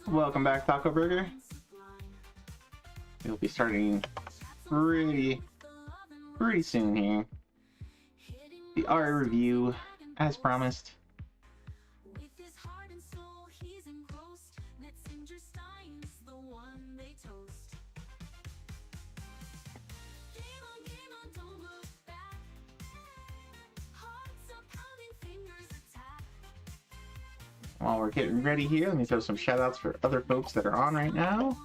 Welcome back, Taco Burger. We'll be starting pretty soon here. The R review, as promised. While we're getting ready here, let me throw some shout outs for other folks that are on right now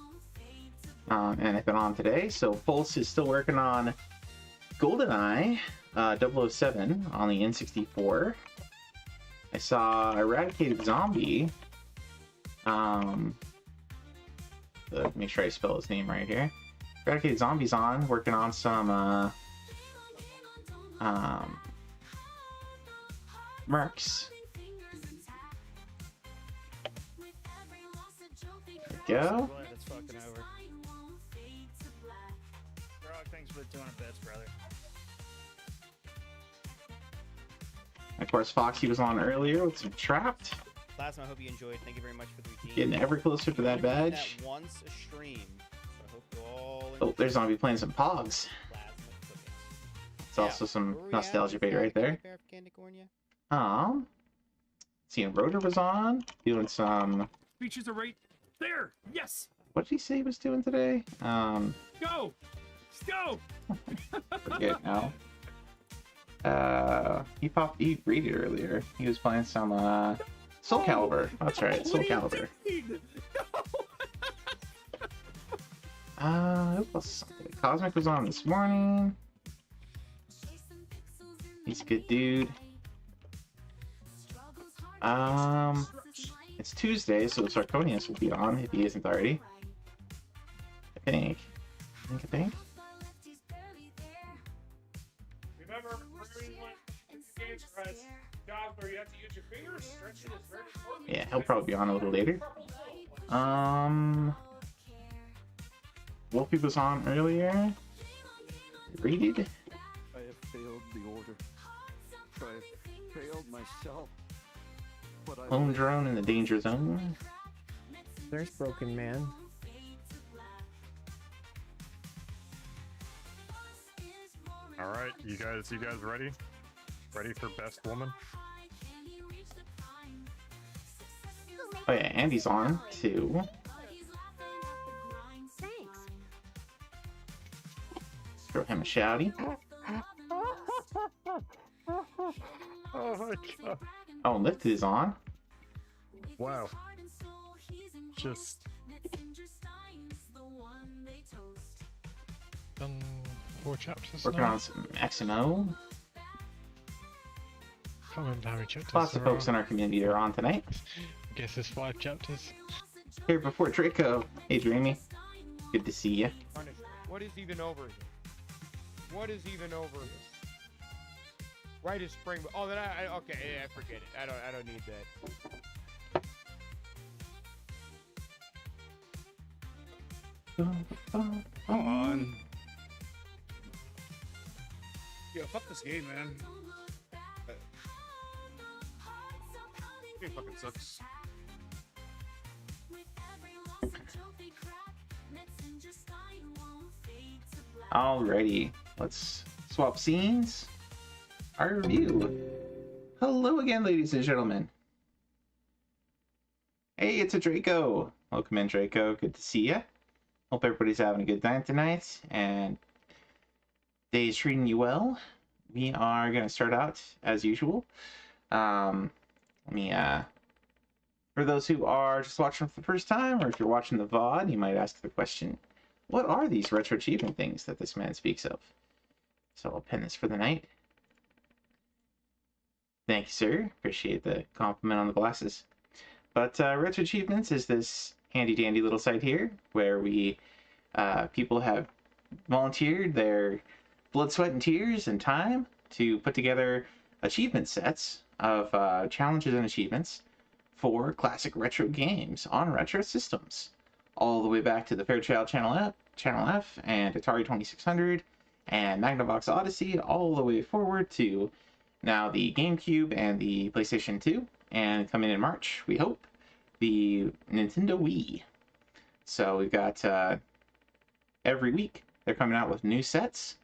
and have been on today. So Pulse is still working on GoldenEye 007 on the N64. I saw Eradicated Zombie. Make sure I spell his name right here. Eradicated Zombie's on, working on some Mercs. Go. It's fucking over. Bro, thanks for the 200 bits, brother. Of course, Foxy was on earlier with some Trapped. Plasma, I hope you enjoyed. Thank you very much for the routine. Getting ever closer to that badge. That once a stream. So I hope you all oh, there's Zombie playing some Pogs. It's also some nostalgia bait right there. Seeing Rotor was on, doing some. Features are right there. Yes. What did he say he was doing today? Go. Let's go. Forget now. He read it earlier. He was playing some Soul Calibur. That's right, Soul Calibur. Who else? Cosmic was on this morning. He's a good dude. It's Tuesday, so Sarconius will be on if he isn't already. I think. Remember, everyone, games press job where you have to use your fingers. Stretching is very important. Yeah, he'll probably be on a little later. Wolfie was on earlier. Rated. I have failed the order. I have failed myself. Lone drone in the danger zone. There's Broken Man. All right, you guys ready? Ready for best woman? Oh yeah, Andy's on too. Thanks. Throw him a shouty. Oh my god. Oh, Lift is on. Wow. Just done 4 chapters. Working on some X and O. Can't remember how many chapters. Lots of folks in our community are on tonight. I guess there's 5 chapters. Here before Draco. Hey Dreamy. Good to see you. What is even over here? What is even over here? Right as spring. Oh, then okay. Yeah, forget it. I don't need that. Come on. Yo, fuck this game, man. It fucking sucks. Alrighty, let's swap scenes. Our review. Hello again, ladies and gentlemen. Hey, it's a Draco. Welcome in, Draco. Good to see ya. Hope everybody's having a good night tonight and day's treating you well. We are gonna start out as usual. For those who are just watching for the first time, or if you're watching the VOD, you might ask the question, what are these retro achievement things that this man speaks of? So I'll pin this for the night. Thank you, sir. Appreciate the compliment on the glasses. But Retro Achievements is this handy dandy little site here where we people have volunteered their blood, sweat, and tears and time to put together achievement sets of challenges and achievements for classic retro games on retro systems, all the way back to the Fairchild Channel F, and Atari 2600, and Magnavox Odyssey, all the way forward to now the GameCube and the PlayStation 2, and coming in March, we hope, the Nintendo Wii. So we've got every week they're coming out with new sets,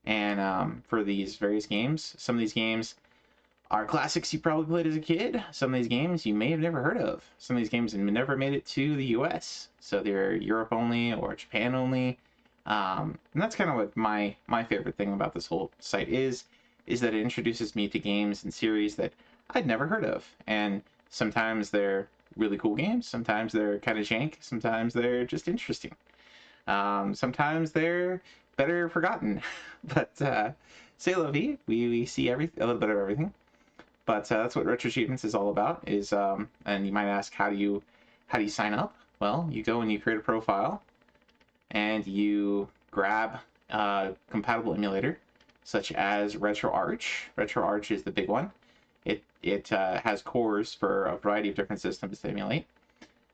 and for these various games. Some of these games are classics you probably played as a kid. Some of these games you may have never heard of. Some of these games have never made it to the US, so they're Europe only or Japan only. And that's kind of what my favorite thing about this whole site is that it introduces me to games and series that I'd never heard of. And sometimes they're really cool games, sometimes they're kind of jank, sometimes they're just interesting. Sometimes they're better forgotten. But c'est la vie, we see a little bit of everything. But that's what Retro Achievements is all about. And you might ask, how do you sign up? Well, you go and you create a profile, and you grab a compatible emulator, such as RetroArch. RetroArch is the big one. It has cores for a variety of different systems to emulate,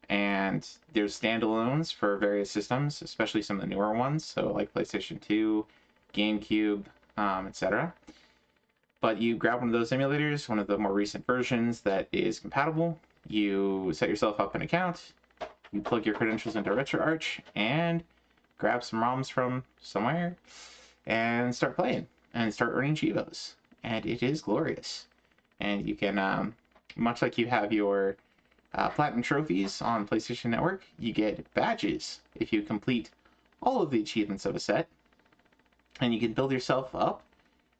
and there's standalones for various systems, especially some of the newer ones, so like PlayStation 2, GameCube, etc. But you grab one of those emulators, one of the more recent versions that is compatible, you set yourself up an account, you plug your credentials into RetroArch, and grab some ROMs from somewhere, and start playing, and start earning Chivos. And it is glorious. And you can, much like you have your Platinum trophies on PlayStation Network, you get badges if you complete all of the achievements of a set. And you can build yourself up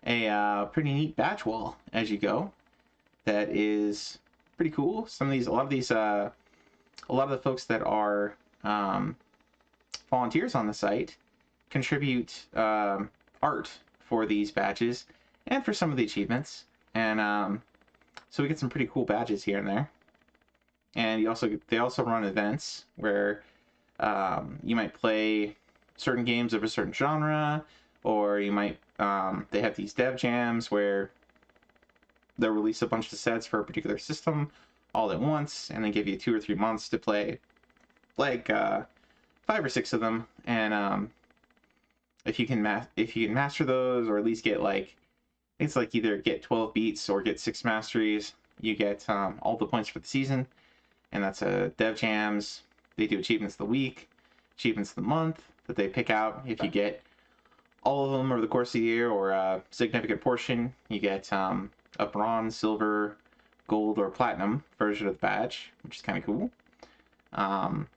a pretty neat badge wall as you go. That is pretty cool. A lot of the folks that are volunteers on the site contribute art for these badges and for some of the achievements. And so we get some pretty cool badges here and there. And they also run events where you might play certain games of a certain genre, or you might they have these dev jams where they'll release a bunch of sets for a particular system all at once, and then give you 2 or 3 months to play like 5 or 6 of them. And if you can master those, or at least get it's like either get 12 beats or get 6 masteries, you get all the points for the season. And that's dev jams. They do achievements of the week, achievements of the month that they pick out. If you get all of them over the course of the year, or a significant portion, you get a bronze, silver, gold, or platinum version of the badge, which is kind of cool. And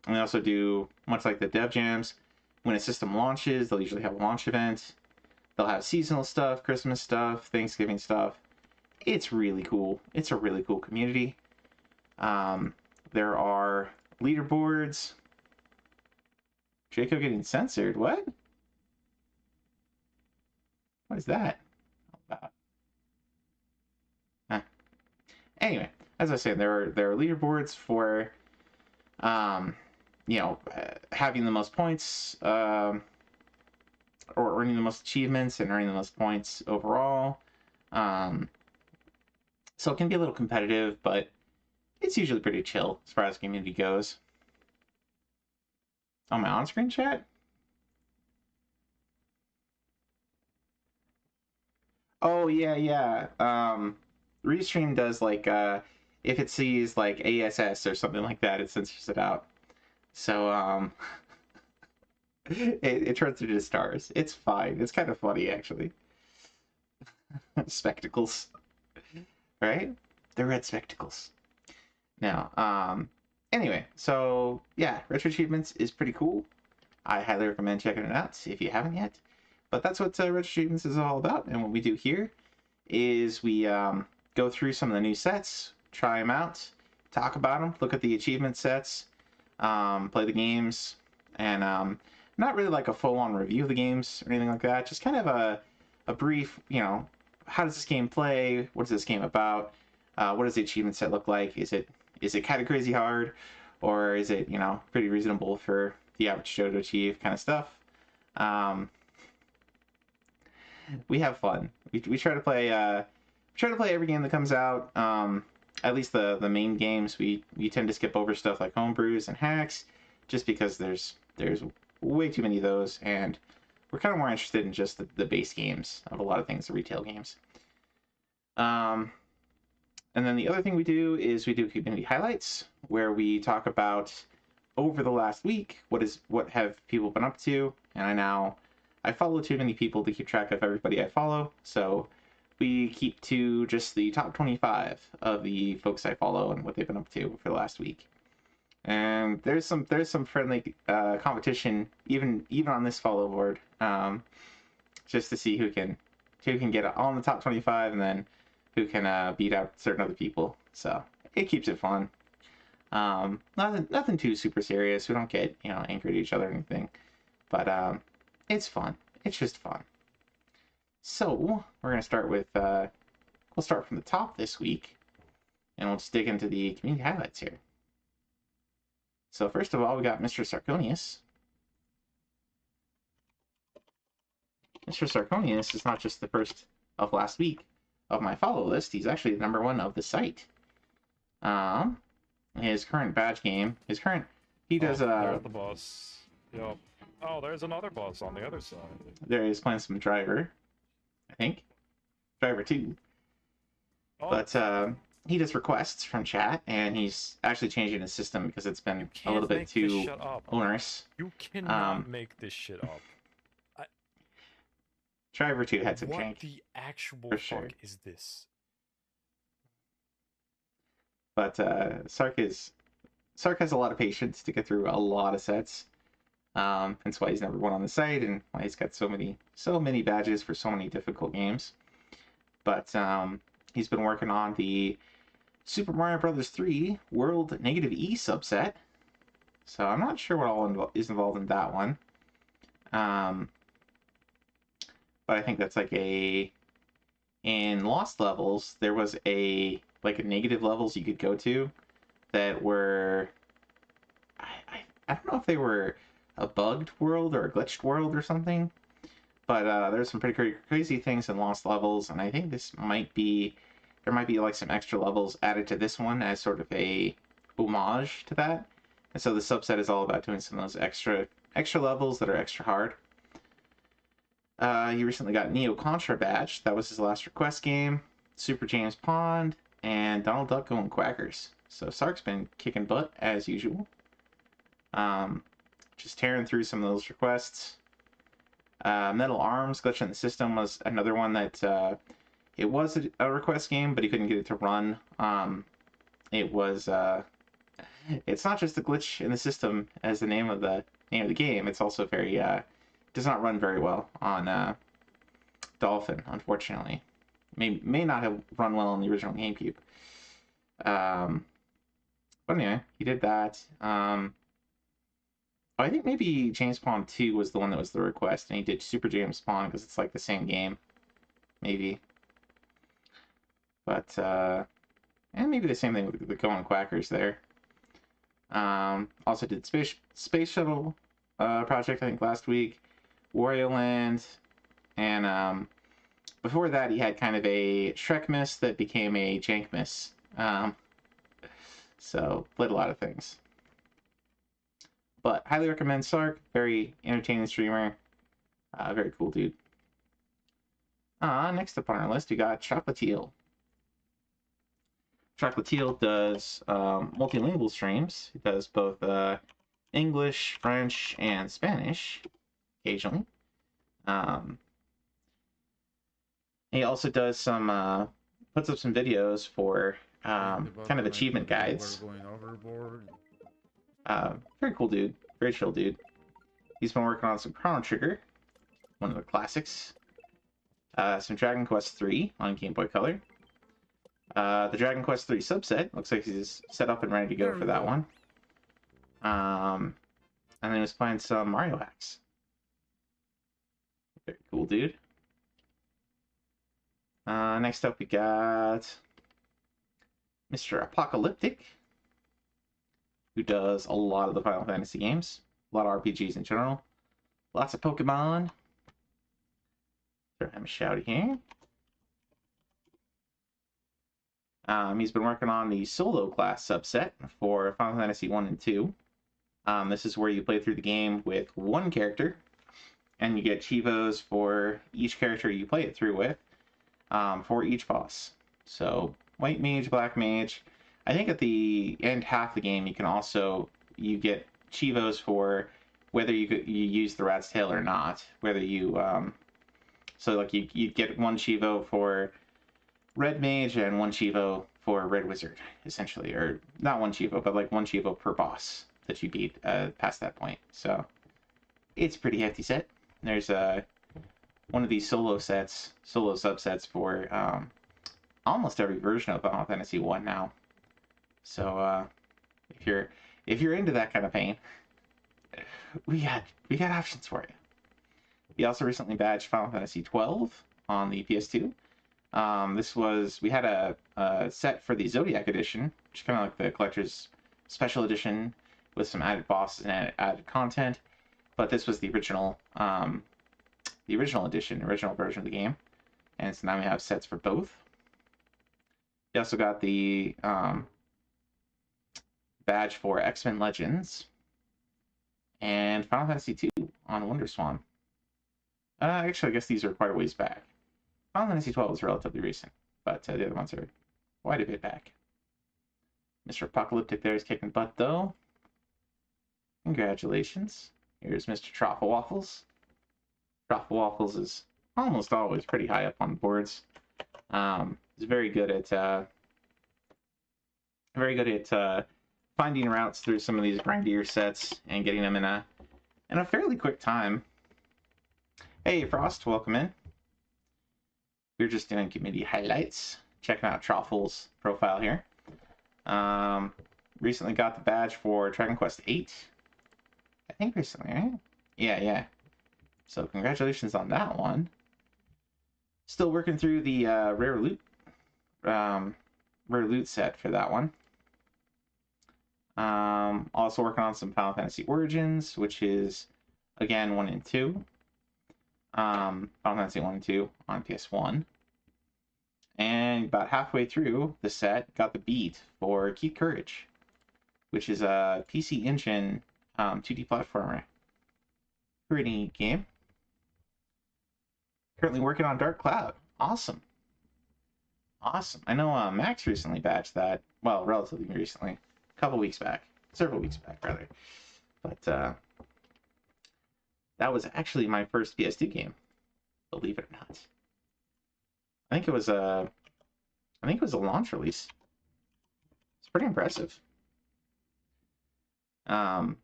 they also do, much like the dev jams, when a system launches, they'll usually have a launch event. They'll have seasonal stuff, Christmas stuff, Thanksgiving stuff. It's really cool. It's a really cool community. There are leaderboards. Draco getting censored. What? What is that all about? Anyway, as I said, there are leaderboards for having the most points, or earning the most achievements and earning the most points overall. So it can be a little competitive, but it's usually pretty chill as far as community goes. On my on-screen chat? Oh, yeah. Restream does, if it sees, ASS or something like that, it censors it out. So, it turns it into stars. It's fine. It's kind of funny, actually. Spectacles. Right? The red spectacles. Now, anyway, so, yeah, Retro Achievements is pretty cool. I highly recommend checking it out if you haven't yet. But that's what Retro Achievements is all about. And what we do here is we go through some of the new sets, try them out, talk about them, look at the achievement sets, play the games, and not really like a full-on review of the games or anything like that. Just kind of a brief, how does this game play? What is this game about? what does the achievement set look like? Is it kind of crazy hard, or is it, you know, pretty reasonable for the average Joe to achieve kind of stuff? We have fun. We try to play every game that comes out. At least the main games. We tend to skip over stuff like homebrews and hacks, just because there's way too many of those, and we're kind of more interested in just the base games of a lot of things, the retail games. And then the other thing we do is we do community highlights, where we talk about over the last week what have people been up to. And I follow too many people to keep track of everybody I follow, so we keep to just the top 25 of the folks I follow and what they've been up to for the last week. And there's some friendly competition even on this follow board, just to see who can get on the top 25 and then who can beat out certain other people. So it keeps it fun. Nothing too super serious. We don't get, you know, angry at each other or anything, but it's fun. It's just fun. So we're gonna start with we'll start from the top this week, and we'll just dig into the community highlights here. So first of all, we got Mr. Sarconius. Mr. Sarconius is not just the first of last week of my follow list. He's actually the #1 of the site. His current badge game, he does There's the boss. Yep. Oh, there's another boss on the other side. There is playing some Driver, I think. Driver 2. Oh, But he does requests from chat, and he's actually changing his system because it's been a little bit too onerous. You cannot make this shit up. Driver 2 had some What change. the actual for fuck sure. is this? But Sark has a lot of patience to get through a lot of sets. That's why he's #1 on the site, and why he's got so many badges for so many difficult games. But he's been working on the Super Mario Bros. 3 World -E subset. So I'm not sure what all is involved in that one. But I think that's like in Lost Levels, there was a negative levels you could go to that were, I don't know if they were a bugged world or a glitched world or something, but there's some pretty crazy things in Lost Levels, and I think there might be like some extra levels added to this one as sort of a homage to that. And so the subset is all about doing some of those extra levels that are extra hard. He recently got Neo Contra badge. That was his last request game. Super James Pond and Donald Duck going quackers. So Sark's been kicking butt as usual. Just tearing through some of those requests. Metal Arms glitch in the system was another one that it was a request game, but he couldn't get it to run. It's not just a glitch in the system as the name of the game. It's also very does not run very well on Dolphin, unfortunately. May not have run well on the original GameCube. But anyway, he did that. I think maybe James Pond 2 was the one that was the request, and he did Super James Pond because it's like the same game. Maybe. But, and maybe the same thing with the Going Quackers there. Also did Space Shuttle project, I think, last week. Wario Land. And before that, he had kind of a Shrek miss that became a Jank miss. So, played a lot of things. But highly recommend Sark. Very entertaining streamer. Very cool dude. Next up on our list, we got Chocolatiel. Chocolatiel does multilingual streams. He does both English, French, and Spanish occasionally. He also does some puts up some videos for kind of achievement guides. Very cool dude. Very chill dude. He's been working on some Chrono Trigger, one of the classics. Some Dragon Quest 3 on Game Boy Color. The Dragon Quest 3 subset. Looks like he's set up and ready to go for that one. And then he was playing some Mario hacks. Very cool dude. Next up we got Mr. Apocalyptic, who does a lot of the Final Fantasy games, a lot of RPGs in general, lots of Pokemon. Throw him a shout here. He's been working on the solo class subset for Final Fantasy 1 and 2. This is where you play through the game with one character, and you get Chivos for each character you play it through with, for each boss. So, White Mage, Black Mage. I think at the end half of the game, you get Chivos for whether you use the Rat's Tail or not. Whether you, so like you get one Chivo for Red Mage and one Chivo for Red Wizard, essentially. Or not one Chivo, but like one Chivo per boss that you beat past that point. So it's a pretty hefty set. There's one of these solo subsets for almost every version of Final Fantasy 1 now. So if you're into that kind of pain, we got options for you. We also recently badged Final Fantasy 12 on the PS2. We had a set for the Zodiac edition, which is kind of like the collector's special edition with some added bosses and added content. But this was the original edition, original version of the game, and so now we have sets for both. We also got the badge for X-Men Legends and Final Fantasy 2 on WonderSwan. Actually, I guess these are quite a ways back. Final Fantasy 12 is relatively recent, but the other ones are quite a bit back. Mr. Apocalyptic there is kicking butt, though. Congratulations. Here's Mr. Truffle Waffles. Truffle Waffles is almost always pretty high up on the boards. He's very good at finding routes through some of these grindier sets and getting them in a fairly quick time. Hey Frost, welcome in. We're just doing community highlights, checking out Truffle's profile here. Recently got the badge for Dragon Quest VIII. I think recently, right? Yeah. So congratulations on that one. Still working through the rare loot set for that one. Also working on some Final Fantasy Origins, which is again 1 and 2. Final Fantasy 1 and 2 on PS1. And about halfway through the set, got the beat for Keep Courage, which is a PC Engine 2D platformer. Pretty neat game. Currently working on Dark Cloud. Awesome. I know Max recently badged that. Well, relatively recently. Several weeks back, rather. But that was actually my first PS2 game, believe it or not. I think it was a launch release. It's pretty impressive. Had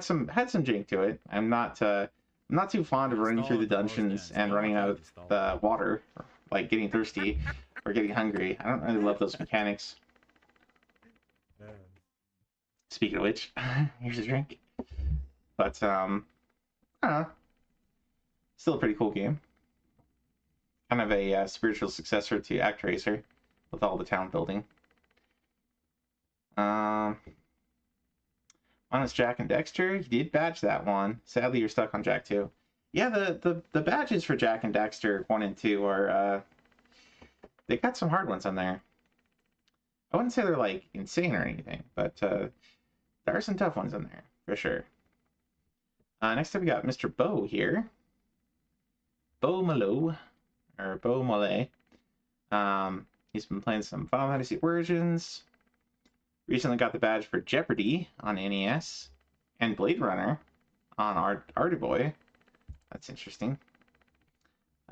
some jank to it. I'm not too fond of running through the dungeons and running out of the water, like getting thirsty or getting hungry. I don't really love those mechanics. Speaking of which, here's a drink. But I don't know. Still a pretty cool game. Kind of a spiritual successor to ActRaiser with all the town building. One is Jack and Dexter. You did badge that one. Sadly, you're stuck on Jack 2. Yeah, the badges for Jack and Dexter 1 and 2 are they got some hard ones on there. I wouldn't say they're like insane or anything, but there are some tough ones in there for sure. Next up, we got Mr. Bo here. Bo Malo, or Bo Mole. He's been playing some Final Fantasy Origins. Recently got the badge for Jeopardy on NES and Blade Runner on Arduboy. That's interesting.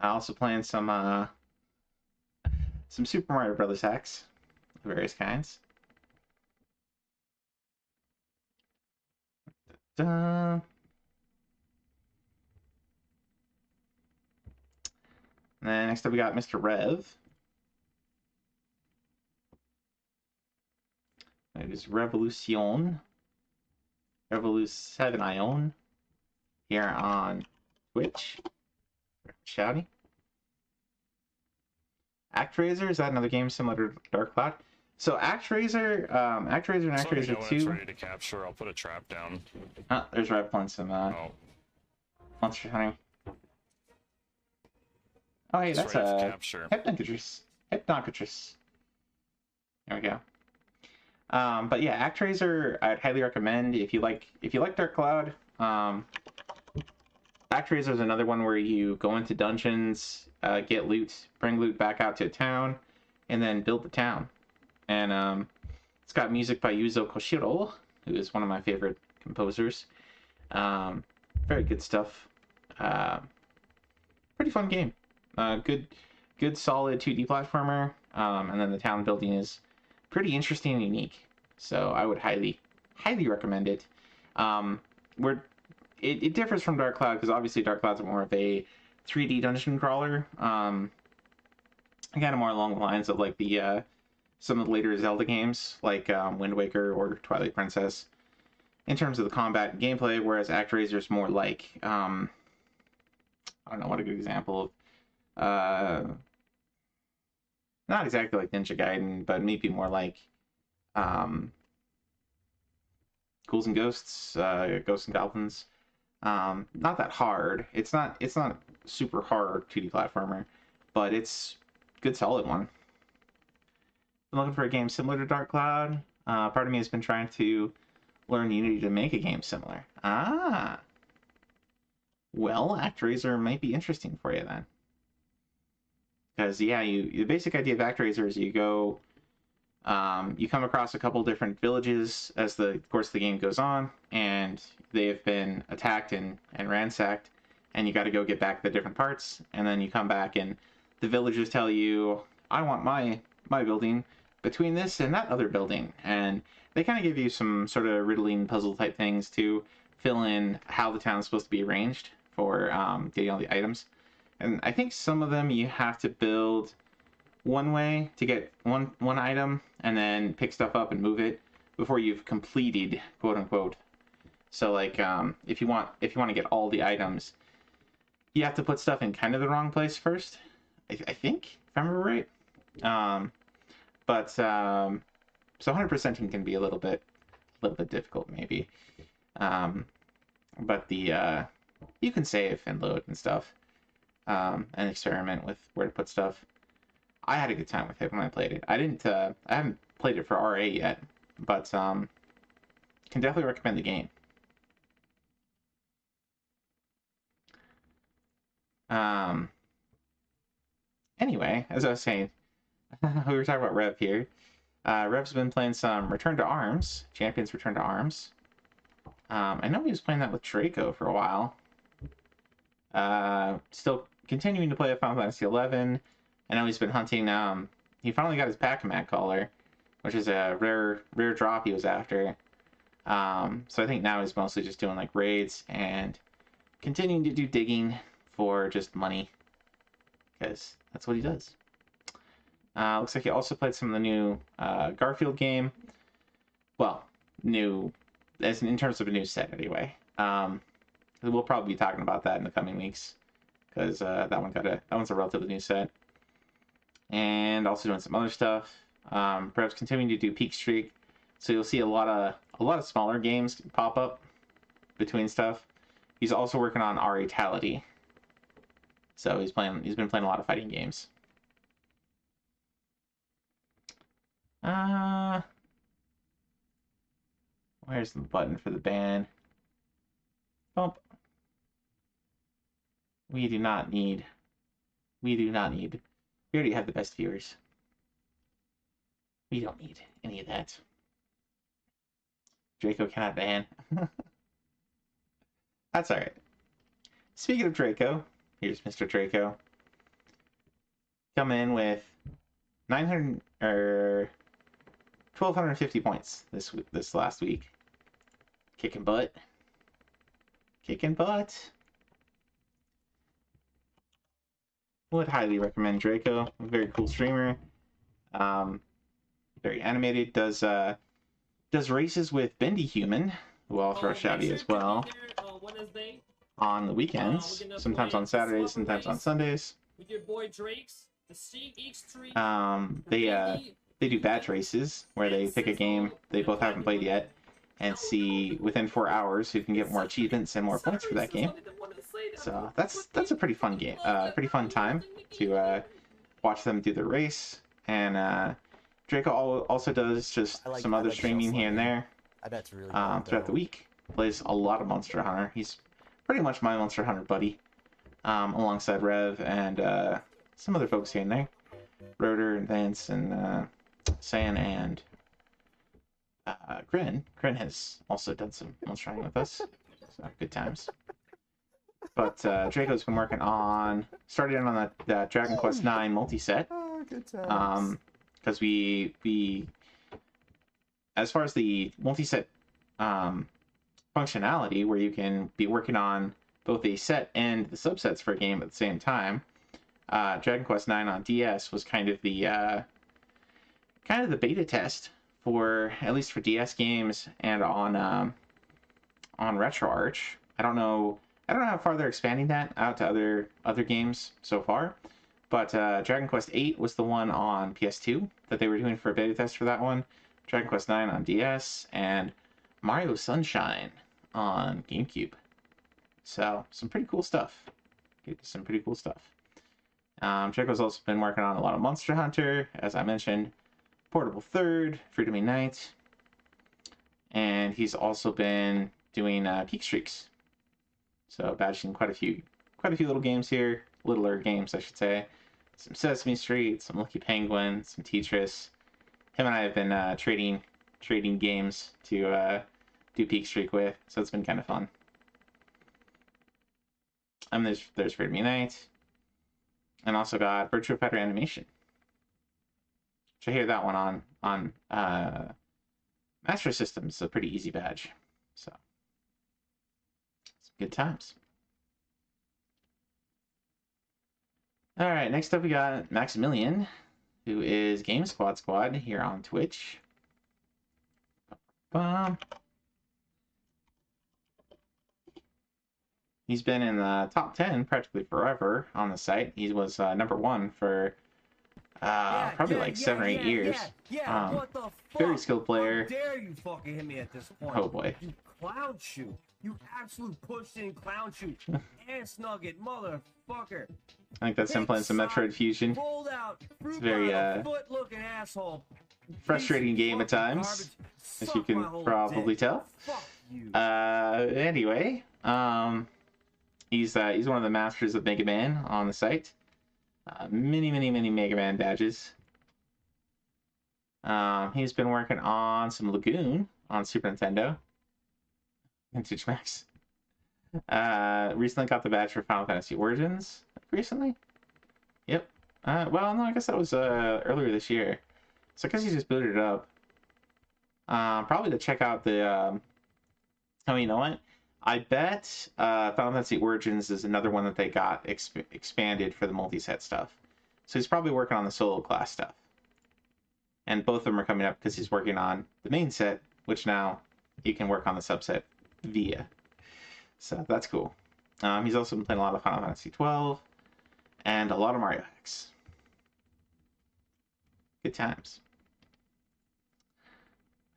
Also playing some Super Mario Brothers hacks of various kinds. And then next up we got Mr. Rev. It is Revolution 7 here on Twitch. Shouty. ActRaiser, is that another game similar to Dark Cloud? So ActRaiser and So let me know ActRaiser when it's 2. ready to capture. I'll put a trap down. There's Red Plants and Oh, Monster Hunter. Oh, hey, it's that's ready to a capture. Hypnocatress. There we go. But yeah, ActRaiser, I'd highly recommend if you like Dark Cloud. ActRaiser is another one where you go into dungeons, get loot, bring loot back out to a town, and then build the town. And it's got music by Yuzo Koshiro, who is one of my favorite composers. Very good stuff. Pretty fun game. Good solid 2D platformer. And then the town building is pretty interesting and unique. So I would highly recommend it. It differs from Dark Cloud because obviously Dark Cloud's more of a 3D dungeon crawler. Kind of more along the lines of like the some of the later Zelda games, like Wind Waker or Twilight Princess, in terms of the combat and gameplay. Whereas ActRaiser is more like I don't know what a good example of not exactly like Ninja Gaiden, but maybe more like Ghouls and Ghosts, Ghosts and Goblins. Not that hard. It's not super hard 2D platformer, but it's a good solid one. Been looking for a game similar to Dark Cloud. Part of me has been trying to learn Unity to make a game similar. Well, ActRaiser might be interesting for you then. Because yeah, the basic idea of ActRaiser is you go, you come across a couple different villages as the course of the game goes on, and they have been attacked and ransacked, and you got to go get back the different parts, and then you come back and the villagers tell you, I want my building between this and that other building, and they kind of give you some sort of riddling puzzle type things to fill in how the town is supposed to be arranged for getting all the items. And I think some of them you have to build one way to get one item and then pick stuff up and move it before you've completed, quote unquote. So like if you want to get all the items, you have to put stuff in kind of the wrong place first, I think, if I remember right. So 100%ing can be a little bit difficult maybe. But you can save and load and stuff, and experiment with where to put stuff. I had a good time with it when I played it. I haven't played it for RA yet, but can definitely recommend the game. Anyway, as I was saying, we were talking about Rev here. Rev's been playing some Return to Arms, Champions Return to Arms. I know he was playing that with Draco for a while. Still continuing to play Final Fantasy XI. I know he's been hunting. He finally got his Pac-Man collar, which is a rare drop he was after. So I think now he's mostly just doing like raids and continuing to do digging for just money, because that's what he does. Looks like he also played some of the new Garfield game. Well, new as in terms of a new set anyway. We'll probably be talking about that in the coming weeks, because that one's a relatively new set. And also doing some other stuff. Perhaps continuing to do Peak Streak, so you'll see a lot of smaller games pop up between stuff. He's also working on R-Atality, so he's been playing a lot of fighting games. Where's the button for the ban? Bump. We do not need. We already have the best viewers. We don't need any of that. Draco cannot ban. That's alright. Speaking of Draco, here's Mr. Draco. Coming in with 1,250 points this last week. Kicking butt. Would highly recommend Draco. Very cool streamer. Very animated. Does races with Bendy Human, who I'll throw a shouty as well. On the weekends, sometimes on Saturdays, sometimes on Sundays. With your boy Drake's, the Street. They they do badge races where they pick a game they both haven't played yet and see within 4 hours who can get more achievements and more points for that game. So that's a pretty fun game, pretty fun time to watch them do the race. And Draco also does just some other streaming here and there I bet it's really throughout the week. Plays a lot of Monster Hunter. He's pretty much my Monster Hunter buddy, alongside Rev and some other folks here and there. Rotor and Vance and San and Grin. Grin has also done some Monster Hunting with us. So good times. But Draco's been working on, started in on that Dragon Quest IX multi-set. Oh, good times. Because we, as far as the multi-set functionality, where you can be working on both a set and the subsets for a game at the same time, Dragon Quest IX on DS was kind of the beta test for, at least for DS games, and on RetroArch. I don't know how far they're expanding that out to other games so far, but Dragon Quest VIII was the one on PS2 that they were doing for a beta test for that one. Dragon Quest IX on DS, and Mario Sunshine on GameCube. So some pretty cool stuff. Draco's also been working on a lot of Monster Hunter, as I mentioned, Portable Third, Freedom Unite, and he's also been doing Peak Streaks. So badging quite a few little games here, littler games I should say. Some Sesame Street, some Lucky Penguin, some Tetris. Him and I have been trading games to do Peak Streak with, so it's been kind of fun. And there's Freedom Unite, and also got Virtua Fighter Animation. Which I hear that one on Master System is a pretty easy badge, so some good times. All right, next up we got Maximilian, who is Game Squad here on Twitch. He's been in the top 10 practically forever on the site. He was number 1 for probably like 7 or 8 years. What the fuck? Very skilled player. How dare you fucking hit me at this point? Oh boy. You clown shoot. You absolute push-in clown shoot. Ass nugget, motherfucker. I think that's him playing some Metroid Fusion. Pulled out. It's a very foot-looking asshole. frustrating game at times, as you can probably tell. Anyway, he's one of the masters of Mega Man on the site. Many Mega Man badges. He's been working on some Lagoon on Super Nintendo. Vintage Max. Recently got the badge for Final Fantasy Origins. Recently? Yep. Well, no, I guess that was earlier this year. So I guess he just booted it up. Probably to check out the... oh, you know what? I bet Final Fantasy Origins is another one that they got expanded for the multi-set stuff. So he's probably working on the solo class stuff. And both of them are coming up because he's working on the main set, which now you can work on the subset via. So that's cool. He's also been playing a lot of Final Fantasy 12 and a lot of Mario X. Good times.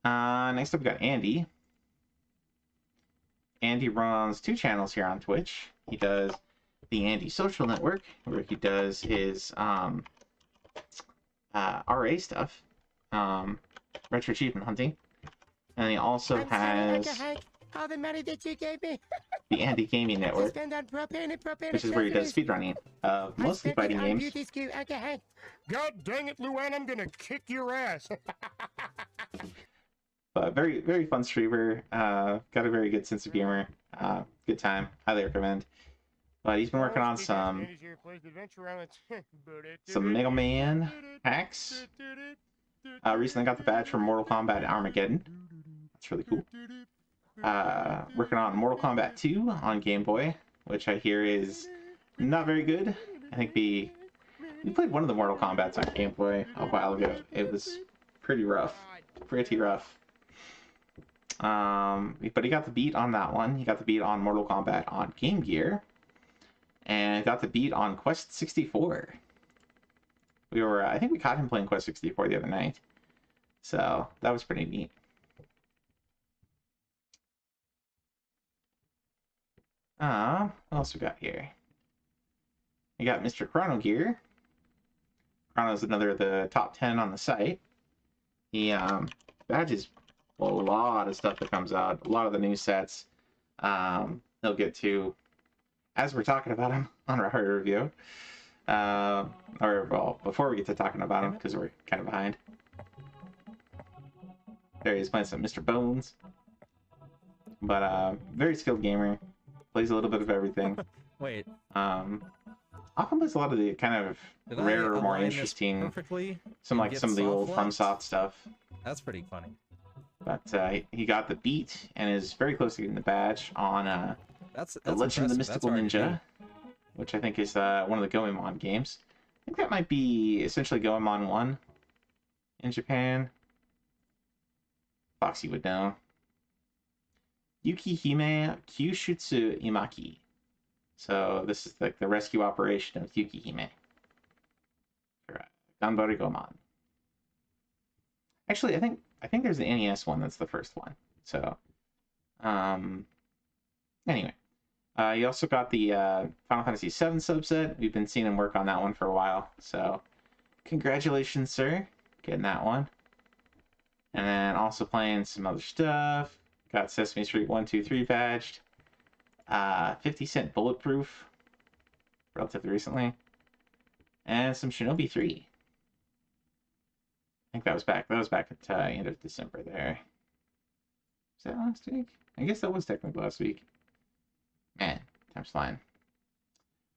Next up we got Andy. Andy runs 2 channels here on Twitch. He does the Andy Social Network, where he does his RA stuff, retro achievement hunting, and he also has all the money that you gave me. the Andy Gaming Network, which is where he does speedrunning of mostly fighting games. God dang it, Luann, I'm gonna kick your ass. But very fun streamer. Got a very good sense of humor. Good time. Highly recommend. But he's been working on some Mega Man hacks. Recently got the badge from Mortal Kombat Armageddon. That's really cool. Working on Mortal Kombat 2 on Game Boy, which I hear is not very good. I think we played one of the Mortal Kombats on Game Boy a while ago. It was pretty rough. But he got the beat on that one. He got the beat on Mortal Kombat on Game Gear, and got the beat on Quest 64. I think we caught him playing Quest 64 the other night. So that was pretty neat. What else we got here? We got Mr. Chrono Gear. Chrono's another of the top 10 on the site. He badges a lot of stuff that comes out, a lot of the new sets. He'll get to as we're talking about him on our hard review. Or well, before we get to talking about him, because we're kind of behind. There he's playing some Mr. Bones. But very skilled gamer. Plays a little bit of everything. Wait. Often plays a lot of the kind of Did I rarer, more align this interesting, perfectly some and like some of get the old soft left? FromSoft stuff. That's pretty funny. But he got the beat and is very close to getting the badge on That's The Legend of the impressive. Mystical That's hard to Ninja, which I think is one of the Goemon games. I think that might be essentially Goemon 1 in Japan. Foxy would know. Yukihime Kyushutsu Imaki. So this is like the rescue operation of Yukihime. For Ganbare Goemon. Actually, I think there's an NES one that's the first one. So, anyway. You also got the Final Fantasy VII subset. We've been seeing him work on that one for a while. So, congratulations, sir. Getting that one. And then also playing some other stuff. Got Sesame Street 1, 2, 3 badged. 50 Cent Bulletproof. Relatively recently. And some Shinobi 3. I think that was back at the end of December there. Was that last week? I guess that was technically last week. Man, time's flying.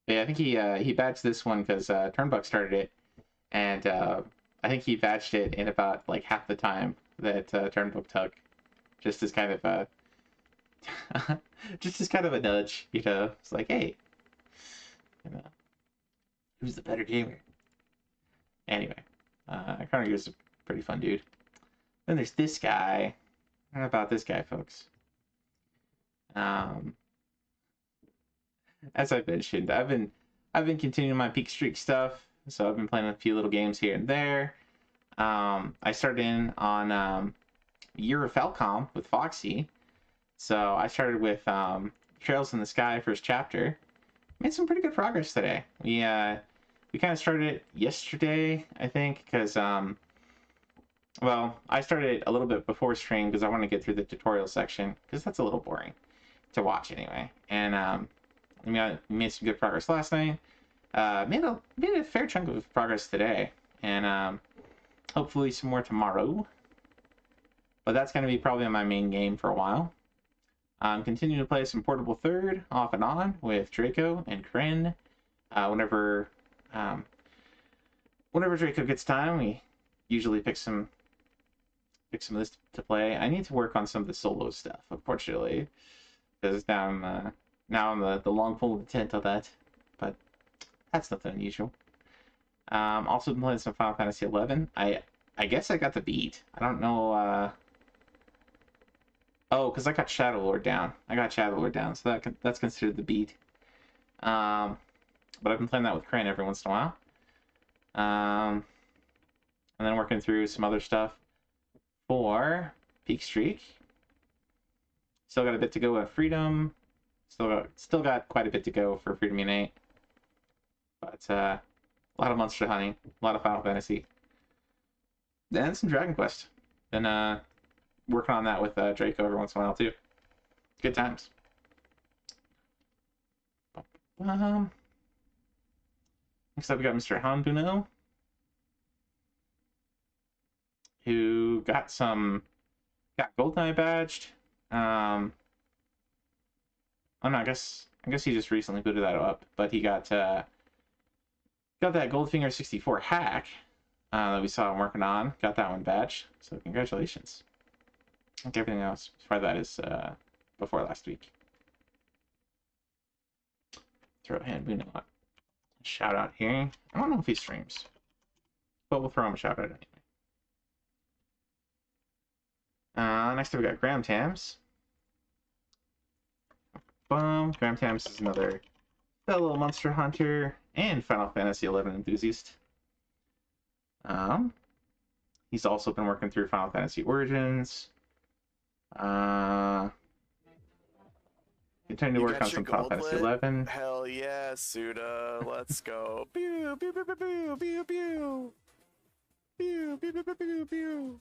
But yeah, I think he badged this one because Turnbuck started it, and I think he badged it in about like half the time that Turnbuck took, just as kind of a just as kind of a nudge, you know. It's like, hey, you know, who's the better gamer? Anyway, Connor is a pretty fun dude. Then there's this guy. I don't know about this guy, folks. As I mentioned, I've been continuing my Peak Streak stuff, so I've been playing a few little games here and there. I started in on Year of Falcom with Foxy, so I started with Trails in the Sky first chapter. Made some pretty good progress today. We kind of started it yesterday, I think, because well, I started a little bit before stream because I want to get through the tutorial section because that's a little boring to watch anyway. And we made some good progress last night. Made a fair chunk of progress today, and hopefully some more tomorrow. But that's going to be probably my main game for a while. I'm continuing to play some Portable Third off and on with Draco and Kren. Whenever Draco gets time, we usually pick some of this to play. I need to work on some of the solo stuff, unfortunately, because now I'm the long pole of the tent on that, but that's nothing unusual. Also been playing some Final Fantasy XI. I guess I got the beat. I don't know. Oh, because I got Shadow Lord down. So that's considered the beat. But I've been playing that with Crane every once in a while. And then working through some other stuff for Peak Streak. Still got a bit to go with Freedom. Still got quite a bit to go for Freedom Unite. But a lot of Monster Hunting, a lot of Final Fantasy, and some Dragon Quest. Been working on that with Draco every once in a while too. Good times. Next up we got Mr. Hanbuno, who got Goldeneye badged. Oh no, I guess he just recently booted that up, but he got that Goldfinger 64 hack that we saw him working on. Got that one badged, so congratulations. I think everything else before that is before last week. Throw Hanbuno a shout out here. I don't know if he streams, but we'll throw him a shout out anyway. Next up we got Graham Tams. Graham Tams is another fellow Monster Hunter and Final Fantasy XI enthusiast. He's also been working through Final Fantasy Origins. Continue to You work got on your some Final gold Fantasy lit? 11. Hell yeah, Suda. Let's go. Pew, pew, pew, pew, pew, pew, pew. Pew, pew, pew, pew, pew, pew.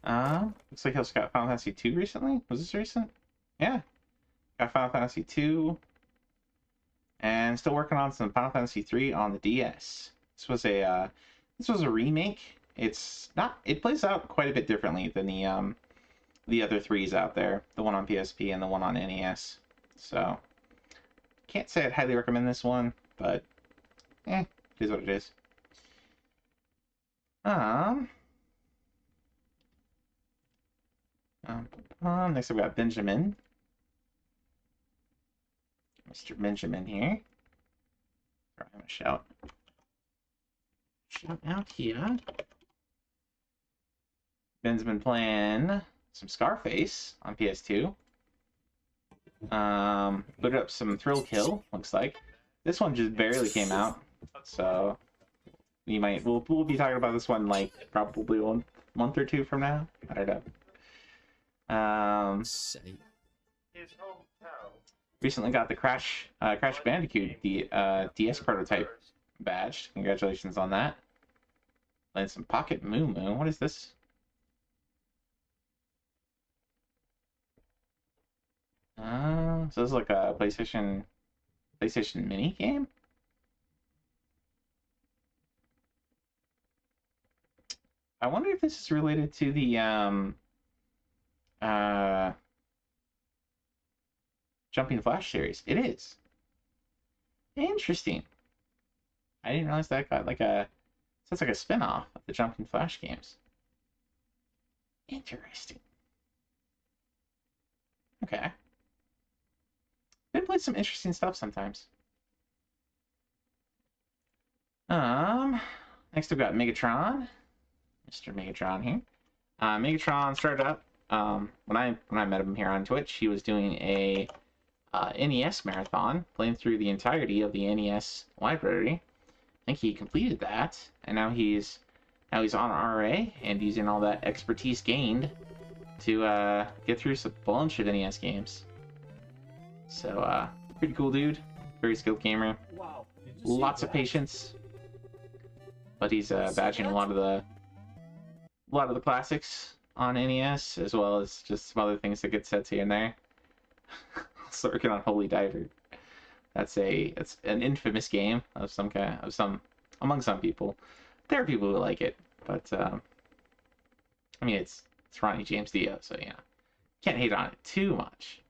Looks like he also got Final Fantasy 2 recently. Was this recent? Yeah. Got Final Fantasy 2. And still working on some Final Fantasy 3 on the DS. This was a remake. It's not, it plays out quite a bit differently than the other threes out there. The one on PSP and the one on NES. So can't say I'd highly recommend this one, but it is what it is. Next I've got Benjamin. Mr. Benjamin here. Throw him a shout. Shout out here. Ben's been playing some Scarface on PS2. Booted up some Thrill Kill, looks like. This one just barely came out, so we'll be talking about this one like probably 1 month or 2 from now. I don't know. Recently got the Crash Bandicoot DS prototype badge. Congratulations on that. Playing some Pocket Moo Moo. What is this? So this is like a PlayStation mini game. I wonder if this is related to the Jumping Flash series. It is. Interesting. I didn't realize that got like sounds like a spin-off of the Jumping Flash games. Interesting. Okay. Been playing some interesting stuff sometimes. Next we've got Megatron. Mr. Megatron here. Megatron started up when I met him here on Twitch. He was doing a NES marathon, playing through the entirety of the NES library. I think he completed that, and now he's on RA and using all that expertise gained to get through a bunch of NES games. So pretty cool dude, very skilled gamer. Wow. Lots of patience, but he's badging a lot of the classics on NES, as well as just some other things that get set here and there. Also working on Holy Diver. It's an infamous game of some kind, among some people. There are people who like it, but I mean it's Ronnie James Dio, so yeah, can't hate on it too much.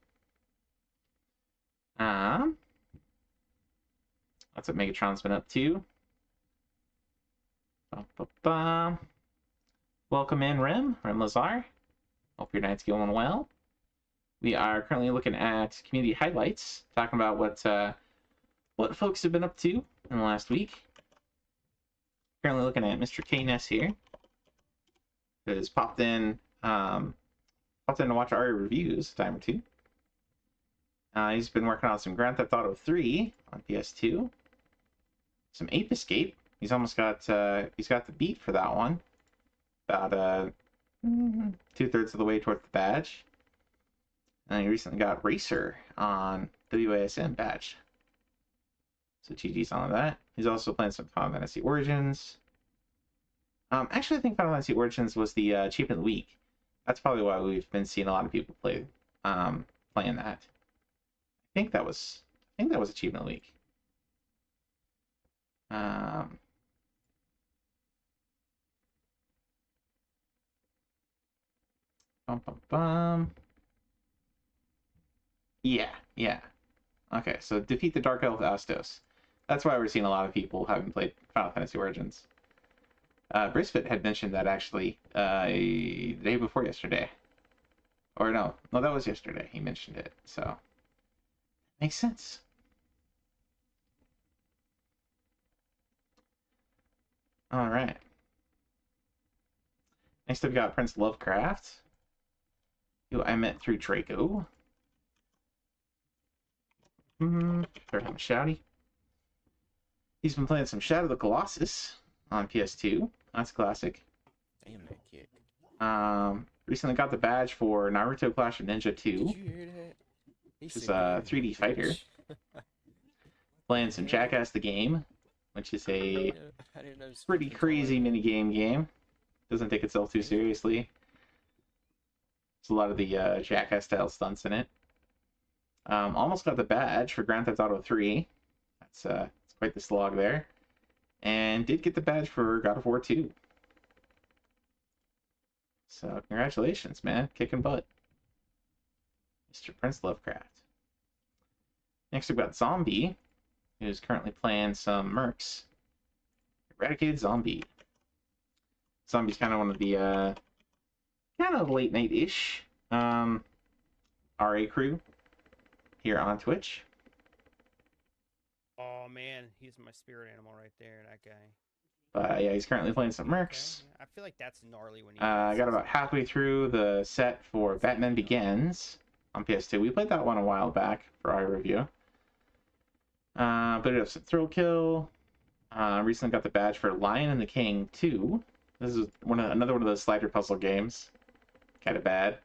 That's what Megatron's been up to. Welcome in, Rem Lazar. Hope your night's going well. We are currently looking at community highlights, talking about what folks have been up to in the last week. Currently looking at Mr. KNS here, who has popped in to watch our reviews a time or two. He's been working on some Grand Theft Auto 3 on PS2, some Ape Escape. He's almost got he's got the beat for that one, about 2/3 of the way towards the badge. And he recently got Racer on WASM badge. So GG's on that. He's also playing some Final Fantasy Origins. Actually, I think Final Fantasy Origins was the achievement of the week. That's probably why we've been seeing a lot of people playing that. I think that was achievement of the week. Yeah. Okay, so defeat the Dark Elf Astos. That's why we're seeing a lot of people having played Final Fantasy Origins. Brisbane had mentioned that actually the day before yesterday. Or no, that was yesterday. He mentioned it, so makes sense. All right. Next, I've got Prince Lovecraft, who I met through Draco. Third time shouty. He's been playing some Shadow of the Colossus on PS2. That's classic. Damn that kick. Recently got the badge for Naruto Clash of Ninja 2. Did you hear that? Which is a 3D fighter. Playing some Jackass the Game, which is a pretty crazy minigame game. Doesn't take itself too seriously. There's a lot of the Jackass style stunts in it. Almost got the badge for Grand Theft Auto 3. That's quite the slog there. And did get the badge for God of War 2. So congratulations, man. Kicking butt. Mr. Prince Lovecraft. Next we've got Zombie, who's currently playing some Mercs. Eradicated Zombie. Zombie's kind of one of the kind of late night-ish RA crew here on Twitch. Oh man, he's my spirit animal right there, that guy. But yeah, he's currently playing some Mercs. Okay. I feel like that's gnarly when he I got about halfway through the set for Batman Begins on PS2. We played that one a while back for our review. But it was a thrill kill. Recently got the badge for Lion and the King 2. This is another one of those slider puzzle games. Kind of bad.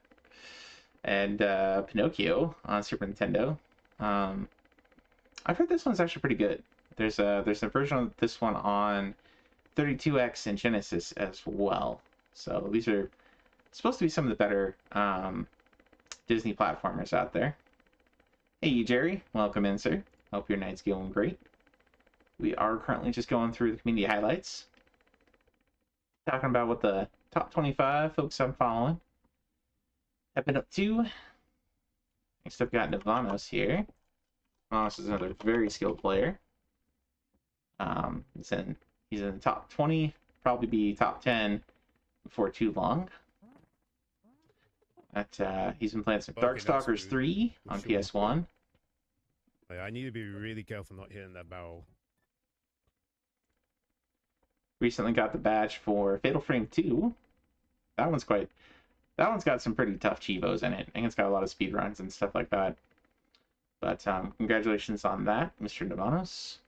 And Pinocchio on Super Nintendo. I've heard this one's actually pretty good. There's a version of this one on 32X and Genesis as well. So these are supposed to be some of the better Disney platformers out there. Hey Jerry, welcome in, sir. Hope your night's going great. We are currently just going through the community highlights. Talking about what the top 25 folks I'm following have been up to. Next up, got Navanos here. Navanos is another very skilled player. He's in the top 20, probably be top 10 before too long. He's been playing some Darkstalkers 3 on PS1. I need to be really careful not hitting that barrel. Recently got the badge for Fatal Frame 2. That one's got some pretty tough chivos in it. I think it's got a lot of speed runs and stuff like that. But congratulations on that, Mr. Navanos.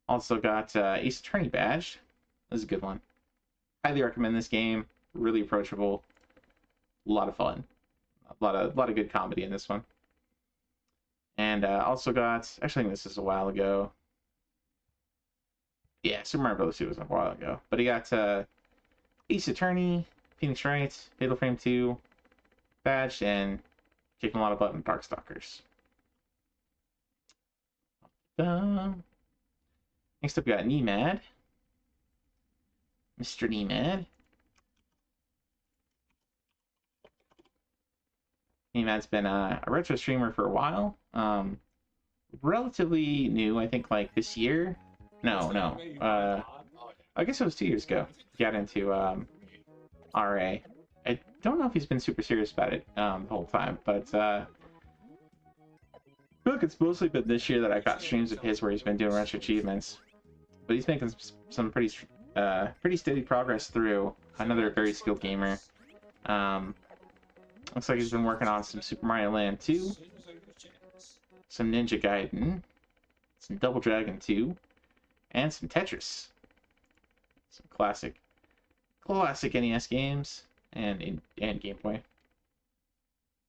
Also got Ace Attorney badge. This is a good one. Highly recommend this game. Really approachable. A lot of fun. A lot of good comedy in this one. And also got, actually I think this is a while ago. Yeah, Super Mario Bros. 2 was a while ago. But he got Ace Attorney, Phoenix Wright, Fatal Frame 2 badge, and kicking a lot of butt in Darkstalkers. Next up, we got Nemad. Mr. Nemad. Nemad's been a retro streamer for a while. Relatively new, I think, like this year. No. I guess it was 2 years ago. He got into RA. I don't know if he's been super serious about it the whole time, but I feel like it's mostly been this year that I got streams of his where he's been doing retro achievements. But he's making some pretty steady progress through. Another very skilled gamer. Looks like he's been working on some Super Mario Land 2, some Ninja Gaiden, some Double Dragon 2, and some Tetris. Some classic NES games and Game Boy.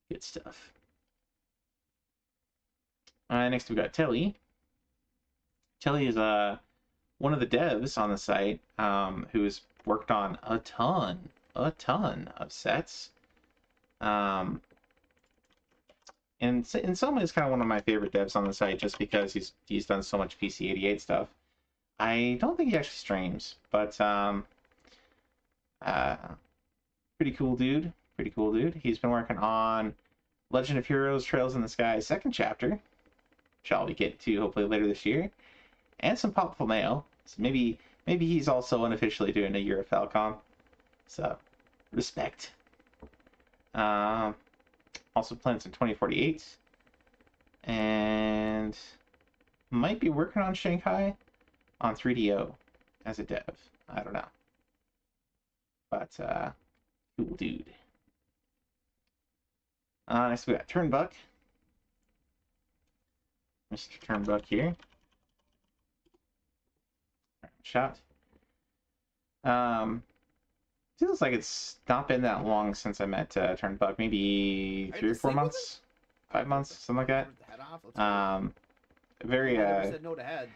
Good stuff. Next we got Telly. Telly is one of the devs on the site who's worked on a ton of sets. And in some ways, kind of one of my favorite devs on the site, just because he's done so much PC-88 stuff. I don't think he actually streams, but pretty cool dude. He's been working on Legend of Heroes: Trails in the Sky second chapter, which I'll be getting to hopefully later this year, and some Popful Mail. So maybe he's also unofficially doing a year of Falcom. So respect. Also playing some 2048, and might be working on Shanghai on 3DO as a dev. I don't know, but cool dude. Next we got Turnbuck, Mr. Turnbuck here. Shout. Feels like it's not been that long since I met Turnbuck. Maybe 3 or 4 months, 5 months, something like that. Very said no to head.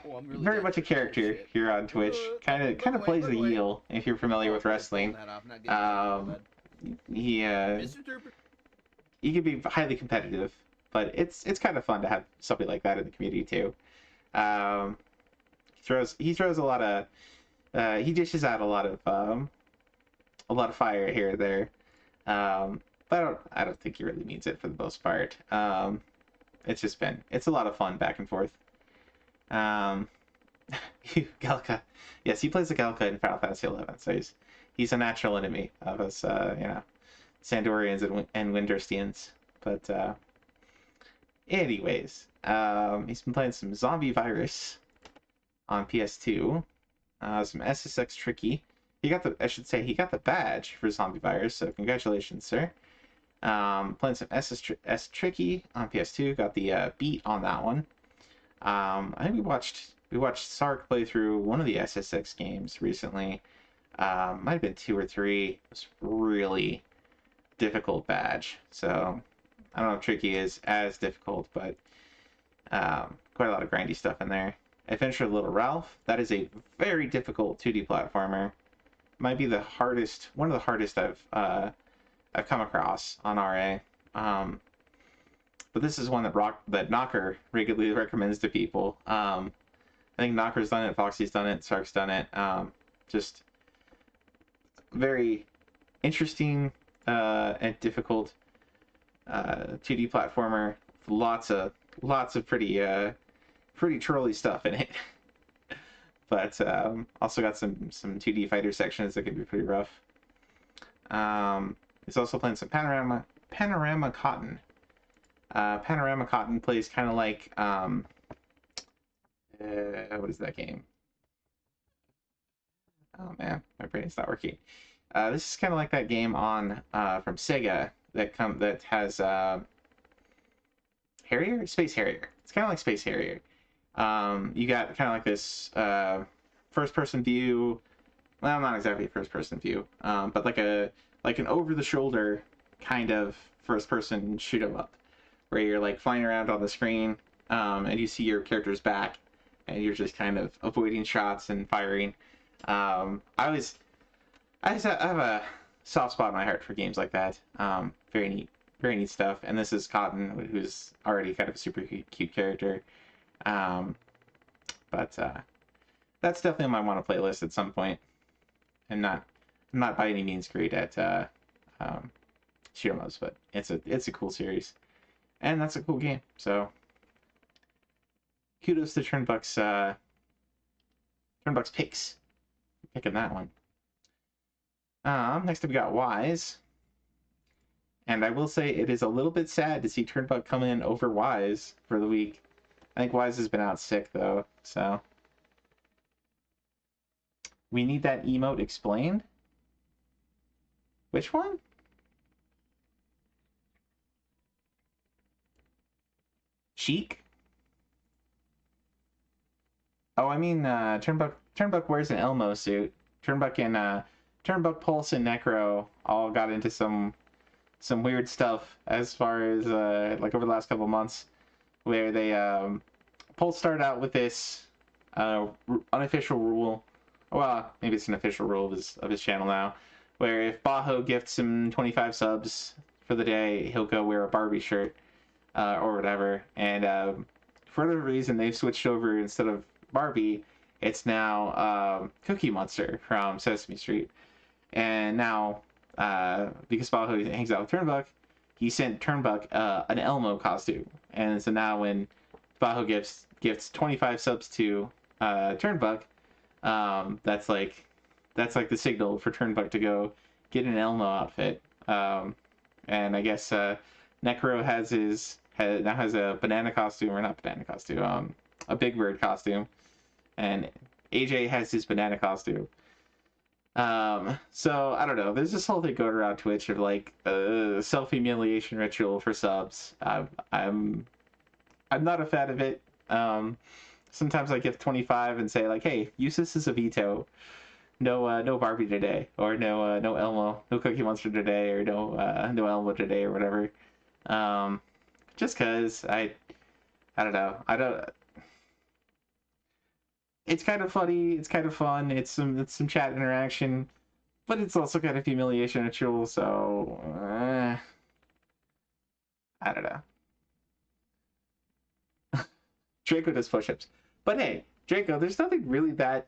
Oh, I'm really very glad much a you said character shit. here on Twitch. Kind of plays the heel if you're familiar with wrestling. He he can be highly competitive, but it's kind of fun to have something like that in the community too. He throws a lot of he dishes out a lot of fire here or there. But I don't think he really means it for the most part. It's a lot of fun back and forth. Galka. Yes, he plays the Galka in Final Fantasy 11, so he's a natural enemy of us, Sandorians and Wintersteins. But anyways, he's been playing some Zombie Virus on PS2, some SSX Tricky. He got the badge for Zombie Virus, so congratulations, sir. Playing some SS Tricky on PS2, got the beat on that one. I think we watched Sark play through one of the SSX games recently. Might have been 2 or 3. It was really difficult badge, so I don't know if Tricky is as difficult, but quite a lot of grindy stuff in there. I finished with Little Ralph. That is a very difficult 2D platformer. Might be one of the hardest I've come across on RA. But this is one that Knocker regularly recommends to people. I think Knocker's done it, Foxy's done it, Sark's done it. Just very interesting and difficult 2D platformer. Lots of pretty trolly stuff in it. But also got some 2D fighter sections that can be pretty rough. He's also playing some Panorama Cotton. Panorama Cotton plays kind of like what is that game? Oh man, my brain's not working. This is kind of like that game on from Sega that has Space Harrier. It's kind of like Space Harrier. You got kind of like this first-person view. Well, not exactly a first-person view, but like an over-the-shoulder kind of first-person shoot 'em up, where you're like flying around on the screen, and you see your character's back, and you're just kind of avoiding shots and firing. I have a soft spot in my heart for games like that. Very neat stuff. And this is Cotton, who's already kind of a super cute character. But that's definitely on my want to play list at some point. I'm not by any means great at shoot 'em ups, but it's a cool series, and that's a cool game. So kudos to Turnbuck's picks, picking that one. Next up we got Wise, and I will say it is a little bit sad to see Turnbuck come in over Wise for the week. I think Wise has been out sick though, so we need that emote explained. Which one? Cheek? Oh, I mean, Turnbuck wears an Elmo suit. Turnbuck, Pulse, and Necro all got into some weird stuff as far as like over the last couple months, where they Pulse started out with this unofficial rule. Well, maybe it's an official rule of his channel now, where if Baho gifts him 25 subs for the day, he'll go wear a Barbie shirt or whatever. And for whatever reason, they've switched over, instead of Barbie, it's now Cookie Monster from Sesame Street. And now, because Baho hangs out with Turnbuck, he sent Turnbuck an Elmo costume. And so now when Baho gifts 25 subs to Turnbuck, that's like the signal for Turnbuck to go get an Elmo outfit. And I guess Necro now has a banana costume, or not banana costume, a Big Bird costume, and AJ has his banana costume. So I don't know. There's this whole thing going around Twitch of like a self-humiliation ritual for subs. I'm not a fan of it. sometimes I give 25 and say like, hey, use this as a veto. No Barbie today, or no Elmo, no Cookie Monster today, or no Elmo today, or whatever. Just cause I don't know. It's kind of funny. It's kind of fun. It's some chat interaction, but it's also kind of humiliation ritual. So I don't know. Draco does push-ups, but hey, Draco, there's nothing really that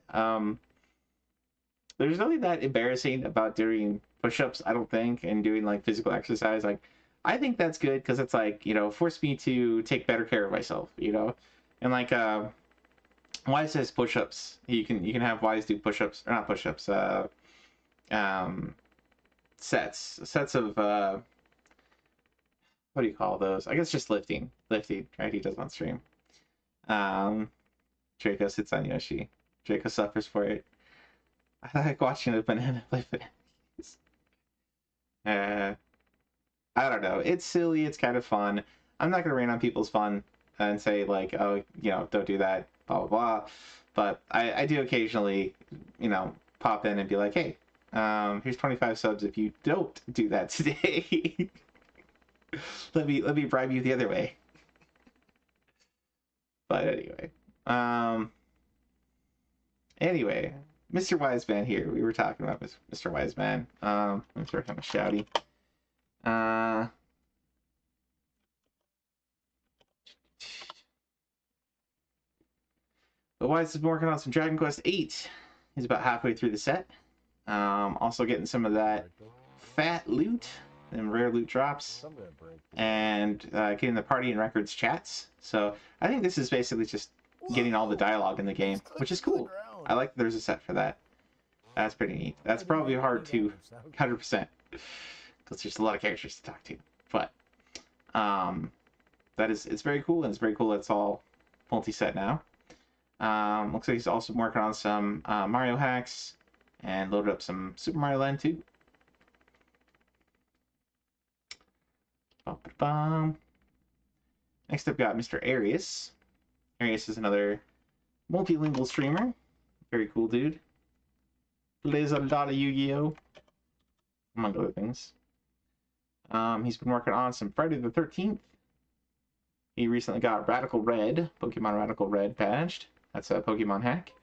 there's nothing that embarrassing about doing push-ups, I don't think, and doing like physical exercise. Like, I think that's good because it's like, you know, forced me to take better care of myself, you know, and like Wise says push-ups. You can have Wise do push-ups, or not push-ups. Sets of what do you call those? I guess just lifting, right? He does on stream. Draco sits on Yoshi. Draco suffers for it. I like watching a banana play bananas. I don't know. It's silly. It's kind of fun. I'm not gonna rain on people's fun and say like, oh, you know, don't do that, blah blah blah. But I do occasionally, you know, pop in and be like, hey, here's 25 subs if you don't do that today. let me bribe you the other way. But anyway, Mr. Wiseman here. We were talking about Mr. Wiseman. Let me throw him a shouty. But Wise has been working on some Dragon Quest VIII. He's about halfway through the set. Also getting some of that fat loot and rare loot drops, and getting the party and records chats. So I think this is basically just getting all the dialogue in the game, which is cool. I like that there's a set for that. That's pretty neat. That's probably hard to 100% because there's a lot of characters to talk to. But it's very cool, and it's very cool that it's all multi-set now. Looks like he's also working on some Mario hacks and loaded up some Super Mario Land 2. Next up, got Mr. Arius. Arius is another multilingual streamer. Very cool dude. Plays a lot of Yu-Gi-Oh! Among other things. He's been working on some Friday the 13th. He recently got Radical Red, Pokemon Radical Red patched. That's a Pokemon hack.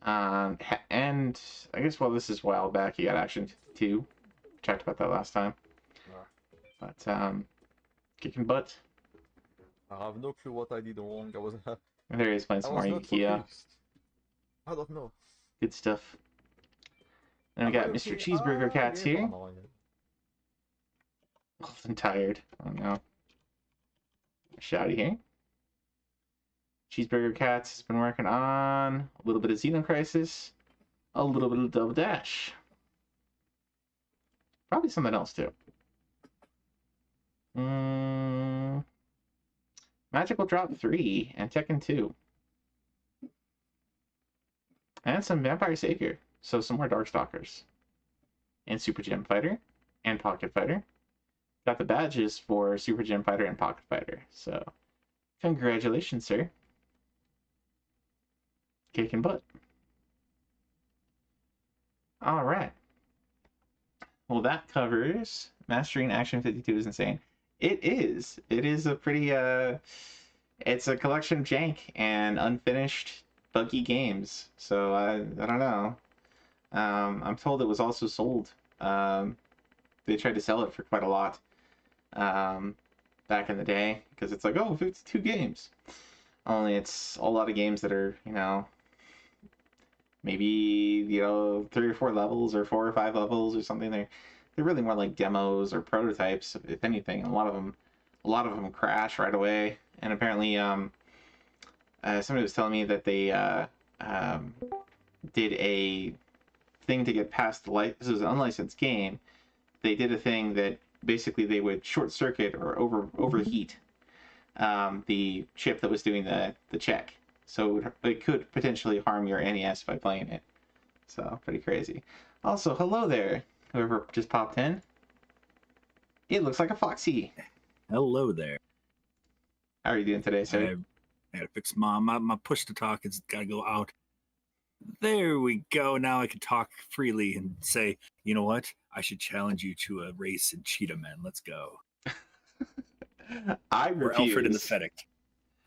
And I guess, well, this is a while back. He got Action 2. Talked about that last time. But, kicking butt. I have no clue what I did wrong. I was. There he is playing some more Yu-Gi-Oh! I don't know. Good stuff. Then we got Mr. Cheeseburger Cats here. Old and tired. Oh no. Shouty here. Cheeseburger Cats has been working on a little bit of Xeno Crisis, a little bit of Double Dash. Probably something else too. Magical Drop 3 and Tekken 2. And some Vampire Savior. So some more Darkstalkers. And Super Gem Fighter. And Pocket Fighter. Got the badges for Super Gem Fighter and Pocket Fighter. So, congratulations, sir. Kicking butt. Alright. Well, that covers Mastering Action 52 is Insane. It is. It is a pretty, it's a collection of jank and unfinished buggy games. So, I don't know. I'm told it was also sold. They tried to sell it for quite a lot back in the day, because it's like, oh, it's 2 games. Only it's a lot of games that are, you know, maybe, you know, 3 or 4 levels or 4 or 5 levels or something. They're really more like demos or prototypes, if anything. A lot of them crash right away. And apparently, somebody was telling me that they did a thing to get past the this was an unlicensed game. They did a thing that basically they would short circuit or overheat the chip that was doing the check. So it could potentially harm your NES by playing it. So pretty crazy. Also, hello there, whoever just popped in. It looks like a Foxy. Hello there. How are you doing today, sir? I gotta fix my push to talk has gotta go out. There we go. Now I can talk freely and say, you know what? I should challenge you to a race in Cheetah Men. Let's go. I Or Alfred and the refuse. Fennec.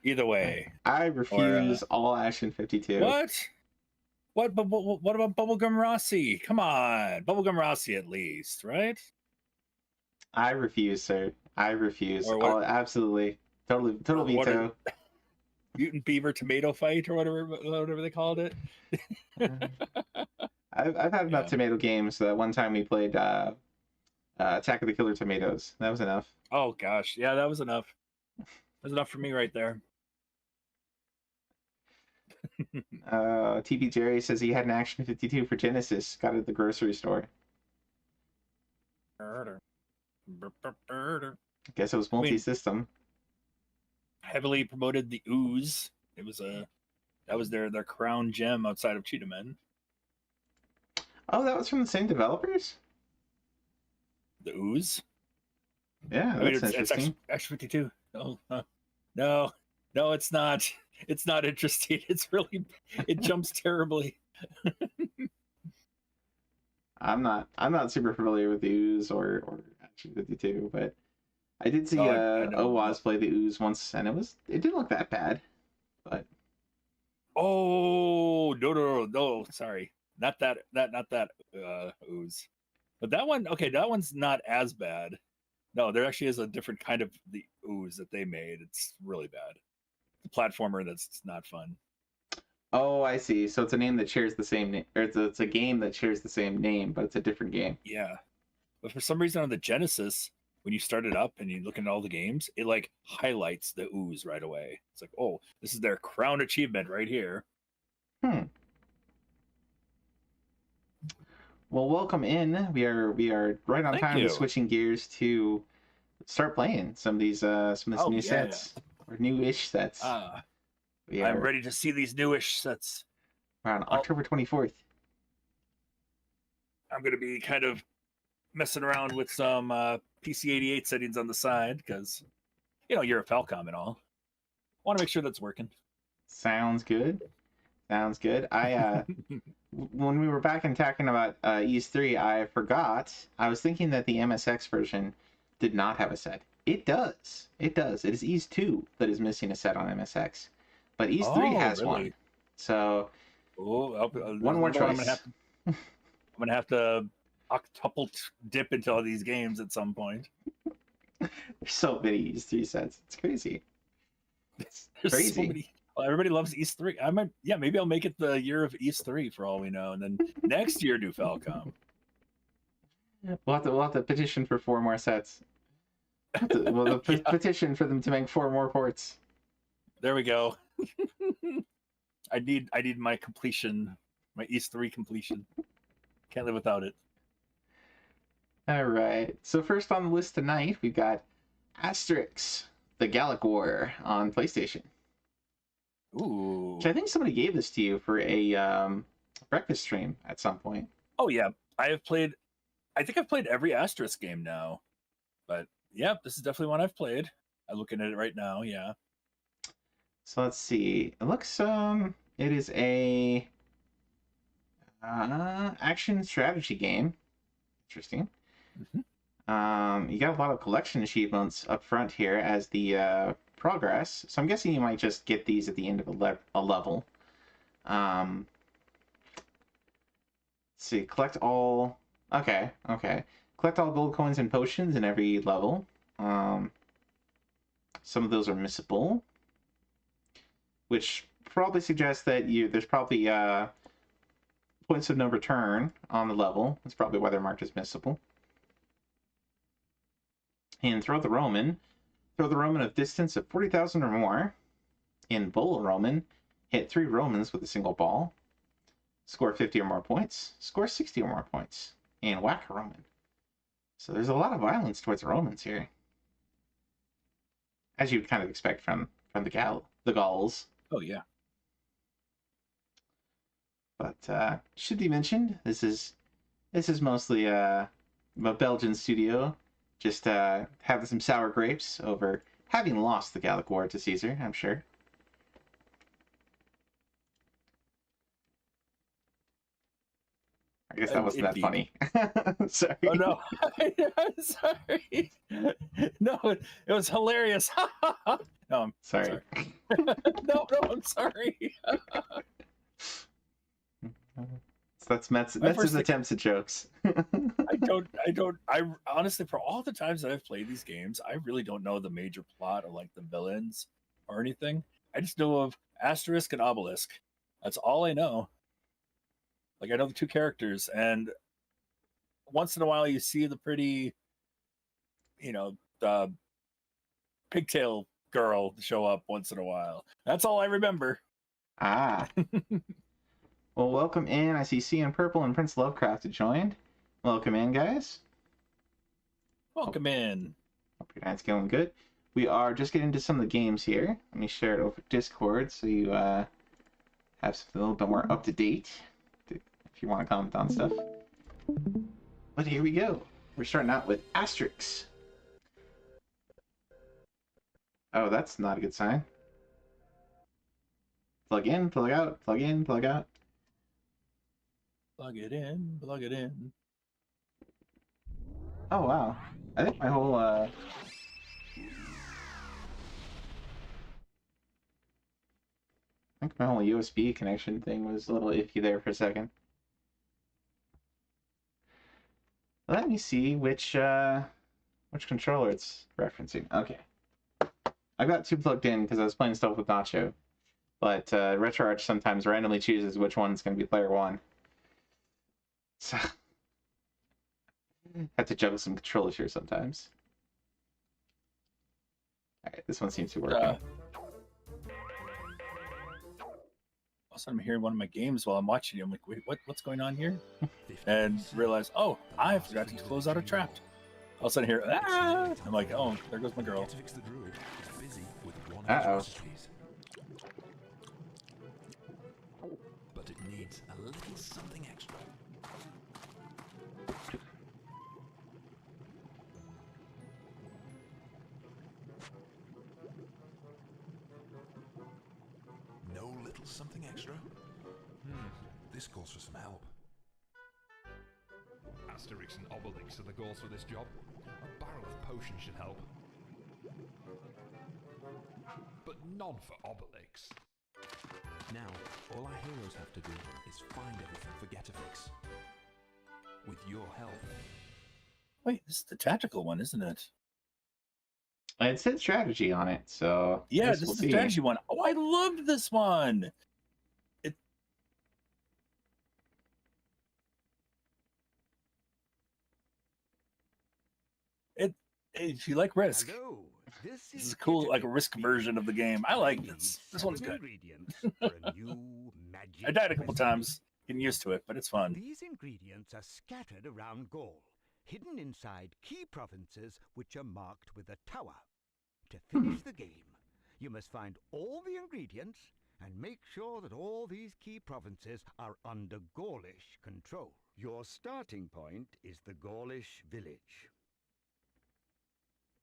Either way. I refuse all Action 52. What? What about Bubblegum Rossi? Come on. Bubblegum Rossi at least, right? I refuse, sir. I refuse. Or what- Oh, absolutely. Total what are- veto. Mutant Beaver Tomato Fight or whatever they called it. I've had enough Yeah. tomato games. One time we played Attack of the Killer Tomatoes. That was enough. Oh gosh, yeah, that was enough. That was enough for me right there. TB Jerry says he had an Action 52 for Genesis. Got it at the grocery store. Guess it was multi-system. Heavily promoted the Ooze. It was that was their crown gem outside of Cheetah Men. Oh, that was from the same developers? The Ooze. Yeah, I mean, that's it's interesting. Action 52. No, it's not. It's not interesting. It's really, it jumps terribly. I'm not super familiar with the Ooze or Action 52, but I did see I know. Owaz play the Ooze once, and it didn't look that bad. But Oh no! Sorry, not that Ooze, but that one. Okay, that one's not as bad. No, there actually is a different kind of the Ooze that they made. It's really bad. The platformer that's not fun. oh, I see. So it's a name that shares the same name, or it's a game that shares the same name, but it's a different game. Yeah, but for some reason on the Genesis, when you start it up and you look at all the games, it like highlights the Ooze right away. It's like, oh, this is their crown achievement right here. Well, welcome in. We are right on Thank time you. to switching gears to start playing some of these new yeah. sets or new-ish sets. We I'm are ready to see these newish sets. on October 24th. I'm going to be kind of messing around with some PC88 settings on the side because, you're a Falcom and all. Want to make sure that's working. Sounds good. Sounds good. I when we were back and talking about Ease 3, I forgot. I was thinking that the MSX version did not have a set. It does. It does. It is Ease 2 that is missing a set on MSX. But Ease 3 has really? one. So one more choice. I'm gonna have to octuple dip into all these games at some point. There's so many Ease 3 sets. It's crazy. It's There's crazy. so many. Well, everybody loves East 3. Maybe I'll make it the year of East 3 for all we know, and then next year do Falcom. We'll have to petition for 4 more sets. Petition for them to make 4 more ports. There we go. I need my completion, my East 3 completion. Can't live without it. All right. So first on the list tonight, we've got Asterix, the Gallic War on PlayStation. Ooh. Which I think somebody gave this to you for a breakfast stream at some point. Oh yeah, I think I've played every Asterisk game now. But yeah, this is definitely one I've played. I'm looking at it right now, yeah. So let's see. It looks it is a action strategy game. Interesting. You got a lot of collection achievements up front here as the progress. So I'm guessing you might just get these at the end of a level. Let's see. Collect all. Okay. Collect all gold coins and potions in every level. Some of those are missable, which probably suggests that there's probably points of no return on the level. That's probably why they're marked as missable. And throw the Roman of distance of 40,000 or more. In Bowl Roman, hit 3 Romans with a single ball. Score 50 or more points. Score 60 or more points. And whack a Roman. So there's a lot of violence towards the Romans here, as you'd kind of expect from the Gauls. Oh yeah. But should be mentioned, this is mostly a Belgian studio, just having some sour grapes over having lost the Gallic War to Caesar, I'm sure. I guess that wasn't that funny. Sorry. Oh no, I'm sorry. No, it was hilarious. No, I'm Sorry. no, I'm sorry. So that's Metz's attempts at jokes. I honestly, for all the times that I've played these games, I really don't know the major plot or like the villains or anything. I just know of Asterisk and Obelisk. That's all I know. Like I know the two characters, and once in a while you see the pretty, the pigtail girl show up once in a while. That's all I remember. Ah. Well, welcome in. I see CN Purple and Prince Lovecraft have joined. Welcome in, guys. Welcome in. Hope your night's going good. We are just getting into some of the games here. Let me share it over Discord so you have something a little bit more up to date if you want to comment on stuff. But here we go. We're starting out with Asterix. Oh, that's not a good sign. Plug in, plug out, plug in, plug out. Plug it in, plug it in. Oh, wow. I think my whole, USB connection thing was a little iffy there for a second. Let me see which controller it's referencing. Okay. I got two plugged in because I was playing stuff with Nacho. But RetroArch sometimes randomly chooses which one's going to be player one. So have to juggle some controllers here sometimes. Alright, this one seems to be working. Also, I'm hearing one of my games while I'm watching you. I'm like, wait, what's going on here? And realize, oh, I forgot to close out a trap. All of a sudden, here, ah! I'm like, oh, there goes my girl. Uh-oh. But it needs a little something extra. No little something extra? This calls for some help. Asterix and Obelix are the goals for this job. A barrel of potion should help. But none for Obelix. Now, all our heroes have to do is find everything for Getafix. With your help. Wait, this is the tactical one, isn't it? It said strategy on it, so yeah, this is the strategy one. Oh, I loved this one. If you like Risk, this is a cool, like a Risk version of the game. I like this. This one's good. I died a couple times getting used to it, but it's fun. These ingredients are scattered around Gaul, hidden inside key provinces which are marked with a tower. To finish the game, you must find all the ingredients and make sure that all these key provinces are under Gaulish control. Your starting point is the Gaulish village.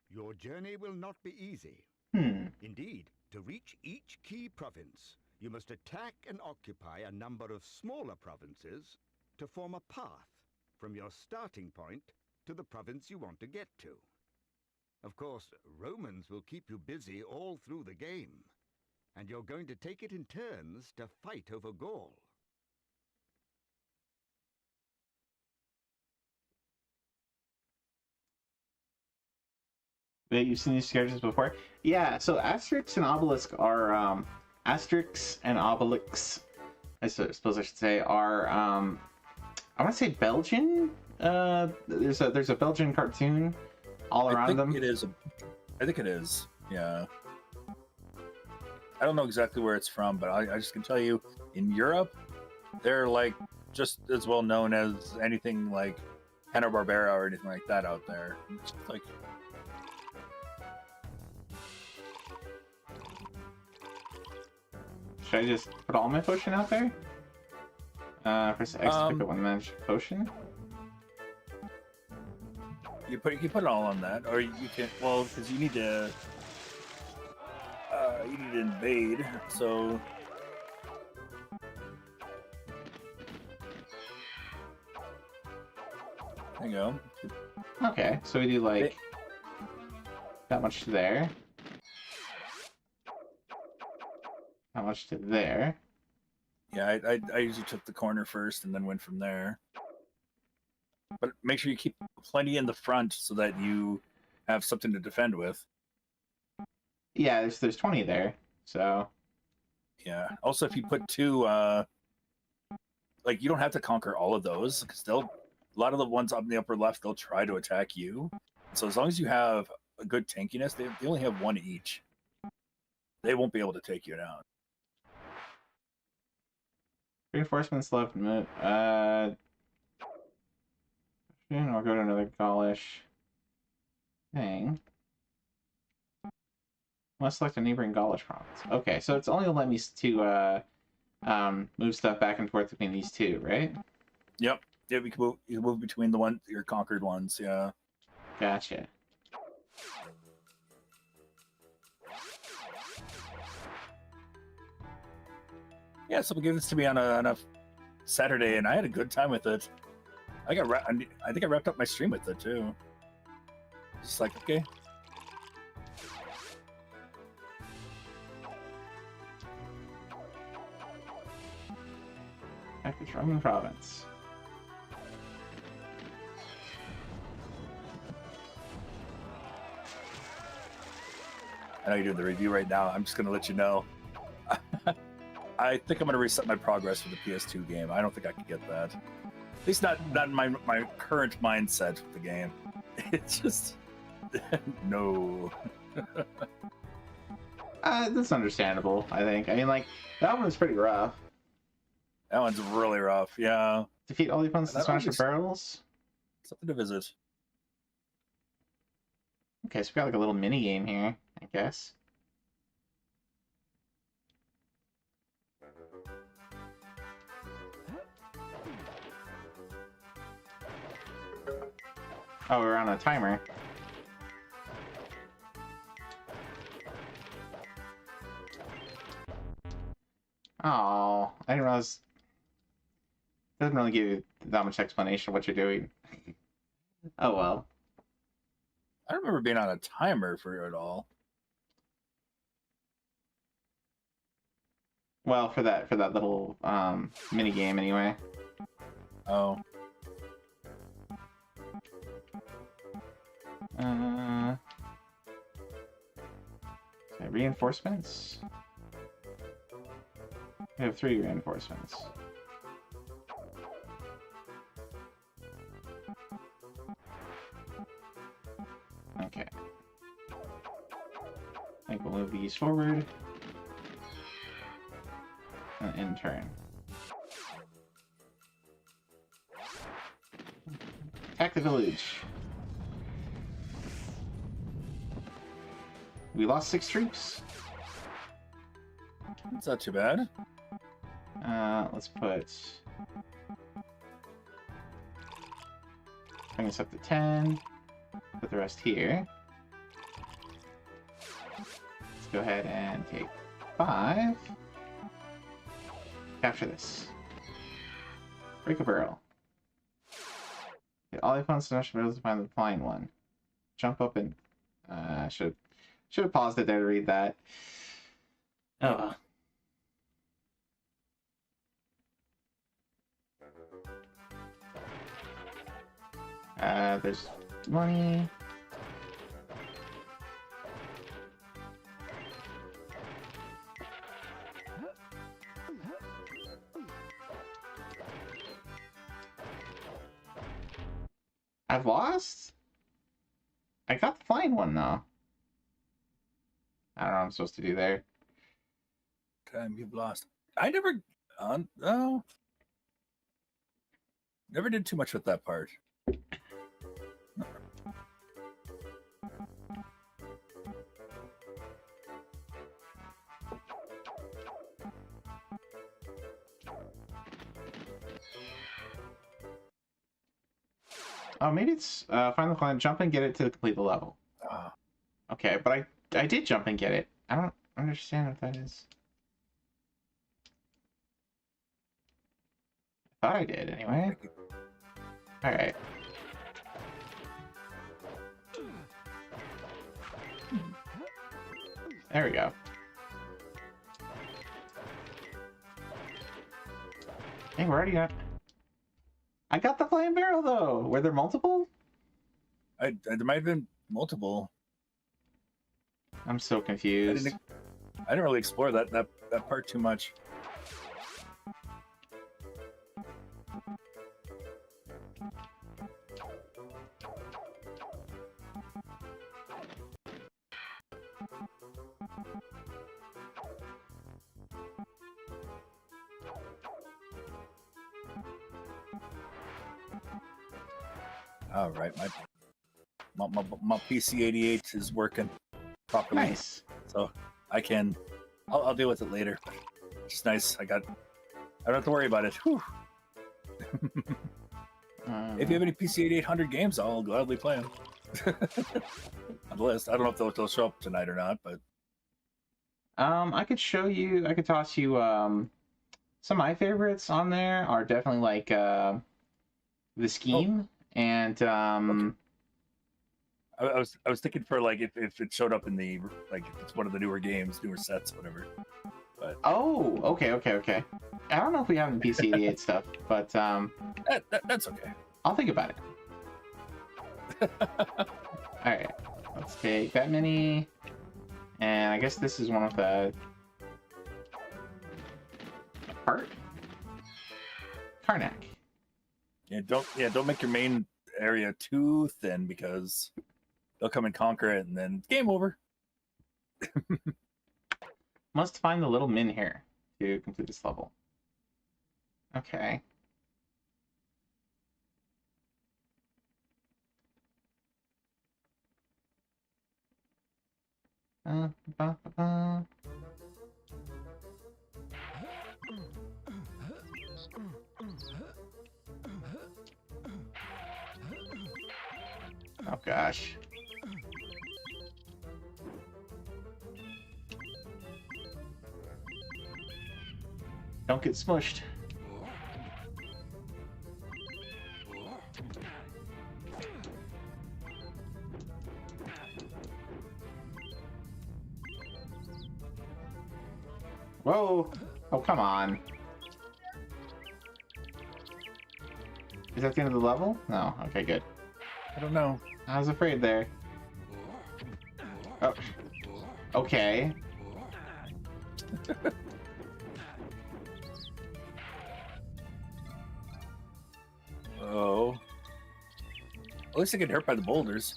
Your journey will not be easy. Indeed, to reach each key province, you must attack and occupy a number of smaller provinces to form a path from your starting point to the province you want to get to. Of course, Romans will keep you busy all through the game, and you're going to take it in turns to fight over Gaul. You've seen these characters before? Yeah, so Asterix and Obelisk are Asterix and Obelix, I suppose I should say, are I want to say Belgian. There's a Belgian cartoon all around them. I think it is. Yeah. I don't know exactly where it's from, but I just can tell you, in Europe, they're like just as well known as anything like Hanna-Barbera or anything like that out there. It's just like. Should I just put all my potion out there? Press X to pick up one magic potion. You can put it all on that, or you can. Well, because you need to invade. So. There you go. Okay, so we do like that much to there. That much to there. Yeah, I usually took the corner first and then went from there. But make sure you keep plenty in the front so that you have something to defend with. Yeah, there's 20 there, so. Yeah. Also, if you put two, like you don't have to conquer all of those because a lot of the ones up in the upper left, they'll try to attack you. So as long as you have a good tankiness, they only have one each. They won't be able to take you down. Reinforcements left. We'll go to another Gaulish thing. Let's select a neighboring Gaulish province. Okay, so it's only let me to move stuff back and forth between these two, right? Yep. Yeah, we can move between your conquered ones. Yeah. Gotcha. Yeah, someone gave this to me on a Saturday, and I had a good time with it. I think I wrapped up my stream with it too. Just like, okay. Active Roman province. I know you're doing the review right now. I'm just gonna let you know. I think I'm gonna reset my progress for the PS2 game. I don't think I can get that. At least not in my current mindset with the game. It's just no. That's understandable, I think. I mean, like, that one's pretty rough. That one's really rough, yeah. Defeat all the opponents to smash the barrels. Something to visit. Okay, so we got like a little mini game here, I guess. Oh, we're on a timer. Oh, I didn't realize. It doesn't really give you that much explanation of what you're doing. Oh well. I don't remember being on a timer for it all. Well, for that little mini game anyway. Oh. Okay, reinforcements. We have 3 reinforcements. Okay. I think we'll move these forward. And in turn. Attack the village. We lost 6 troops. That's not too bad. Let's put... Bring this up to 10. Put the rest here. Let's go ahead and take 5. Capture this. Break a barrel. Get all the opponents to find the flying one. Jump up and... should have paused it there to read that. Oh. There's money. I've lost? I got the flying one though. I don't know what I'm supposed to do there. Time you've lost. I never no. Never did too much with that part. Oh, maybe it's find the climb, jump and get it to complete the level. Okay, but I did jump and get it. I don't understand what that is. I thought I did anyway. Alright. There we go. Hey, we're already at... I got the flame barrel, though! Were there multiple? There might have been multiple. I'm so confused. I didn't really explore that part too much. All right, my PC-88 is working properly. Nice. So I'll deal with it later. It's nice. I don't have to worry about it. Whew. If you have any PC-8800 games, I'll gladly play them. On the list. I don't know if they'll show up tonight or not, but I could show you. I could toss you some of my favorites on there are definitely like the Scheme and okay. I was thinking for like if it showed up in the like if it's one of the newer games, newer sets, whatever. But oh, okay. I don't know if we have any PC-88 stuff, but that's okay. I'll think about it. All right, let's take that mini, and I guess this is one of the part Karnak. Yeah, don't make your main area too thin because they'll come and conquer it, and then game over. Must find the little min here to complete this level. Okay. Oh gosh. Don't get smushed. Whoa! Oh, come on. Is that the end of the level? No. Okay, good. I don't know. I was afraid there. Oh. Okay. Oh. At least I get hurt by the boulders.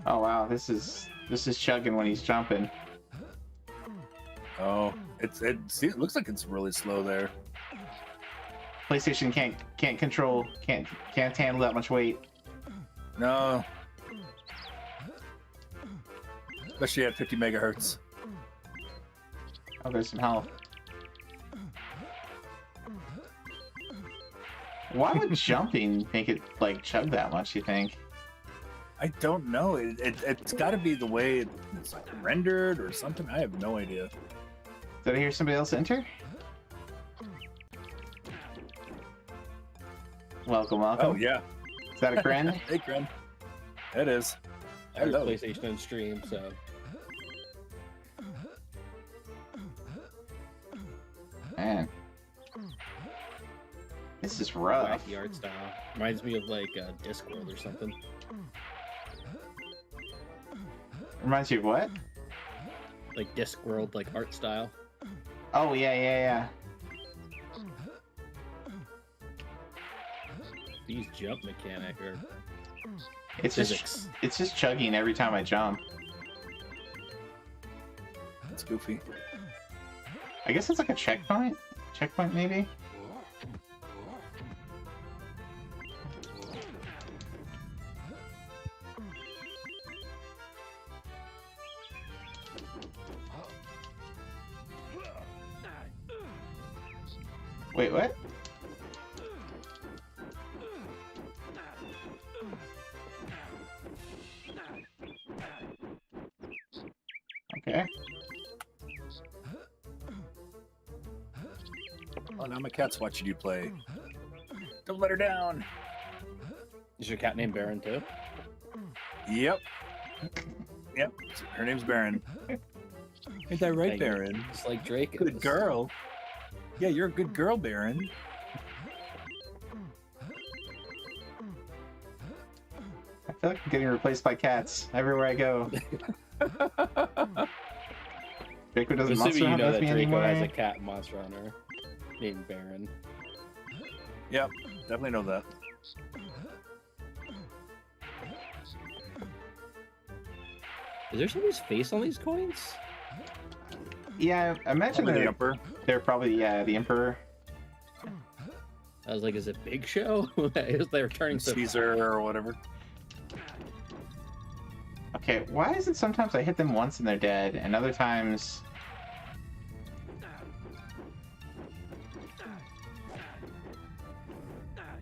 Oh wow, this is chugging when he's jumping. Oh, it looks like it's really slow there. PlayStation can't handle that much weight. No. Especially at 50 megahertz. Oh, there's some health. Why would jumping make it like chug that much, you think? I don't know. It's got to be the way it's rendered or something. I have no idea. Did I hear somebody else enter? Welcome. Oh, yeah. Is that a Gren? Hey, Gren. It is. I heard Hello. PlayStation on stream, so. Man. This is rough. Wacky art style. Reminds me of like Discworld or something. Reminds you of what? Like Discworld, like art style. Oh, yeah. These jump mechanic or It's just chugging every time I jump. That's goofy. I guess it's like a checkpoint. Checkpoint maybe. Wait, what? Okay. Oh, now my cat's watching you play. Don't let her down. Is your cat named Baron too? Yep. Yep. Her name's Baron. Ain't that right, Hey, Baron? It's like Drake. Good is. girl. Yeah, you're a good girl, Baron. I feel like I'm getting replaced by cats everywhere I go. Draco doesn't I'm Monster assuming you Hunt know with that me Draco anymore. has a cat in Monster Hunter named Baron. Yep, definitely know that. Is there somebody's face on these coins? Yeah, I imagine Probably the they're, Emperor. they're probably, yeah, the Emperor. I was like, is it Big Show? They're turning so Caesar or whatever. Okay, why is it sometimes I hit them once and they're dead, and other times...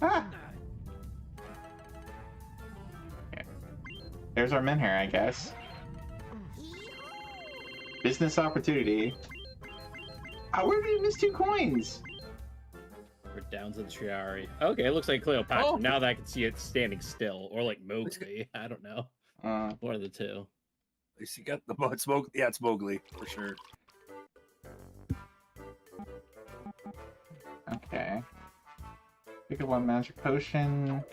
Ah! Okay. There's our Menhir, I guess. Business opportunity. Oh, where did we miss 2 coins? We're down to the Triari. Okay, it looks like Cleopatra. Oh. Now that I can see it standing still, or like Mowgli. I don't know. One of the two. At least you got the it's Mowgli. Yeah, it's Mowgli for sure. Okay. Pick up 1 magic potion.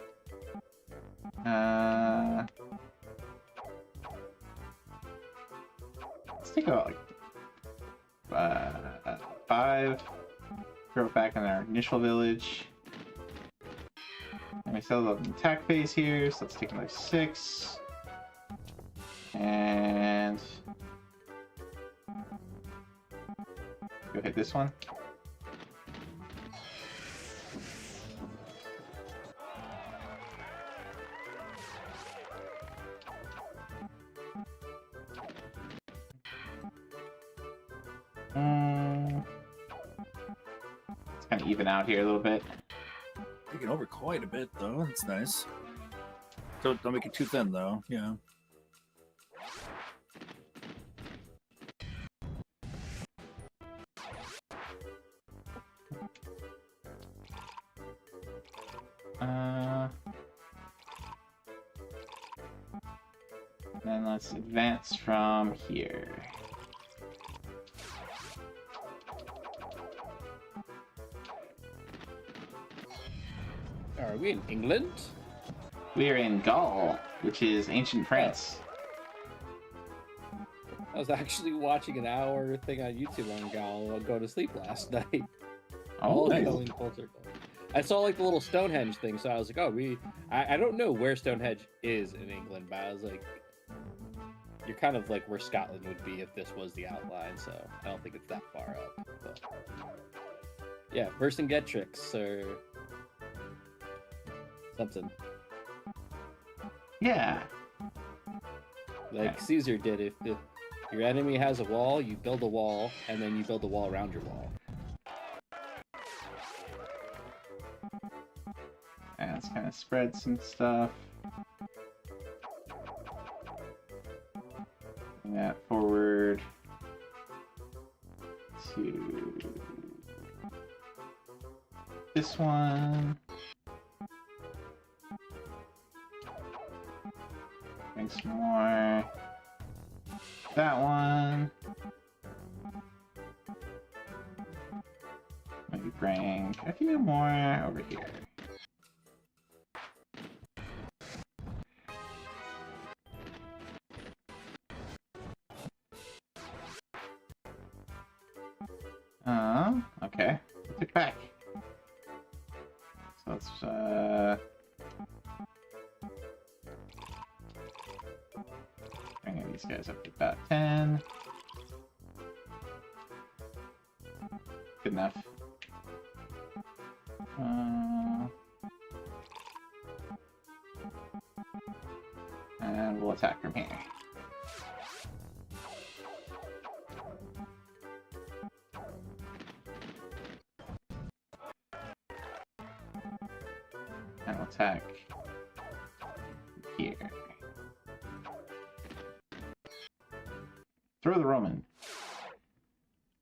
Let's take about like 5. Throw it back in our initial village. And we still have an attack phase here, so let's take another 6. And go hit this one. Let's kind of even out here a little bit. Taking over quite a bit though. That's nice. Don't make it too thin though. Yeah. Then let's advance from here. Are we in England? We are in Gaul, which is ancient France. I was actually watching an hour thing on YouTube on Gaul while going to sleep last night. Oh, nice. Going full circle. I saw like the little Stonehenge thing, so I was like, oh, I don't know where Stonehenge is in England, but I was like, you're kind of like where Scotland would be if this was the outline, so I don't think it's that far up. But yeah, Vercingetorix or something. Yeah. Like Caesar did. If your enemy has a wall, you build a wall, and then you build a wall around your wall. And let's kind of spread some stuff. Bring that forward to this one. Bring some more. That one. Maybe bring a few more over here. Okay. Let's take it back. So let's, bring these guys up to about 10. Good enough. And we'll attack from here. And we'll attack here. Throw the Roman.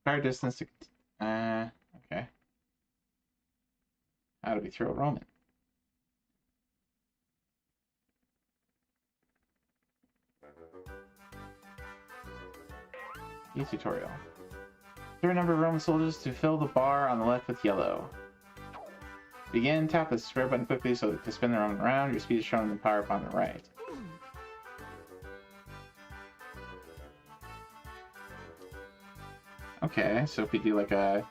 Fire distance to... okay. How do we throw a Roman? E-tutorial. Throw a number of Roman soldiers to fill the bar on the left with yellow. Begin, tap the square button quickly so to spin the Roman around. Your speed is shown in the power up on the right. Okay, so if we do like a...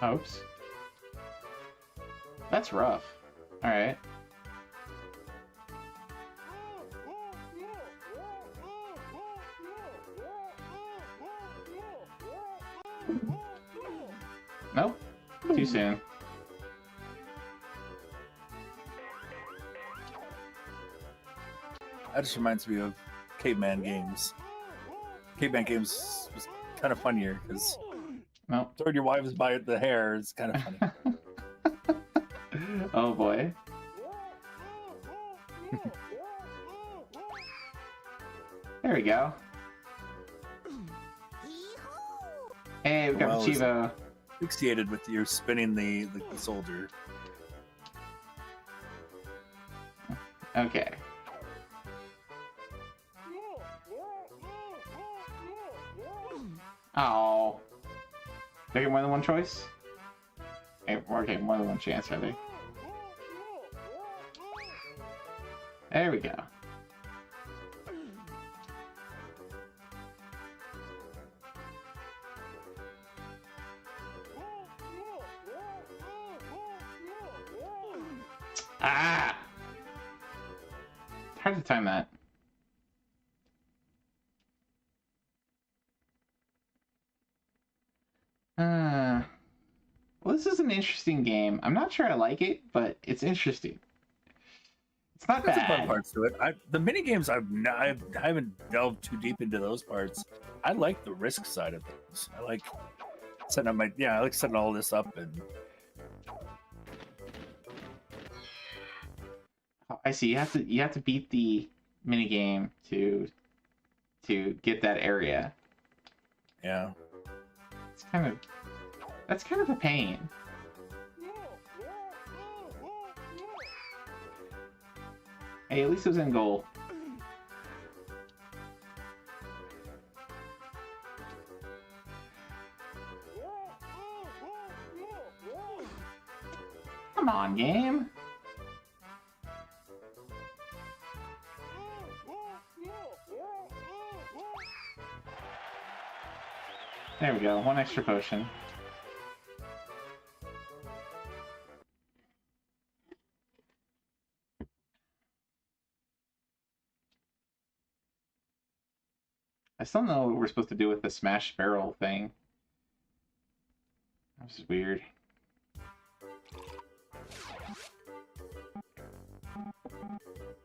Oops. That's rough. Alright. Nope. Too soon. That just reminds me of Caveman Games. Caveman Games was kind of funnier because throwing your wives by the hair is kind of funny. Oh boy. There we go. Hey, we got the Chivo. Asphyxiated with you spinning the soldier. Okay. Oh. They get more than one choice? Okay, more than one chance, I think. There we go. Ah! Hard to time that. Well, this is an interesting game. I'm not sure I like it, but it's interesting. It's not There's bad. fun parts to it. The mini games I haven't delved too deep into those parts. I like the risk side of things. I like setting up I like setting all this up and. I see. You have to beat the mini game to get that area. Yeah. That's kind of a pain. Hey, at least it was in goal. Come on, game. There we go, one extra potion. I still don't know what we're supposed to do with the smash barrel thing. This is weird.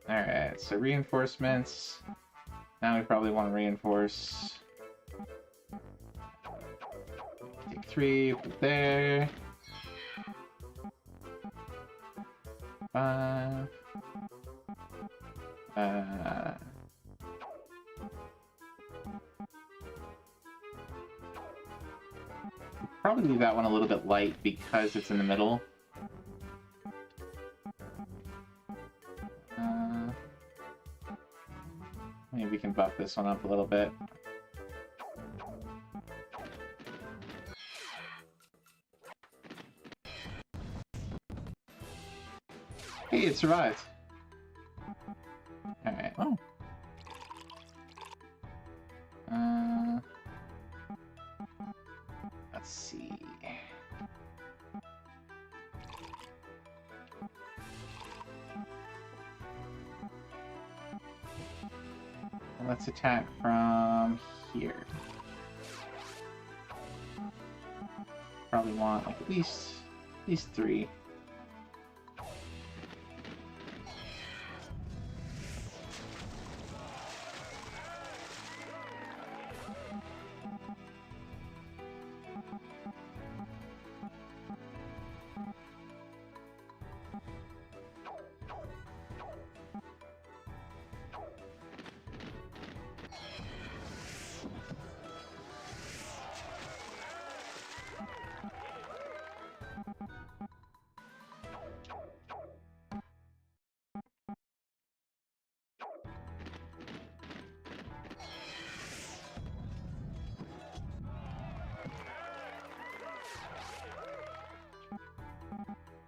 Alright, so reinforcements. Now we probably want to reinforce. Take 3, put there. 5. Probably leave that one a little bit light because it's in the middle. Maybe we can buff this one up a little bit. Hey, it survived. Alright. Oh. Let's see. Let's attack from here. Probably want like at least 3.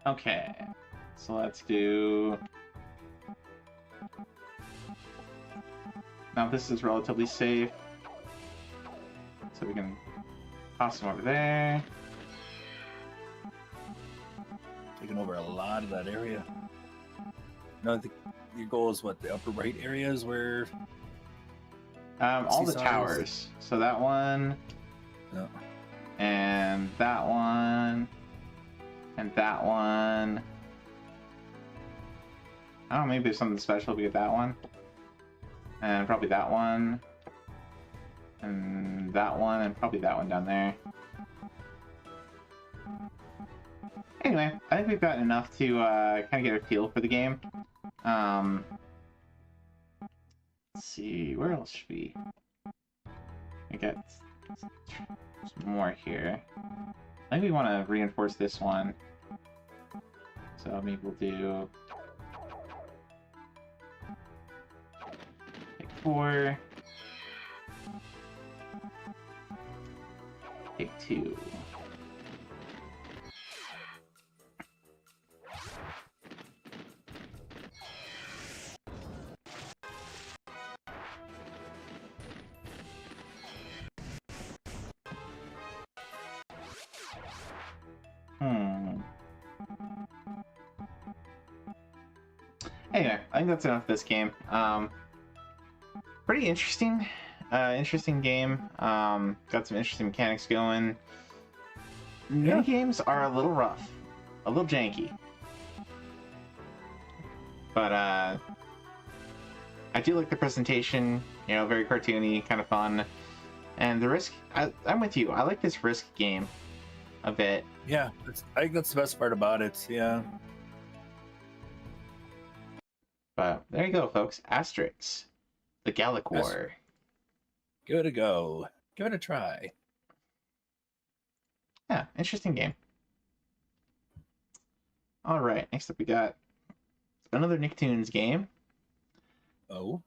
Okay, so let's do... Now this is relatively safe. So we can toss them over there. Taking over a lot of that area. No, I think your goal is what, the upper right areas where... All the Seesaws. towers. So that one, No. and that one, and that one. I don't know, maybe there's something special if we get that one. And probably that one. And that one, and probably that one down there. Anyway, I think we've got enough to kind of get a feel for the game. Let's see, where else should we? I got some more here. I think we want to reinforce this one. So maybe we'll do... Take 4. Take 2. Anyway, I think that's enough of this game. Pretty interesting. Interesting game. Got some interesting mechanics going. Mini games are a little rough. A little janky. But I do like the presentation. You know, very cartoony, kind of fun. And the Risk, I'm with you. I like this Risk game a bit. Yeah, I think that's the best part about it. Yeah. But there you go, folks. Asterix, the Gallic War. Give it a go. Give it a try. Yeah, interesting game. All right, next up we got another Nicktoons game. Oh.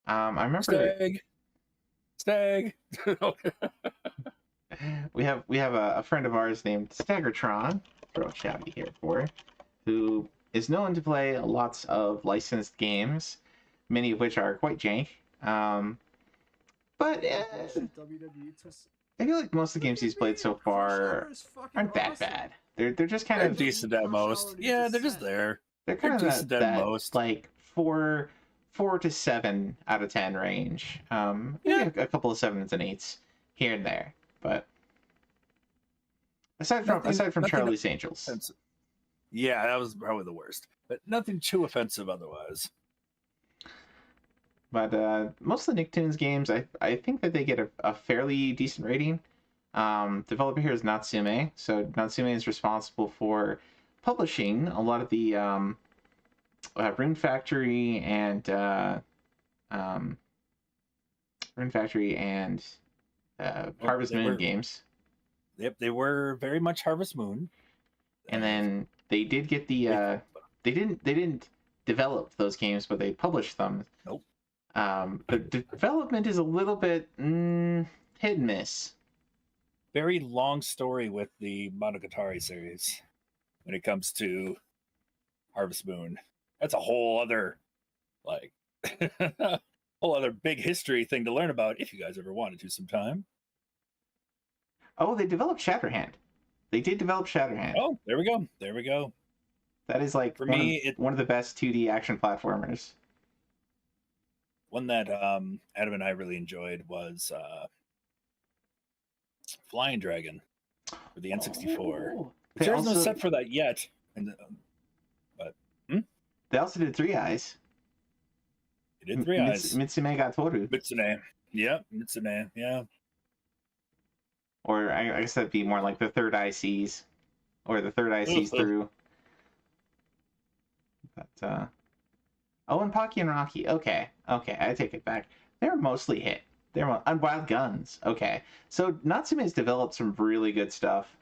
I remember. Stag. we have a friend of ours named Staggertron. Throw a shouty here for, who is known to play lots of licensed games, many of which are quite jank. But I feel like most of the games he's played so far aren't that bad. They're just kind of decent at most. Yeah, they're just there. They're kind of decent at most. Like 4 to 7 out of 10 range. Maybe a couple of 7s and 8s here and there, but aside from Charlie's Angels. Offensive. Yeah, that was probably the worst, but nothing too offensive otherwise. But most of the Nicktoons games, I think that they get a fairly decent rating. Developer here is Natsume, so Natsume is responsible for publishing a lot of the Rune Factory and Harvest Moon games. Yep, they were very much Harvest Moon. And then they did get the they didn't develop those games, but they published them. Nope. The development is a little bit hit and miss. Very long story with the Monogatari series when it comes to Harvest Moon. That's a whole other whole other big history thing to learn about if you guys ever wanted to sometime. Oh, they developed Shatterhand. They did develop Shatterhand. Oh, there we go. There we go. That is like one of the best 2D action platformers. One that Adam and I really enjoyed was Flying Dragon for the N64. Oh, There's no set for that yet. They also did Three Eyes. They did Three Eyes. Mitsume ga Toru. Mitsune. Yep, Mitsune. Yeah. Or I guess that'd be more like the Third Eye Sees. Or the Third Eye Sees Through. But, oh, and Pocky and Rocky. Okay, I take it back. They're mostly hit. They're on Wild Guns. Okay. So Natsume's developed some really good stuff.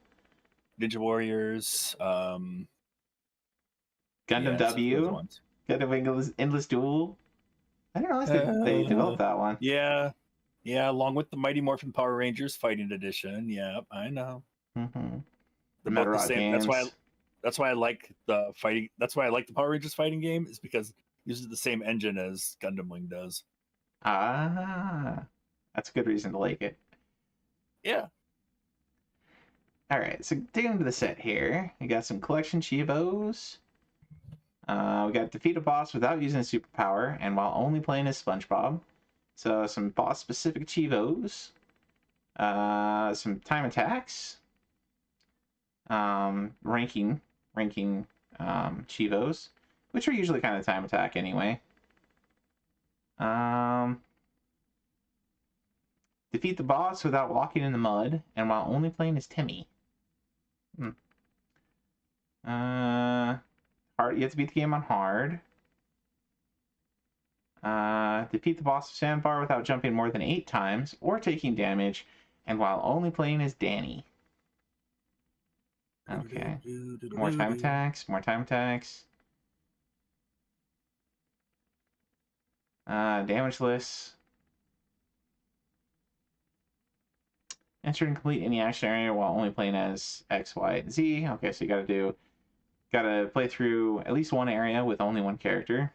Ninja Warriors. Gundam W. Gundam Endless Duel. I didn't realize they developed that one. Yeah. Yeah, along with the Mighty Morphin Power Rangers Fighting Edition. Yeah, I know. Mm-hmm. About the same. That's why I like the fighting. That's why I like the Power Rangers fighting game, is because it uses the same engine as Gundam Wing does. Ah, that's a good reason to like it. Yeah. All right, so digging into the set here, we got some collection Chivos. We got defeat a boss without using a superpower and while only playing as SpongeBob. So some boss-specific Chivos. Some time attacks. Ranking Chivos, which are usually kind of time attack anyway. Defeat the boss without walking in the mud and while only playing as Timmy. Hard. You have to beat the game on hard. Defeat the boss of Sandbar without jumping more than 8 times or taking damage, and while only playing as Danny. Okay. More time attacks. More time attacks. Damageless. Enter and complete any action area while only playing as X, Y, and Z. Okay, so you gotta play through at least one area with only one character.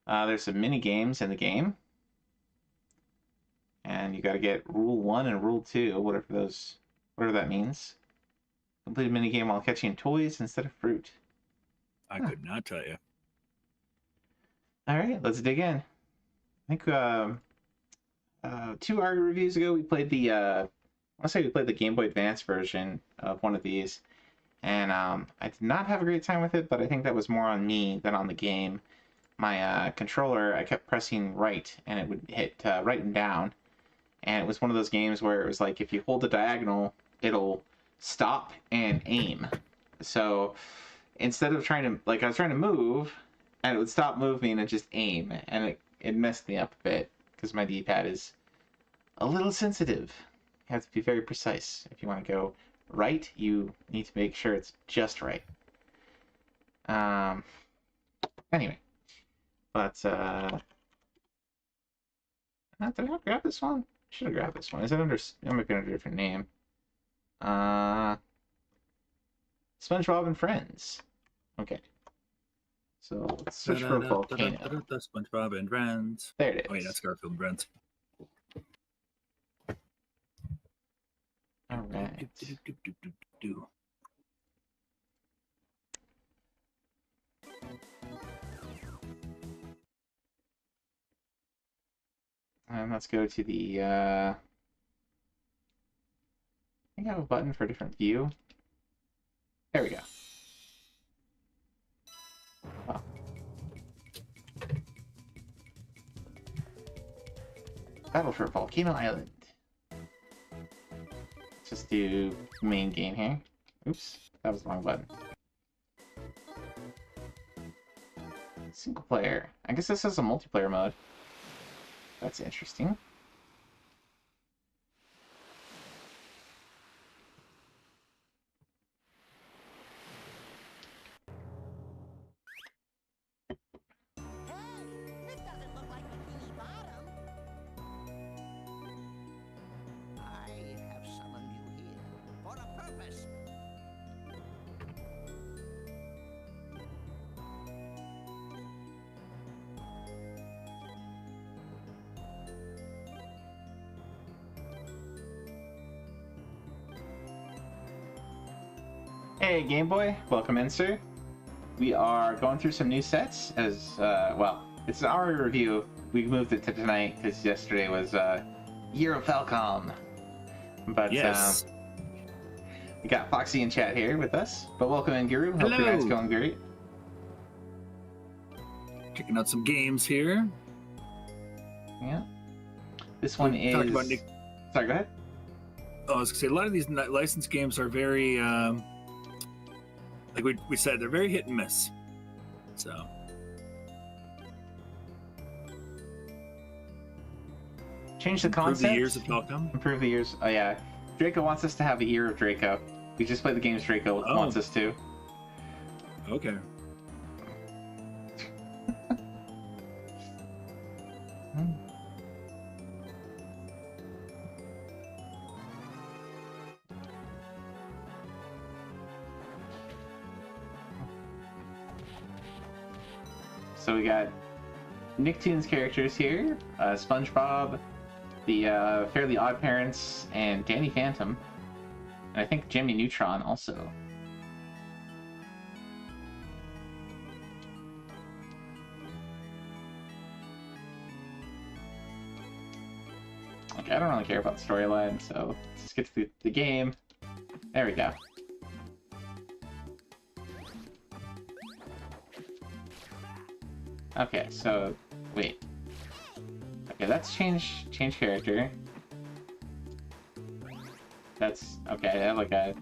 There's some mini games in the game. And you gotta get Rule 1 and Rule 2, whatever that means. Complete a mini game while catching toys instead of fruit. I could not tell you. Alright, let's dig in. I think 2 ARG reviews ago we played the Game Boy Advance version of one of these. And I did not have a great time with it, but I think that was more on me than on the game. My controller, I kept pressing right, and it would hit right and down. And it was one of those games where it was like, if you hold the diagonal, it'll stop and aim. So instead of I was trying to move, and it would stop moving and just aim. And it messed me up a bit, because my D-pad is a little sensitive. You have to be very precise. If you want to go right, you need to make sure it's just right. Anyway. But, did I grab this one? Should have grabbed this one. Is it under... It might be under a different name. SpongeBob and Friends. Okay. So, let's search for Volcano. SpongeBob and Friends. There it is. Oh, yeah, that's Garfield and Friends. Alright. And let's go to the, I think I have a button for a different view. There we go. Oh. Battle for Volcano Island. Let's just do main game here. Oops, that was the wrong button. Single player. I guess this is a multiplayer mode. That's interesting. Hey Game Boy, welcome in, sir. We are going through some new sets as, well, it's an hour review. We moved it to tonight because yesterday was Year of Falcom. But yes. We got Foxy in chat here with us. But welcome in, Guru. Hope your night's going great. Checking out some games here. Yeah. This one is... Sorry, go ahead. Oh, I was going to say, a lot of these licensed games are very... like we said, they're very hit and miss. So change the concept. Improve the years of Falcom. Improve the years. Oh yeah, Draco wants us to have a year of Draco. We just played the games Draco wants us to. Okay. So we got Nicktoons characters here, SpongeBob, the Fairly Odd Parents, and Danny Phantom. And I think Jimmy Neutron also. Okay, I don't really care about the storyline, so let's just get to the game. There we go. Okay, so wait. Okay, that's change character. That's okay. I have like a.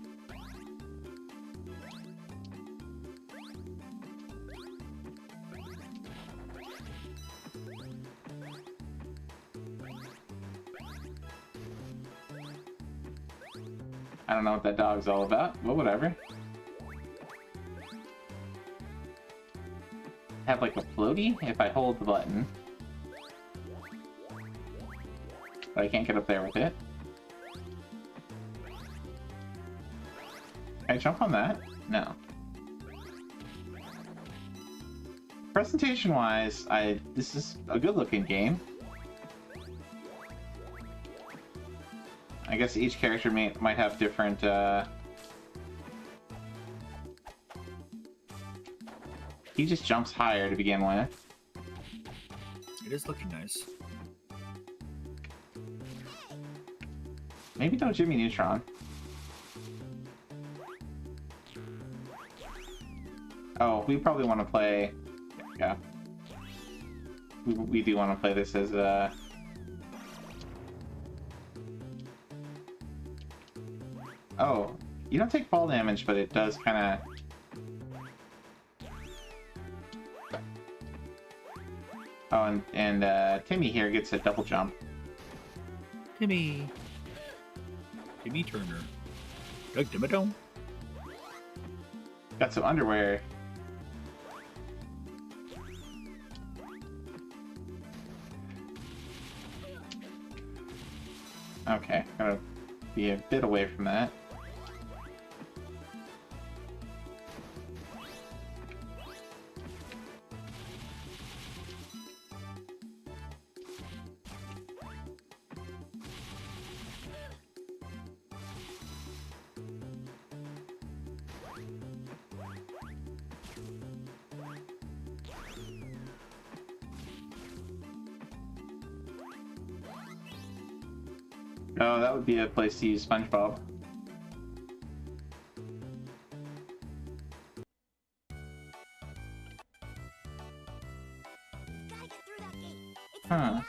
I don't know what that dog's all about, but whatever. Have like a floaty if I hold the button. But I can't get up there with it. Can I jump on that? No. Presentation-wise, this is a good-looking game. I guess each character might have different, He just jumps higher to begin with. It is looking nice. Maybe no Jimmy Neutron. Oh, we probably want to play... Yeah. We do want to play this as Oh, you don't take fall damage, but it does kind of... Oh, and Timmy here gets a double jump. Timmy Turner. Doug Dimmadome. Got some underwear. Okay, gotta be a bit away from that. Oh, that would be a place to use SpongeBob. Huh.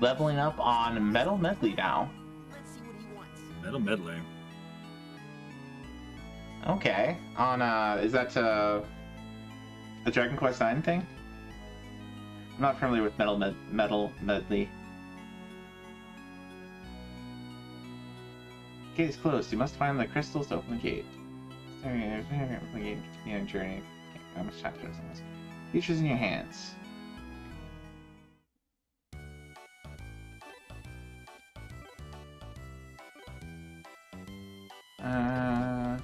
Leveling up on Metal Medley now. Metal Medley. Okay. On, is that, the Dragon Quest IX thing? I'm not familiar with Metal Medley. Gate is closed. You must find the crystals to open the gate. Continue journey. How much time does this? Future's in your hands. Yeah.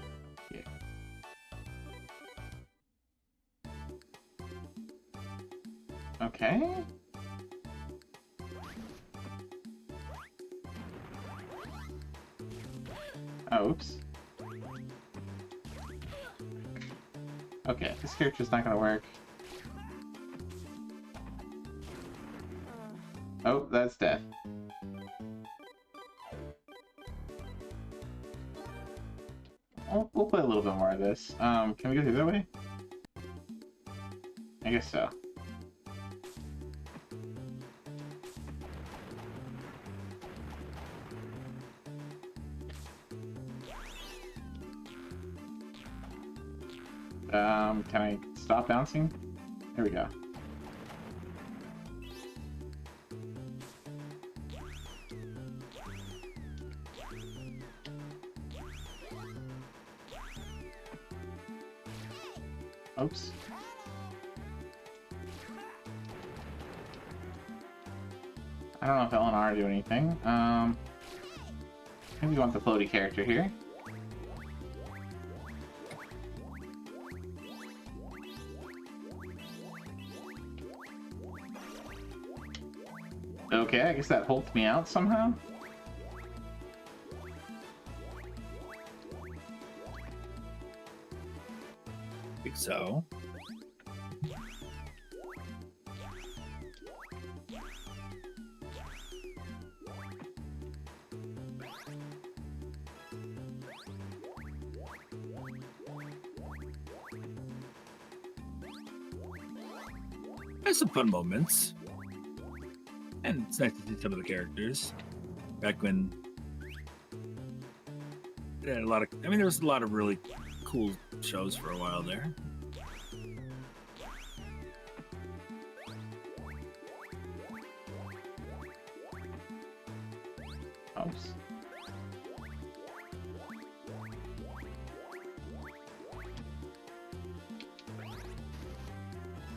Okay. Oh, oops. Okay, this character's not gonna work. Oh, that's death. We'll play a little bit more of this. Can we go through that way? I guess so. Can I stop bouncing? There we go. Oops. I don't know if L and R do anything. Maybe we want the floaty character here. Okay, I guess that holds me out somehow. I think so. There's some fun moments. And it's nice to see some of the characters. Back when there was a lot of really cool shows for a while there. Oops.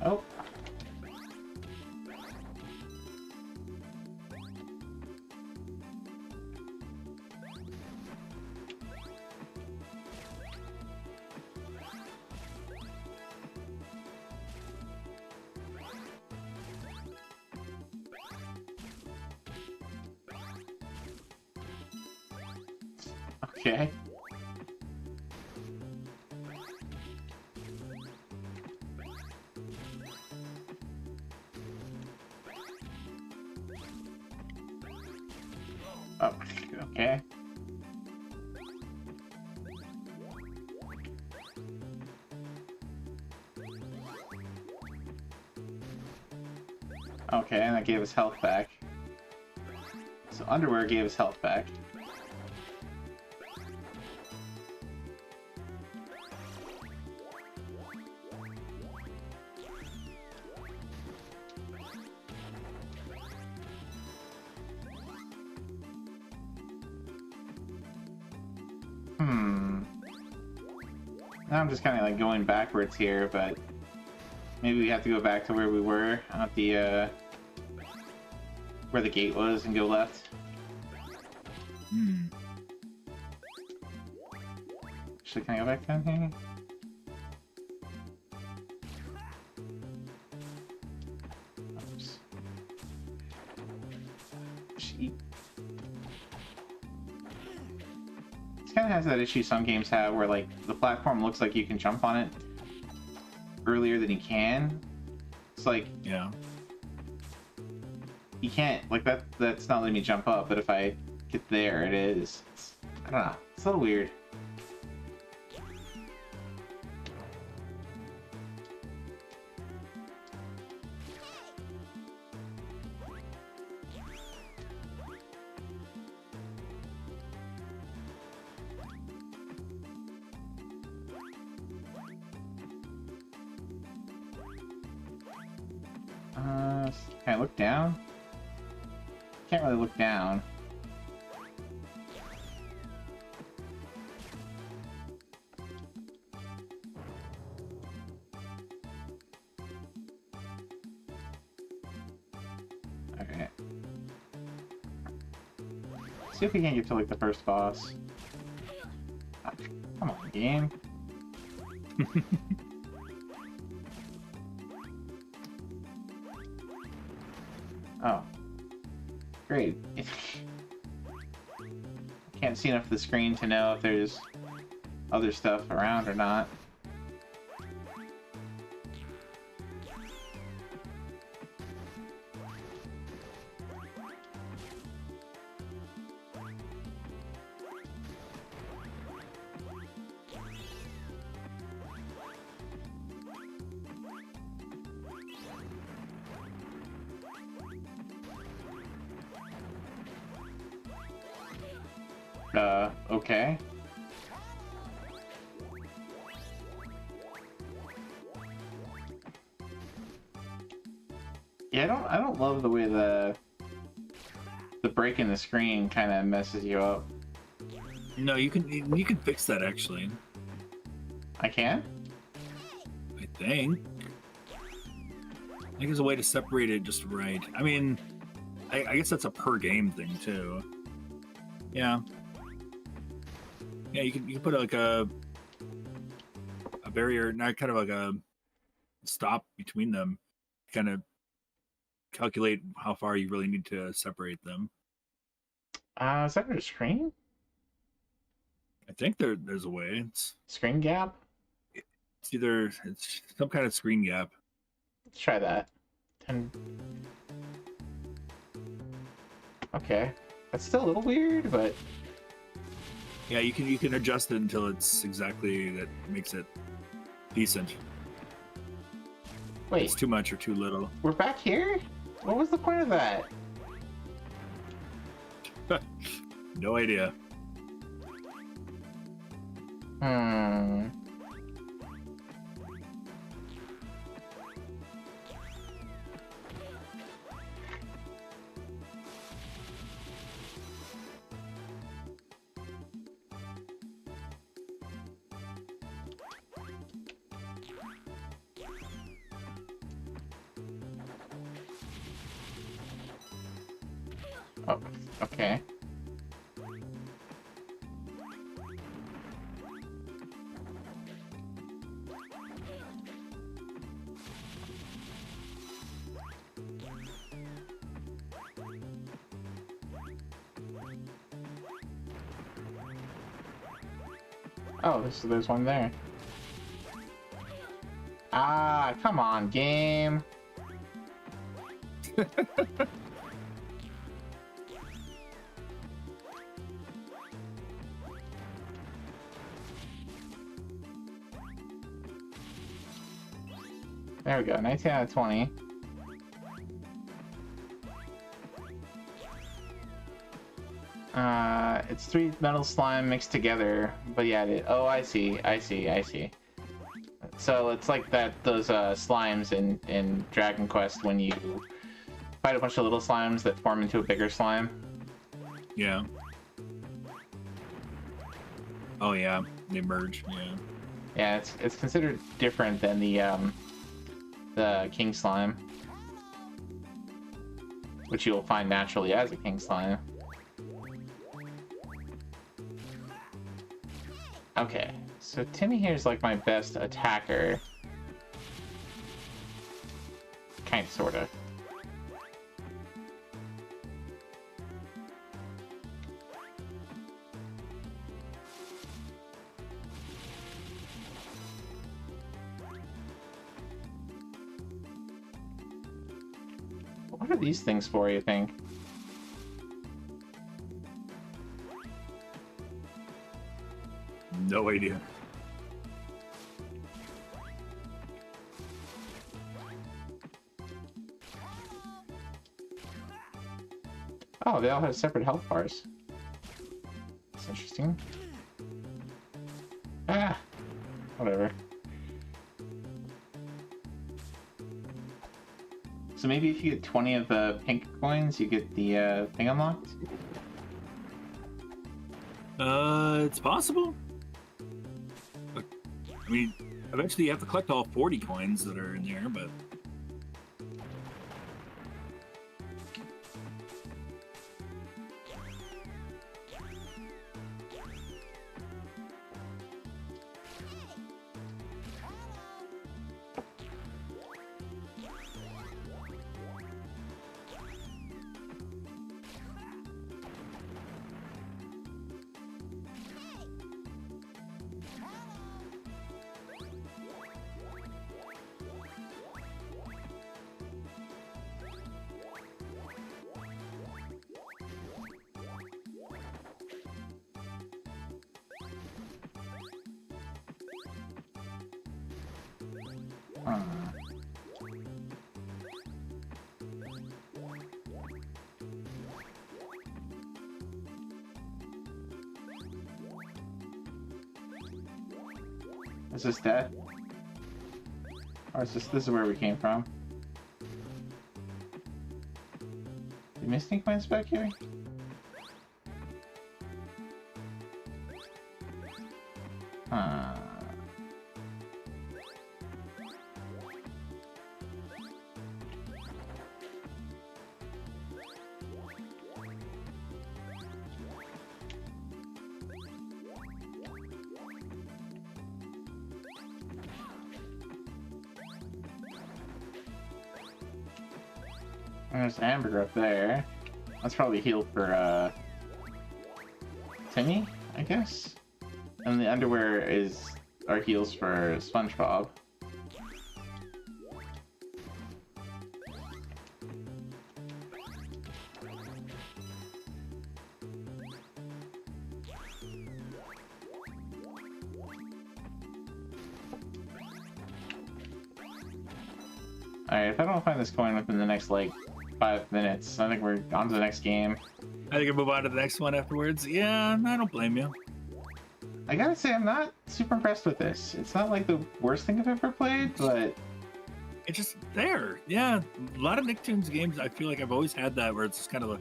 Oh. Okay. Oh, okay. Okay, and that gave us health back. So underwear gave us health back. Now I'm just kind of like going backwards here, but maybe we have to go back to where we were at the where the gate was and go left. Actually, can I go back down here? Oops. Sheep. Kind of has that issue some games have where like the platform looks like you can jump on it earlier than you can. It's like, yeah, you can't, like, that's not letting me jump up, but if I get there, it is. I don't know, it's a little weird. Can I look down? Can't really look down. Okay. See if we can get to like the first boss. Ah, come on, game. Oh. Great. Can't see enough of the screen to know if there's other stuff around or not. Okay. Yeah, I don't love the way the break in the screen kind of messes you up. No, you can fix that actually. I can? I think there's a way to separate it just right. I mean, I guess that's a per game thing too. Yeah. Yeah, you can put like a barrier, not kind of like a stop between them, kind of calculate how far you really need to separate them. Is that a screen? I think there's a way. It's Screen gap? it's some kind of screen gap. Let's try that. 10. Okay. That's still a little weird, but Yeah, you can adjust it until it's exactly that makes it decent. wait, It's too much or too little. we're back here? What was the point of that? No idea. Hmm. Oh, okay. Oh, there's one there. Ah, come on, game. There we go, 19 out of 20. It's 3 metal slime mixed together, but yeah, oh, I see. So it's like those slimes in Dragon Quest when you fight a bunch of little slimes that form into a bigger slime. Yeah. Oh yeah, they merge. Yeah. Yeah, it's considered different than the king slime, which you will find naturally as a king slime. Okay, so Timmy here is like my best attacker. Kinda, sorta. What are these things for, you think? No idea. Oh, they all have separate health bars. That's interesting. Ah! Whatever. So maybe if you get 20 of the pink coins, you get the thing unlocked? It's possible. But, I mean, eventually you have to collect all 40 coins that are in there, but... Is this dead? Or is this is where we came from? Did we miss any coins back here? There's a hamburger up there. That's probably healed for Timmy, I guess. And the underwear are heals for SpongeBob. Alright, if I don't find this coin within the next, like, 5 minutes, I think we're on to the next game. I think I move on to the next one afterwards. Yeah, I don't blame you. I gotta say, I'm not super impressed with this. It's not, like, the worst thing I've ever played, but... It's just there. Yeah, a lot of Nicktoons games, I feel like I've always had that, where it's just kind of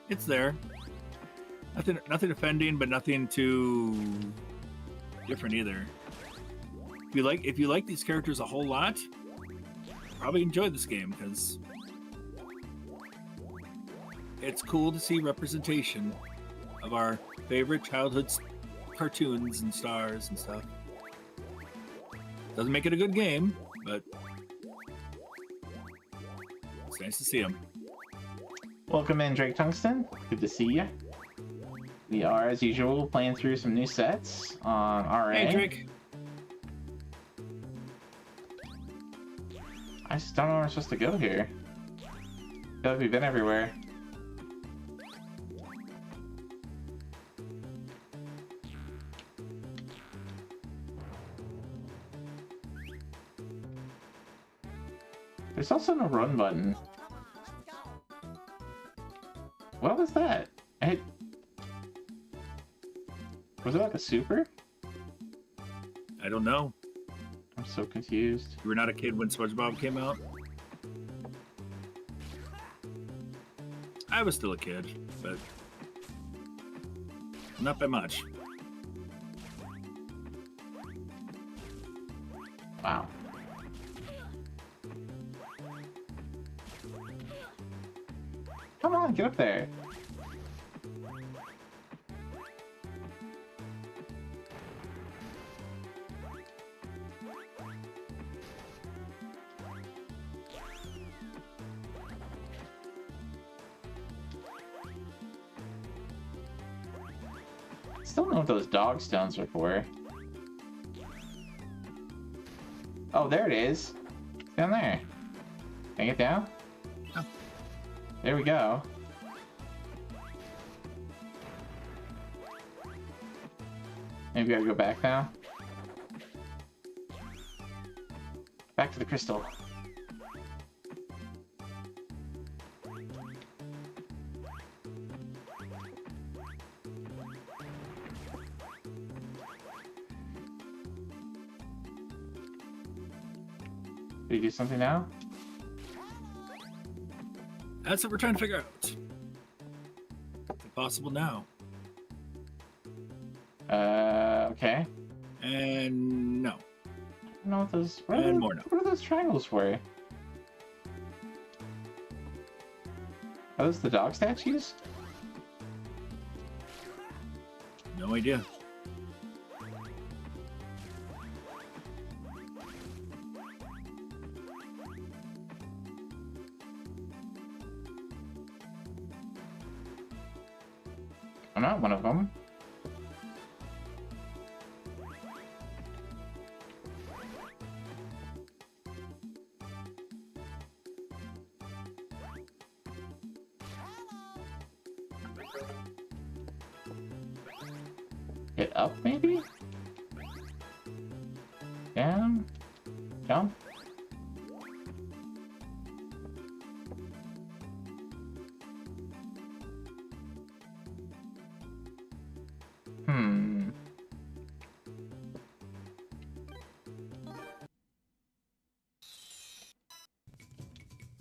it's there. Nothing offending, but nothing too different either. If you like these characters a whole lot, probably enjoy this game, because it's cool to see representation of our favorite childhood cartoons and stars and stuff. Doesn't make it a good game, but it's nice to see them. Welcome in, Drake Tungsten. Good to see you. We are, as usual, playing through some new sets on RA. Hey, Drake. I just don't know where I'm supposed to go here. I feel like we've been everywhere. There's also no run button. What was that? Was it like a super? I don't know. I'm so confused. You were not a kid when SpongeBob came out? I was still a kid, but not by much. Wow. Come on, get up there. Still don't know what those dog stones are for. Oh, there it is. Down there. Can I get down? Oh. There we go. Maybe I gotta go back now. Back to the crystal. Did you do something now? That's what we're trying to figure out. Is it possible now? Okay. And no. I don't know what those... And more no. What are those triangles for? Are those the dog statues? No idea. I'm not one of them. Hit up, maybe? Down? Jump?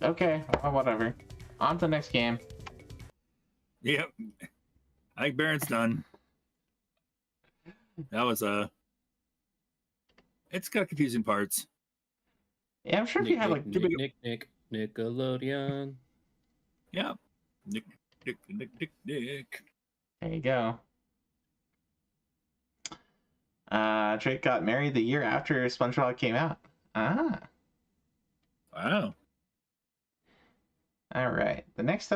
Okay, well, whatever. On to the next game. Yep. I think Baron's done. That was it's got confusing parts. Yeah, I'm sure if you had like Nickelodeon. Yeah. Nick. There you go. Drake got married the year after SpongeBob came out. Ah. Wow. All right. The next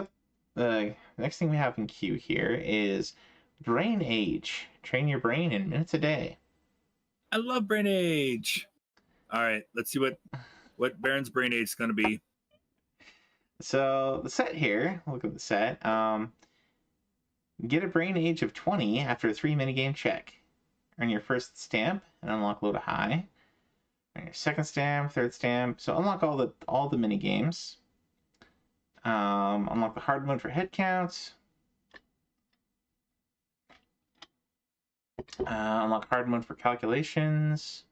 thing we have in queue here is Brain Age. Train your brain in minutes a day. I love Brain Age. All right, let's see what Baron's Brain Age is going to be. So the set here, look at the set. Get a Brain Age of 20 after a 3 minigame check. Earn your first stamp and unlock low to high. Earn your second stamp, third stamp. So unlock all the mini games. Unlock the hard mode for head counts. Unlock hard mode for calculations.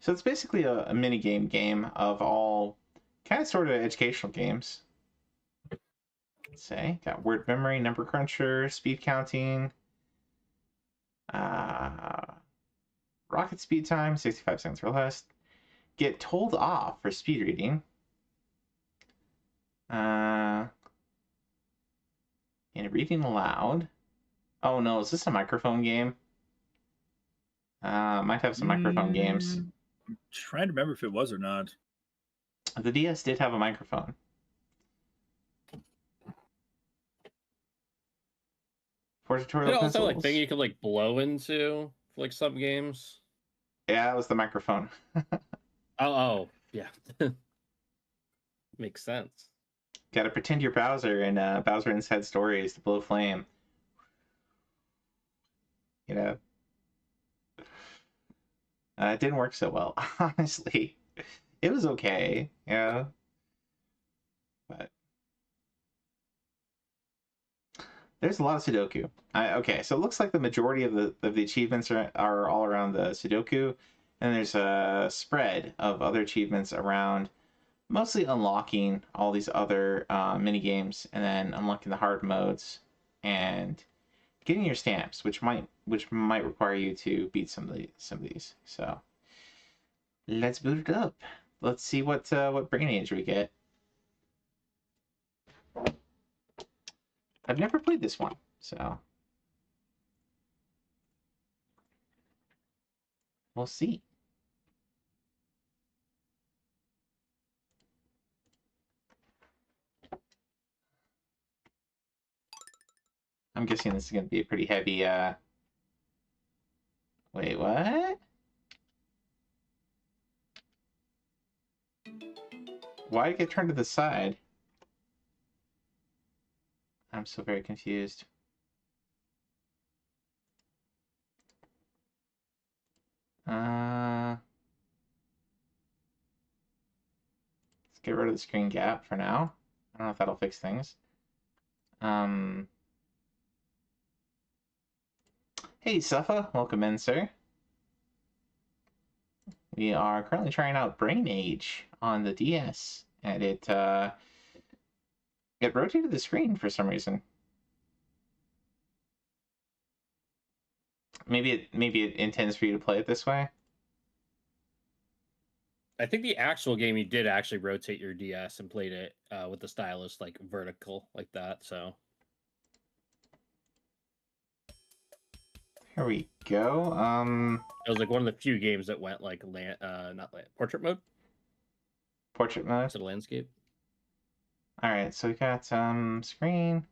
So it's basically a mini game of all kind of sort of educational games. Let's say got word memory, number cruncher, speed counting, rocket speed time, 65 seconds or less. Get told off for speed reading. And reading aloud. Oh no, is this a microphone game? Might have some microphone games. I'm trying to remember if it was or not. The DS did have a microphone. Tutorial It also pencils. like thing you could like blow into for like some games. Yeah, that was the microphone. oh, yeah. Makes sense. Gotta pretend you're Bowser in Bowser Inside Stories to blow flame. You know. It didn't work so well, honestly. It was okay, yeah. But there's a lot of Sudoku. Okay, so it looks like the majority of the achievements are all around the Sudoku, and there's a spread of other achievements around mostly unlocking all these other mini games, and then unlocking the hard modes and getting your stamps, which might require you to beat some of these. So let's boot it up. Let's see what Brain Age we get. I've never played this one, so we'll see. I'm guessing this is going to be a pretty heavy, Wait, what? Why did it get turned to the side? I'm so very confused. Let's get rid of the screen gap for now. I don't know if that'll fix things. Hey, Suffa. Welcome in, sir. We are currently trying out Brain Age on the DS, and it rotated the screen for some reason. Maybe it intends for you to play it this way. I think the actual game you did actually rotate your DS and played it with the stylus like vertical like that. So here we go. It was like one of the few games that went like portrait mode. Portrait mode. Instead of landscape. All right, so we got screen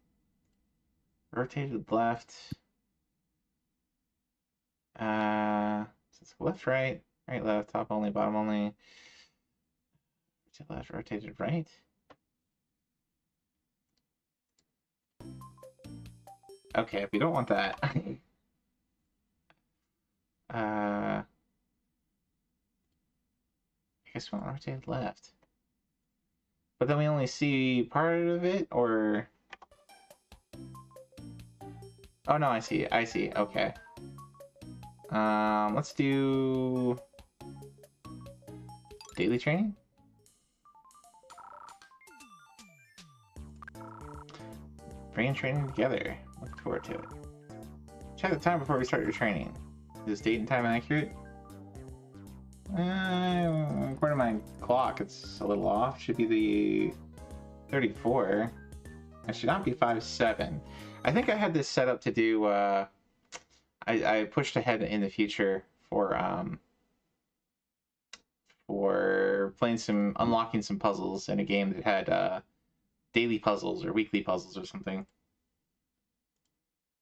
rotated left. Left, right, right, left, top only, bottom only. Rotated left, rotated right. Okay, we don't want that. I guess we want rotated left. But then we only see part of it, or... Oh no, I see, okay. Let's do... daily training? Brain training together. Look forward to it. Check the time before we start your training. Is date and time accurate? According to my clock, it's a little off. Should be the 34. It should not be 5-7. I think I had this set up to do. I pushed ahead in the future for for unlocking some puzzles in a game that had daily puzzles or weekly puzzles or something.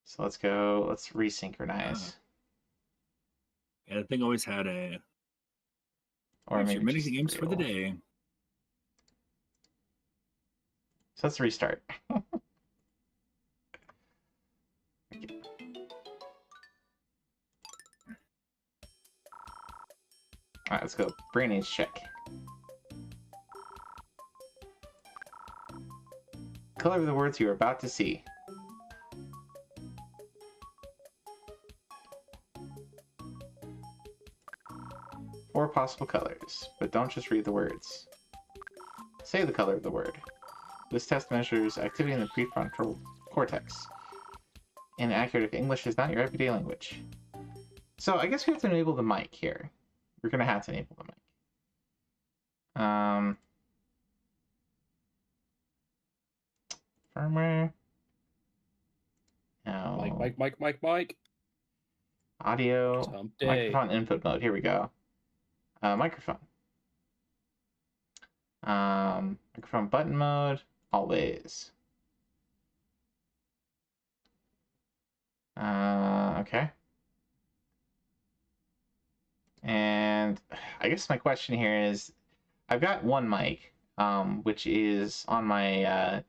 So let's resynchronize. Yeah, the thing always had a. Or Maybe maybe many just games for the real. day. So let's restart. Alright, let's go. Brain age check. Color of the words you are about to see. Four possible colors, but don't just read the words. Say the color of the word. This test measures activity in the prefrontal cortex. Inaccurate if English is not your everyday language. So I guess we have to enable the mic here. We're gonna have to enable the mic. Firmware. No. Mike. Audio. Someday. Microphone input mode. Here we go. Microphone. Microphone button mode. Always. Okay. And I guess my question here is, I've got one mic, which is on my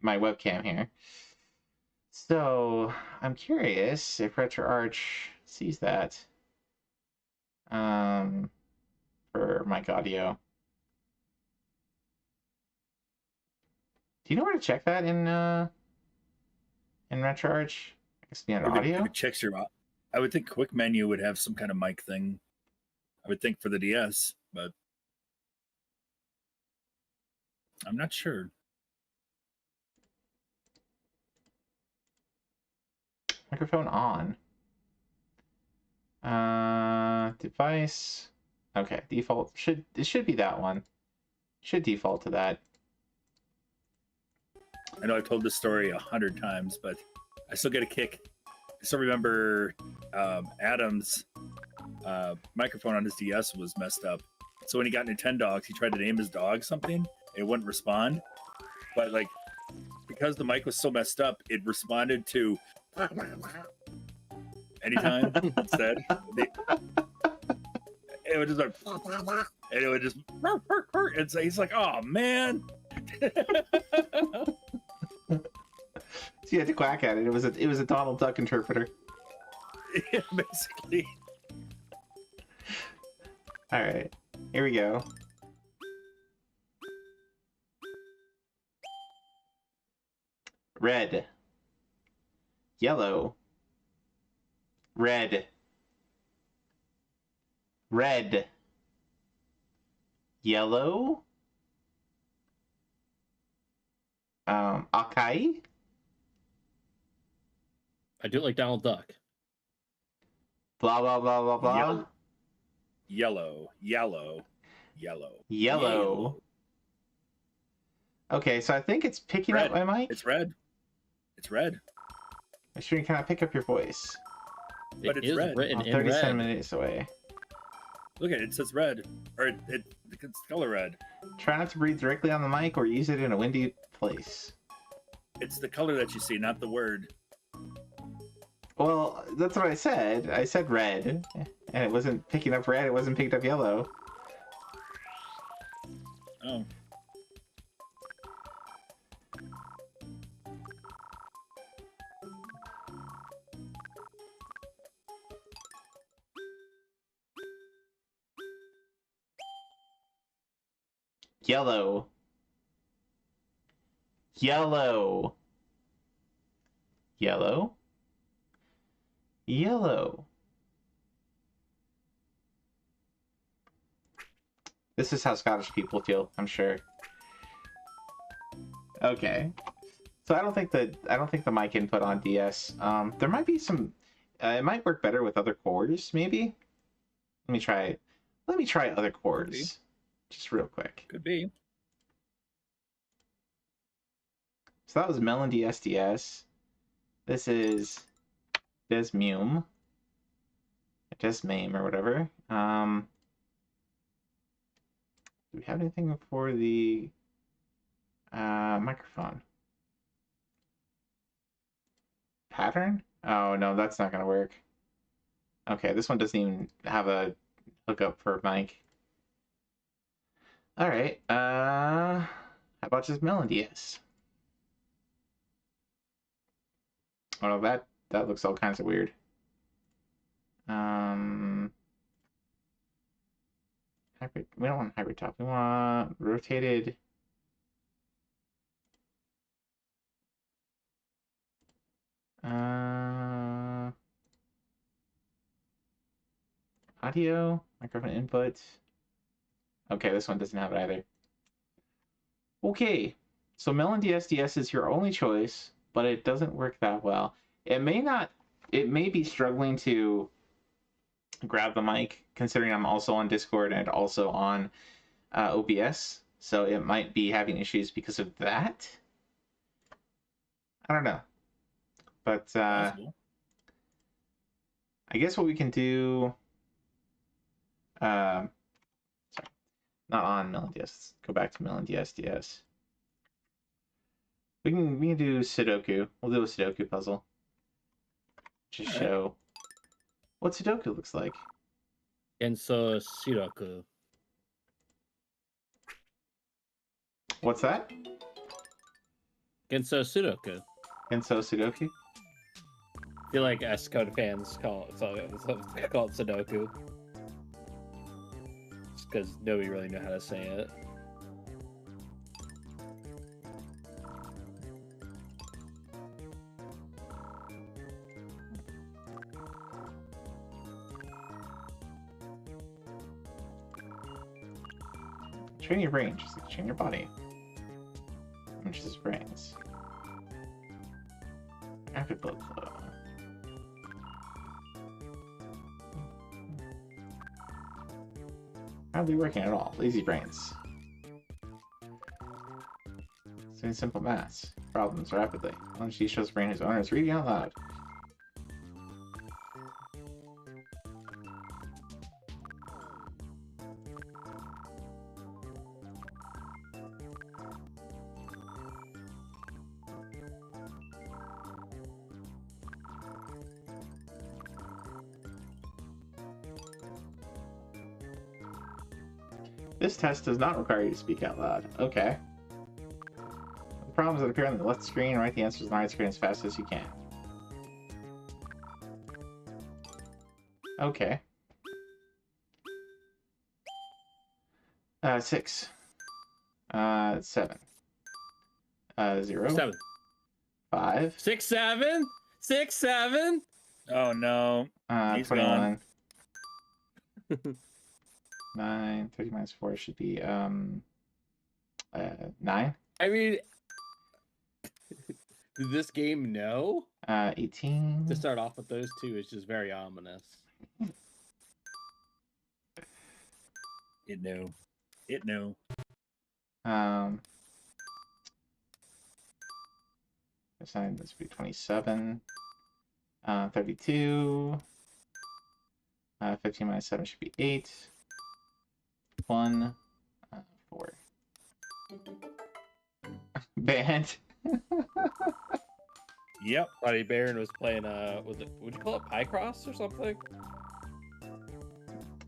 my webcam here. So I'm curious if RetroArch sees that for mic audio. Do you know where to check that in RetroArch? I guess the audio. It checks your. I would think Quick Menu would have some kind of mic thing. I would think for the DS, but I'm not sure. Microphone on. Device. Okay, default should be that one. Should default to that. I know I've told this story 100 times, but I still get a kick. I still remember Adam's microphone on his DS was messed up. So when he got Nintendogs, he tried to name his dog something. It wouldn't respond. But like, because the mic was so messed up, it responded to anytime instead. It would just like, and it would just, and so he's like, oh man. So you had to quack at it. It was a Donald Duck interpreter. Yeah, basically. All right, here we go. Red. Yellow. Red. Red. Yellow. Akai. I do it like Donald Duck. Blah blah blah blah blah. Yellow. Okay, so I think it's picking red. up my mic. It's red. Make sure you cannot pick up your voice. But it's red. Written in 37 red. minutes away. Look at it. It says red, or it's color red. Try not to breathe directly on the mic or use it in a windy place. It's the color that you see, not the word. Well, that's what I said. I said red, and it wasn't picking up red. It wasn't picking up yellow. Oh. Yellow. Yellow. Yellow. Yellow. This is how Scottish people feel, I'm sure. Okay. So I don't think the mic input on DS. There might be some. It might work better with other cores, maybe. Let me try other cores, just real quick. Could be. So that was Melody SDS. This is Desmame or whatever. Do we have anything for the microphone? Pattern? Oh no, that's not gonna work. Okay, this one doesn't even have a hookup for mic. All right. How about just Melodious? Oh, that looks all kinds of weird. Hybrid. We don't want hybrid top. We want rotated. Audio, microphone input. Okay, this one doesn't have it either. Okay, so Melody SDS is your only choice, but it doesn't work that well. It may be struggling to grab the mic, considering I'm also on Discord and also on OBS, so it might be having issues because of that. I don't know. But I guess what we can do... sorry, not on Melody SDS. Go back to Melody SDS. We can do Sudoku. We'll do a Sudoku puzzle. Just show what Sudoku looks like. Genso Sudoku. What's that? Genso Sudoku. Genso Sudoku? I feel like S-Code fans call it Sudoku. Just because nobody really knew how to say it. Train your brain, just like train your body. Which is brains. Rapid blood flow. Hardly working at all. Lazy brains. Doing simple maths. Problems rapidly. Once she shows brain his owners reading out loud. This test does not require you to speak out loud. Okay. The problems that appear on the left screen, write the answers on the right screen as fast as you can. Okay. 6. 7. 0. 7. 5. 6, 7. 6, 7. Oh no. He's 21. 9. 30 minus 4 should be 9. I mean, did this game know? 18. To start off with those two is just very ominous. It knew. It knew. This would be 27. 32. 15 minus 7 should be 8. 1. 4. Band. Yep. Buddy Baron was playing would you call it Picross or something?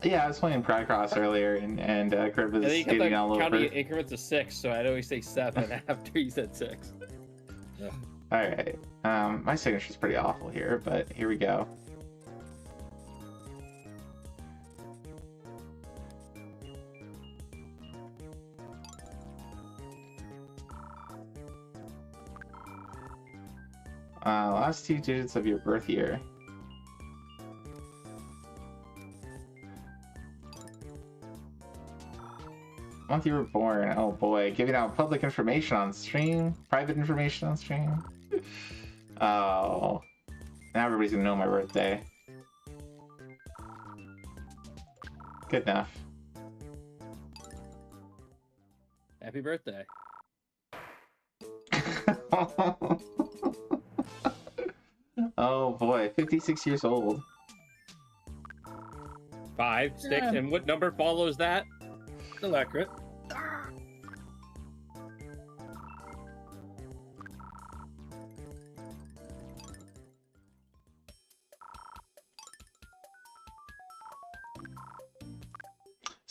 Yeah, I was playing Prycross earlier, and Kurt was getting all over. Counting in increments of 6, so I'd always say 7 after you said 6. All right. My signature's pretty awful here, but here we go. Last 2 digits of your birth year. Month you were born. Oh boy, giving out public information on stream, private information on stream. Oh, now everybody's gonna know my birthday. Good enough. Happy birthday. Oh boy, 56 years old. 5, 6, and what number follows that? Still accurate.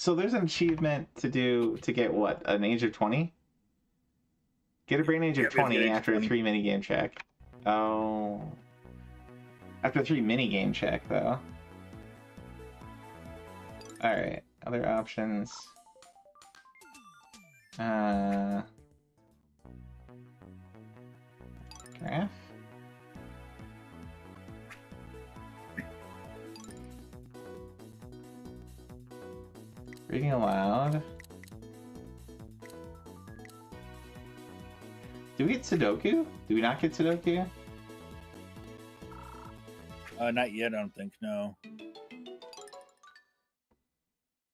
So there's an achievement to get what? An age of 20? Get a brain age of 20 after a 3 minigame check. Oh. After a 3 minigame check, though. Alright, other options. Graph? Reading aloud. Do we get Sudoku? Do we not get Sudoku? Not yet, I don't think. No. I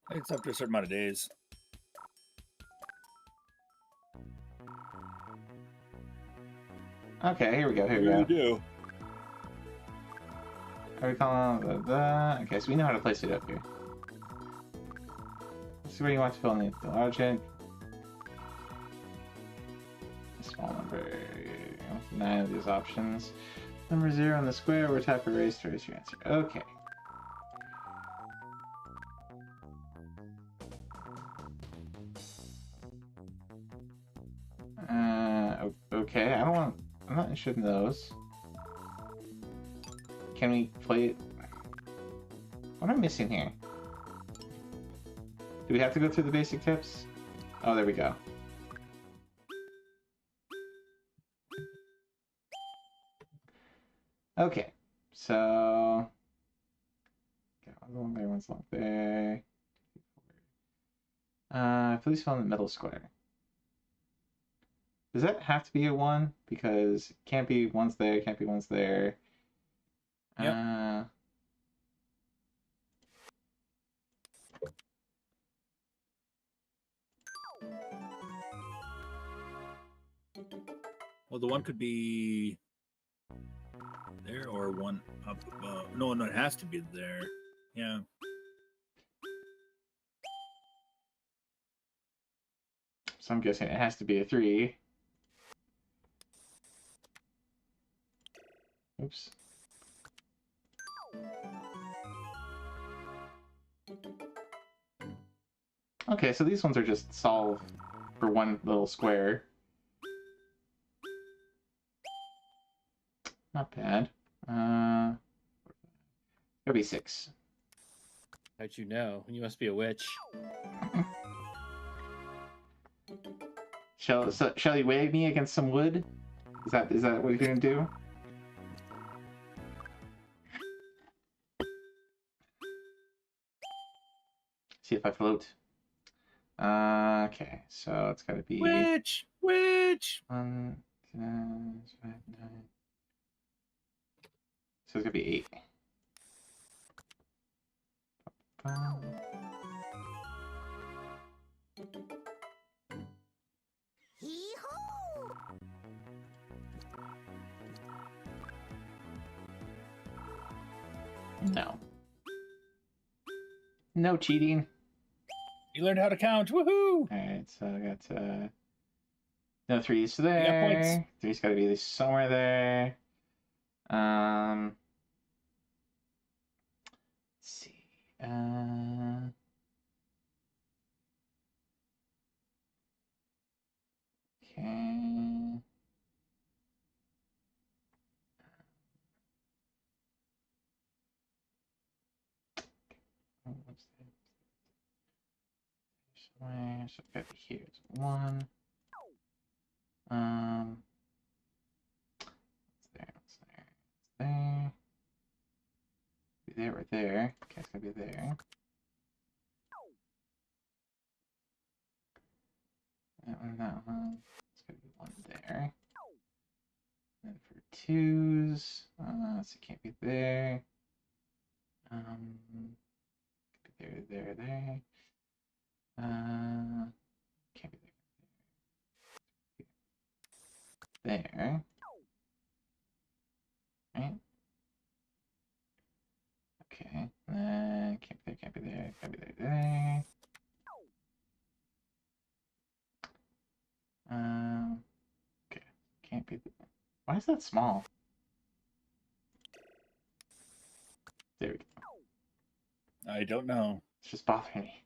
think it's after a certain amount of days. Okay, here we go. Here we What go. do you do? Are we calling okay, so we know how to play Sudoku. Let's see where you want to fill in the logic. A small number. 9 of these options. Number 0 on the square, or tap erase to erase your answer. Okay. Okay, I'm not interested in those. Can we play it? What am I missing here? Do we have to go through the basic tips? Oh, there we go. Okay, so one there, one's not there. Please fill in the middle square. Does that have to be a 1? Because it can't be one's there, can't be one's there. Yep. Well, the 1 could be there or 1 up above. No, it has to be there. Yeah. So I'm guessing it has to be a 3. Oops. Okay, so these ones are just solve for one little square. Not bad. Gotta be 6. How'd you know? You must be a witch. Shall you weigh me against some wood? Is that what you're gonna do? See if I float. Okay, so it's gotta be Witch. 1, 2, 5, 9. So it's gonna be 8. No. No cheating. You learned how to count. Woohoo! Alright, so I got no 3's there. 3's gotta be somewhere there. Let's see. Okay. What's that? Somewhere. So it's gotta be here. It's 1. What's there? What's there? It's there. Be there or there. Okay, it's gonna be there. That one. It's gonna be 1 there. And for 2's, so it can't be there. Could be there. Can't be there. Right? Okay. Can't be there. There. Okay. Can't be there. Why is that small? There we go. I don't know. It's just bothering me.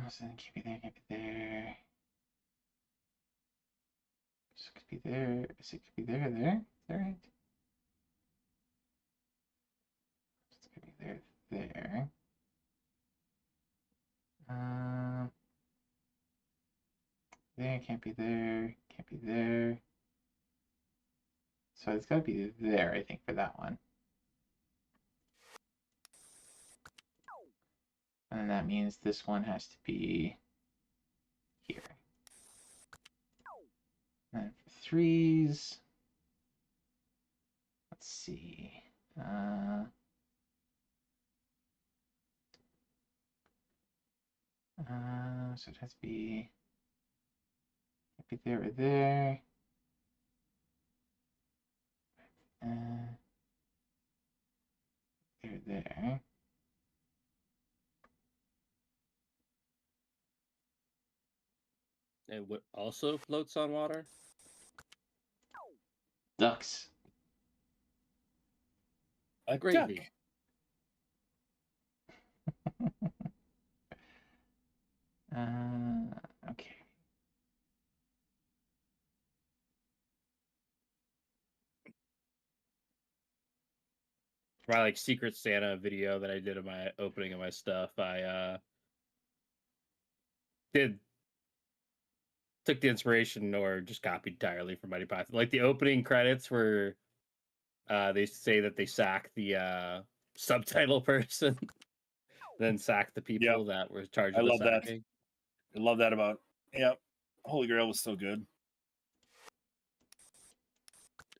So it can't be there, can't be there. So it could be there. So it could be there, there. Is that right? So it could be there, there. There, can't be there, can't be there. So it's got to be there, I think, for that one. And then that means this one has to be here. And then for threes, let's see. So it has to be there or there. There. And what also floats on water? Ducks. A Gravy. duck. Okay. My like Secret Santa video that I did of my opening of my stuff, I took the inspiration or just copied entirely from Mighty Python. Like the opening credits where they say that they sack the subtitle person, then sack the people that were charged I with love that. sacking. I love that about. Yep. Holy Grail was so good.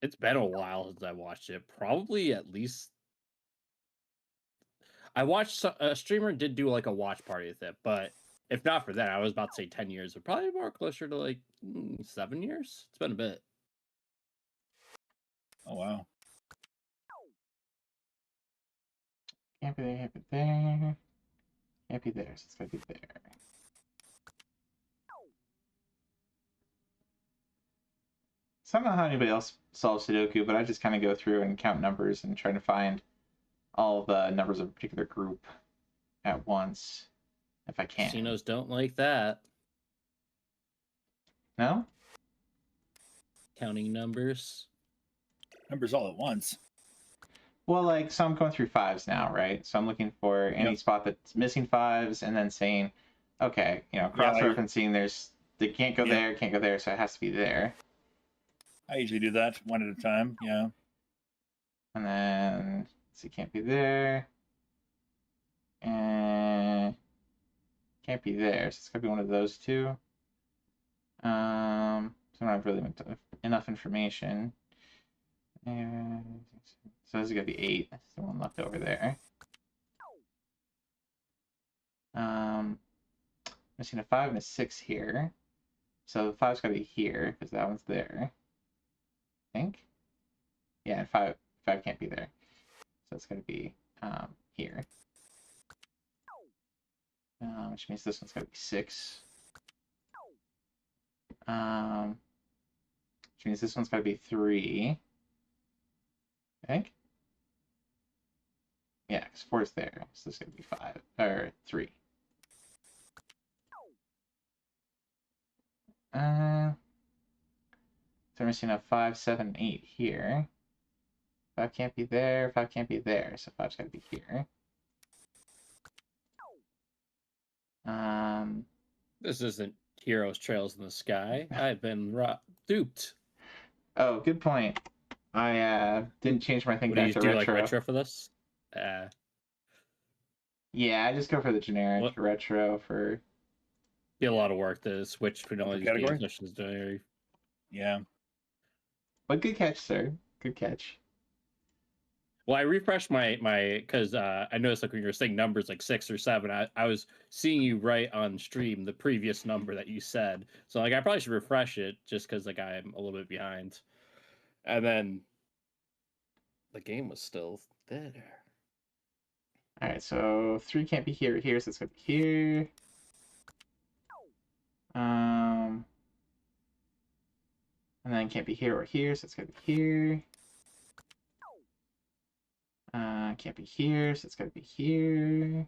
It's been a while since I watched it. Probably at least. I watched a streamer did do like a watch party with it, but if not for that, I was about to say 10 years, but probably more closer to like 7 years. It's been a bit. Oh wow. Can't be there, can't be there. Can't be there, so it's gotta be there. So I don't know how anybody else solves Sudoku, but I just kind of go through and count numbers and try to find all the numbers of a particular group at once, if I can. Casinos don't like that. No? Counting numbers. Numbers all at once. Well, like, so I'm going through fives now, right? So I'm looking for any spot that's missing fives and then saying, okay, you know, cross-referencing, they can't go there, can't go there, so it has to be there. I usually do that one at a time, yeah. And then, so it can't be there. And can't be there, so it's gotta be one of those two. So I don't have really enough information. And so this is gonna be 8. That's the one left over there. Missing a 5 and a 6 here. So the 5's gotta be here, because that one's there. I think. Yeah, and 5 can't be there. So it's gotta be here. Which means this one's gotta be 6. Which means this one's gotta be 3. I think. Yeah, because 4 is there. So this is gonna be 5 or 3. So we're missing a 5, 7, 8 here. 5 can't be there, 5 can't be there, so 5's gotta be here. This isn't Heroes Trails in the Sky. I've been duped. Oh, good point. I didn't change my thing back to retro. Like retro for this? Yeah, I just go for the generic retro for. Be a lot of work to switch between all these category? games. Yeah. But good catch, sir. Good catch. Well, I refreshed my because I noticed like when you were saying numbers like 6 or 7, I was seeing you write on stream the previous number that you said. So like I probably should refresh it just because like I'm a little bit behind. And then the game was still there. All right, so 3 can't be here, so it's gonna be here. And then can't be here or here, so it's gonna be here. Can't be here, so it's gotta be here.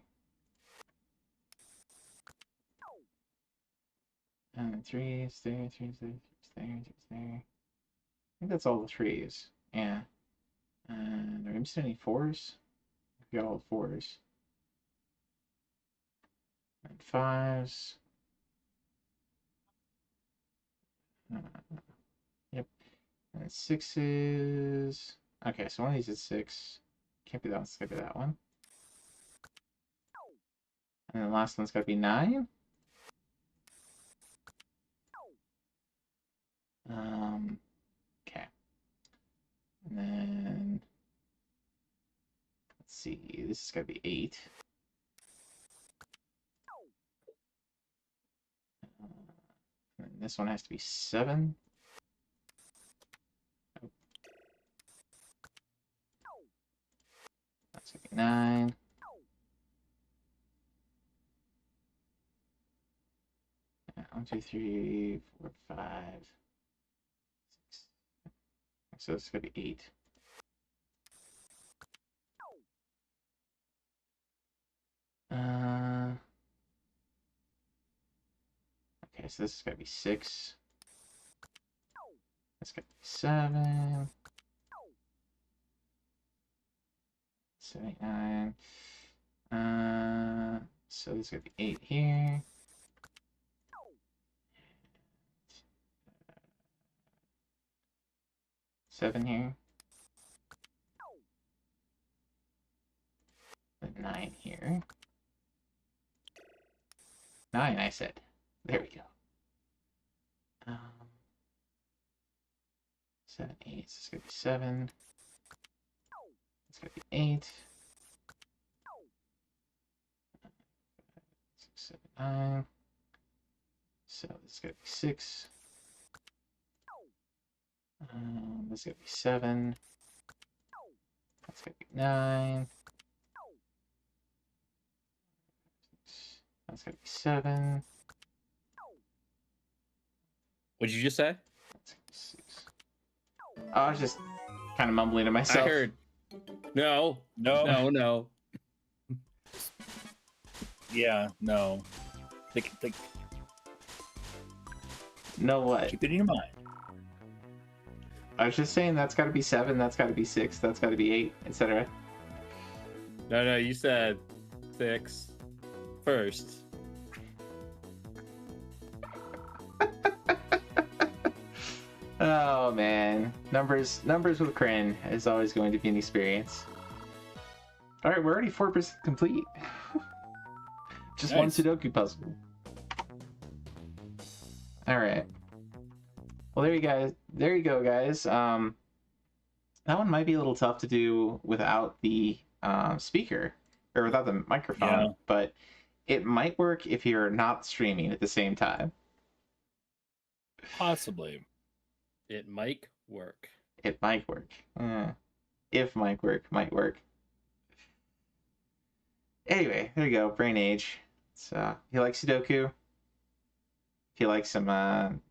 And then 3 is there, 3 is there, 3 is there, 3 is there. I think that's all the 3s. Yeah. And are we missing any 4s? We got all the 4s. And 5s. Yep. And 6s. Okay, so one of these is 6. Can't be that one, it's gotta be that one. And the last one's gotta be 9. Okay. And then let's see, this is gotta be 8. And this one has to be 7. Oh. That's gonna be 9. Yeah, 1, 2, 3, 4, 5, 6. So it's gonna be 8. Okay, so this is gonna be 6. That's gonna be 7. 7, 8, 9. So this is gonna be 8 here. 7 here. And 9 here. 9, I said. There we go. 7, 8. So it's gonna be 7. It's gonna be 8. 6, 7, 9. So this is gonna be 6. This is gonna be 7. That's gonna be 9. That's gonna be 7. What'd you just say? That's gonna be 6. Oh, I was just kind of mumbling to myself. I heard. No. No. No. No. Yeah. No. Think. No what? Keep it in your mind. I was just saying that's got to be 7, that's got to be 6, that's got to be 8, etc. No. You said 6 first. Oh man, numbers with Kryn is always going to be an experience. All right, we're already 4% complete. Just one Sudoku puzzle. All right. Well, there you go, guys. That one might be a little tough to do without the speaker or without the microphone, but it might work if you're not streaming at the same time. Possibly. It might work. It might work. If might work, might work. Anyway, there you go. Brain Age. So, if you like Sudoku, if you like some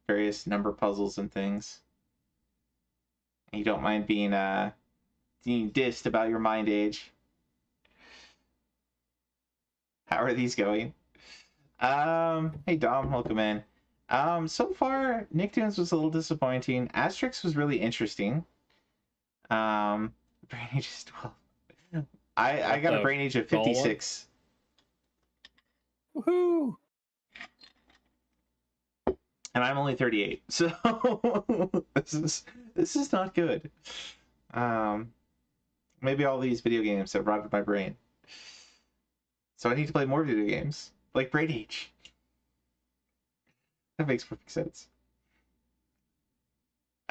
various number puzzles and things, and you don't mind being dissed about your mind age, how are these going? Hey Dom, welcome in. So far, Nicktoons was a little disappointing. Asterix was really interesting. Brain Age is 12. I got a Brain Age of 56. Woohoo! And I'm only 38, so this is not good. Maybe all these video games have rotted my brain. So I need to play more video games, like Brain Age. That makes perfect sense.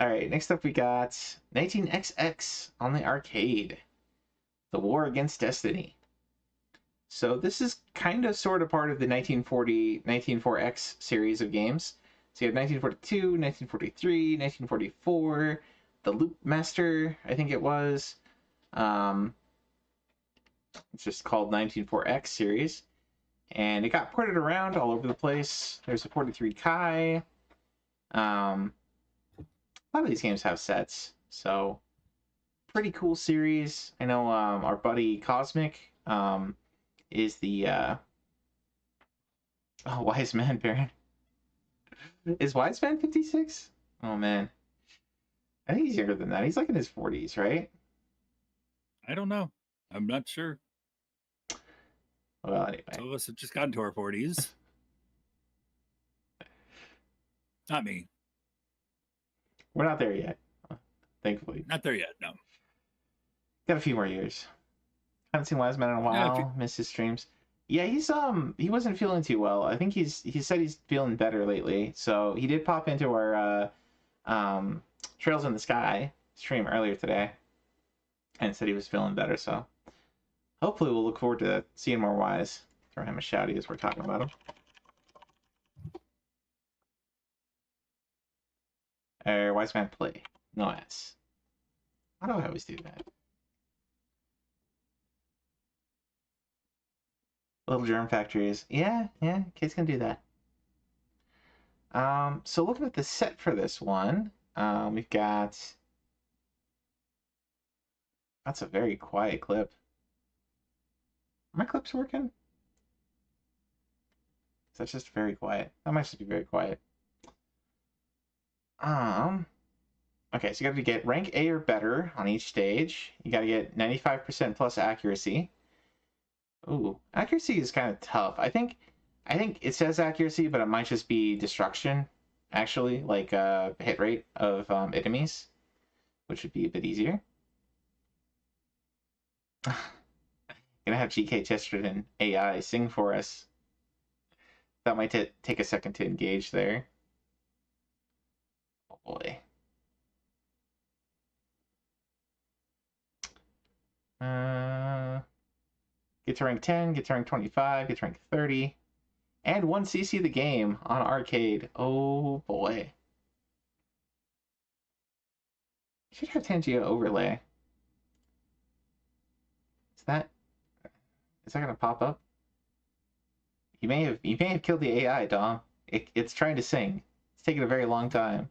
Alright, next up we got 19XX on the arcade. The War Against Destiny. So this is kind of sort of part of the 1904X series of games. So you have 1942, 1943, 1944, the Loop Master, I think it was. It's just called 194X series. And it got ported around all over the place. There's a 43 Kai. A lot of these games have sets, so pretty cool series. I know our buddy Cosmic is the wise man, Baron. Is Wiseman 56? Oh man, I think he's younger than that. He's like in his 40s, right? I don't know. I'm not sure. Well, anyway, Some of us have just gotten to our 40s. Not me. we're not there yet, thankfully. Not there yet. No. Got a few more years. Haven't seen Wiseman in a while. Missed his streams. Yeah, he wasn't feeling too well. I think he said he's feeling better lately. So he did pop into our Trails in the Sky stream earlier today, and said he was feeling better. So hopefully we'll look forward to seeing more Wise. Throw him a shouty as we're talking about him. Wiseman play. No S. Why do I always do that? Little germ factories. Yeah, kids can do that. So looking at the set for this one, we've got... That's a very quiet clip. Are my clips working? That's just very quiet. That might just be very quiet. Okay, so you got to get rank A or better on each stage. You got to get 95% plus accuracy. Ooh, accuracy is kind of tough. I think it says accuracy, but it might just be destruction, actually, like hit rate of enemies, which would be a bit easier. Gonna have GK Chesterton AI sing for us. That might take a second to engage there. Oh boy. Get to rank 10, get to rank 25, get to rank 30, and 1 CC the game on arcade. Oh boy. Should have Tangia overlay. Is that gonna pop up? You may have killed the AI, Dom. It's trying to sing. It's taking a very long time.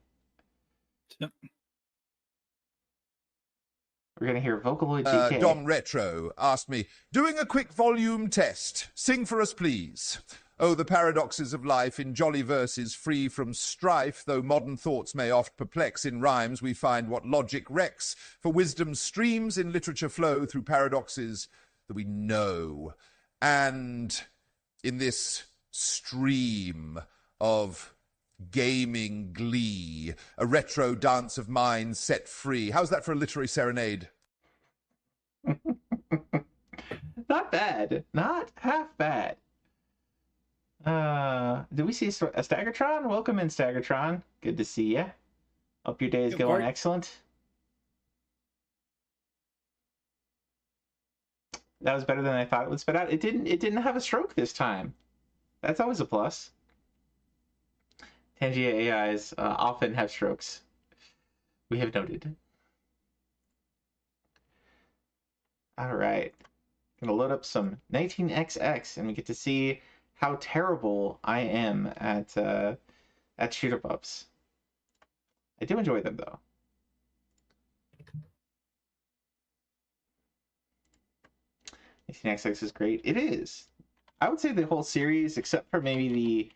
Yep. We're going to hear Vocaloid GK. Dom Retro asked me, doing a quick volume test. Sing for us, please. Oh, the paradoxes of life in jolly verses free from strife, though modern thoughts may oft perplex, in rhymes we find what logic wrecks. For wisdom streams in literature flow through paradoxes that we know. And in this stream of gaming glee, a retro dance of mind set free. How's that for a literary serenade? Not bad. Not half bad. Do we see a Staggertron? Welcome in, Staggertron. Good to see you. Hope your day is going excellent. That was better than I thought it would spit out. It didn't have a stroke this time. That's always a plus. Tangia AIs often have strokes. We have noted. All right. Gonna load up some 19XX, and we get to see how terrible I am at shoot-em-ups. I do enjoy them though. XX is great. It is. I would say the whole series, except for maybe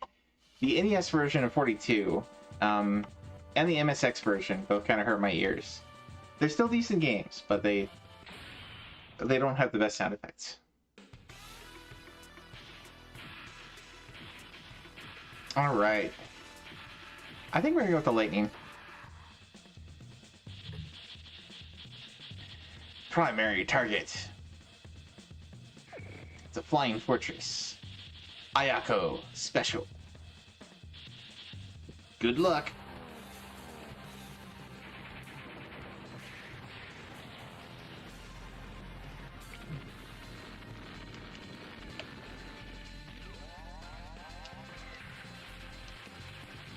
the NES version of 42, and the MSX version, both kind of hurt my ears. They're still decent games, but they don't have the best sound effects. All right. I think we're gonna go with the lightning. Primary target. It's a flying fortress. Ayako special. Good luck.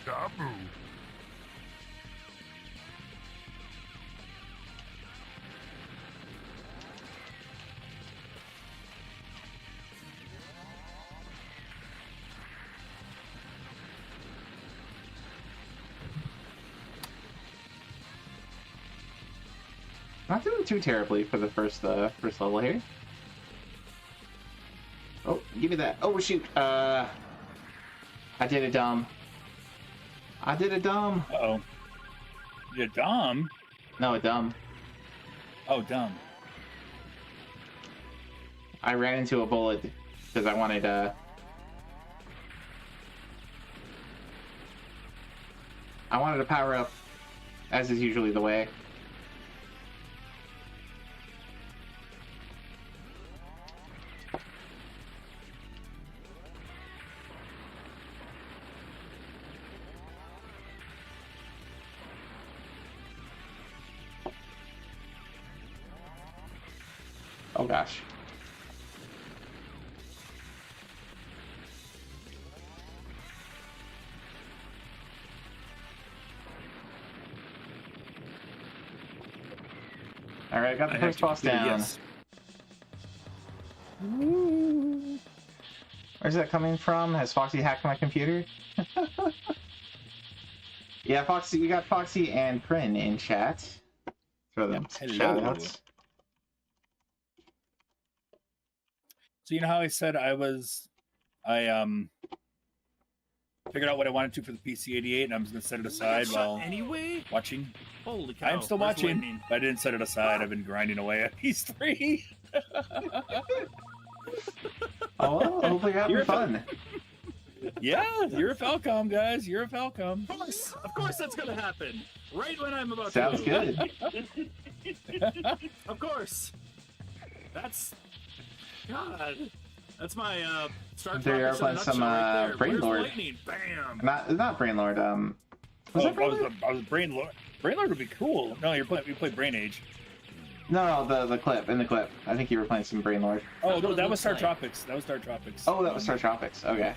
Dabu. Not doing too terribly for the first level here. Oh, give me that. Oh shoot. I did it, Dom. I did a dumb. Uh-oh. You dumb? No, a dumb. Oh, dumb. I ran into a bullet because I wanted to power up, as is usually the way. Oh gosh. Alright, got the first boss down. Yes. Where's that coming from? Has Foxy hacked my computer? Yeah, Foxy, we got Foxy and Prin in chat. Throw them shout-outs. So you know how I said I figured out what I wanted to for the PC-88 and I was going to set it aside while watching? Holy cow. I am still watching, but I didn't set it aside. I've been grinding away at these 3. Oh, well, hopefully you're having fun. Yeah, you're a Falcom, guys. You're a Falcom. Of course that's gonna happen. Right when I'm about Sounds to good. Of course. That's God. That's my Star Trek. There you are playing some Brainlord. Bam. Not Brainlord. Was that Brainlord? I was Brainlord. Brainlord would be cool. No, you play Brain Age. No, the clip in the clip. I think you were playing some Brainlord. Oh, no, that was Star Tropics. That was Star Tropics. Oh, that was Star Tropics. Okay.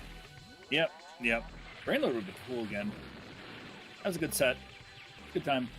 Yep. Brainlord would be cool again. That was a good set. Good time.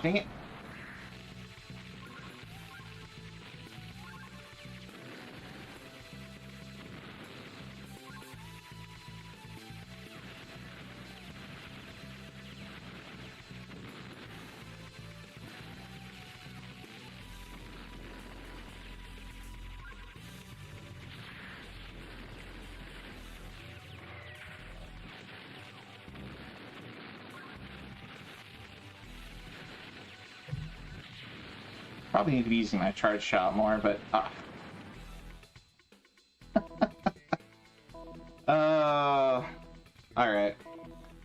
Dang it. Probably need to be using my charge shot more, but alright.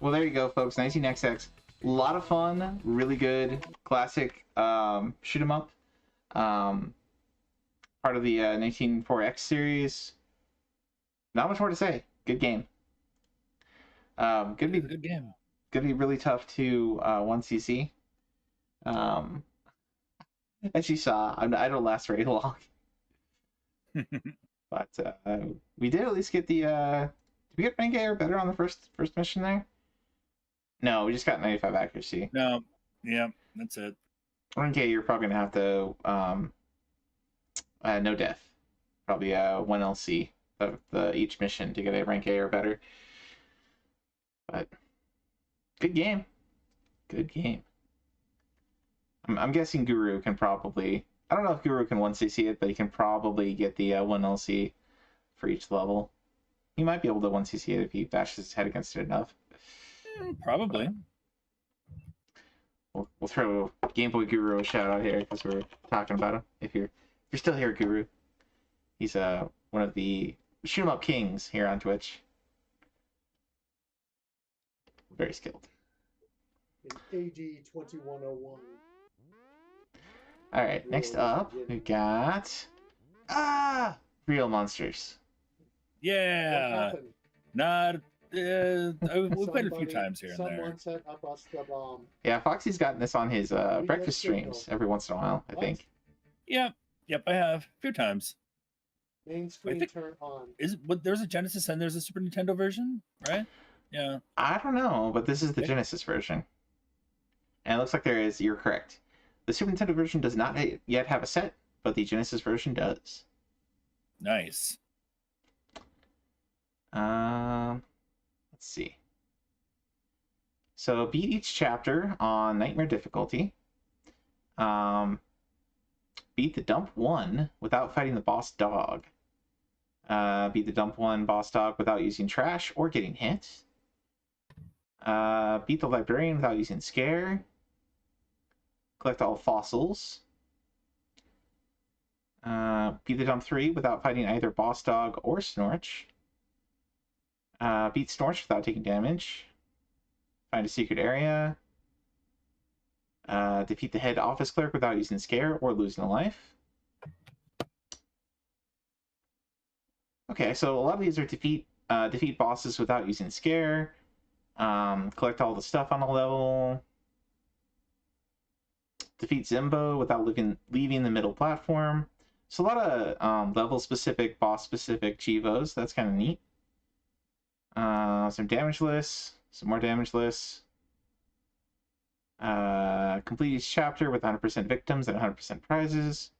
Well, there you go, folks. 19XX. A lot of fun, really good, classic shoot 'em up. Part of the 194X series. Not much more to say. Good game. Good game. Gonna be really tough to 1cc. As you saw, I don't last very long. But we did at least get the did we get rank A or better on the first mission there? No, we just got 95 accuracy. No, yeah, that's it. Rank A, you're probably gonna have to no death. Probably 1 LC the each mission to get a rank A or better. But good game. Good game. I'm guessing Guru can probably... I don't know if Guru can 1cc it, but he can probably get the 1 LC for each level. He might be able to 1cc it if he bashes his head against it enough. Probably. We'll throw Game Boy Guru a shout out here because we're talking about him. If you're still here, Guru. He's one of the shoot 'em up kings here on Twitch. Very skilled. AD 2101. All right, next up we got real monsters. Yeah, not. We played a few times here and there. Someone set up us the bomb. Yeah, Foxy's gotten this on his breakfast streams every once in a while, I think. Yeah, Yep, I have a few times. Main screen turn on. There's a Genesis and there's a Super Nintendo version, right? Yeah. I don't know, but this is the Genesis version. And it looks like you're correct. The Super Nintendo version does not yet have a set, but the Genesis version does. Nice. Let's see. So beat each chapter on Nightmare difficulty. Beat the Dump 1 without fighting the boss dog. Beat the Dump 1 boss dog without using trash or getting hit. Beat the Librarian without using Scare. Collect all fossils. Beat the Dump 3 without fighting either boss dog or Snorch. Beat Snorch without taking damage. Find a secret area. Defeat the head office clerk without using Scare or losing a life. Okay, so a lot of these are defeat bosses without using Scare. Collect all the stuff on a level. Defeat Zimbo without leaving the middle platform. So a lot of level-specific, boss-specific Chivos. That's kind of neat. Some damage lists. Some more damage lists. Complete each chapter with 100% victims and 100% prizes.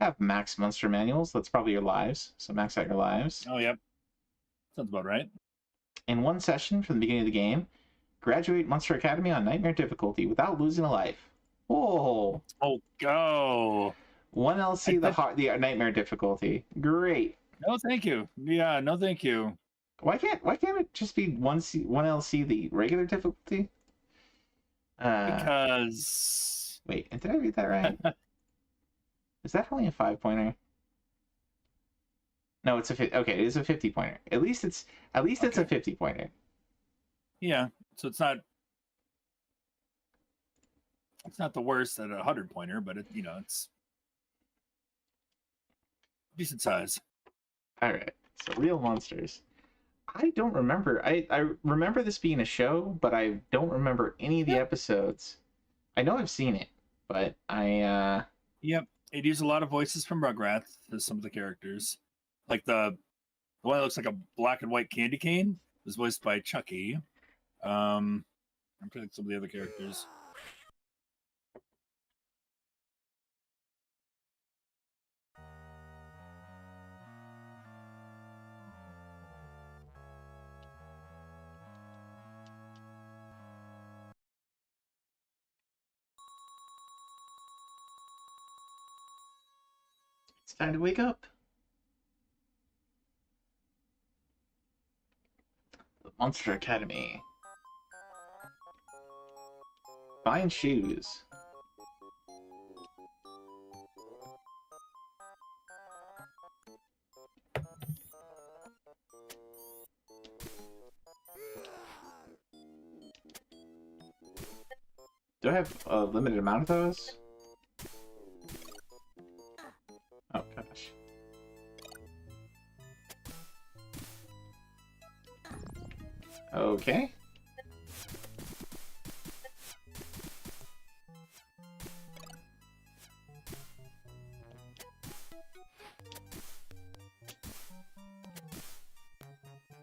Have max monster manuals. That's probably your lives. So max out your lives. Oh, yep. Sounds about right. In one session from the beginning of the game, graduate Monster Academy on Nightmare difficulty without losing a life. Oh. Oh, go. One LC the Nightmare difficulty. Great. No, thank you. Yeah, no, thank you. Why can't it just be one LC the regular difficulty? Because wait, did I read that right? Is that only a 5-pointer? No, it's it is a 50-pointer. At least it's a 50-pointer. Yeah, so it's not the worst at a 100-pointer, but it's decent size. All right, so real monsters. I don't remember. I remember this being a show, but I don't remember any of the episodes. I know I've seen it, but I Yep, it used a lot of voices from Rugrats as some of the characters. Like the one that looks like a black and white candy cane was voiced by Chucky. I'm trying to think some of the other characters. it's time to wake up. The Monster Academy. Find shoes. Do I have a limited amount of those? Oh gosh. Okay.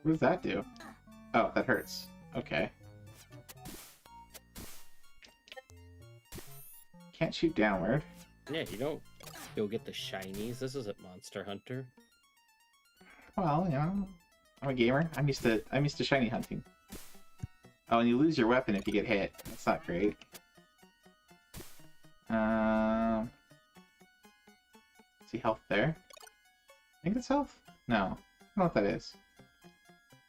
What does that do? Oh, that hurts. Okay. Can't shoot downward. Yeah, you don't go get the shinies. This isn't Monster Hunter. Well, you know, I'm a gamer. I'm used to shiny hunting. Oh, and you lose your weapon if you get hit. That's not great. See health there? I think it's health? No. I don't know what that is.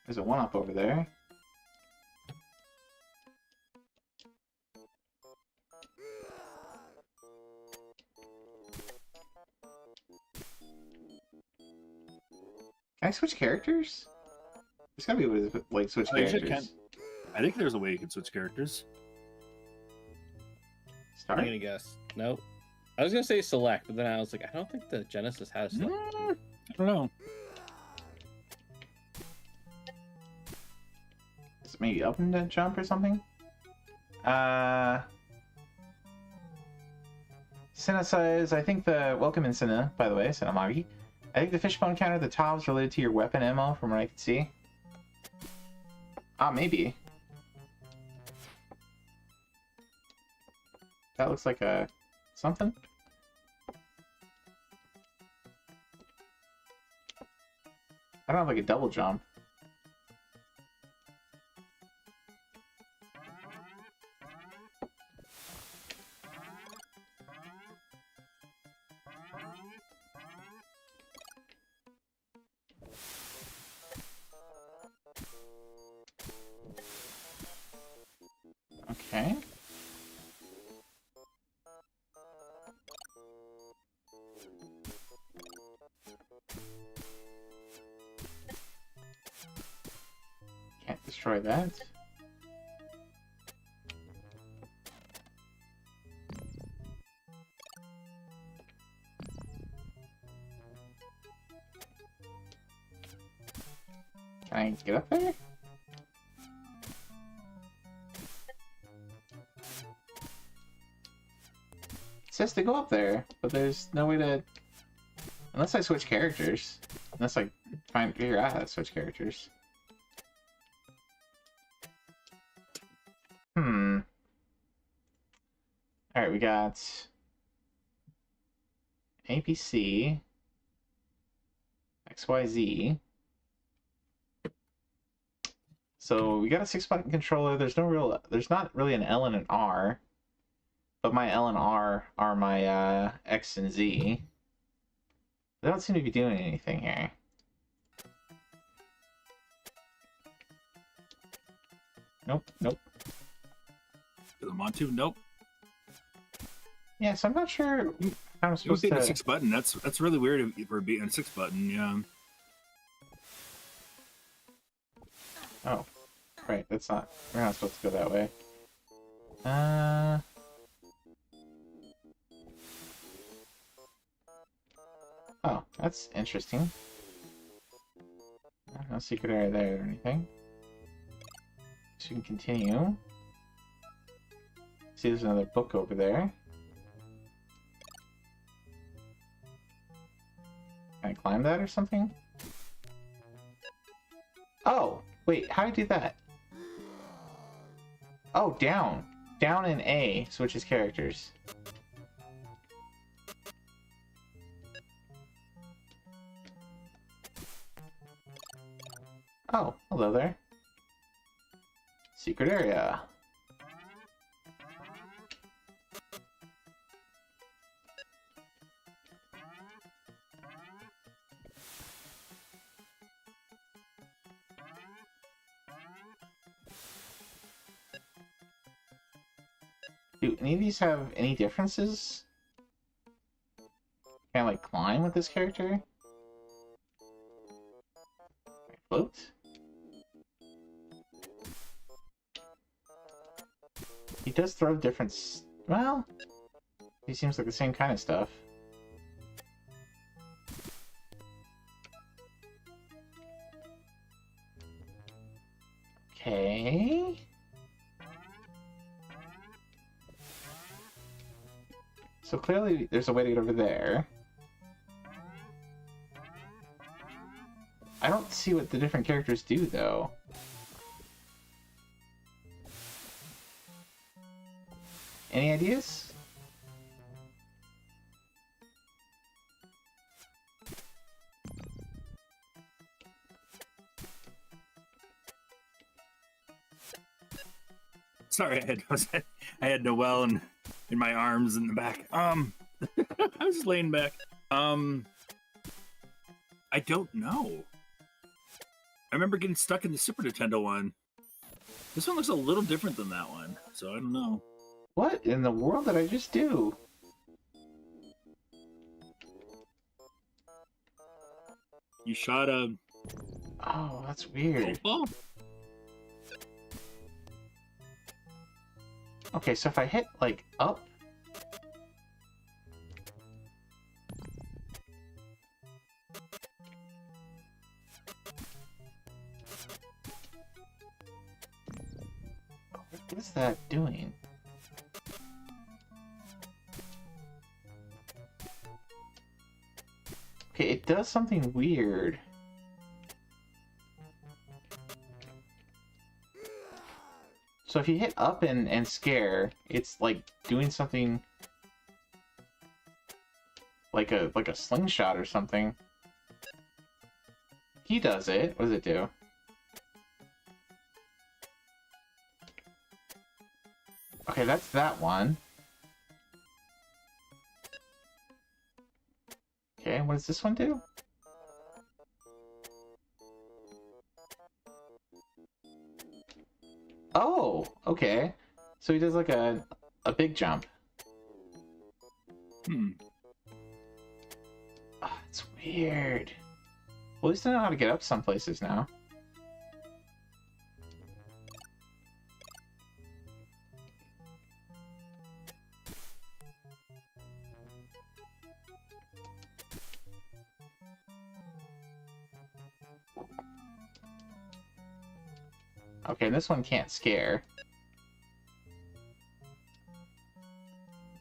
There's a 1-up over there. Can I switch characters? There's gotta be a way to like switch characters. I think there's a way you can switch characters. Start? I'm gonna guess. Nope. I was gonna say select, but then I was like, I don't think the Genesis has select. I don't know. Is it maybe up and then jump or something? Cinna says, I think the... Welcome in, Cinna, by the way, Cinnamagi. I think the fishbone counter at the top is related to your weapon ammo, from what I can see. Ah, maybe. That looks like a... something? I don't have like a double jump. Okay. Can't destroy that. Can I get up there? It says to go up there, but there's no way to... Unless I switch characters. Unless I figure out how to switch characters. Alright, we got... APC... XYZ... So we got a 6-button controller. There's not really an L and an R, but my L and R are my X and Z. They don't seem to be doing anything here. Nope, nope. Do them on to? Nope. Yeah, so I'm not sure how I'm supposed to... a 6-button. That's really weird for being a 6-button. Yeah. Oh, right. We're not supposed to go that way. Oh, that's interesting. No secret area there or anything. So we can continue. See, there's another book over there. Can I climb that or something? Oh! Wait, how do I do that? Oh, down. Down in A switches characters. Oh, hello there. Secret area. Do any of these have any differences? Can I, like, climb with this character? Can I float? He does throw different... Well... He seems like the same kind of stuff. Okay... So clearly there's a way to get over there. I don't see what the different characters do, though. Any ideas? Sorry, I had Noelle in my arms in the back. I was just laying back. I don't know. I remember getting stuck in the Super Nintendo one. This one looks a little different than that one, so I don't know. What in the world did I just do? You shot a... Oh, that's weird. Ball? Okay, so if I hit, like, up... What is that doing? Okay, it does something weird. So if you hit up and scare, it's like doing something like a slingshot or something. He does it. What does it do? Okay, that's that one. Okay, what does this one do? Oh, okay. So he does like a big jump. Oh, it's weird. Well, at least I know how to get up some places now. Okay, this one can't scare.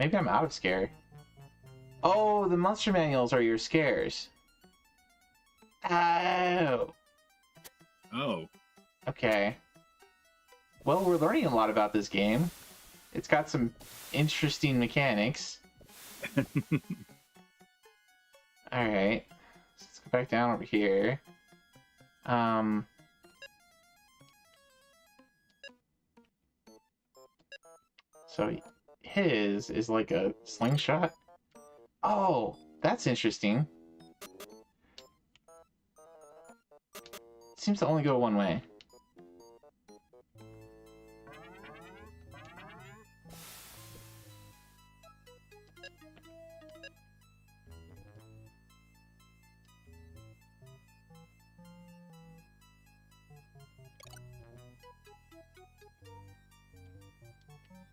Maybe I'm out of scare. Oh, the monster manuals are your scares. Oh. Oh. Okay. Well, we're learning a lot about this game. It's got some interesting mechanics. Alright. Let's go back down over here. So his is like a slingshot. Oh, that's interesting. Seems to only go one way.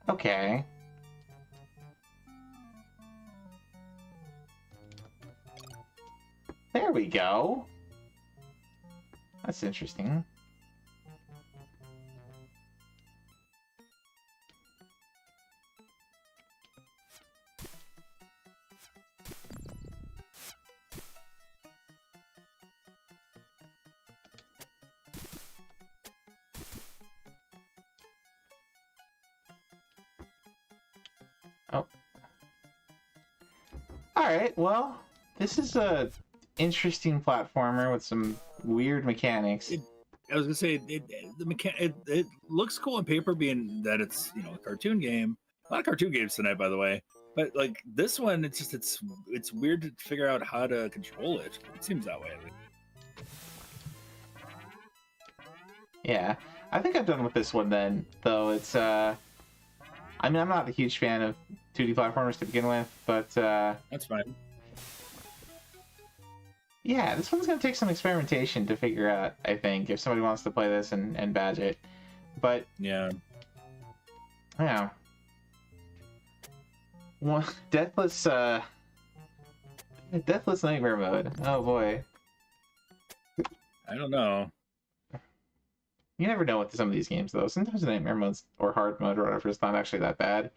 Okay. There we go. That's interesting. Oh. Alright, well, this is a interesting platformer with some weird mechanics. I was gonna say it looks cool on paper, being that it's a cartoon game. A lot of cartoon games tonight, by the way. But like this one, it's weird to figure out how to control it. It seems that way. Yeah, I think I'm done with this one then. Though it's I mean, I'm not a huge fan of 2D platformers to begin with, but that's fine. Yeah, this one's going to take some experimentation to figure out, I think, if somebody wants to play this and badge it. But, yeah. Well, Deathless Nightmare Mode. Oh, boy. I don't know. You never know with some of these games, though. Sometimes the Nightmare Modes, or Hard Mode, or whatever, is not actually that bad.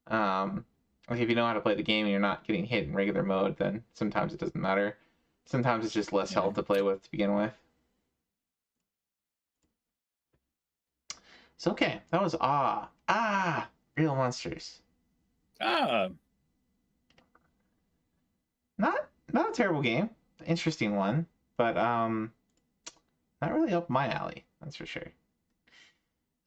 Like, if you know how to play the game and you're not getting hit in regular mode, then sometimes it doesn't matter. Sometimes it's just less health to play with to begin with. So okay, that was Real Monsters. Not a terrible game. Interesting one, but not really up my alley, that's for sure.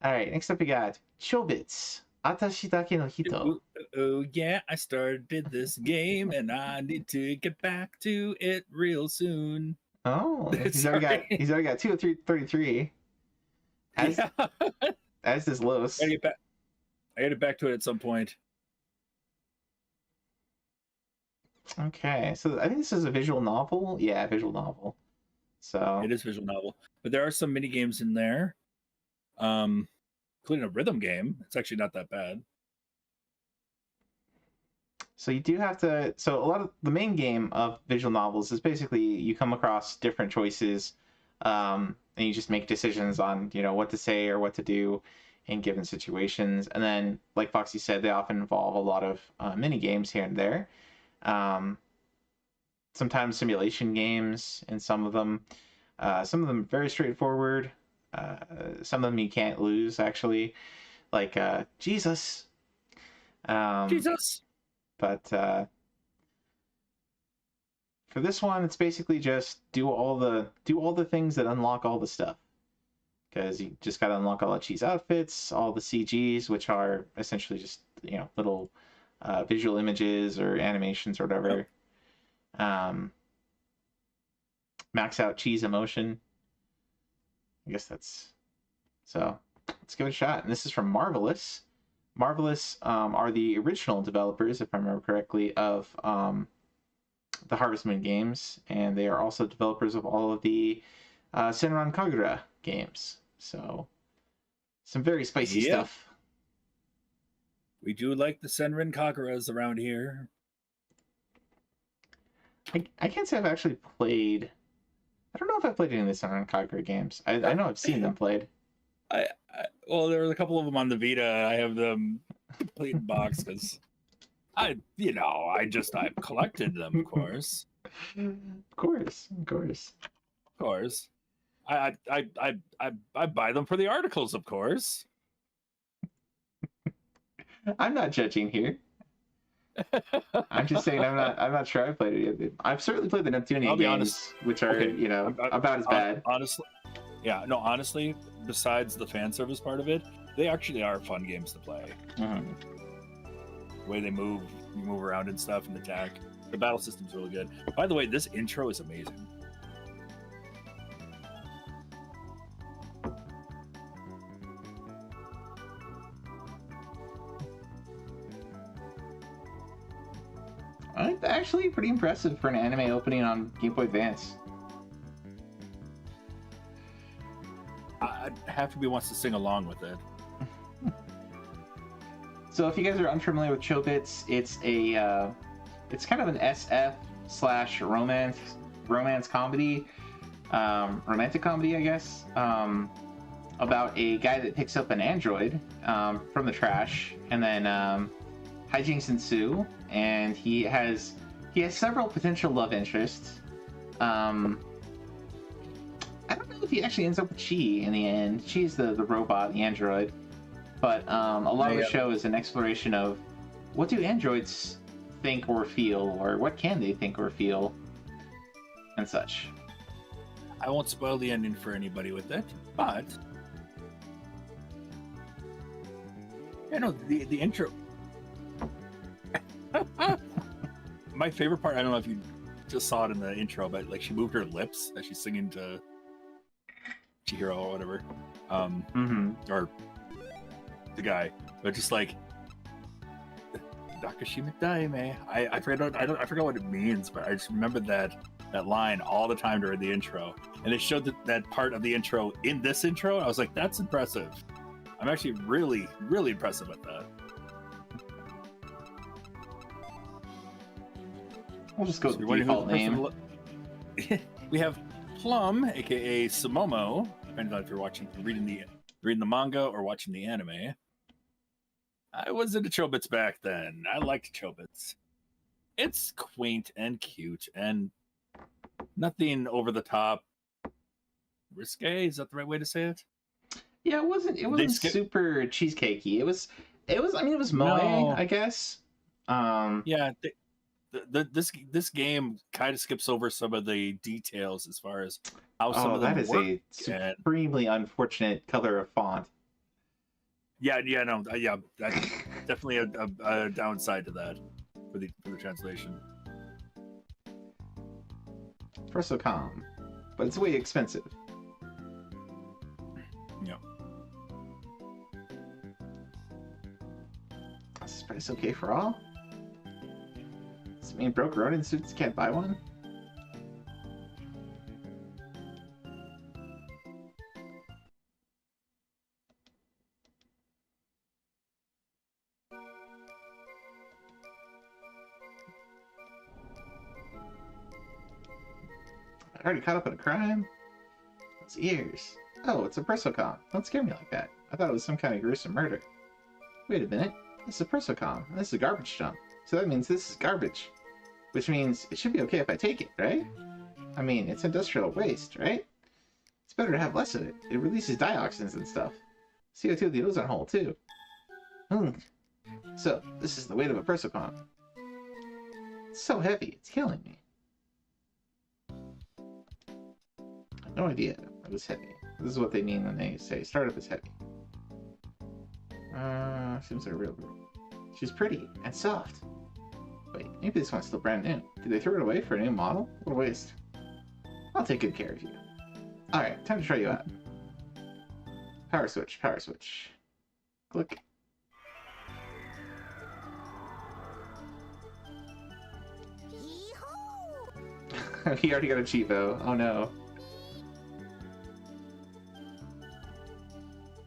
Alright, next up we got Chobits. Atashi Dake no Hito. Oh yeah, I started this game and I need to get back to it real soon. Oh, he's already got 2 of 33. As does Los. I gotta get back to it at some point. Okay, so I think this is a visual novel. Yeah, visual novel. So it is visual novel, but there are some mini games in there. Including a rhythm game. It's actually not that bad. So you do have to. So a lot of the main game of visual novels is basically you come across different choices, and you just make decisions on what to say or what to do in given situations. And then, like Foxy said, they often involve a lot of mini games here and there. sometimes simulation games in some of them. Some of them very straightforward. Some of them you can't lose, actually. Like Jesus. Jesus! But for this one, it's basically just do all the things that unlock all the stuff. Because you just got to unlock all the cheese outfits, all the CGs, which are essentially just, you know, little visual images or animations or whatever. Max out cheese emotion. I guess that's... So, let's give it a shot. And this is from Marvelous. Marvelous are the original developers, if I remember correctly, of the Harvest Moon games. And they are also developers of all of the Senran Kagura games. So, some very spicy stuff. We do like the Senran Kaguras around here. I can't say I've actually played... I don't know if I've played any of the Senran Kagura games. I know I've seen them played. Well, there was a couple of them on the Vita. I have them complete in box because I collected them, of course. Of course. I buy them for the articles, of course. I'm not judging here. I'm just saying I'm not sure I've played it yet. I've certainly played the Neptunian games, honest. which are about as bad. Honestly, besides the fan service part of it, they actually are fun games to play. Mm-hmm. The way they move, you move around and stuff, and attack. The battle system's really good. By the way, this intro is amazing. Actually, pretty impressive for an anime opening on Game Boy Advance. Half of me wants to sing along with it. So, if you guys are unfamiliar with Chobits, it's kind of an SF / romance comedy, romantic comedy, I guess, about a guy that picks up an android from the trash, and then hijinks ensue, and he has several potential love interests. I don't know if he actually ends up with Chi in the end. She's the robot, the android. But a lot of the show is an exploration of what do androids think or feel, or what can they think or feel, and such. I won't spoil the ending for anybody with it, but the intro. My favorite part, I don't know if you just saw it in the intro, but like she moved her lips as she's singing to Chihiro or whatever, or the guy, but just like Nakashima Daime. I forgot what it means, but I just remember that line all the time during the intro, and they showed that part of the intro in this intro. And I was like, that's impressive. I'm actually really, really impressive with that. We'll just go with the default name. We have Plum, aka Sumomo, depending on if you're reading the manga or watching the anime. I was into Chobits back then. I liked Chobits. It's quaint and cute and nothing over the top. Risque, is that the right way to say it? Yeah, it wasn't super cheesecakey. It was moe, I guess. Yeah, this game kind of skips over some of the details as far as how some of them work. That is a supremely unfortunate color of font. That's definitely a downside to that for the translation. Falcom, but it's way expensive. Yeah. Is this price okay for all? Does it mean broke Ronin suits can't buy one? I already caught up in a crime? Those ears. Oh, it's a Persocom. Don't scare me like that. I thought it was some kind of gruesome murder. Wait a minute. This is a Persocom. This is a garbage dump. So that means this is garbage. which means it should be okay if I take it, right? I mean, it's industrial waste, right? It's better to have less of it. It releases dioxins and stuff. CO2 in the ozone hole, too. So, this is the weight of a Persocom. It's so heavy, it's killing me. I have no idea it was heavy. This is what they mean when they say startup is heavy. Seems like a real girl. She's pretty and soft. Wait, maybe this one's still brand new. Did they throw it away for a new model? What a waste. I'll take good care of you. Alright, time to try you out. Power switch, power switch. Click. He already got a cheapo. Oh no.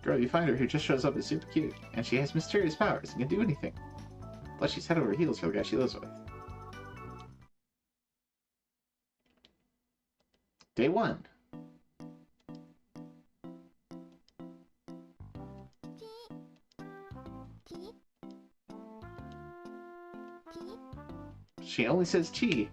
Girl, you find her who just shows up is super cute, and she has mysterious powers and can do anything. Plus, she's head over heels for the guy she lives with. Day 1. She only says chi.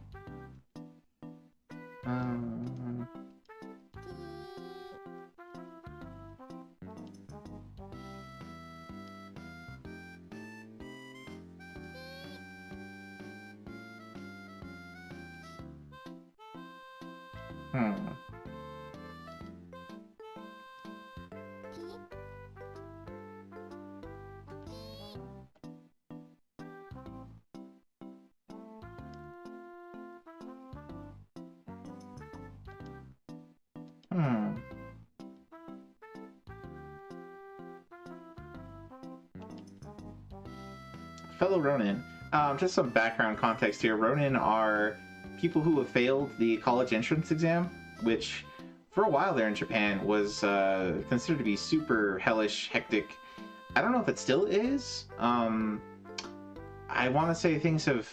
Fellow Ronin. Just some background context here. Ronin are people who have failed the college entrance exam, which for a while there in Japan was considered to be super hellish, hectic. I don't know if it still is. I want to say things have...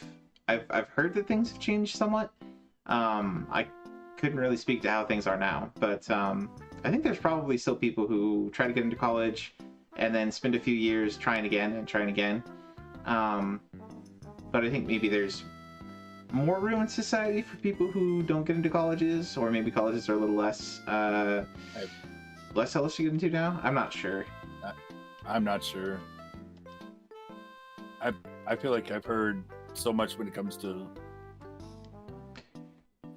I've heard that things have changed somewhat. I couldn't really speak to how things are now, but I think there's probably still people who try to get into college and then spend a few years trying again and trying again. But I think maybe there's more room in society for people who don't get into colleges, or maybe colleges are a little less less hellish to get into now. I'm not sure. I'm not sure. I feel like I've heard so much when it comes to,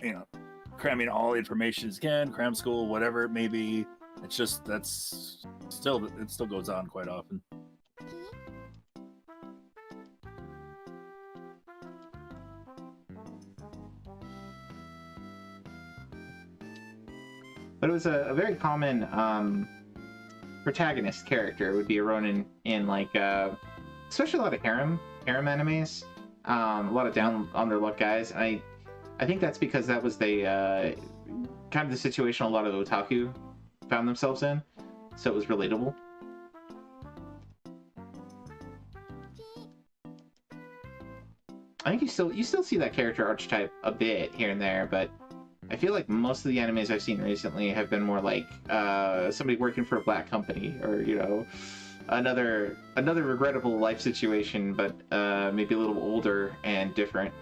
you know, cramming all the information as can, cram school, whatever it may be. It's just it still goes on quite often. But it was a very common protagonist character. It would be a Ronin in, like, especially a lot of harem animes. A lot of down on their luck guys. And I think that's because that was the kind of the situation a lot of otaku found themselves in. So it was relatable. I think you still see that character archetype a bit here and there, but I feel like most of the animes I've seen recently have been more like somebody working for a black company, or, you know, another regrettable life situation, but maybe a little older and different.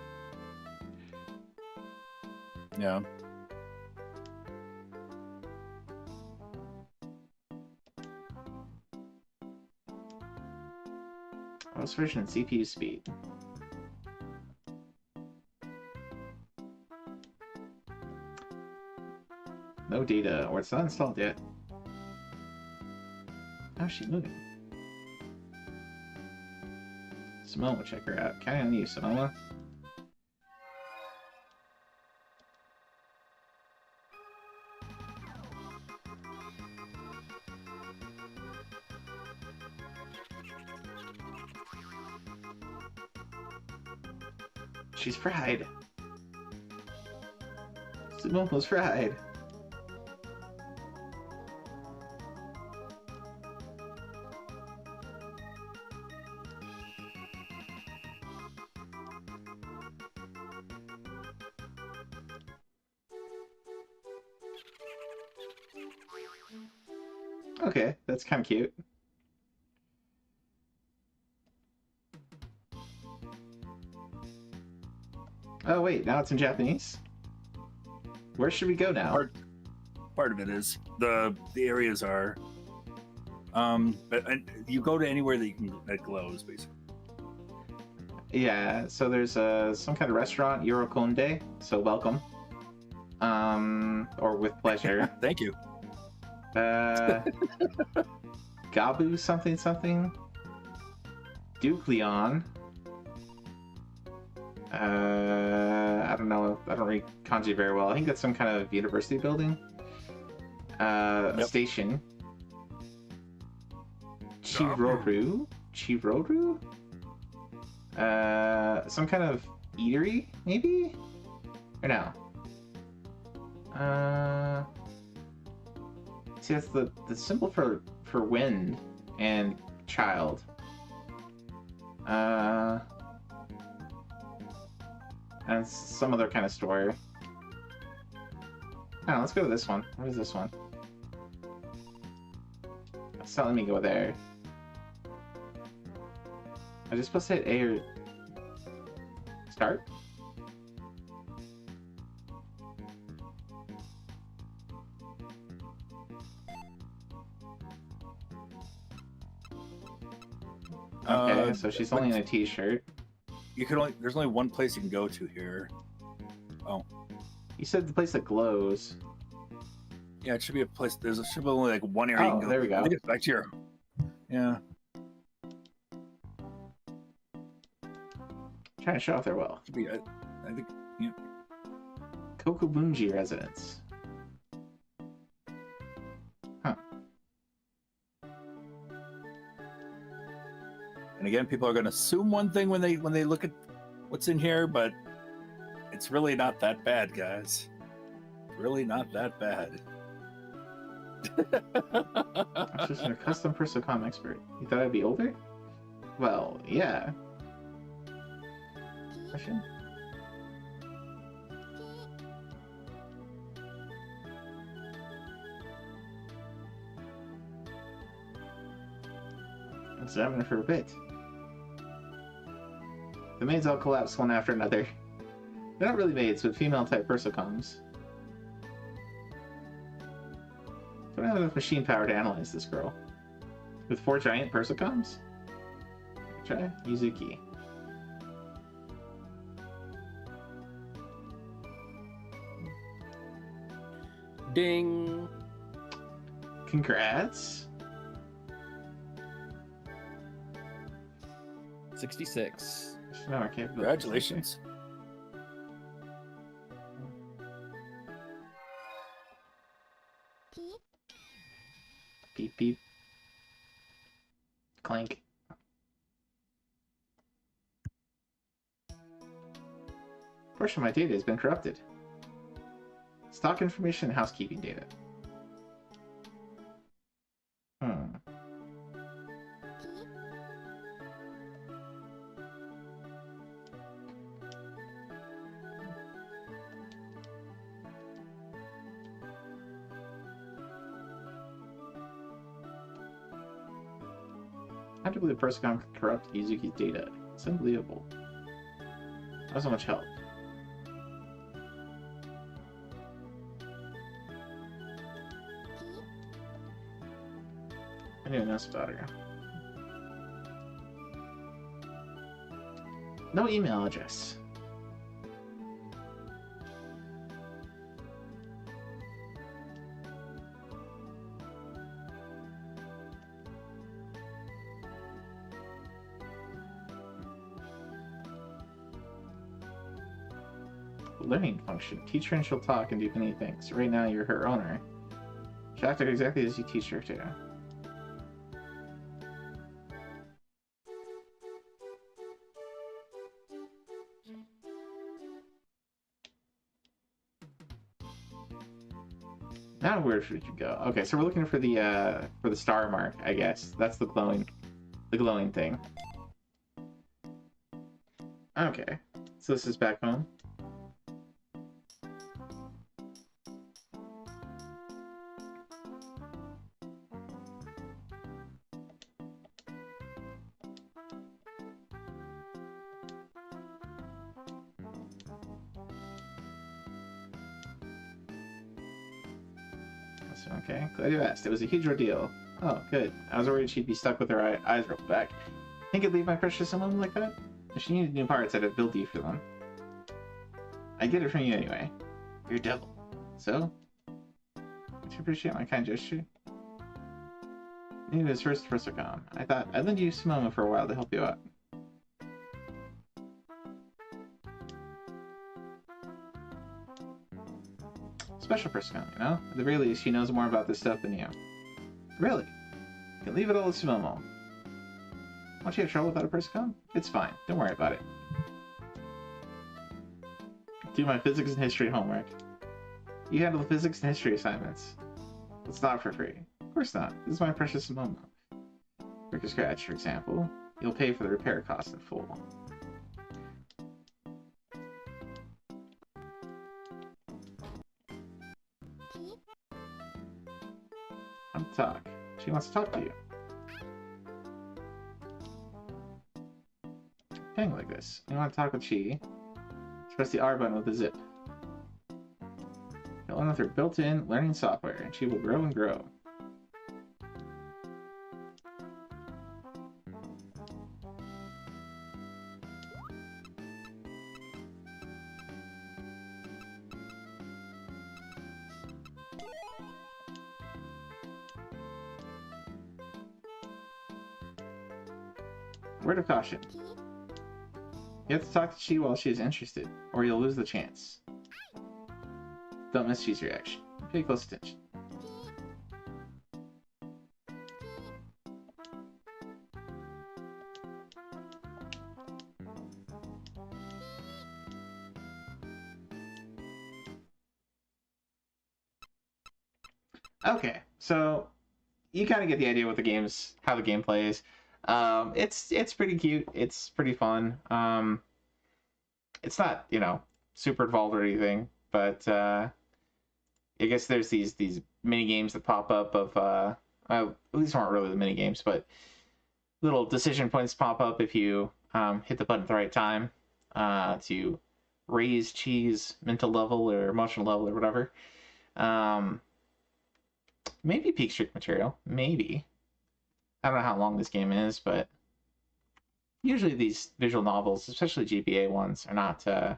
Yeah. Most version and CPU speed. No data, or it's not installed yet. How's she moving? Samoa, check her out. Count on you, Samoa. She's fried. Samoa's fried. Okay, that's kind of cute. Oh wait, now it's in Japanese. Where should we go now? Part of it is the areas are, but you go to anywhere that glows basically. Yeah, so there's some kind of restaurant, Yorokonde. So welcome. Or with pleasure. Thank you. Gabu something something. Ducleon. I don't know. I don't read kanji very well. I think that's some kind of university building. A station. Chiroru? Chiroru? Some kind of eatery, maybe? Or no? See, that's the symbol for wind and child. And some other kind of story. Oh, let's go to this one. What is this one? It's not letting me go there. I just supposed to hit A or start? Okay, so she's only in a t-shirt. There's only one place you can go to here. Oh. You said the place that glows. Yeah, it should be a place. Should be only like one area. Oh, you can go. there we go. I think it's back here. Yeah. Trying to show off their wealth. Should be, I think. Yeah. Kokubunji residence. Huh. And again, people are going to assume one thing when they look at what's in here, but it's really not that bad, guys. Really not that bad. I'm just a custom Persocom expert. You thought I'd be older? Well, yeah. Question? Examine for a bit. The maids all collapse one after another. They're not really maids, but female-type Persocoms. Don't have enough machine power to analyze this girl. With 4 giant Persocoms? Try Yuzuki. Ding! Congrats! 66. No, I can't. Congratulations. Beep beep. Clank. Portion of my data has been corrupted. Stock information and housekeeping data. I can't believe the Persocom could corrupt Yuzuki's data. It's unbelievable. Not so much help. I didn't know about her. No email address. Learning function. Teach her and she'll talk and do many things. Right now you're her owner. She'll act exactly as you teach her to. Now where should we go? Okay, so we're looking for the star mark, I guess. That's the glowing thing. Okay, so this is back home. Okay, glad you asked. It was a huge ordeal. Oh, good. I was worried she'd be stuck with her eyes rolled back. Think I'd leave my precious woman like that? If she needed new parts, I'd have built you for them. I get it from you anyway. You're a devil. So? Would you appreciate my kind gesture? Needed his first Falcom. I thought I'd lend you Simoma for a while to help you out. Special Falcom, you know? At the very least, she knows more about this stuff than you. Really? You can leave it all to Simoma. Won't you have trouble without a Falcom? It's fine. Don't worry about it. Do my physics and history homework. You handle the physics and history assignments. It's not for free. Of course not. This is my precious Simoma. Break a scratch, for example. You'll pay for the repair cost in full. I'm to talk. She wants to talk to you. Thing like this. You want to talk with she? Press the R button with the zip. You'll learn with her built-in learning software, and she will grow and grow. Word of caution. You have to talk to Chi while she is interested, or you'll lose the chance. Don't miss Chi's reaction. Pay close attention. Okay, so you kind of get the idea what the game's, how the game plays. It's pretty cute. It's pretty fun. It's not, you know, super involved or anything, but I guess there's these mini games that pop up of these aren't really the mini games, but little decision points pop up if you hit the button at the right time to raise Chi's mental level or emotional level or whatever. Maybe Peak Streak material, maybe. I don't know how long this game is, but usually these visual novels, especially GBA ones, are not going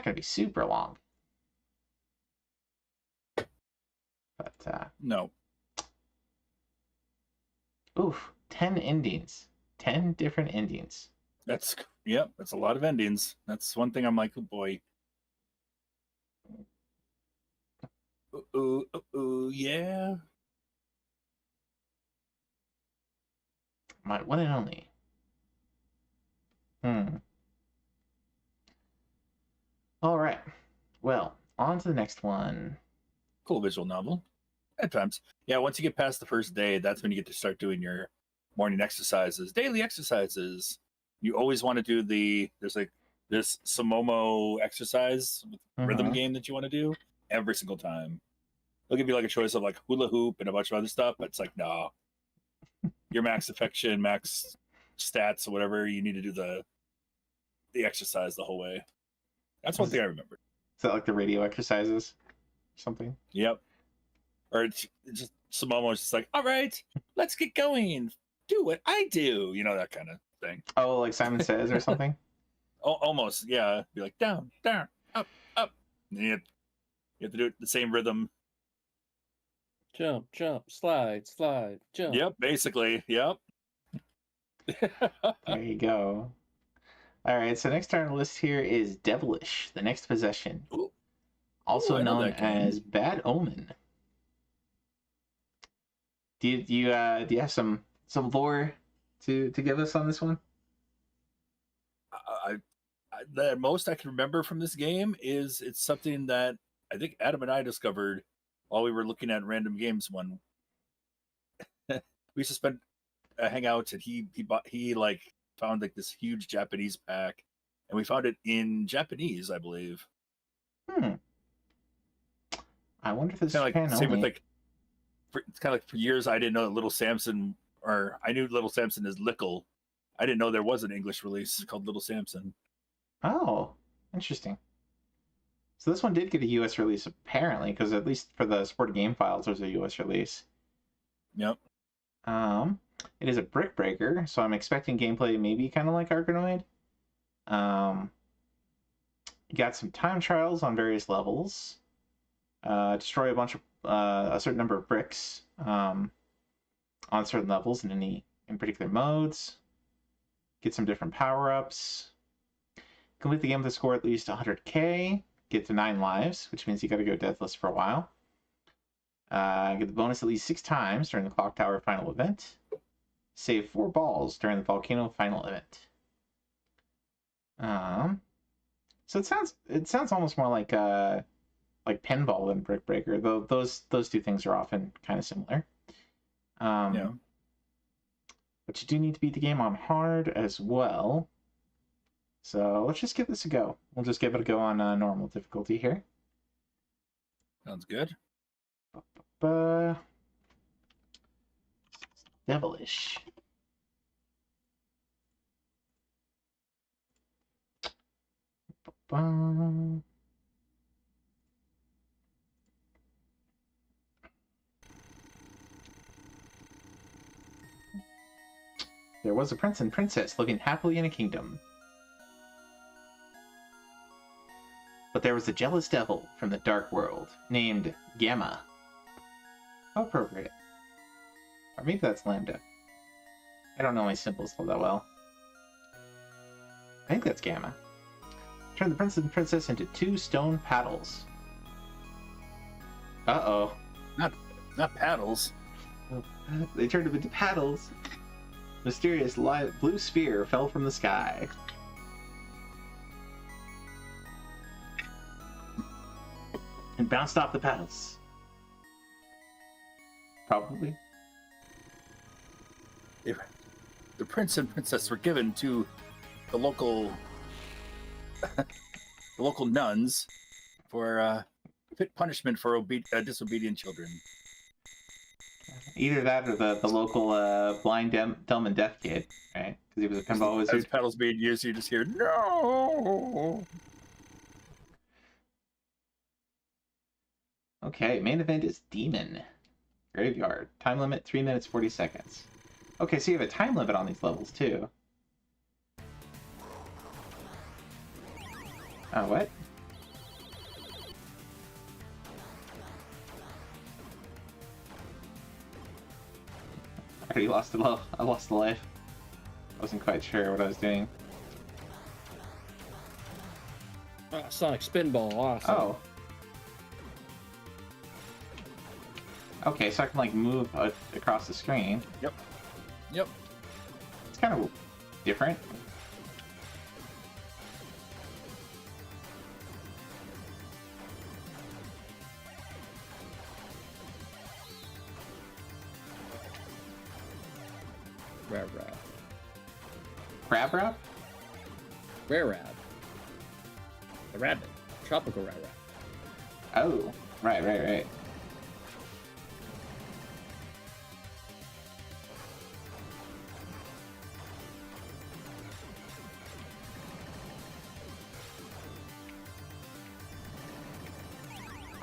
to be super long. But no. Oof, 10 endings, 10 different endings. That's a lot of endings. That's one thing I'm like, oh boy. Yeah. My one and only. All right. Well, on to the next one. Cool visual novel. At times. Yeah, once you get past the first day, that's when you get to start doing your morning exercises, daily exercises. You always want to do there's like this Samomo exercise rhythm game that you want to do every single time. They'll give you like a choice of like hula hoop and a bunch of other stuff, but it's like, no. Your max affection, max stats, or whatever, you need to do the exercise the whole way. That's one thing I remember. Is that like the radio exercises? Something? Yep. Or it's just Samomo's just like, all right, let's get going. Do what I do. You know, that kind of thing. Oh, like Simon Says or something? Almost, yeah. Be like, down, down, up, up. And you have to do it the same rhythm. Jump, jump, slide, slide, jump. Yep, basically. Yep. There you go. All right, so next on our list here is Devilish, the Next Possession. Also known as Bad Omen. Do you have some lore to give us on this one? The most I can remember from this game is it's something that I think Adam and I discovered while we were looking at random games. One we used to spend a hangout, and he like found like this huge Japanese pack, and we found it in Japanese, I believe. I wonder if this kind is of like same with like. It's kind of like for years I didn't know that Little Samson, or I knew Little Samson as Lickle. I didn't know there was an English release called Little Samson. Oh, interesting. So this one did get a US release, apparently, because at least for the supported game files, there's a US release. Yep. It is a brick breaker, so I'm expecting gameplay maybe kind of like Arkanoid. You got some time trials on various levels. Destroy a certain number of bricks on certain levels in particular modes. Get some different power-ups. Complete the game with a score at least 100k. Get to 9 lives, which means you got to go deathless for a while. Get the bonus at least 6 times during the Clock Tower final event. Save 4 balls during the Volcano final event. So it sounds almost more like pinball than brick breaker, though those two things are often kind of similar. Yeah. But you do need to beat the game on hard as well. So let's just give this a go. We'll just give it a go on normal difficulty here. Sounds good. Devilish. There was a prince and princess living happily in a kingdom. But there was a jealous devil from the dark world named Gamma. How appropriate. Or maybe that's Lambda. I don't know my symbols all that well. I think that's Gamma. Turn the prince and princess into 2 stone paddles. Uh-oh. Not paddles. They turned them into paddles. Mysterious blue spear fell from the sky. And bounced off the paddles. Probably. The prince and princess were given to the local nuns for fit punishment for disobedient children. Either that or the local blind, dumb, and deaf kid, right? Because he was a pinball wizard. As paddles being used, you just hear, no! Okay, main event is Demon. Graveyard. Time limit, 3 minutes, 40 seconds. Okay, so you have a time limit on these levels, too. Oh, what? I already lost I lost the life. I wasn't quite sure what I was doing. Sonic Spinball, awesome. Oh. Okay, so I can like move across the screen. Yep. It's kind of different. Rab. Crab Rab? Rare Rab. A rabbit. Tropical Rab. Oh, right.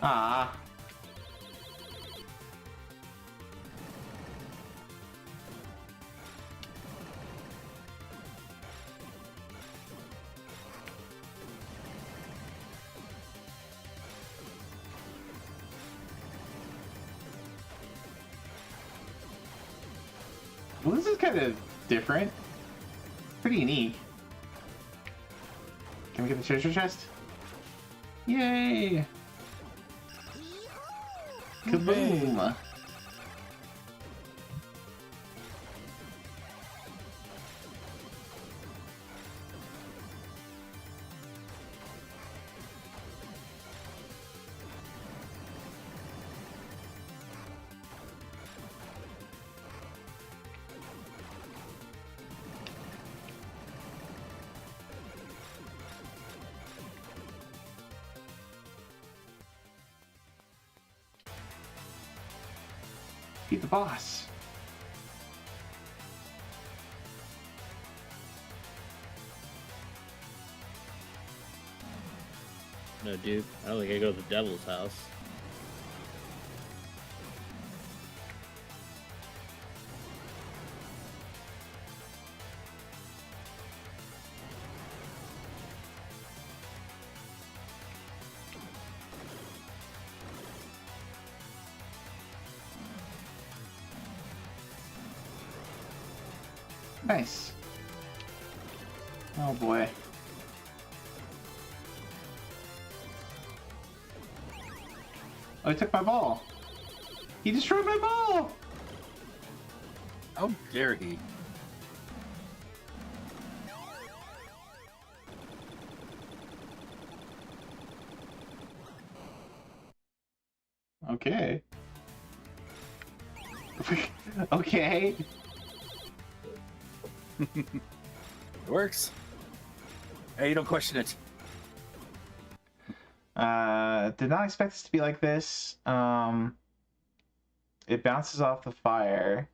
Ah. Well, this is kind of different. Pretty unique. Can we get the treasure chest? Yay! Kaboom! Beat the boss. No, dude. I don't think I go to the devil's house. Nice. Oh boy. Oh, he took my ball. He destroyed my ball! How dare he? Okay. Okay. It works. Hey, you don't question it. Did not expect this to be like this. It bounces off the fire.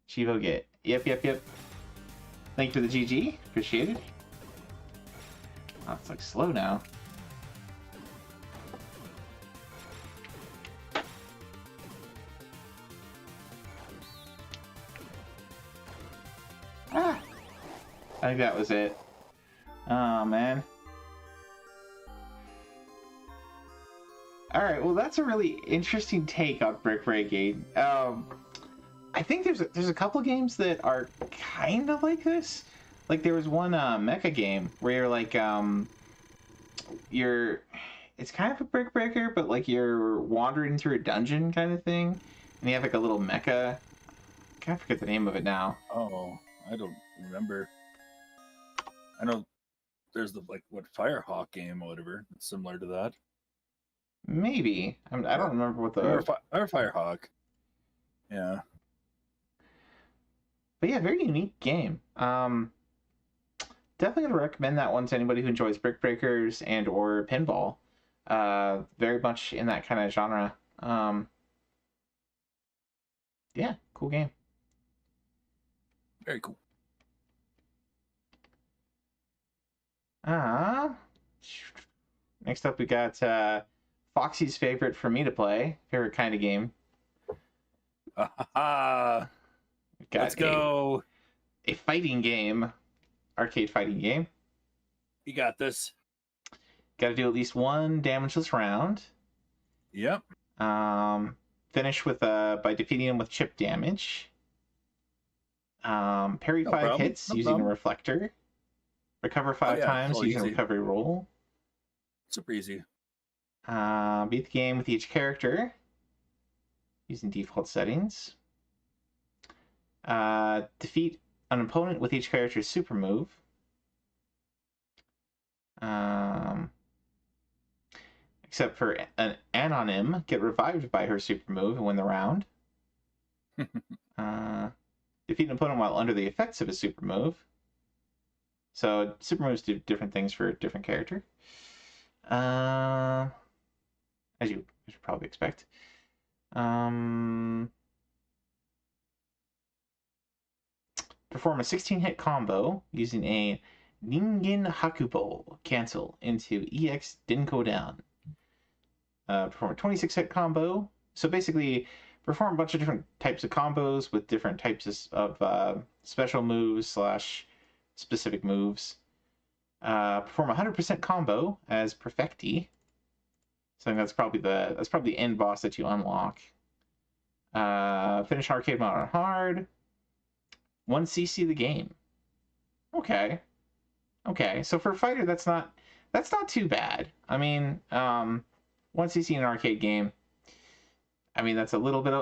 Chivo get. Yep. Thank you for the GG. Appreciate it. Oh, it's like slow now. Ah! I think that was it. Oh, man. Alright, well that's a really interesting take on brick breaking. I think there's a couple games that are kind of like this. Like there was one mecha game where you're like it's kind of a brick breaker, but like you're wandering through a dungeon kind of thing, and you have like a little mecha. I can't forget the name of it now. Oh, I don't remember. I know there's the Firehawk game or whatever. It's similar to that. Maybe. I don't remember what the... Or Firehawk. Yeah. But yeah, very unique game. Definitely going to recommend that one to anybody who enjoys brick breakers and or pinball. Very much in that kind of genre. Yeah, cool game. Very cool. Next up we got... Foxy's favorite for me to play. Favorite kind of game. Let's go. A fighting game. Arcade fighting game. You got this. Got to do at least one damageless round. Yep. Finish with by defeating him with chip damage. Parry No 5 problem. hits No using problem. a reflector. Recover 5 times so using a easy. recovery roll. Super easy. Beat the game with each character using default settings. Defeat an opponent with each character's super move. Except for an Anonym, get revived by her super move and win the round. Defeat an opponent while under the effects of a super move. So super moves do different things for a different character. As you should probably expect. Perform a 16-hit combo using a Ningen Hakubo cancel into EX Denko down. Perform a 26-hit combo. So basically, perform a bunch of different types of combos with different types of special moves / specific moves. Perform a 100% combo as Perfecti. So I think that's probably the end boss that you unlock. Finish arcade mode on hard. 1cc the game. Okay. So for a fighter, that's not too bad. I mean, 1cc in an arcade game. I mean, that's a little bit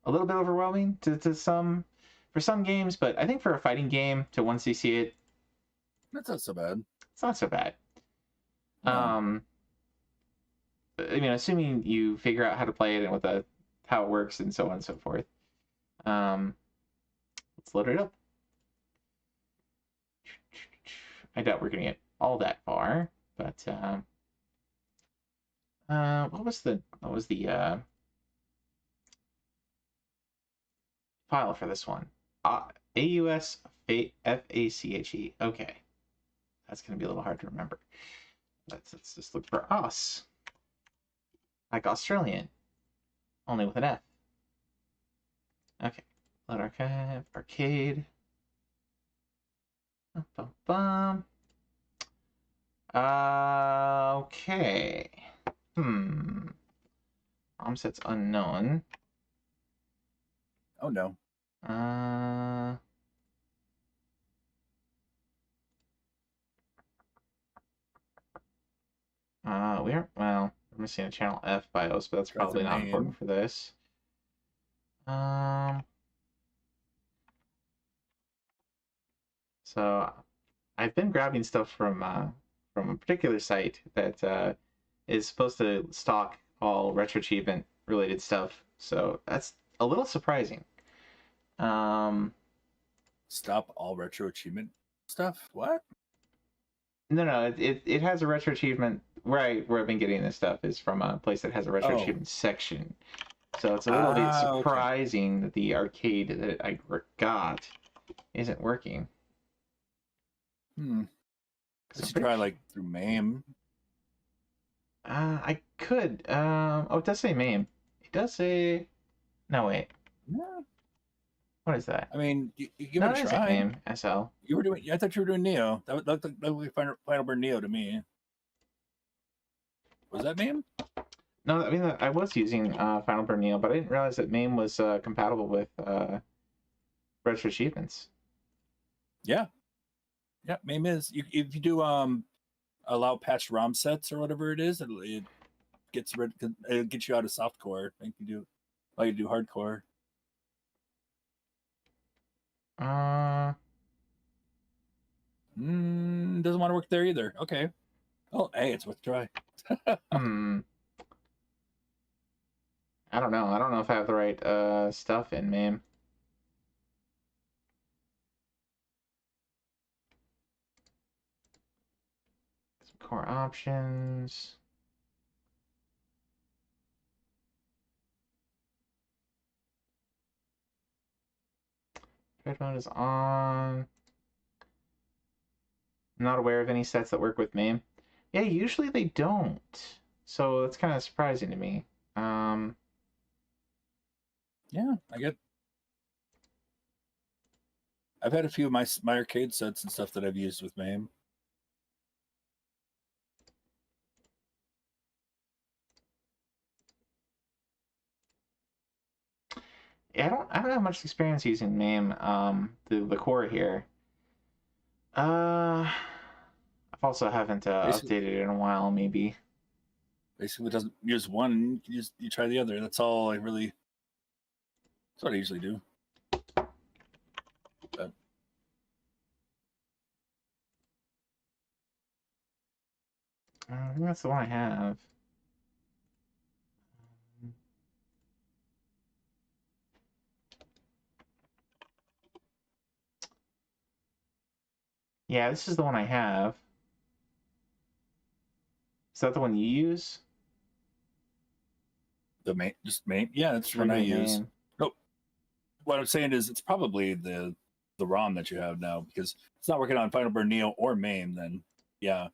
overwhelming to some for some games, but I think for a fighting game to 1cc it, That's not so bad. it's not so bad. No. I mean, assuming you figure out how to play it and how it works and so on and so forth. Let's load it up. I doubt we're gonna get all that far, but what was the file for this one? AUS FACHE. Okay, that's gonna be a little hard to remember. Let's just look for us. Like Australian. Only with an F. Okay. Let archive. Arcade. Bum, bum. Okay. ROM set's unknown. Oh no. We're missing a channel F BIOS, but that's probably not important for this. So I've been grabbing stuff from a particular site that is supposed to stock all retro achievement related stuff. So that's a little surprising. Stop all retro achievement stuff? What? No, it has a retro achievement where I've been getting this stuff is from a place that has a retro achievement section. So it's a little bit surprising that the arcade that I got isn't working. Let's try like through MAME. I could. It does say MAME. It does say. No, wait. What is that? I mean, you give it a try. MAME SL. You were doing. I thought you were doing Neo. That looked like Final Burn Neo to me. Was that MAME? No, I mean I was using Final Burn Neo, but I didn't realize that MAME was compatible with retro achievements. Yeah. Yeah, MAME is. If you do allow patched ROM sets or whatever it is, it gets you out of softcore. I think you do hardcore. Doesn't want to work there either. Okay. Oh, hey, it's worth a try. I don't know. I don't know if I have the right stuff in MAME. Some core options. Trade mode is on. I'm not aware of any sets that work with MAME. Yeah, usually they don't. So that's kind of surprising to me. Yeah, I've had a few of my arcade sets and stuff that I've used with MAME. Yeah, I don't have much experience using MAME, the core here. I've also haven't updated it in a while, maybe. Basically, it doesn't use one, you try the other. That's all I really. That's what I usually do. But I think that's the one I have. Yeah, this is the one I have. Is that the one you use? The MAME, just MAME. Yeah, that's the one I use. Nope. What I'm saying is, it's probably the ROM that you have now, because it's not working on Final Burn Neo or MAME. Then, yeah,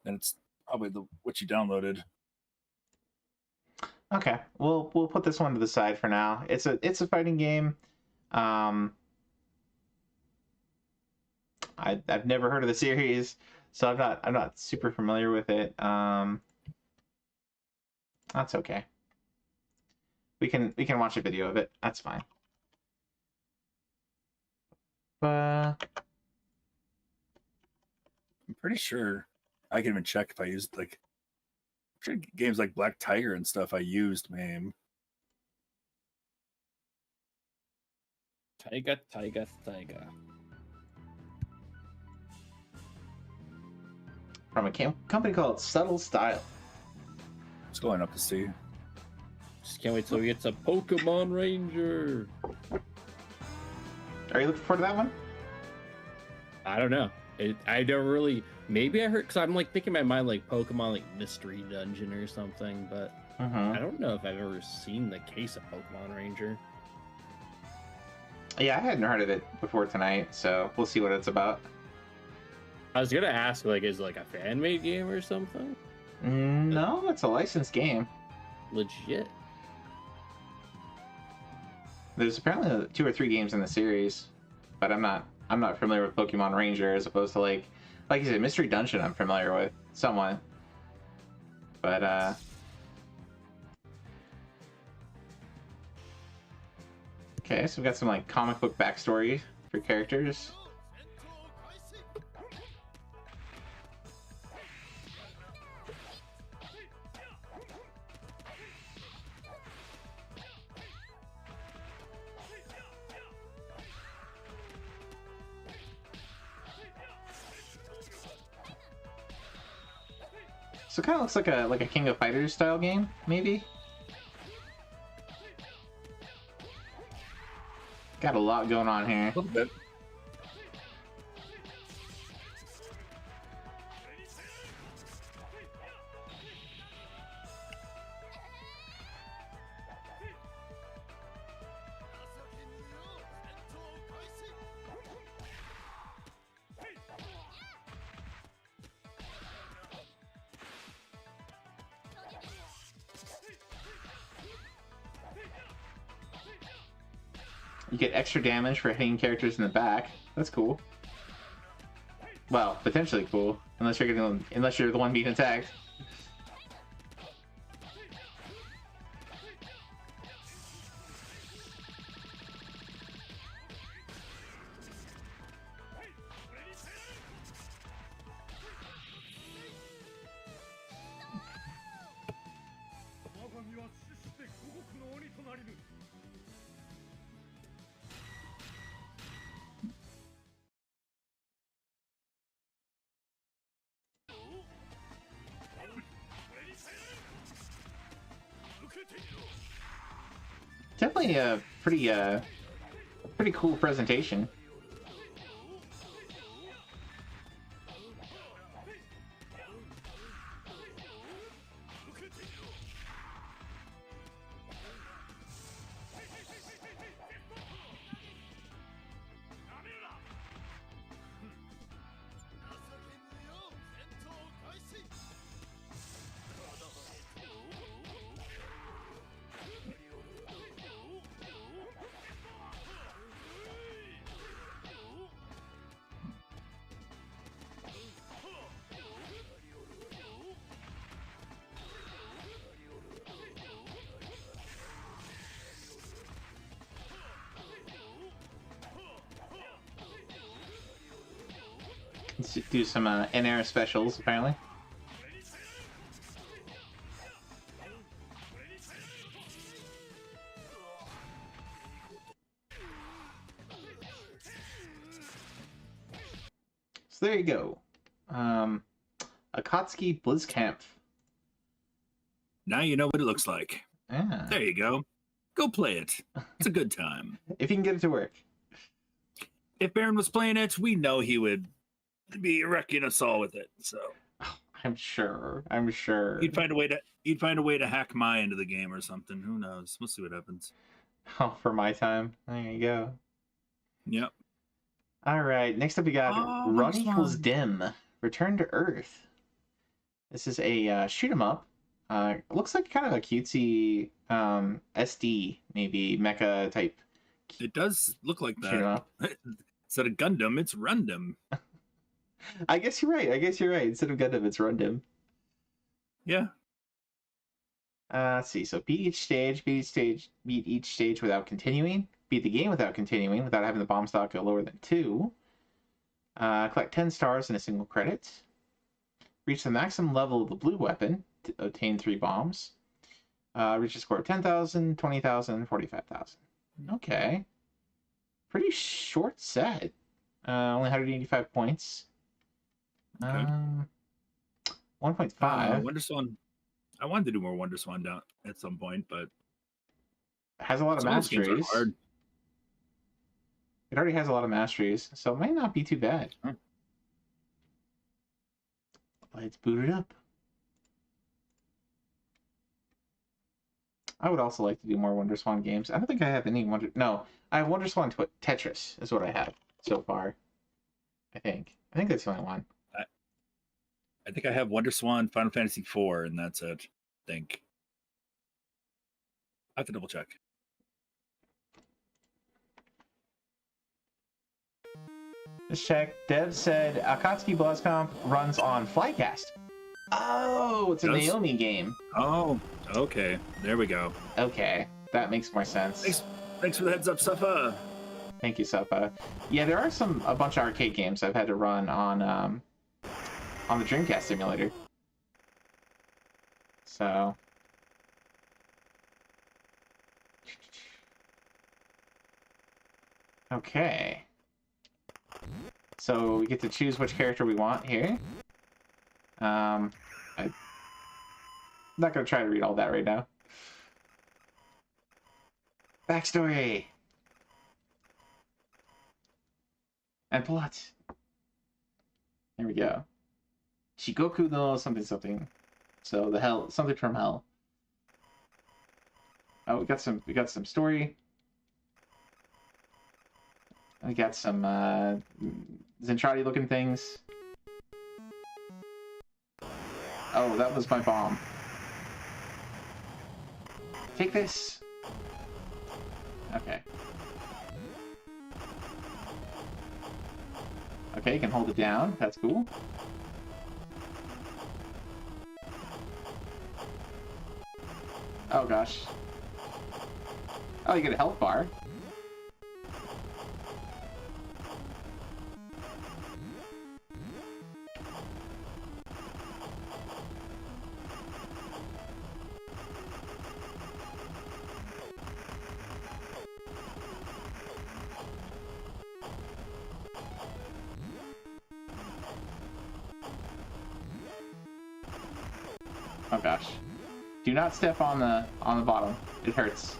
then it's probably what you downloaded. Okay, we'll put this one to the side for now. It's a fighting game. I've never heard of the series, so I'm not super familiar with it. That's okay. We can watch a video of it. That's fine. I'm pretty sure I can even check if I used games like Black Tiger and stuff. I used MAME. Tiger. From a company called Subtle Style. It's going up to see. Just can't wait till we get to Pokemon Ranger. Are you looking forward to that one? I don't know. I don't really. Maybe I heard, because I'm like thinking in my mind like Pokemon like Mystery Dungeon or something, but I don't know if I've ever seen the case of Pokemon Ranger. Yeah, I hadn't heard of it before tonight, so we'll see what it's about. I was gonna ask, like, is it like a fan-made game or something? No, it's a licensed game. Legit. There's apparently 2 or 3 games in the series, but I'm not familiar with Pokemon Ranger as opposed to like you said, Mystery Dungeon. I'm familiar with somewhat, but okay, so we've got some like comic book backstory for characters. So it kind of looks like a King of Fighters style game, maybe. Got a lot going on here. A little bit. You get extra damage for hitting characters in the back. That's cool. Well, potentially cool, unless you're the one being attacked. Definitely a pretty cool presentation. Let's do some in-air specials, apparently. So there you go. Akatsuki Blitzcamp. Now you know what it looks like. Yeah. There you go. Go play it. It's a good time. If you can get it to work. If Baron was playing it, we know he would be wrecking us all with it. So I'm sure. You'd find a way to hack my into the game or something. Who knows? We'll see what happens. Oh, for my time. There you go. Yep. All right. Next up, we got Run Equals Dim. Return to Earth. This is a shoot 'em up. Looks like kind of a cutesy SD, maybe mecha type. It does look like Shoot 'em that. up. Instead of Gundam, it's Rundum. I guess you're right. Instead of Gundam, it's Rundum. Yeah. Let's see. So beat each stage without continuing. Beat the game without continuing, without having the bomb stock go lower than 2. Collect 10 stars and a single credit. Reach the maximum level of the blue weapon to obtain 3 bombs. Reach a score of 10,000, 20,000, 45,000. Okay. Pretty short set. Only 185 points. Okay. 1.5. WonderSwan. I wanted to do more WonderSwan down at some point, but has a lot of some those games are masteries. hard. It already has a lot of masteries, so it might not be too bad. Let's boot it up. I would also like to do more WonderSwan games. I don't think I have any No, I have WonderSwan Tetris is what I have so far. I think that's the only one. I think I have Wonder Swan, Final Fantasy IV, and that's it. I think. I have to double check. Let's check. Dev said Akatsuki Blazcomp runs on Flycast. Oh, it's a Naomi game. Oh, okay. There we go. Okay, that makes more sense. Thanks for the heads up, Safa. Thank you, Safa. Yeah, there are a bunch of arcade games I've had to run on the Dreamcast simulator. So. Okay. So we get to choose which character we want here. I'm not going to try to read all that right now. Backstory! And plot. There we go. Shigoku no something something. So the hell, something from hell. Oh, we got some story. We got some Zentradi looking things. Oh, that was my bomb. Take this. Okay. Okay, you can hold it down. That's cool. Oh gosh. Oh, you get a health bar. Oh gosh. Do not step on the bottom. It hurts.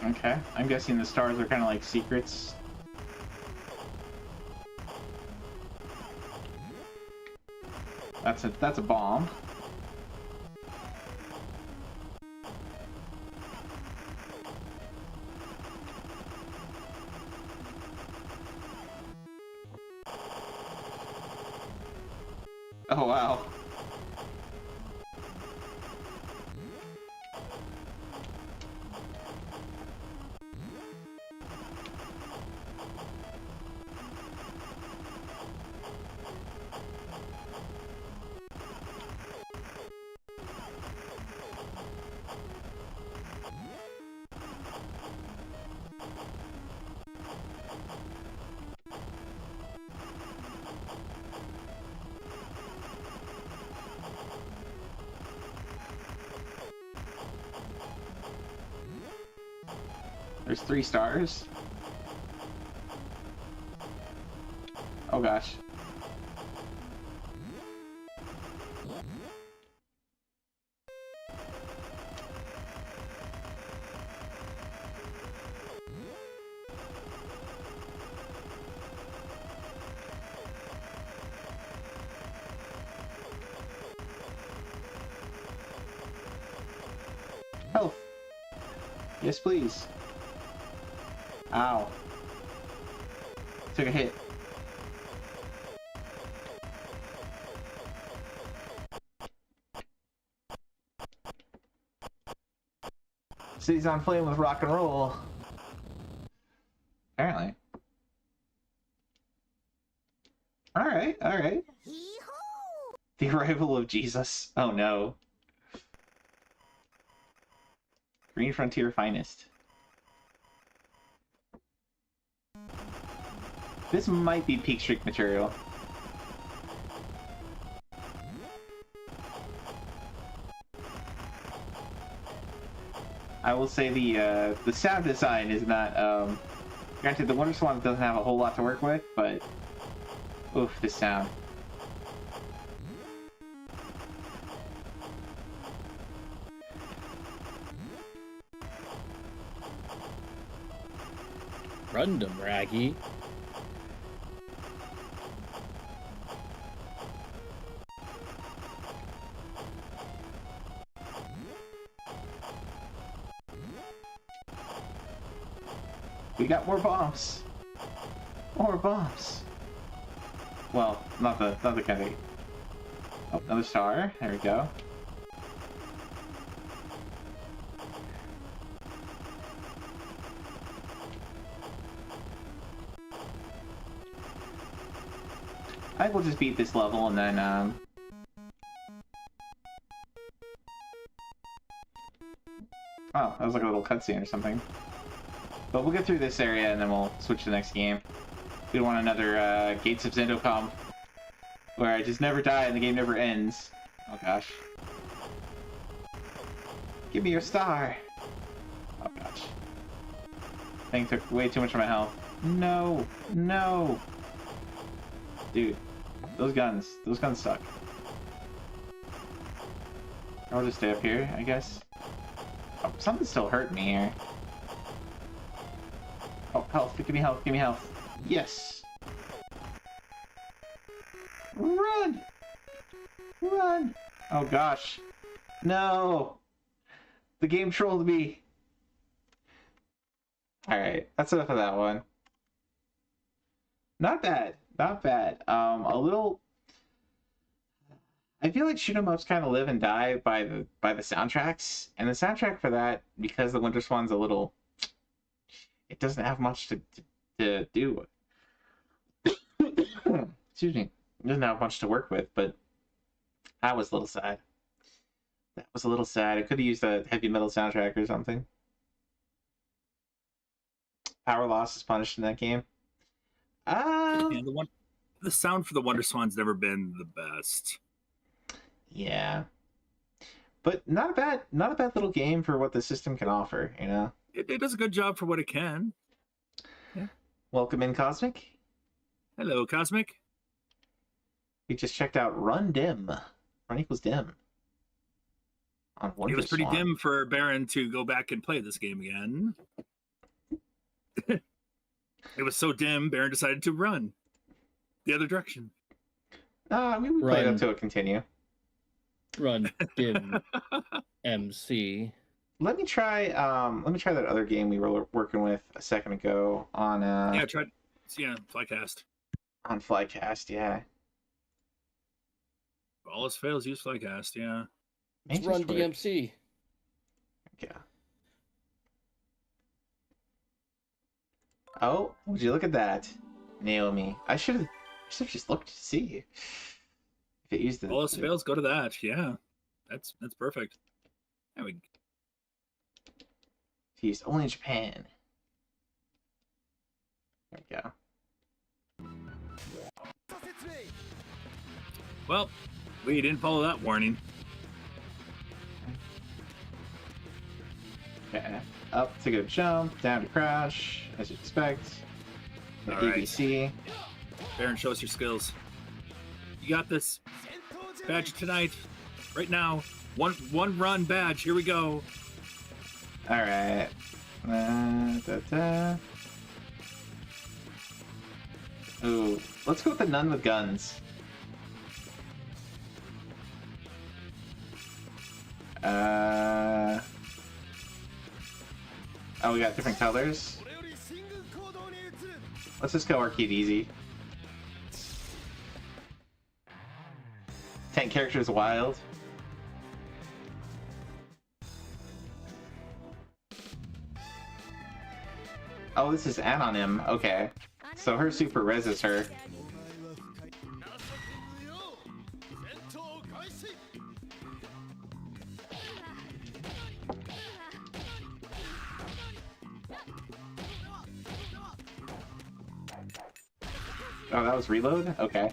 Okay, I'm guessing the stars are kind of like secrets. That's a bomb. Oh wow. There's 3 stars. Oh gosh. Health. Yes, please. Ow. Took a hit. City's on flame with rock and roll. Apparently. Alright, alright. The arrival of Jesus. Oh no. Green Frontier Finest. This might be Peak Streak material. I will say the sound design is not, granted the Wonder Swan doesn't have a whole lot to work with, but oof, this sound. Rundum, Raggy. We got more bombs. More bombs. Well, not the kind of. Oh, another star. There we go. I think we'll just beat this level and then oh, that was like a little cutscene or something. But we'll get through this area and then we'll switch to the next game. We don't want another Gates of Zendocom where I just never die and the game never ends. Oh gosh. Give me your star. Oh gosh. Thing took way too much of my health. No, no. Dude, those guns suck. I'll just stay up here, I guess. Oh, something's still hurting me here. Oh, health, give me health, give me health. Yes! Run! Run! Oh gosh. No! The game trolled me. Alright, that's enough of that one. Not bad. Not bad. A little... I feel like shoot 'em ups kind of live and die by the soundtracks. And the soundtrack for that, because the Winter Swan's a little... It doesn't have much to do. Excuse me. It doesn't have much to work with, but I was a little sad. That was a little sad. I could have used a heavy metal soundtrack or something. Power loss is punished in that game. Yeah, the sound for the Wonder Swan's never been the best. Yeah. But not a bad little game for what the system can offer, you know? It does a good job for what it can. Yeah. Welcome in, Cosmic. Hello, Cosmic. We just checked out Run Dim. Run equals dim. On Wonder It was pretty Swan. dim for Baron to go back and play this game again. It was so dim, Baron decided to run the other direction. I mean, we played Run. up to a continue. Run dim MC. Let me try that other game we were working with a second ago on Flycast. On Flycast, yeah. If all else fails, use Flycast, yeah. It's Run DMC. Yeah. Oh, would you look at that, Naomi? I should have just looked to see if it used the. All else fails, go to that. Yeah, that's perfect. There we go. Used only in Japan. There we go. Well, we didn't follow that warning. Okay. Up to go jump, down to crash, as you'd expect. All right. ABC. Baron, show us your skills. You got this. Badge tonight, right now. One run badge. Here we go. All right. Ooh, let's go with the nun with guns. Oh, we got different colors. Let's just go arcade easy. 10 characters wild. Oh, this is Anonym. Okay. So her super reses her. Oh, that was reload? Okay.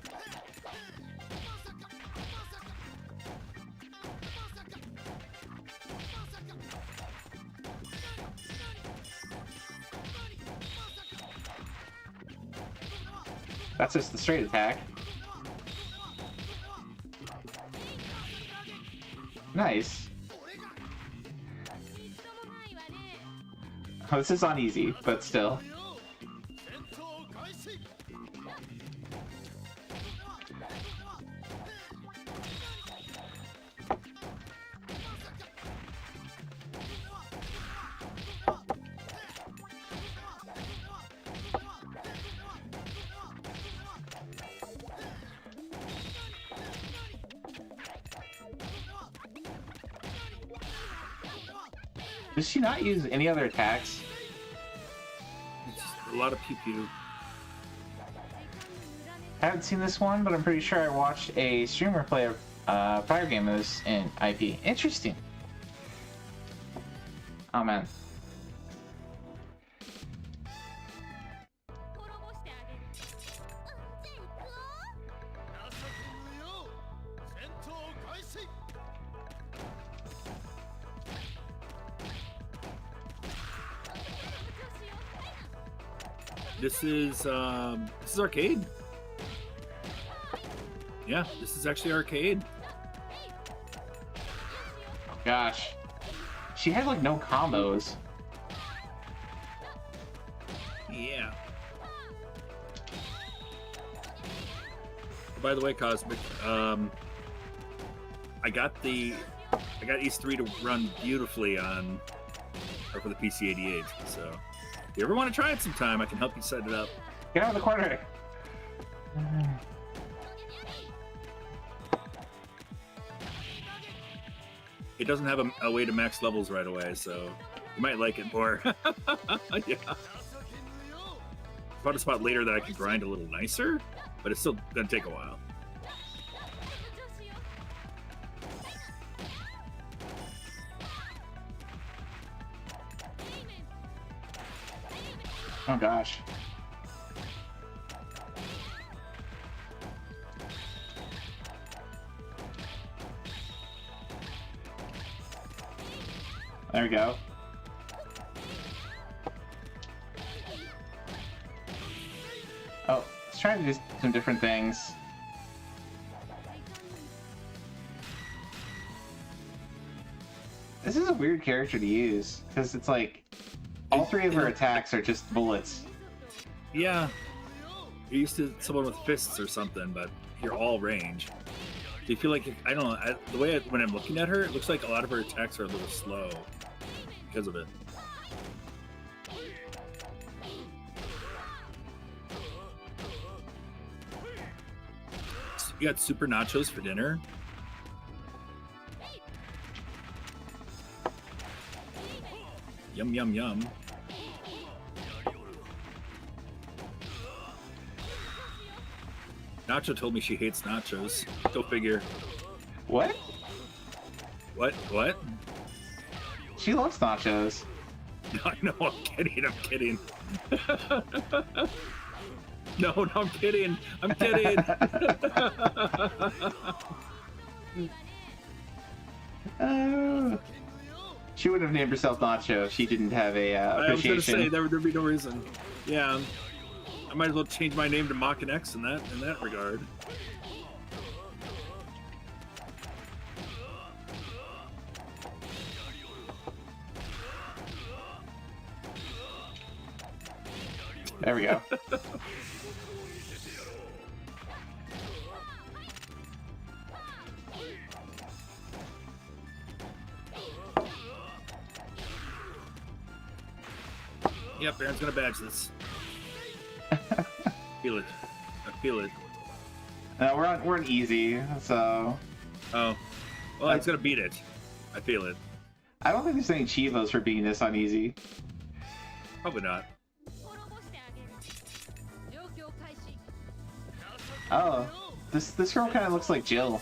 That's just the straight attack. Nice. Oh, this is on easy, but still. Does she not use any other attacks? It's just a lot of pew pew. I haven't seen this one, but I'm pretty sure I watched a streamer play a fire game of this in IP. Interesting. Oh man. This is arcade. Yeah, this is actually arcade. Oh gosh. She had like no combos. Yeah. By the way, Cosmic, I got Ace 3 to run beautifully on or for the PC-88. So if you ever want to try it sometime, I can help you set it up. Get out of the corner. It doesn't have a way to max levels right away, so you might like it more. Yeah. Found a spot later that I could grind a little nicer, but it's still gonna take a while. Oh gosh. There we go. Oh, let's try to do some different things. This is a weird character to use, because it's like, all three of her attacks are just bullets. Yeah. You're used to someone with fists or something, but you're all range. Do you feel like, I don't know, the way when I'm looking at her, it looks like a lot of her attacks are a little slow because of it. You got super nachos for dinner? Yum, yum, yum. Nacho told me she hates nachos. Go figure. What? What? She loves nachos. I know, I'm kidding. No, I'm kidding. She would have named herself Nacho if she didn't have a appreciation. I was going to say, there'd be no reason. Yeah, I might as well change my name to Mach X in that regard. There we go. Yep, Aaron's gonna badge this. Feel it. I feel it. We're on easy, so. Oh, well, it's gonna beat it. I feel it. I don't think there's any Chivos for being this on easy. Probably not. Oh, this girl kind of looks like Jill.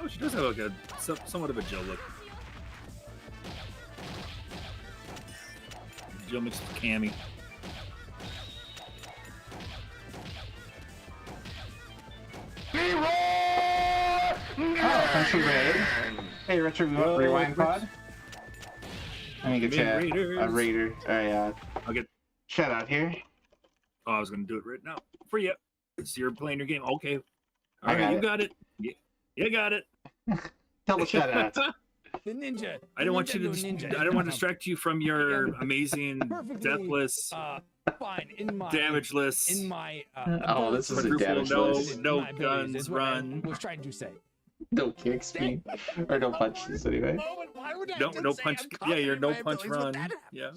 Oh, she does have like a somewhat of a Jill look. Jill mixed with Cammy. Oh, thanks for the raid. Hey, Retro Rewind Pod. Let me get you a raider. I'll get shout out here. Oh, I was gonna do it right now for you. So you're playing your game. Okay. All I right, you it. got it. You got it. Double shout out. The ninja. I didn't want you to. Ninja. I didn't want to distract you from your amazing, deathless, fine in my damageless. In my oh, this is a damageless. in No my abilities guns, is what I run. was trying to say. No kicks, me, or no punches anyway. No punch. Yeah, you're no punch run. Yeah.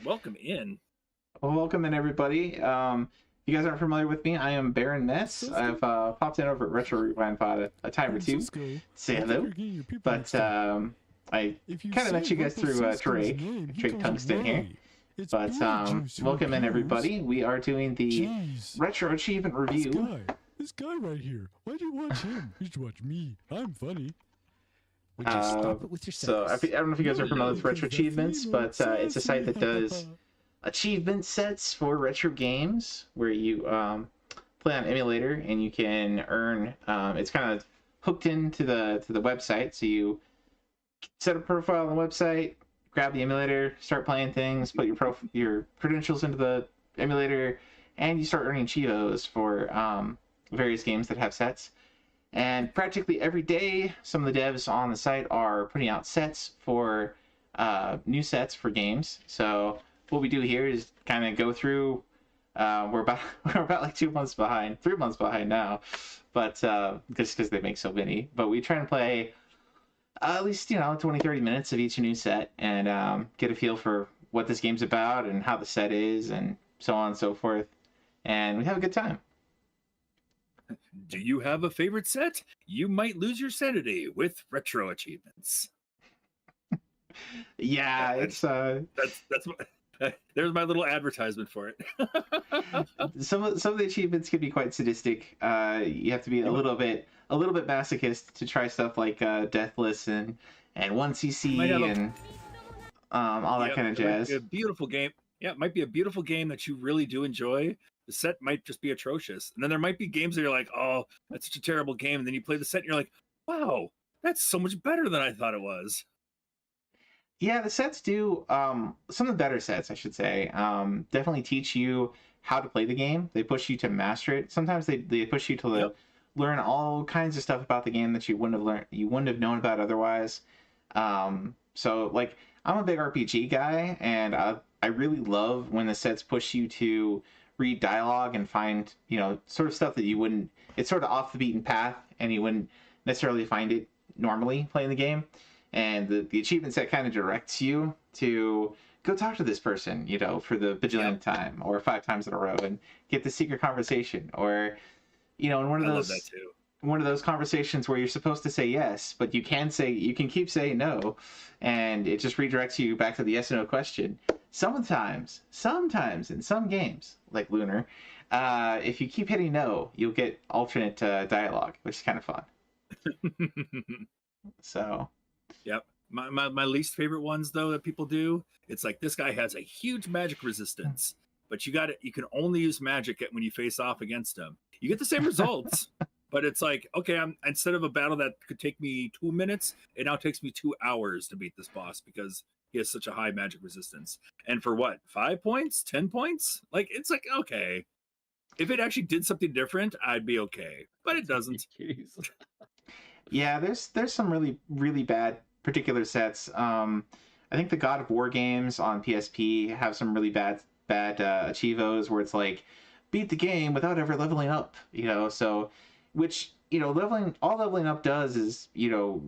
Welcome in. Well, welcome in everybody. you guys aren't familiar with me, I am Baron Ness. I've popped in over at Retro Rewind Pod a time or two to say hello. But I kind of met you guys through Trade Tungsten here. But welcome in, everybody. We are doing the Retro Achievement Review. This guy right here. Why do you watch him? You should watch me. I'm funny. So I don't know if you guys are familiar with Retro Achievements, but it's a site that does achievement sets for retro games where you play on emulator and you can earn. It's kind of hooked into the website, so you set a profile on the website, grab the emulator, start playing things, put your credentials into the emulator, and you start earning Chivos for various games that have sets. And practically every day, some of the devs on the site are putting out sets for new sets for games. So what we do here is kind of go through. We're about like 2 months behind, 3 months behind now, but just because they make so many. But we try and play at least 20-30 minutes of each new set and get a feel for what this game's about and how the set is and so on and so forth. And we have a good time. Do you have a favorite set? You might lose your sanity with retro achievements. Yeah, it's that's there's my little advertisement for it. Some of the achievements can be quite sadistic. You have to be a little bit masochist to try stuff like Deathless and 1cc and all that kind of jazz. A beautiful game. Yeah, it might be a beautiful game that you really do enjoy. The set might just be atrocious. And then there might be games that you're like, oh, that's such a terrible game. And then you play the set and you're like, wow, that's so much better than I thought it was. Yeah, the sets do, some of the better sets, I should say, definitely teach you how to play the game. They push you to master it. Sometimes they push you to learn all kinds of stuff about the game that you wouldn't have known about otherwise. So, like, I'm a big RPG guy, and I really love when the sets push you to read dialogue and find, sort of stuff that you wouldn't, it's sort of off the beaten path and you wouldn't necessarily find it normally playing the game. And the achievement set kind of directs you to go talk to this person, for the bajillionth time or 5 times in a row and get the secret conversation, or, in one of those conversations where you're supposed to say yes, but you can keep saying no, and it just redirects you back to the yes or no question. Sometimes in some games, like Lunar, if you keep hitting no, you'll get alternate dialogue, which is kind of fun. So, yep. My least favorite ones, though, that people do, it's like, this guy has a huge magic resistance, but you can only use magic when you face off against him. You get the same results, but it's like, okay, instead of a battle that could take me 2 minutes, it now takes me 2 hours to beat this boss because he has such a high magic resistance. And for what, 5 points, 10 points? Like, it's like, okay, if it actually did something different, I'd be okay, but it doesn't. Yeah, there's some really, really bad particular sets. I think the God of War games on PSP have some really bad achievos where it's like, beat the game without ever leveling up, so, which, leveling up does is,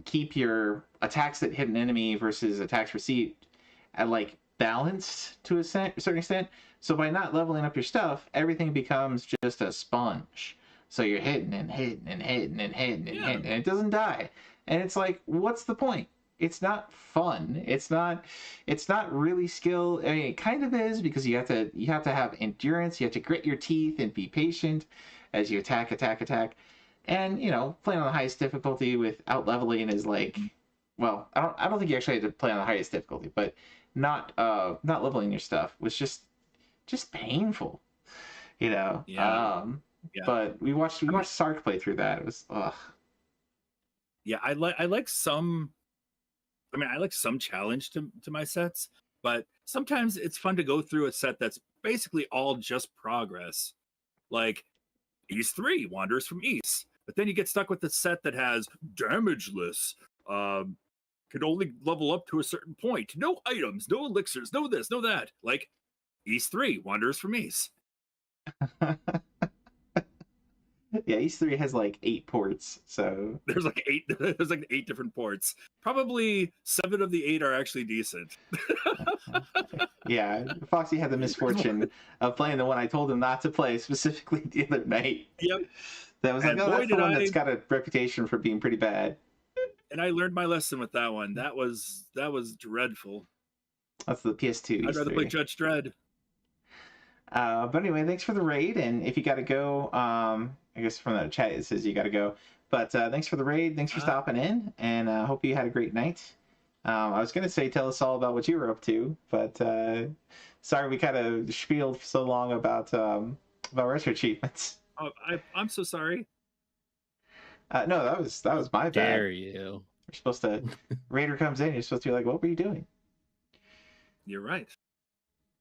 keep your attacks that hit an enemy versus attacks received at, like, balanced to a certain extent. So by not leveling up your stuff, everything becomes just a sponge. So you're hitting and hitting and hitting and hitting and hitting, and it doesn't die. And it's like, what's the point? It's not fun. It's not really skill. I mean, it kind of is, because you have to have endurance. You have to grit your teeth and be patient as you attack. And playing on the highest difficulty without leveling is like, well, I don't think you actually had to play on the highest difficulty, but not leveling your stuff was just painful, Yeah. But we watched Sark play through that. It was ugh. Yeah, I like some. I mean, I like some challenge to my sets, but sometimes it's fun to go through a set that's basically all just progress. Like, East 3, Wanderers from East. But then you get stuck with the set that has damageless, could only level up to a certain point. No items, no elixirs, no this, no that. Like, East 3, Wanderers from East. Yeah, E3 has like 8 ports, so There's like 8 different ports. Probably 7 of the 8 are actually decent. yeah, Foxy had the misfortune of playing the one I told him not to play specifically the other night. Yep. That was like, And oh, boy, that's the did one I- that's got a reputation for being pretty bad. And I learned my lesson with that one. That was dreadful. That's the PS2. I'd rather play E3. Judge Dredd. But anyway, thanks for the raid, and if you got to go, I guess from the chat it says you got to go. But thanks for the raid, thanks for stopping in, and hope you had a great night. I was gonna say tell us all about what you were up to, but sorry we kind of spieled so long about retro achievements. Oh, I'm so sorry. No, that was my bad. Dare you? You're supposed to. Raider comes in, you're supposed to be like, what were you doing? You're right.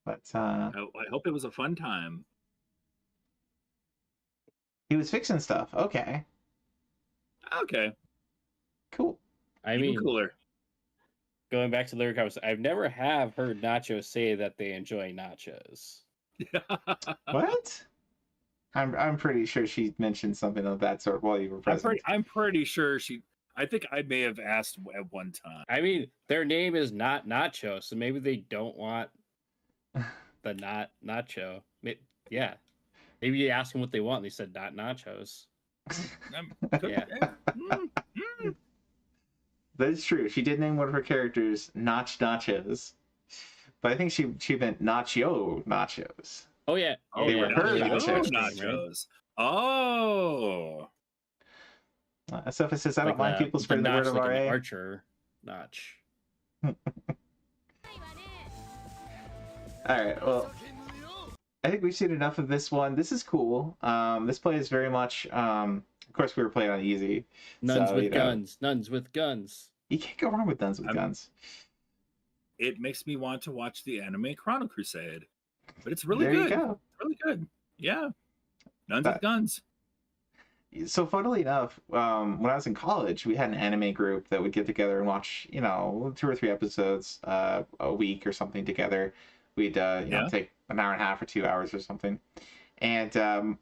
But I hope it was a fun time. he was fixing stuff. Okay, Okay. cool. I Even mean, cooler. going back to lyric conversation, I've never have heard Nacho say that they enjoy nachos. What? I'm pretty sure she mentioned something of that sort while you were present. I'm pretty sure she. I think I may have asked at one time. I mean, their name is not Nacho, so maybe they don't want the not Nacho. Yeah. Maybe you ask them what they want, and they said not nachos. Yeah. That is true. She did name one of her characters Notch Nachos, but I think she meant Nacho Nachos. Oh yeah. Oh, They were her nachos. nachos. Oh. Sophie says, I don't mind people the spreading the word notch of like an RA. archer notch. Alright, well, I think we've seen enough of this one. This is cool. This play is very much, of course we were playing on easy. Nuns so, with guns. Nuns with guns. You can't go wrong with nuns with guns. It makes me want to watch the anime Chrono Crusade. But it's really There good. you go. It's really good. Yeah. Nuns with guns. So funnily enough, when I was in college, we had an anime group that would get together and watch, 2 or 3 episodes a week or something together. We'd take an hour and a half or 2 hours or something, and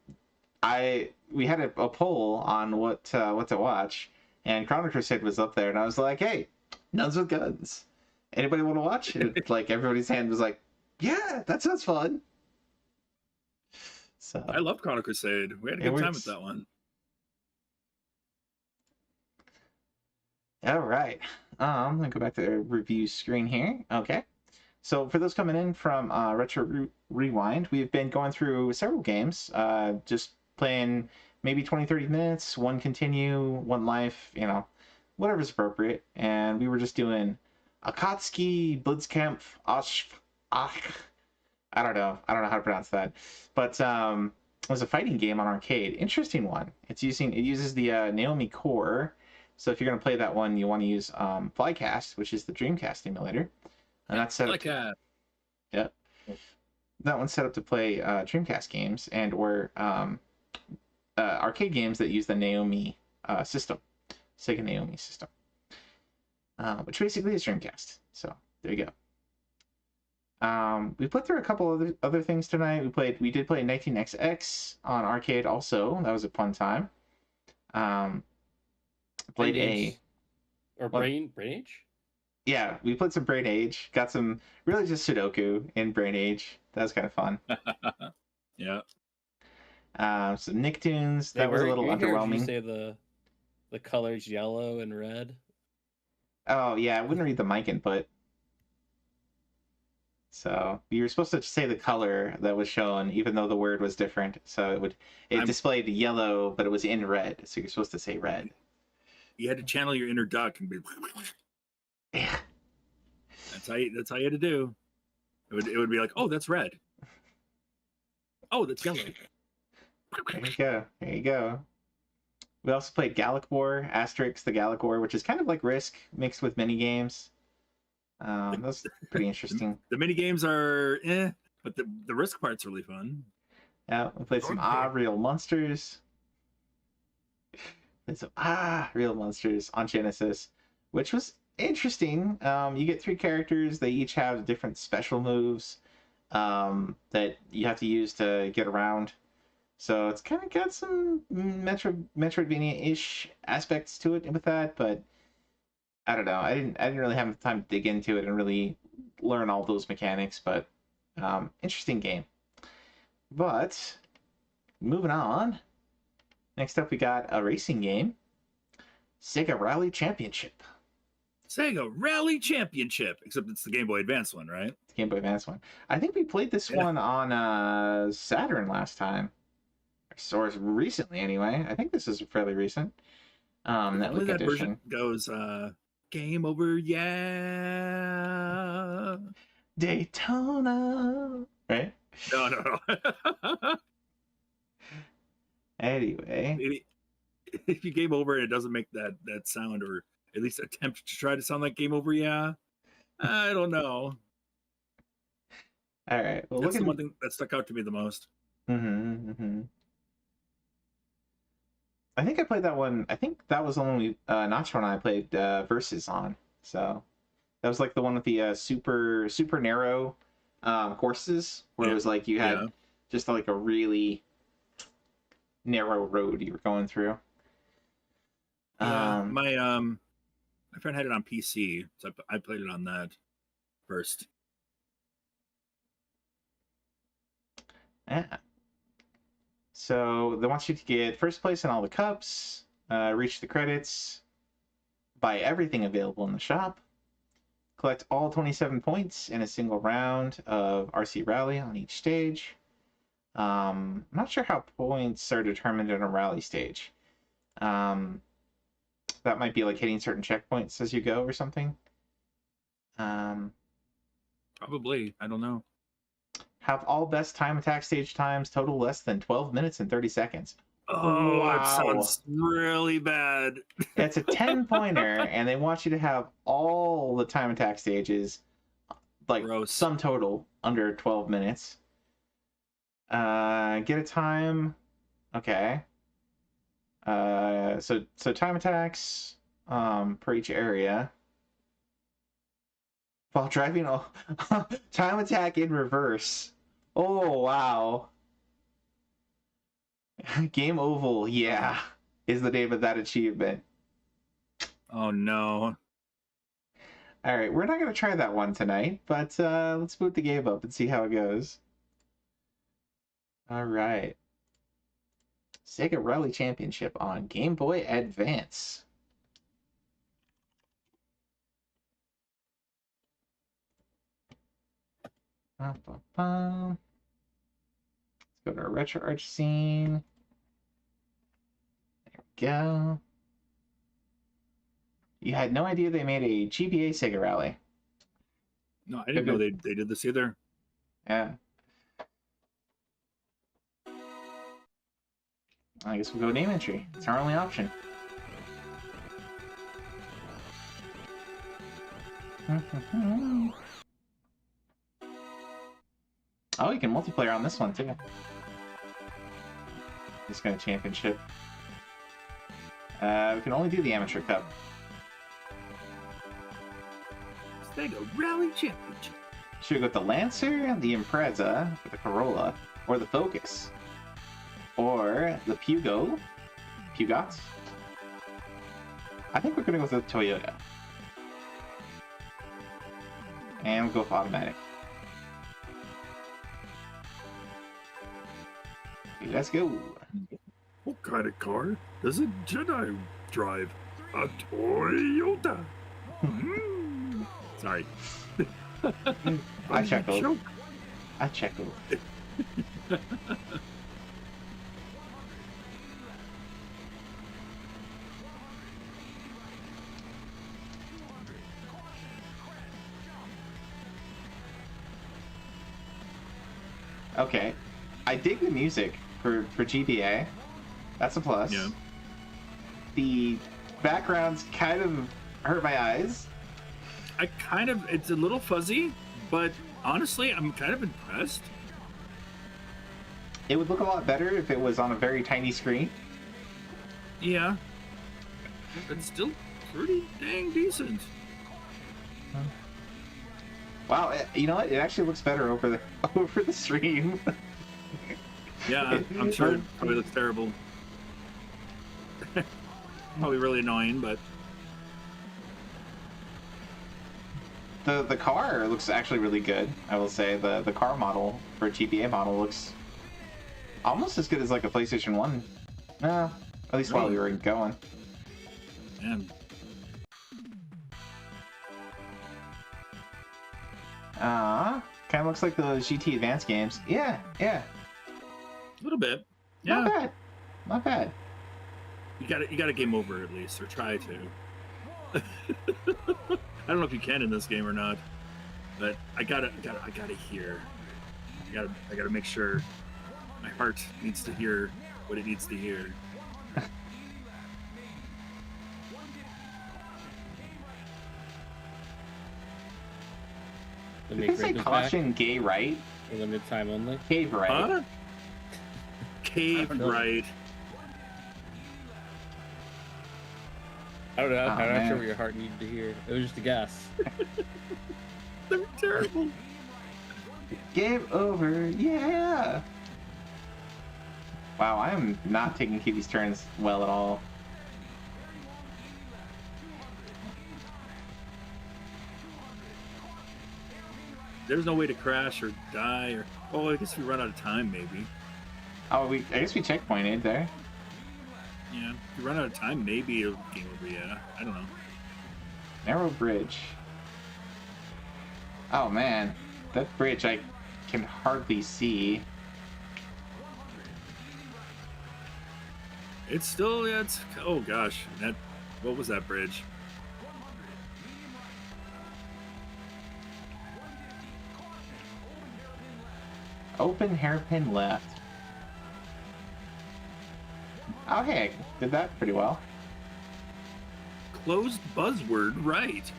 we had a poll on what to watch, and Chrono Crusade was up there, and I was like, hey, nuns with guns. Anybody want to watch? And like everybody's hand was like, yeah, that sounds fun. So I love Chrono Crusade. We had a good time with that one. All right. I'm gonna go back to the review screen here. Okay. So for those coming in from Retro Rewind, we've been going through several games, just playing maybe 20-30 minutes, one continue, one life, whatever's appropriate. And we were just doing Akatsuki Blitzkampf I don't know how to pronounce that, but it was a fighting game on arcade. Interesting one. It uses the Naomi core. So if you're going to play that one, you want to use Flycast, which is the Dreamcast emulator. And that's set up that one's set up to play Dreamcast games and or arcade games that use the Naomi system, Sega Naomi system, which basically is Dreamcast. So there you go. We put through a couple other things tonight. We did play 19XX on arcade also. That was a fun time. Played Brain Age? Yeah, we played some Brain Age. Got some really just Sudoku in Brain Age. That was kind of fun. Yeah. Some Nicktoons. That was a little underwhelming. You say the colors yellow and red. Oh yeah, I wouldn't read the mic input. So you were supposed to say the color that was shown, even though the word was different. So it displayed yellow, but it was in red. So you're supposed to say red. You had to channel your inner duck and be. Yeah. That's how you had to do. It would be like, oh, that's red. Oh, that's yellow. There you go. We also played Gallic War, Asterix the Gallic War, which is kind of like Risk mixed with mini games. That's pretty interesting. The mini games are but the Risk part's really fun. Yeah, we played some Real Monsters. Played some Real Monsters on Genesis, which was interesting. You get 3 characters. They each have different special moves that you have to use to get around. So it's kind of got some Metroidvania-ish aspects to it with that, but I don't know. I didn't really have time to dig into it and really learn all those mechanics, but interesting game. But moving on. Next up, we got a racing game, Sega Rally Championship. Sega Rally Championship, except it's the Game Boy Advance one, right? The Game Boy Advance one. I think we played this one on Saturn last time, or recently anyway. I think this is fairly recent. Netflix that edition version goes, game over, yeah. Daytona, right? No. Anyway, Maybe if you game over and it doesn't make that sound, or at least attempt to try to sound like game over, yeah. I don't know. All right. Well, that's the one thing that stuck out to me the most. I think I played that one. I think that was the one we Nacho and I played Versus on. So that was like the one with the super narrow courses where it was like you had just like a really narrow road you were going through. My friend had it on PC, so I played it on that first. Yeah. So they want you to get first place in all the cups, reach the credits, buy everything available in the shop, collect all 27 points in a single round of RC Rally on each stage. I'm not sure how points are determined in a rally stage. That might be like hitting certain checkpoints as you go or something. Probably. I don't know. Have all best time attack stage times total less than 12 minutes and 30 seconds. Oh, wow. That sounds really bad. It's a 10-pointer, and they want you to have all the time attack stages, like sum total, under 12 minutes. Get a time. Okay. So time attacks per each area. While driving, time attack in reverse. Oh, wow. Game Oval, yeah, is the name of that achievement. Oh, no. All right, we're not going to try that one tonight, but let's boot the game up and see how it goes. All right. Sega Rally Championship on Game Boy Advance. Let's go to our Retro Arch scene. There we go. You had no idea they made a GBA Sega Rally. No, I didn't know they did this either. Yeah. I guess we'll go name entry. It's our only option. Oh, you can multiplayer on this one too. This kind of championship. We can only do the Amateur Cup. Sega Rally Championship. Should we go with the Lancer, the Impreza, or the Corolla, or the Focus, or the Pugot? I think we're gonna go with the Toyota. And we'll go with automatic. Okay, let's go. What kind of car does a Jedi drive? A Toyota. Sorry. I chuckled. Okay. I dig the music for GBA. That's a plus. Yeah. The backgrounds kind of hurt my eyes. It's a little fuzzy, but honestly, I'm kind of impressed. It would look a lot better if it was on a very tiny screen. Yeah. But it's still pretty dang decent. Wow, you know what? It actually looks better over the stream. Yeah, I'm sure it probably looks terrible. Probably really annoying, but the car looks actually really good. I will say the car model for GTA model looks almost as good as like a PlayStation 1. At least while we were going. Man. Kind of looks like the GT Advance games. Yeah. A little bit. Yeah. Not bad. You got to game over at least, or try to. I don't know if you can in this game or not, but I gotta hear. I gotta make sure my heart needs to hear what it needs to hear. Did they say caution gay right? Limited time only. Cave right. Huh? Cave right. I don't know. Oh, I'm not man. sure what your heart needed to hear. It was just a guess. They're terrible. Game over. Yeah. Wow, I am not taking Kitty's turns well at all. There's no way to crash or die, or I guess we run out of time maybe. Oh, I guess we checkpointed there. Yeah, if we run out of time, maybe it'll game over. Yeah, I don't know. Narrow bridge. Oh man, that bridge I can hardly see. It's still, it's, oh gosh, what was that bridge? Open hairpin left. Oh hey, did that pretty well. Closed buzzword right.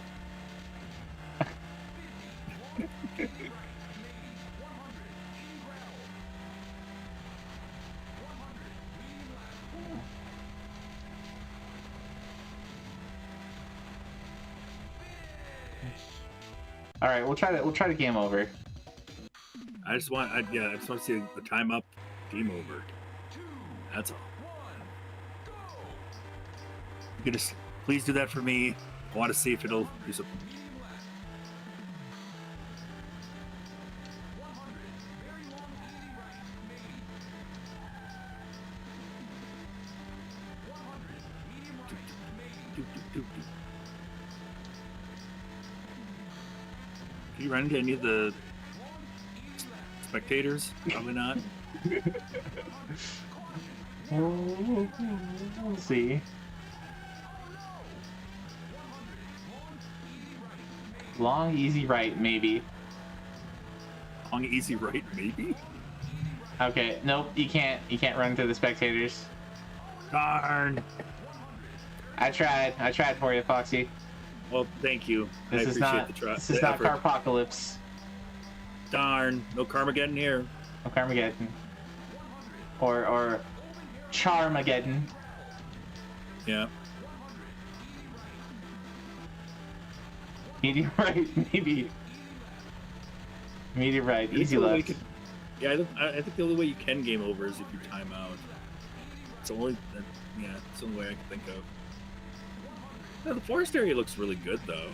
All right, we'll try to game over. I just want to see the time up, game over. That's all. You can just please do that for me. I want to see if it'll do something. Can you run into any of the spectators? Probably not. We'll see. Long, easy right, maybe. Long, easy right, maybe? Okay, nope, you can't run into the spectators. Darn. I tried for you, Foxy. Well, thank you. This is not Carpocalypse. Darn, no Carmageddon here. No Carmageddon. Or Charmageddon. Yeah. Medium right, maybe. Medium right, easy left. I think the only way you can game over is if you time out. It's the only, it's the only way I can think of. Yeah, the forest area looks really good though.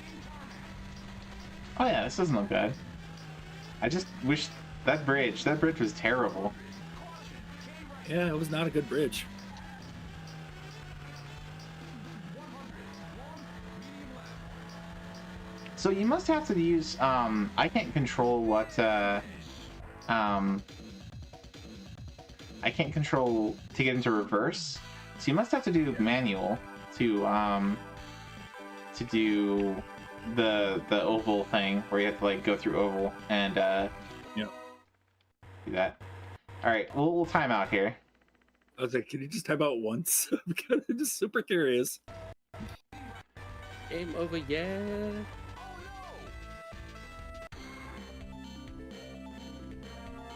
Oh yeah, this doesn't look bad. I just wish that bridge was terrible. Yeah, it was not a good bridge. So you must have to use, I can't control what, I can't control to get into reverse. So you must have to do manual to do the oval thing where you have to like go through oval and do that. All right, we'll time out here. I was like, can you just time out once? I'm just super curious. Game over, yeah.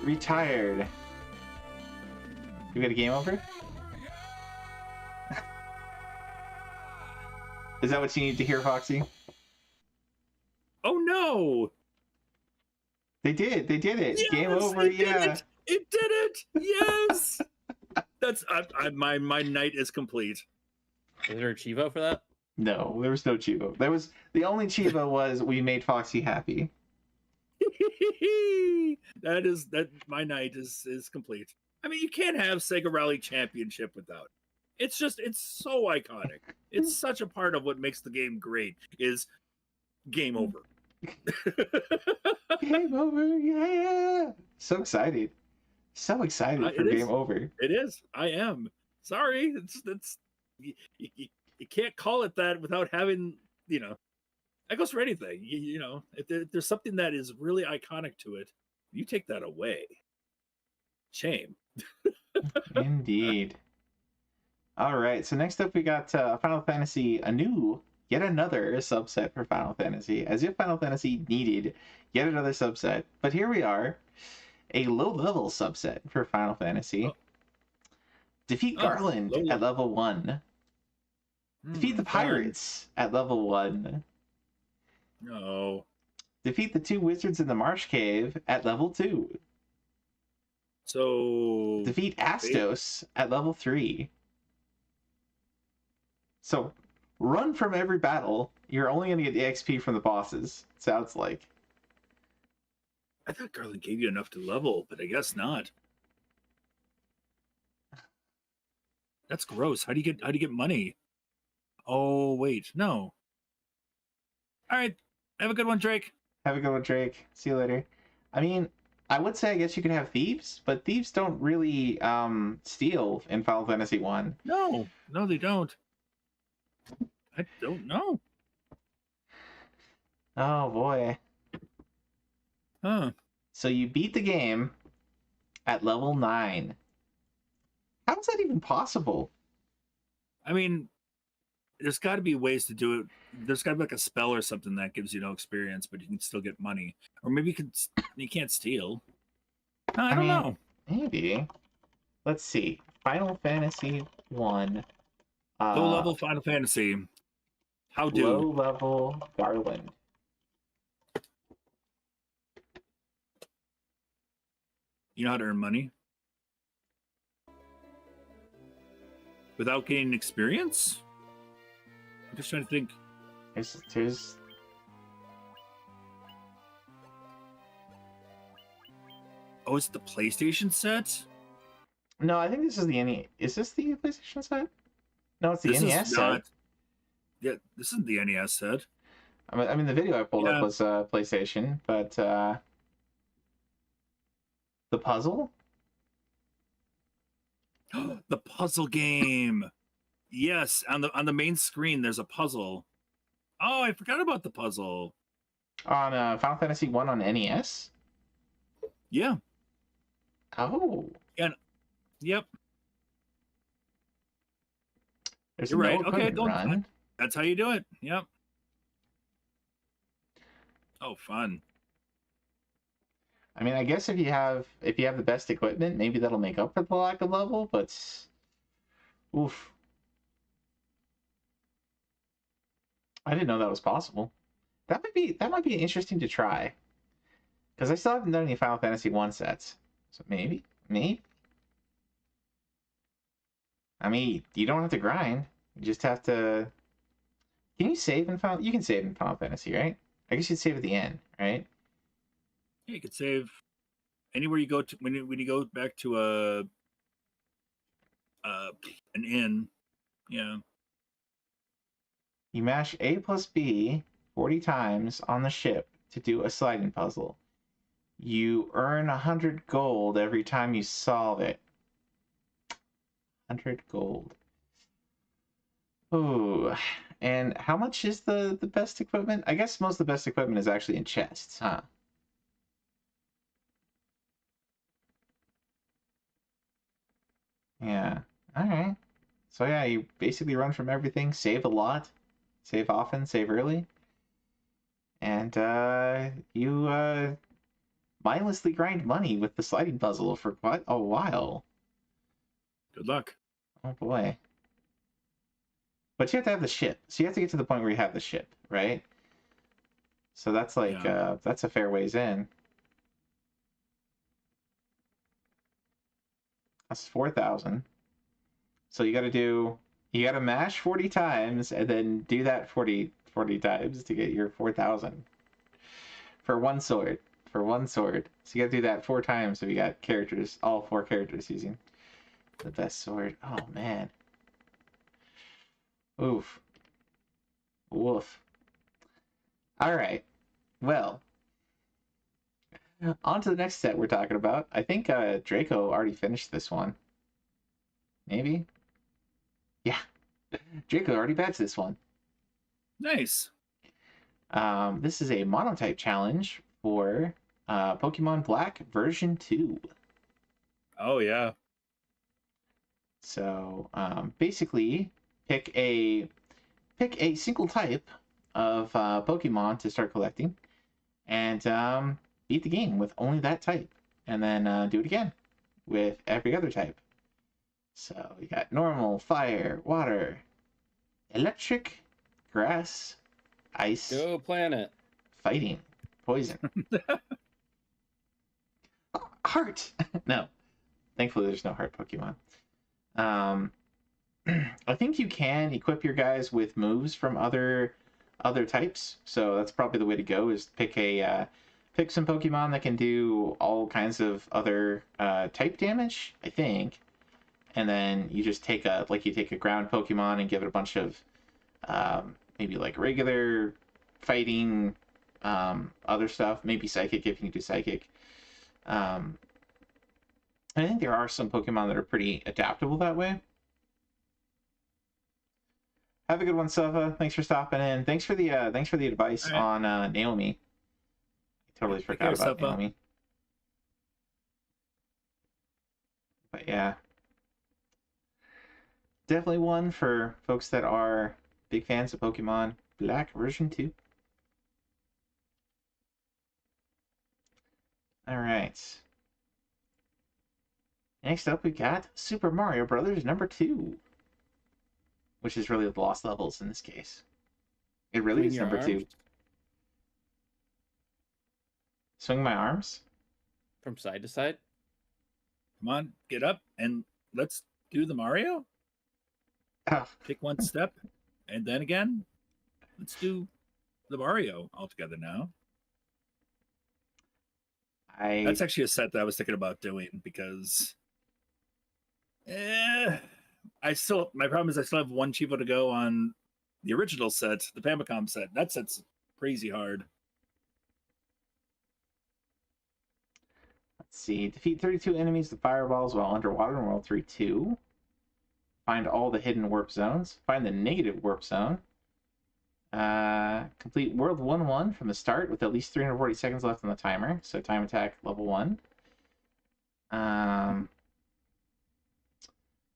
Retired. You got a game over? Is that what you need to hear, Foxy? Oh no! They did it. Yes, Game over, it did yeah. It did it! it. Yes. That's my night is complete. Is there a Chivo for that? No, there was no Chivo. There was the only Chivo was we made Foxy happy. that my night is complete. I mean, you can't have Sega Rally Championship without it. It's so iconic. It's such a part of what makes the game great is game over. Game over, yeah! So excited. So excited for game over. It is. I am. Sorry. It's you can't call it that without having, that goes for anything. If there's something that is really iconic to it, you take that away. Shame. Indeed. All right. So next up, we got Final Fantasy, yet another subset for Final Fantasy, as if Final Fantasy needed yet another subset. But here we are, a low-level subset for Final Fantasy. Defeat Garland at level 1. Defeat the Pirates at level 1. No. Defeat the 2 wizards in the Marsh Cave at level 2. So... Defeat Astos at level 3. So, run from every battle. You're only going to get the XP from the bosses, it sounds like. I thought Garland gave you enough to level, but I guess not. That's gross. How do you get money? Oh, wait. No. All right. Have a good one, Drake. Have a good one, Drake. See you later. I mean, I would say I guess you could have thieves, but thieves don't really steal in Final Fantasy 1. No, they don't. I don't know. Oh, boy. Huh. So you beat the game at level 9. How is that even possible? I mean, there's got to be ways to do it. There's got to be like a spell or something that gives you no experience, but you can still get money. Or maybe you can't steal. I don't know. Maybe. Let's see. Final Fantasy 1. Low level Final Fantasy. How do? Low level Garland. You know how to earn money? Without gaining experience? I'm just trying to think. There's... Oh, it's the PlayStation set? No, I think this is the NES. Is this the PlayStation set? No, it's the NES set. Yeah, this isn't the NES set. I mean, the video I pulled up was PlayStation, but the puzzle? The puzzle game. Yes, on the main screen there's a puzzle. Oh, I forgot about the puzzle. On Final Fantasy 1 on NES? Yeah. Oh. And yep. There's You're right. Okay, run. That's how you do it. Yep. Oh, fun. I mean, I guess if you have the best equipment, maybe that'll make up for the lack of level, but oof. I didn't know that was possible. That might be interesting to try. Because I still haven't done any Final Fantasy 1 sets. So maybe. I mean, you don't have to grind. You just have to... Can you save in Final... You can save in Final Fantasy, right? I guess you'd save at the end, right? Yeah, you could save anywhere you go to when you go back to an inn. Yeah. You mash A plus B 40 times on the ship to do a sliding puzzle. You earn 100 gold every time you solve it. 100 gold. Ooh. And how much is the best equipment? I guess most of the best equipment is actually in chests, huh? Yeah. Alright. So yeah, you basically run from everything, save a lot, save often, save early. And you mindlessly grind money with the sliding puzzle for quite a while. Good luck. Oh boy. But you have to have the ship. So you have to get to the point where you have the ship, right? So that's like, that's a fair ways in. That's 4,000. So you got to mash 40 times and then do that 40 times to get your 4,000 for one sword. For one sword. So you got to do that 4 times. So we got characters, all 4 characters using the best sword. Oh man. Oof. Woof. All right. Well, on to the next set we're talking about. I think Draco already finished this one. Maybe? Yeah. Draco already batched this one. Nice. This is a monotype challenge for Pokemon Black version 2. Oh, yeah. So basically, pick a single type of Pokemon to start collecting, and beat the game with only that type, and then do it again with every other type. So you got normal, fire, water, electric, grass, ice. Go planet. Fighting. Poison. Heart. No. Thankfully, there's no heart Pokemon. I think you can equip your guys with moves from other types. So that's probably the way to go. Is pick some Pokemon that can do all kinds of other type damage. I think, and then you just take a ground Pokemon and give it a bunch of maybe like regular fighting, other stuff. Maybe psychic if you can do psychic. I think there are some Pokemon that are pretty adaptable that way. Have a good one, Sova. Thanks for stopping in. Thanks for the advice on Naomi. I totally forgot about Naomi. But yeah, definitely one for folks that are big fans of Pokemon Black version 2. All right. Next up, we got Super Mario Brothers number 2, which is really the Lost Levels in this case. It really is number 2. Swing my arms? From side to side? Come on, get up and let's do the Mario. Oh. Take one step, and then again, let's do the Mario all together now. That's actually a set that I was thinking about doing because my problem is I still have one cheapo to go on the original set, the Famicom set. That set's crazy hard. Let's see. Defeat 32 enemies with fireballs while underwater in World 3-2. Find all the hidden warp zones. Find the negative warp zone. Complete World 1-1 from the start with at least 340 seconds left on the timer. So time attack level 1.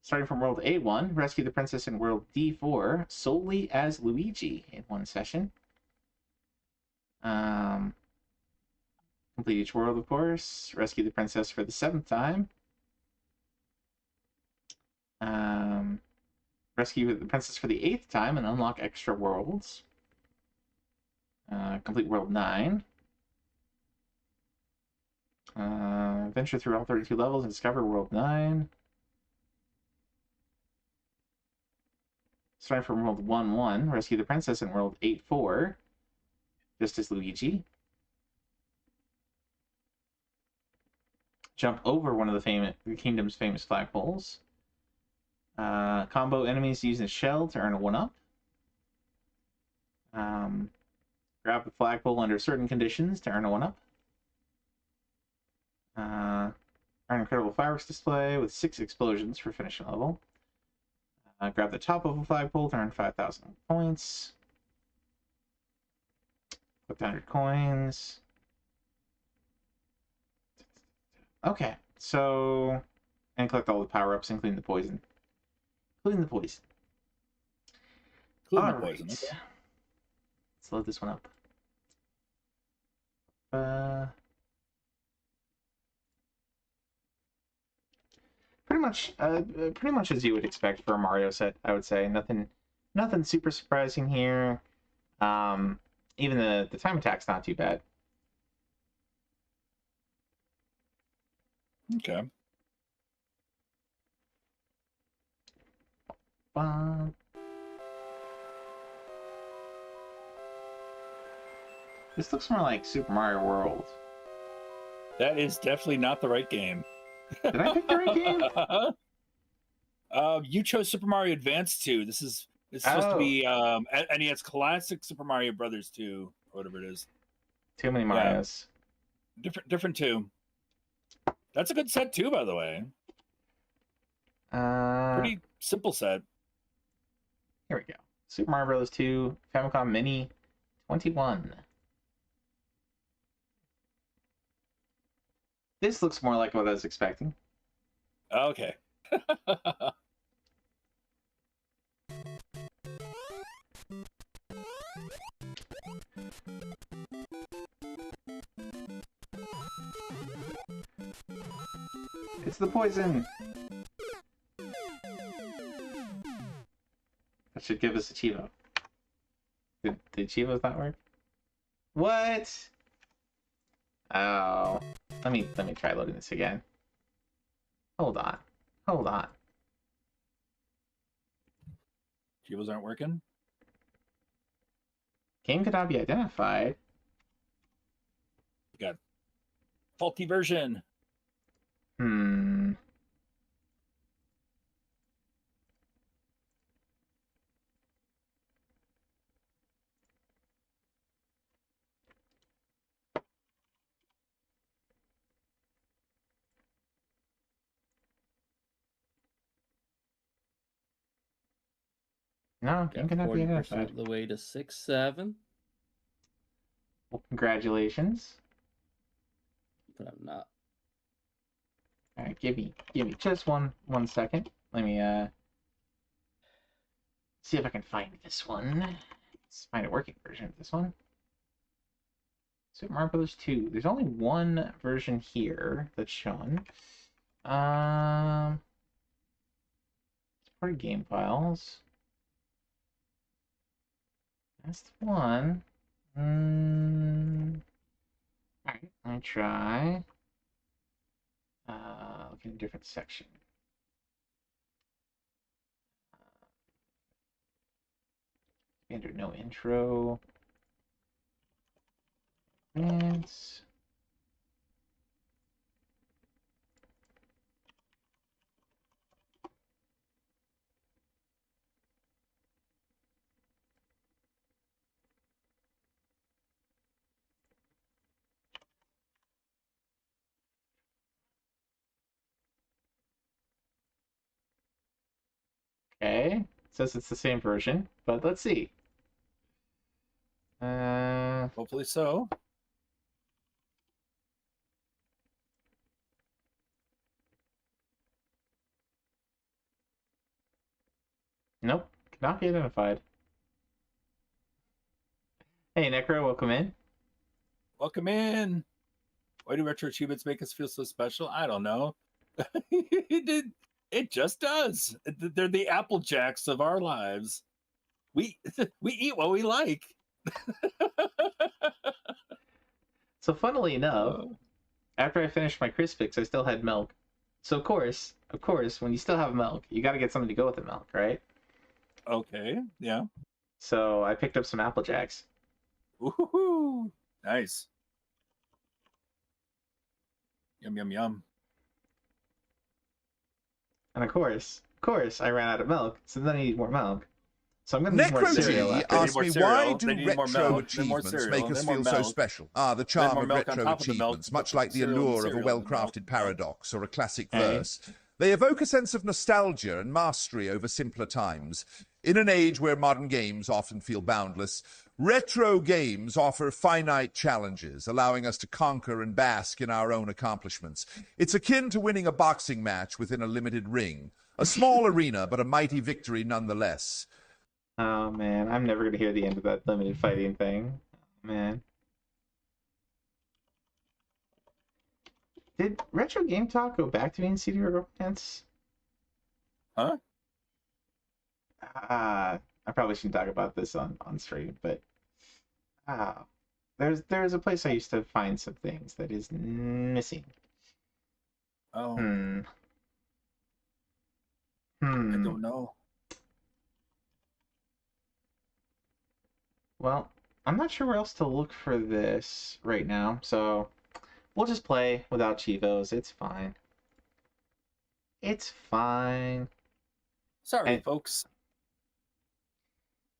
Starting from World A1, rescue the princess in World D4 solely as Luigi in one session. Complete each world, of course. Rescue the princess for the 7th time. Rescue the princess for the 8th time and unlock extra worlds. Complete World 9. Venture through all 32 levels and discover World 9. Starting from World 1-1, rescue the princess in World 8-4, just as Luigi. Jump over one of the kingdom's famous flagpoles. Combo enemies using a shell to earn a 1-up. Grab the flagpole under certain conditions to earn a 1-up. Earn incredible fireworks display with 6 explosions for finishing level. Grab the top of a flagpole to earn 5,000 points. Collect 100 coins. Okay, so... And collect all the power-ups, including the poison. Including the poison. Including the poison, okay. Let's load this one up. Pretty much as you would expect for a Mario set, I would say. Nothing super surprising here. Even the time attack's not too bad. Okay. Ba-ba-ba. This looks more like Super Mario World. That is definitely not the right game. Did I pick the right game? You chose Super Mario Advance 2. This is supposed to be NES Classic Super Mario Brothers 2, or whatever it is. Too many Marios. Yeah. Different 2. That's a good set too, by the way. Pretty simple set. Here we go. Super Mario Bros. 2, Famicom Mini 21. This looks more like what I was expecting. Okay. It's the poison! That should give us a Chivo. Did Chivos not work? What? Oh. Let me try loading this again. Hold on. Chivos aren't working? Game could not be identified. Got faulty version. No, game could not be 40% identified. of the way to 6-7. Well, congratulations. But I'm not. All right, give me just one second. Let me see if I can find this one. Let's find a working version of this one. Super Mario Bros. 2. There's only one version here that's shown. It's part of game files. That's the one. Alright, let me try. Look in a different section. Under no intro. It's okay. It says it's the same version, but let's see. Hopefully so. Nope, cannot be identified. Hey, Necro, welcome in. Welcome in. Why do retro achievements make us feel so special? I don't know. It just does. They're the Apple Jacks of our lives. We eat what we like. So funnily enough, after I finished my Crispix, I still had milk. So of course, when you still have milk, you got to get something to go with the milk, right? Okay, yeah. So I picked up some Apple Jacks. Ooh, nice. Yum, yum, yum. And of course, I ran out of milk, so then I need more milk. So I'm going to need more cereal. Necro G asked me, why do retro achievements make us feel so special? The charm of retro achievements, much like the allure of a well-crafted paradox or a classic verse. They evoke a sense of nostalgia and mastery over simpler times. In an age where modern games often feel boundless, retro games offer finite challenges, allowing us to conquer and bask in our own accomplishments. It's akin to winning a boxing match within a limited ring. A small arena, but a mighty victory nonetheless. Oh man, I'm never going to hear the end of that limited fighting thing. Man. Did Retro Game Talk go back to being CD Romance? Huh? I probably shouldn't talk about this on stream, but there's a place I used to find some things that is missing. Oh. I don't know. Well, I'm not sure where else to look for this right now, so we'll just play without Chivos. It's fine. It's fine. Sorry, folks.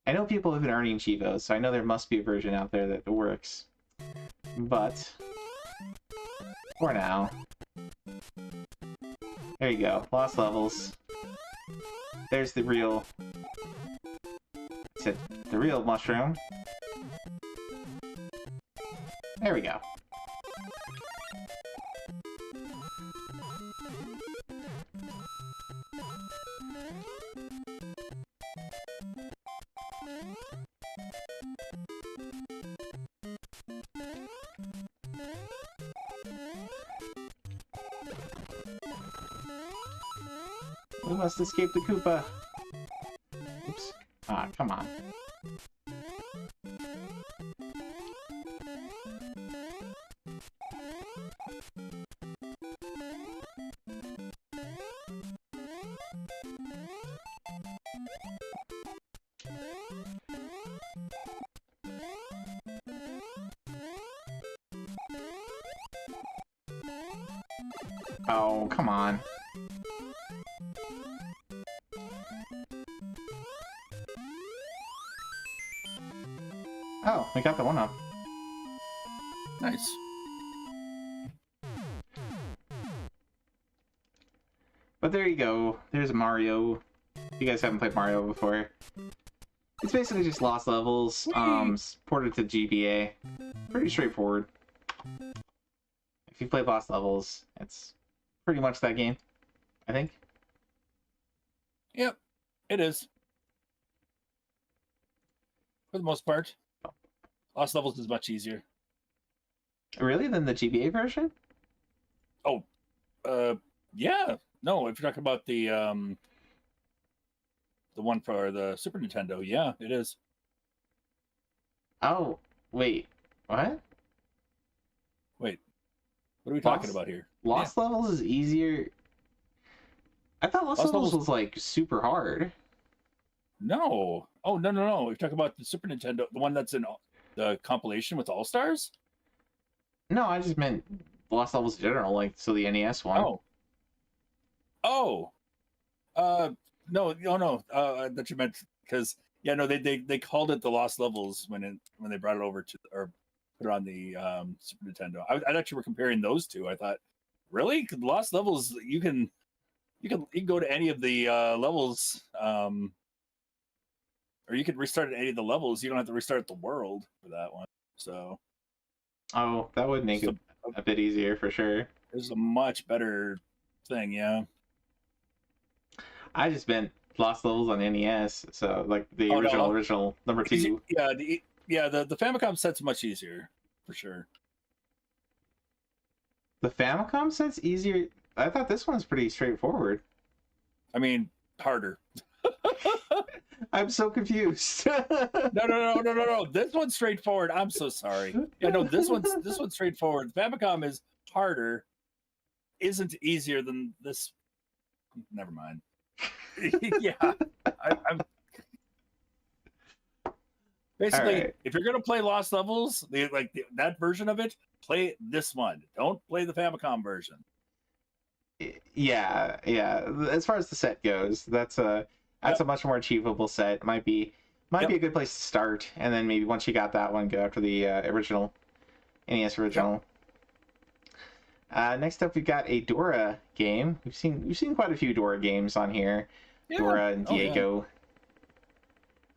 I know people have been earning Chivos, so I know there must be a version out there that works. But for now, there you go. Lost levels. There's the real. The real mushroom. There we go. We must escape the Koopa. Oops. Ah, come on. Oh, come on. Oh, we got the one up. Nice. But there you go. There's Mario. If you guys haven't played Mario before, it's basically just lost levels, ported to GBA. Pretty straightforward. If you play lost levels, it's pretty much that game, I think. Yep, it is. For the most part. Lost levels is much easier. Really? Than the GBA version? Oh, yeah. No, if you're talking about the one for the Super Nintendo, yeah, it is. Oh, wait. What? Wait. What are we talking about here? Lost levels is easier. I thought Lost levels was like super hard. No. Oh, no. You're talking about the Super Nintendo, the one that's in the compilation with All Stars? No, I just meant Lost levels in general, like so the NES one. No. That you meant because they called it the Lost Levels when they brought it over to or put it on the Super Nintendo. I thought you were comparing those two. I thought, really, Lost Levels you can go to any of the levels, or you could restart any of the levels. You don't have to restart the world for that one. So, oh, that would make it a bit easier for sure. It's a much better thing, yeah. I just meant Lost levels on NES, so like the original number 2. The Famicom set's much easier for sure. The Famicom set's easier. I thought this one's pretty straightforward. I mean, harder. I'm so confused. No. This one's straightforward. I'm so sorry. Yeah, no, this one's straightforward. Famicom is harder. Isn't easier than this. Never mind. Yeah, I'm basically. Right. If you're gonna play Lost Levels, that version of it, play this one. Don't play the Famicom version. Yeah. As far as the set goes, that's a much more achievable set. Might be a good place to start, and then maybe once you got that one, go after the original NES original. Next up, we've got a Dora game. We've seen quite a few Dora games on here. Yeah. Dora and Diego.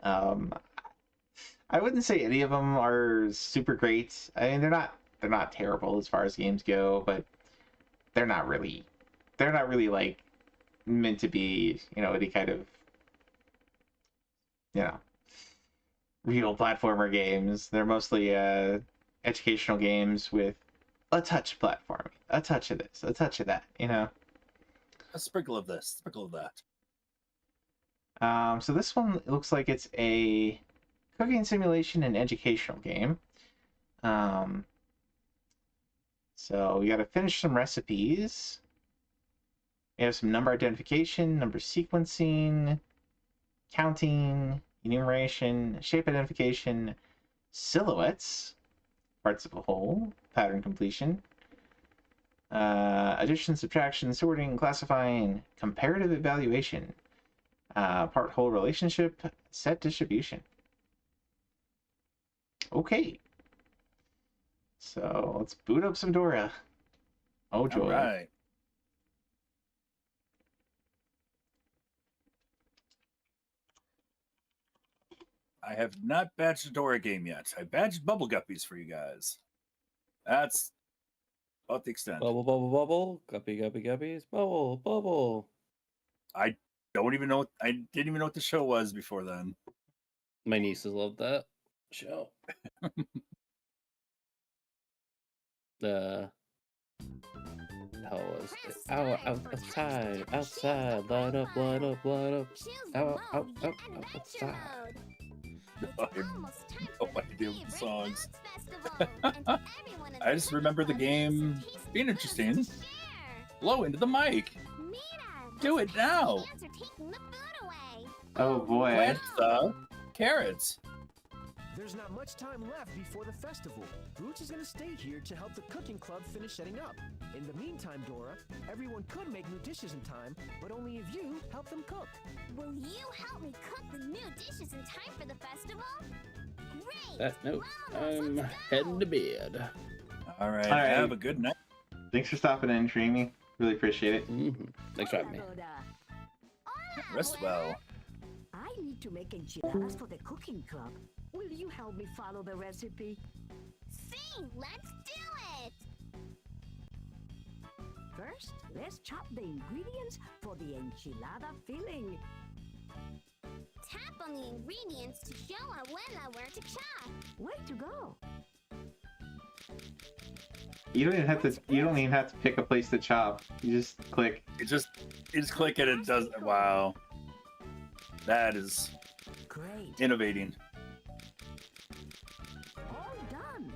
I wouldn't say any of them are super great. I mean, they're not terrible as far as games go, but they're not really like meant to be, any kind of, real platformer games. They're mostly educational games with a touch of platforming, a touch of this, a touch of that, A sprinkle of this, sprinkle of that. So this one looks like it's a cooking simulation and educational game. So you got to finish some recipes. You have some number identification, number sequencing, counting, enumeration, shape identification, silhouettes, parts of a whole, pattern completion, addition, subtraction, sorting, classifying, comparative evaluation, part whole relationship, set distribution. Okay. So let's boot up some Dora. Oh joy. All right. I have not badged a Dora game yet. I badged Bubble Guppies for you guys. That's about the extent. Bubble, bubble, bubble. Guppy, guppy, guppies. Bubble, bubble. I don't even know. I didn't even know what the show was before then. My nieces love that show. How was it? Outside, outside, light up, light up, light up. Outside. I have no idea what the songs. I just remember the game being interesting. Blow into the mic. Do it now. Oh boy. Plant the carrots. There's not much time left before the festival. Roots is gonna stay here to help the cooking club finish setting up. In the meantime, Dora, everyone could make new dishes in time, but only if you help them cook. Will you help me cook the new dishes in time for the festival? Great! That note, I'm heading to bed. All right. All right. Have a good night. Thanks for stopping in, Dreamy. Really appreciate it. Thanks for having me. Rest well. I need to make enchiladas for the cooking club. Will you help me follow the recipe? See, let's do it! First, let's chop the ingredients for the enchilada filling. Tap on the ingredients to show Abuela where to chop. Way to go! You don't even have to pick a place to chop. You just click. You just click it. It does. Wow. That is great. Innovating. All done.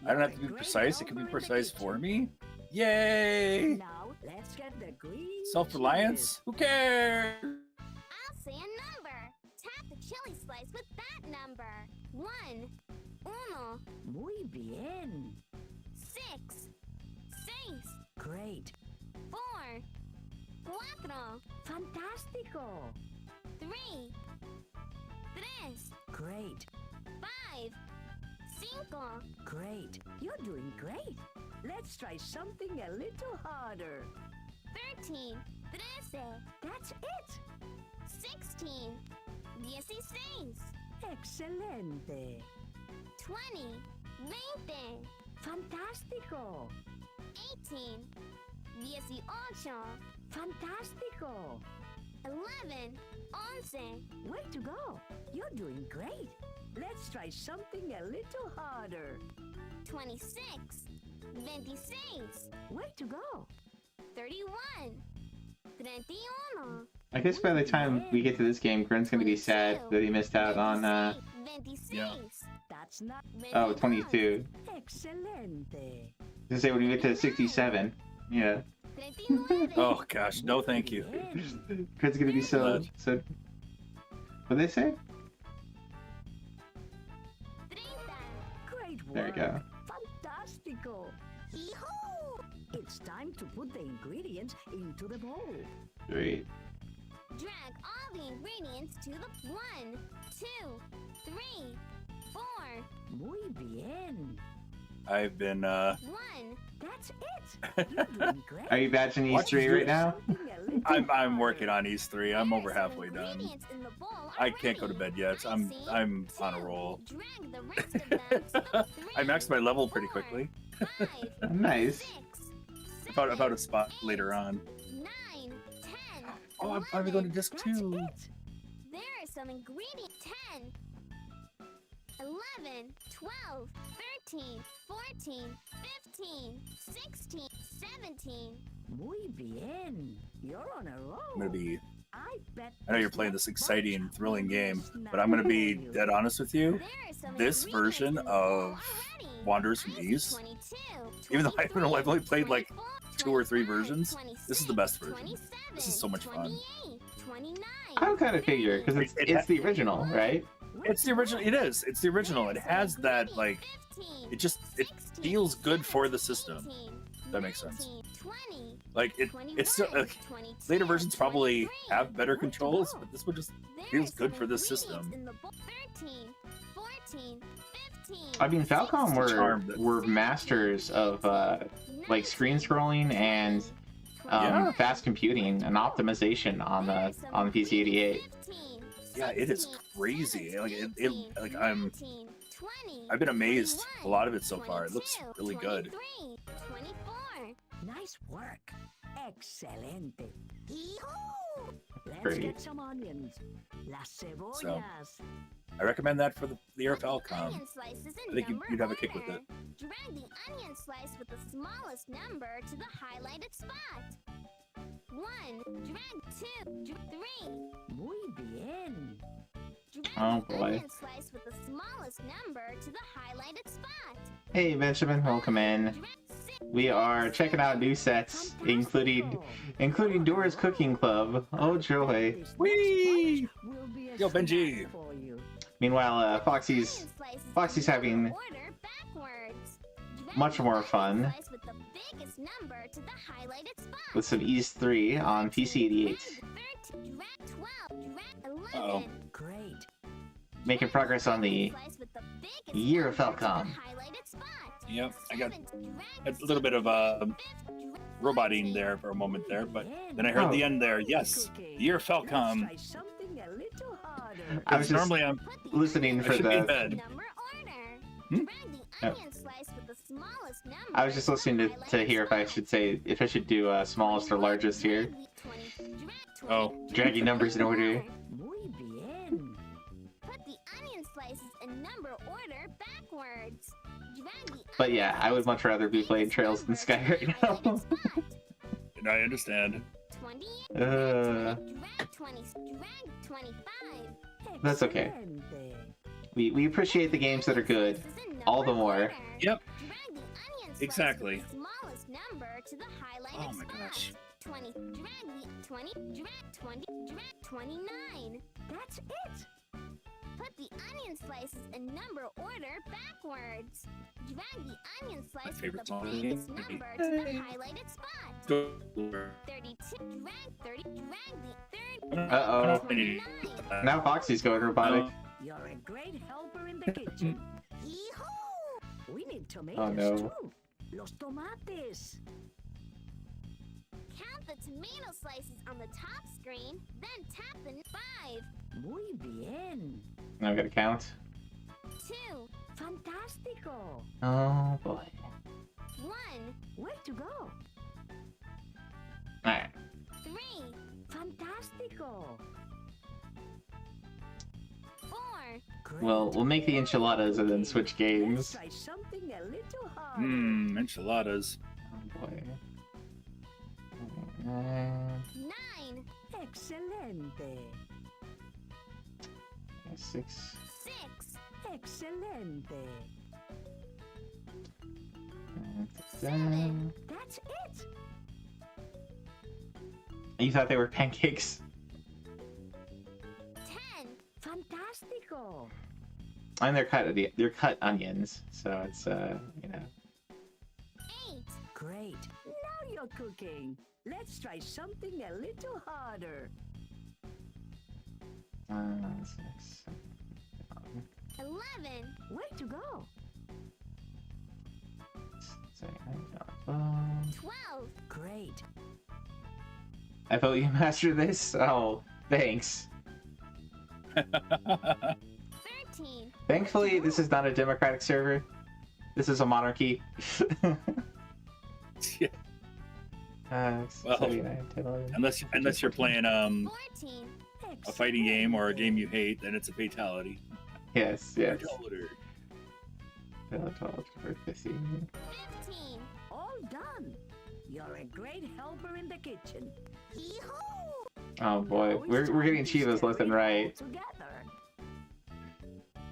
I don't have to be precise. It can be precise for me. Yay! Now let's get the green. Self-reliance? Who cares? I'll say a number. Tap the chili slice with that number. 1. Uno. Muy bien. 6. 6. Great. 4. 4. Fantástico. 3. 3. Great. 5. 5. Great. You're doing great. Let's try something a little harder. 13. 13. That's it. 16. 16. Excelente. 20. 20. Fantástico. 18. 18. Fantástico. 11. 11. Way to go. You're doing great. Let's try something a little harder. 26. 26. Way to go. 31. 31. I guess by the time we get to this game, Grant's gonna be sad that he missed out on yeah. That's not 22. Excelente. To say when we get to 67, yeah. Oh gosh, no thank you. Grant's gonna be so. What'd they say? Great work. There you go. Fantastico. Yee-hoo! It's time to put the ingredients into the bowl. Great. Drag all the ingredients to the 1, 2, 3, 4. Muy bien. I've been 1. That's it. You're doing great. Are you batching these 3 right now? I'm working on these 3. I'm over halfway done. I can't go to bed yet. I'm on a roll. Drag the rest of them to the 3. I maxed my level pretty quickly. 5, Nice. 6, About a spot later on. 9, 10. Oh, I'm going to disc 2. There are some ingredients. 10, 11, 12, 13, 14, 15, 16, 17. Muy bien. You're on a roll. I'm going to be... I know you're playing this exciting, thrilling game, but I'm going to be dead honest with you. This version of Wanderers from East, even though I've only played like 2 or 3 versions, this is the best version. This is so much fun. I would kind of figure, because it's the original, right? It's the original. It is. It's the original. It has that like. It feels good for the system. If that makes sense. Like it's still later versions probably have better controls, but this one just feels good for this system. I mean, Falcom were masters of like screen scrolling and fast computing and optimization on the PC-88. Yeah, it is crazy. Like I've been amazed. A lot of it so far. It looks really good. Nice work. Excelente. Let's Great. get some onions. Las cebollas. So, I recommend that for the era Falcom. I think you'd have a kick with it. Drag the onion slice with the smallest number to the highlighted spot. 1. Drag 2. 3. Muy bien. Oh Drag the boy. onion slice with the smallest number to the highlighted spot. Hey Benjamin, welcome in. We are checking out new sets, including Dora's Cooking Club. Oh joy! Whee! Yo Benji. Meanwhile, Foxy's having much more fun with some Ease 3 on PC-88. Uh-oh. Making progress on the Year of Falcom. Yep, I got a little bit of roboting there for a moment there, but then I heard the end there. Yes, Year Falcom. I was just normally I'm listening for I should be in the. bed. Oh. I was just listening to hear if I should do smallest or largest here. Oh, dragging numbers in order. But yeah, I would much rather be playing Trails than Sky right now. I understand. That's okay. We appreciate the games that are good, all the more. Yep. Exactly. Oh my gosh. 20, drag 29. That's it. Put the onion slices in number order backwards. Drag the onion slice with the biggest number to the highlighted spot. 32. Drag 30. Drag the 30. Uh-oh. Now Foxy's going robotic. You're a great helper in the kitchen. We need tomatoes Oh no. too. Los tomates. Count the tomato slices on the top screen, then tap the 5. Muy bien. Now I gotta count. 2. Fantástico. Oh boy. 1. Way to go. Alright. 3. Fantástico. 4. Well, we'll make the enchiladas and then switch games. Try something a little harder. Enchiladas. Oh boy. 9. Excelente. 6. 6. Excelente. 7. That's it. You thought they were pancakes? 10. Fantástico. And they're cut onions, so it's you know. 8. Great. Now you're cooking. Let's try something a little harder. 6. 11. Way to go. 12. Great. I vote you master this. Oh, thanks. 13. Thankfully, this is not a democratic server. This is a monarchy. Yeah. Well, unless you're playing 14. a fighting game or a game you hate, then it's a fatality. Yes, yes. Fatality. 15. All done. You're a great helper in the kitchen. Oh boy, we're getting chivas left and right. Together.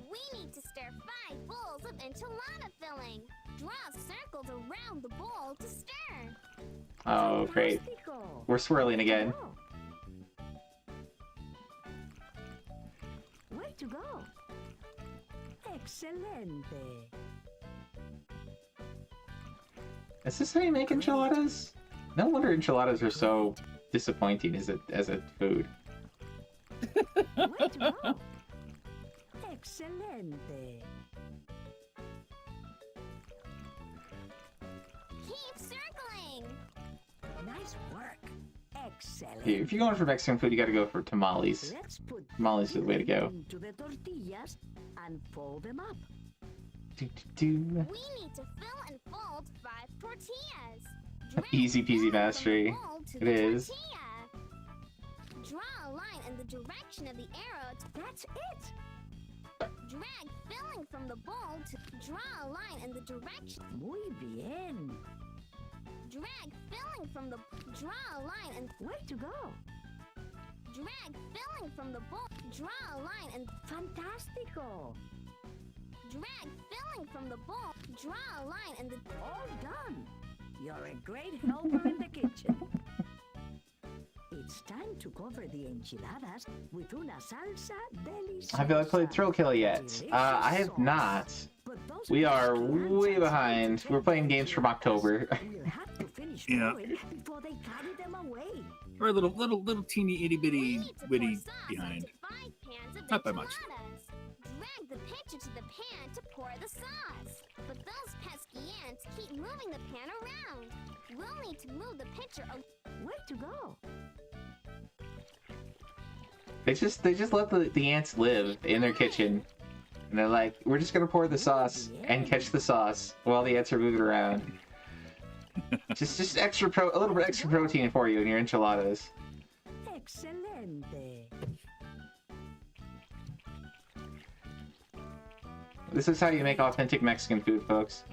We need to stir 5 bowls of enchilada filling. Draw circles around the bowl to stir. Oh great, we're swirling again. Way Way to go. Excelente. Is this how you make enchiladas? No wonder enchiladas are so disappointing as a food. Way to go. Excelente. Keep circling. Nice work. Excellent. If you're going for Mexican food, you got to go for tamales. Let's put Tamales is the way to go. into the tortillas and fold them up. Do, do, do. We need to fill and fold 5 tortillas. Easy peasy mastery. It is. Draw a line in the direction of the arrow. That's it. Drag filling from the bowl to draw a line in the direction. Muy bien. Drag filling from the draw a line and Way to go. drag filling from the bowl. Draw a line and Fantastico. drag filling from the bowl. Draw a line and the All done. You're a great helper in the kitchen. It's time to cover the enchiladas with una salsa deliciosa. Have you played Thrill Kill yet? I have not. We are way behind. We're playing games from October. We'll have to finish Yeah. going before they carry them away. We're a little teeny itty bitty witty behind. 5 pans of Not by much. enchiladas. Drag the pitcher to the pan to pour the sauce. But those pesky ants keep moving the pan around. We'll need to move the pitcher. Way to go. They just let the ants live in their kitchen. And they're like, we're just gonna pour the sauce and catch the sauce while the ants are moving around. just a little bit extra protein for you in your enchiladas. Excelente. This is how you make authentic Mexican food, folks.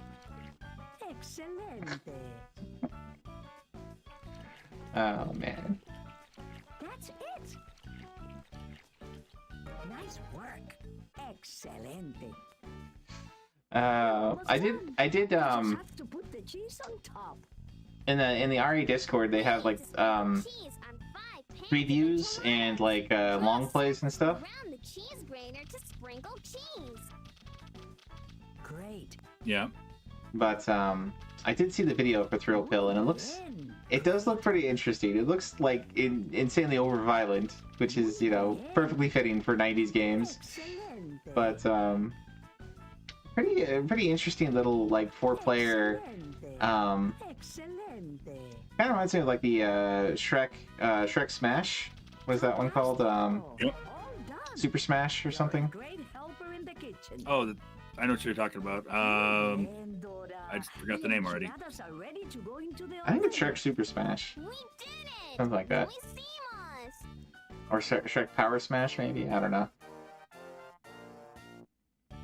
Excelente. Oh man. That's it. Nice work. Excelente. I did Have to put the cheese on top. in the RE Discord they have like previews and like long plays and stuff. Around the cheese grater to sprinkle cheese. Great. Yeah. But I did see the video for Thrill Pill and it does look pretty interesting. It looks like insanely over violent, which is, you know, perfectly fitting for 90s games. But pretty interesting little like 4-player kind of reminds me of like the Shrek Smash. What is that one called? Super Smash or something? Great helper in the kitchen. Oh, I know what you're talking about. I just forgot the name already. Enchiladas are ready to go into the I think it's oven. Shrek Super Smash. We did it! Something like that. Or Shrek Power Smash, maybe? I don't know.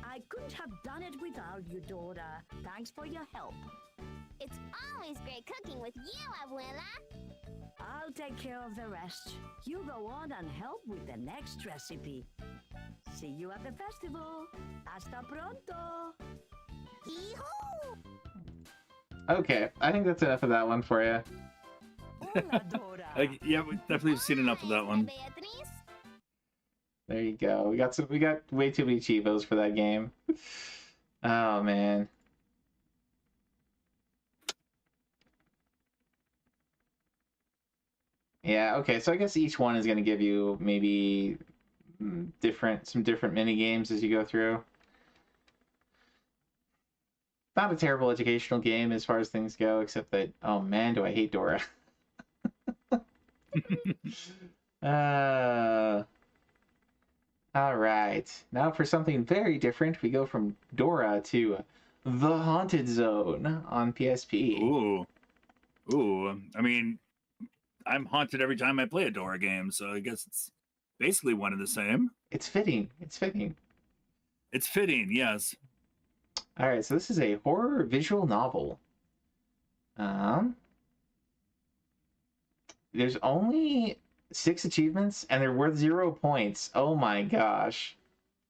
I couldn't have done it without you, Dora. Thanks for your help. It's always great cooking with you, Abuela. I'll take care of the rest. You go on and help with the next recipe. See you at the festival. Hasta pronto. Yee-hoo! Okay, I think that's enough of that one for you. Yeah, we definitely have seen enough of that one. There you go. We got way too many Chivos for that game. Oh man. Yeah, okay, so I guess each one is gonna give you maybe some different mini games as you go through. Not a terrible educational game as far as things go, except that, oh man, do I hate Dora. All right, now for something very different, we go from Dora to The Haunted Zone on PSP. Ooh. I mean, I'm haunted every time I play a Dora game, so I guess it's basically one and the same. It's fitting. It's fitting. It's fitting, yes. All right, so this is a horror visual novel. There's only 6 achievements, and they're worth 0 points. Oh my gosh.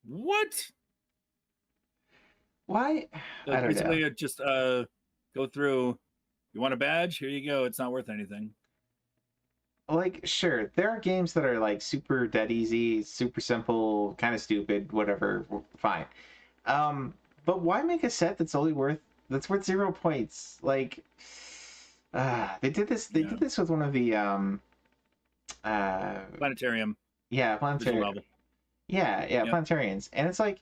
What? Why? So I don't basically, know. just go through. You want a badge? Here you go. It's not worth anything. like, sure, there are games that are like super dead easy, super simple, kind of stupid, whatever, fine. But why make a set that's worth 0 points? Like, they did this. They did this with one of the Planetarium. Yeah, Planetarium. Yeah, Planetarians, and it's like,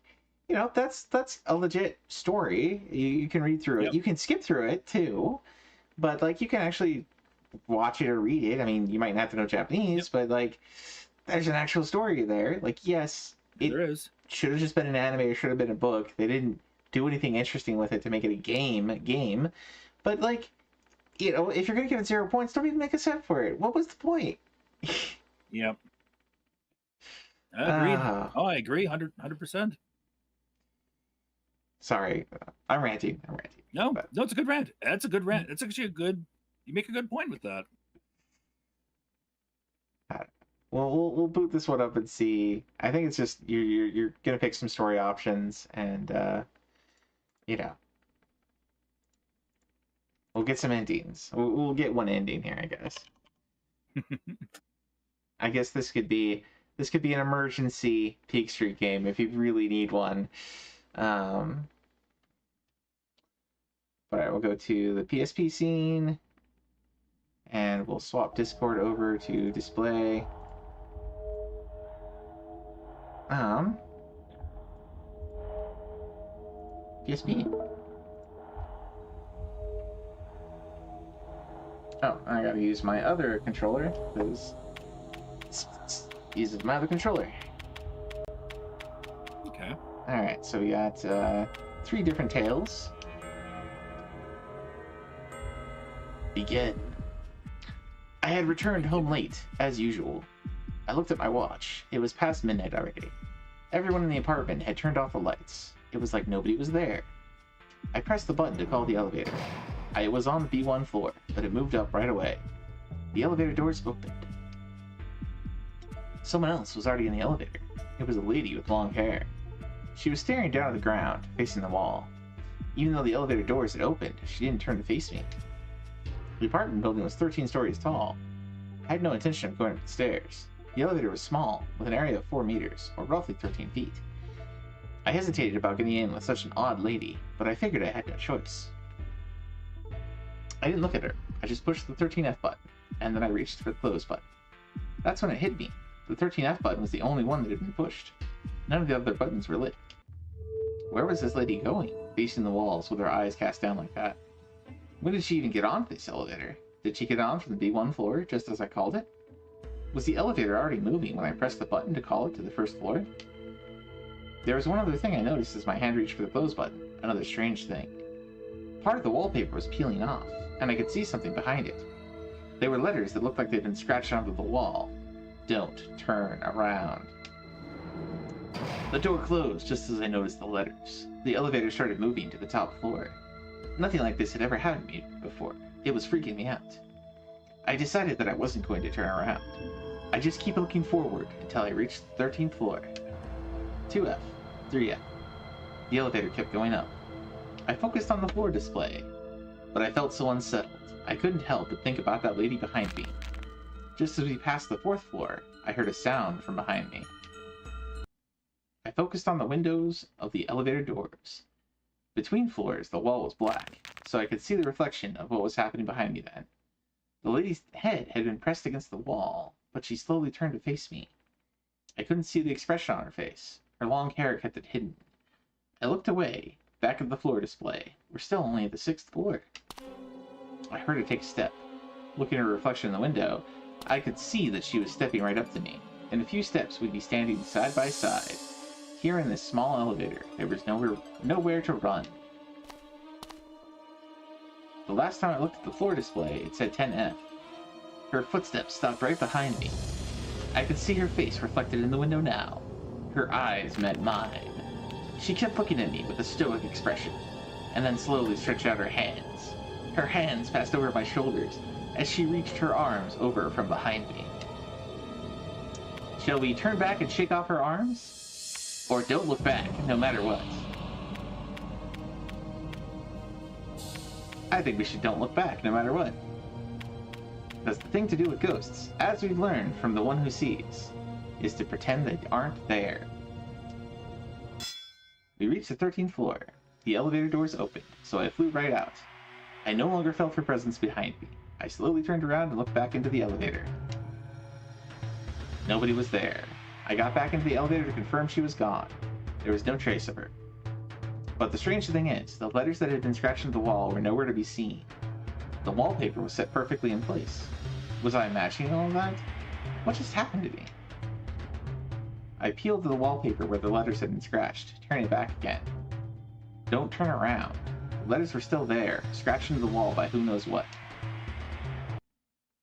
that's a legit story. You can read through it. You can skip through it too, but like you can actually watch it or read it. I mean, you might not have to know Japanese, but like, there's an actual story there. Like, yes, there is. Should have just been an anime or should have been a book. They didn't do anything interesting with it to make it a game. But like, if you're gonna give it 0 points, don't even make a set for it. What was the point? Yep. Agreed. I agree, 100%. Sorry, I'm ranting. No, it's a good rant. That's a good rant. It's actually you make a good point with that. Well, we'll boot this one up and see. I think it's just you're gonna pick some story options, and we'll get some endings. We'll get one ending here, I guess. I guess this could be an emergency Peak Street game if you really need one. But alright, we'll go to the PSP scene, and we'll swap Discord over to display. PSP. Oh, I gotta use my other controller, because uses my other controller. Okay. Alright, so we got 3 different tales. Begin. I had returned home late, as usual. I looked at my watch. It was past midnight already. Everyone in the apartment had turned off the lights. It was like nobody was there. I pressed the button to call the elevator. I was on the B1 floor, but it moved up right away. The elevator doors opened. Someone else was already in the elevator. It was a lady with long hair. She was staring down at the ground, facing the wall. Even though the elevator doors had opened, she didn't turn to face me. The apartment building was 13 stories tall. I had no intention of going up the stairs. The elevator was small, with an area of 4 meters, or roughly 13 feet. I hesitated about getting in with such an odd lady, but I figured I had no choice. I didn't look at her. I just pushed the 13F button, and then I reached for the close button. That's when it hit me. The 13F button was the only one that had been pushed. None of the other buttons were lit. Where was this lady going, facing the walls with her eyes cast down like that? When did she even get onto this elevator? Did she get on from the B1 floor, just as I called it? Was the elevator already moving when I pressed the button to call it to the first floor? There was one other thing I noticed as my hand reached for the close button, another strange thing. Part of the wallpaper was peeling off, and I could see something behind it. They were letters that looked like they'd been scratched onto the wall. Don't turn around. The door closed just as I noticed the letters. The elevator started moving to the top floor. Nothing like this had ever happened to me before. It was freaking me out. I decided that I wasn't going to turn around. I just keep looking forward until I reached the 13th floor. 2F, 3F. The elevator kept going up. I focused on the floor display, but I felt so unsettled. I couldn't help but think about that lady behind me. Just as we passed the 4th floor, I heard a sound from behind me. I focused on the windows of the elevator doors. Between floors, the wall was black, so I could see the reflection of what was happening behind me then. The lady's head had been pressed against the wall, but she slowly turned to face me. I couldn't see the expression on her face. Her long hair kept it hidden. I looked away, back at the floor display. We're still only at the 6th floor. I heard her take a step. Looking at her reflection in the window, I could see that she was stepping right up to me. In a few steps, we'd be standing side by side. Here in this small elevator, there was nowhere to run. The last time I looked at the floor display, it said 10F. Her footsteps stopped right behind me. I could see her face reflected in the window now. Her eyes met mine. She kept looking at me with a stoic expression, and then slowly stretched out her hands. Her hands passed over my shoulders as she reached her arms over from behind me. Shall we turn back and shake off her arms? Or don't look back, no matter what? I think we should don't look back, no matter what. Because the thing to do with ghosts, as we've learned from the one who sees, is to pretend they aren't there. We reached the 13th floor. The elevator doors opened, so I flew right out. I no longer felt her presence behind me. I slowly turned around and looked back into the elevator. Nobody was there. I got back into the elevator to confirm she was gone. There was no trace of her. But the strange thing is, the letters that had been scratched into the wall were nowhere to be seen. The wallpaper was set perfectly in place. Was I imagining all of that? What just happened to me? I peeled the wallpaper where the letters had been scratched, turning it back again. Don't turn around. The letters were still there, scratched into the wall by who knows what.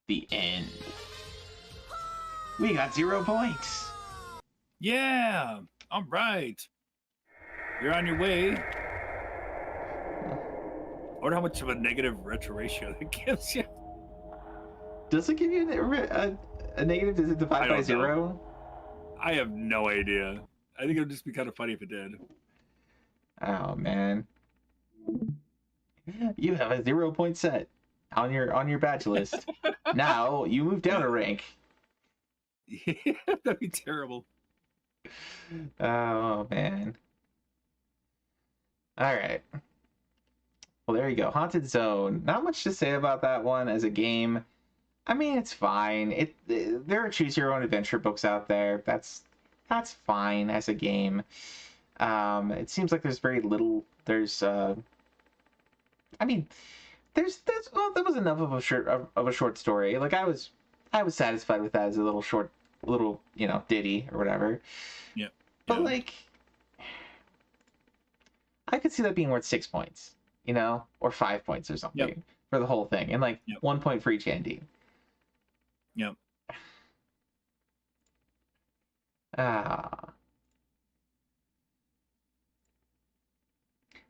The end. We got 0 points. Yeah. All right. You're on your way. I wonder how much of a negative retro ratio that gives you. Does it give you a negative? Does it divide by 0? I have no idea. I think it would just be kind of funny if it did. Oh man. You have a 0-point set on your badge list. Now you move down a rank. Yeah, that'd be terrible. Oh man. All right. Well, there you go. Haunted Zone. Not much to say about that one as a game. I mean, it's fine. There are choose your own adventure books out there. That's fine as a game. It seems like there's very little. There's I mean, there's well, that was enough of a short story. Like I was satisfied with that as a little ditty or whatever. Yeah. But like, I could see that being worth 6 points, or 5 points or something for the whole thing, and like 1 point for each ending. Yep. And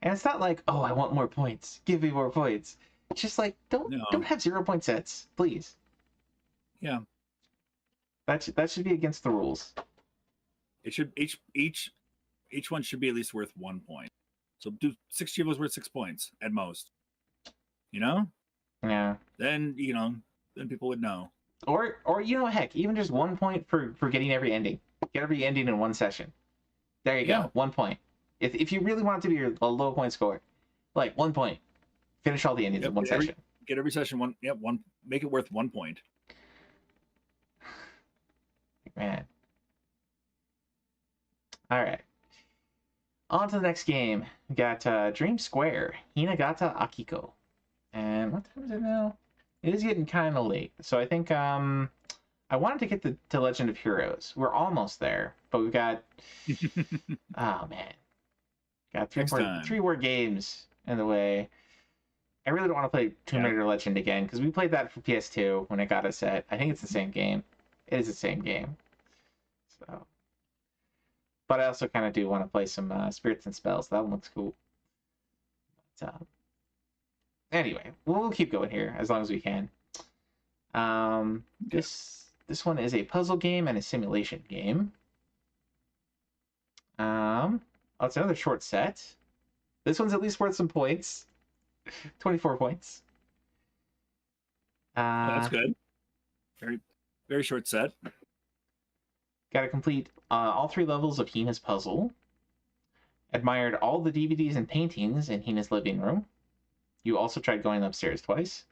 it's not like, oh, I want more points. Give me more points. It's just like, don't have 0-point sets, please. Yeah. That should be against the rules. It should each one should be at least worth 1 point. So do 6 Chivos worth 6 points at most. Yeah. Then then people would know. Or heck, even just 1 point for getting every ending. Get every ending in one session. There you go. 1 point. If you really want it to be a low point score, like 1 point. Finish all the endings in one session. Get every session one. Make it worth 1 point. Man. All right. On to the next game. We got Dream Square, Hinagata Akiko. And what time is it now? It is getting kind of late. So I think I wanted to get to Legend of Heroes. We're almost there, but we've got oh man. Got three more games in the way. I really don't want to play Tomb Raider Legend again because we played that for PS2 when it got a set. I think it's the same game. It is the same game. So, but I also kind of do want to play some Spirits and Spells. That one looks cool. But, anyway, we'll keep going here as long as we can. This one is a puzzle game and a simulation game. Oh, it's another short set. This one's at least worth some points. 24 points. That's good. Very, very short set. Got to complete all 3 levels of Hina's puzzle. Admired all the DVDs and paintings in Hina's living room. You also tried going upstairs twice.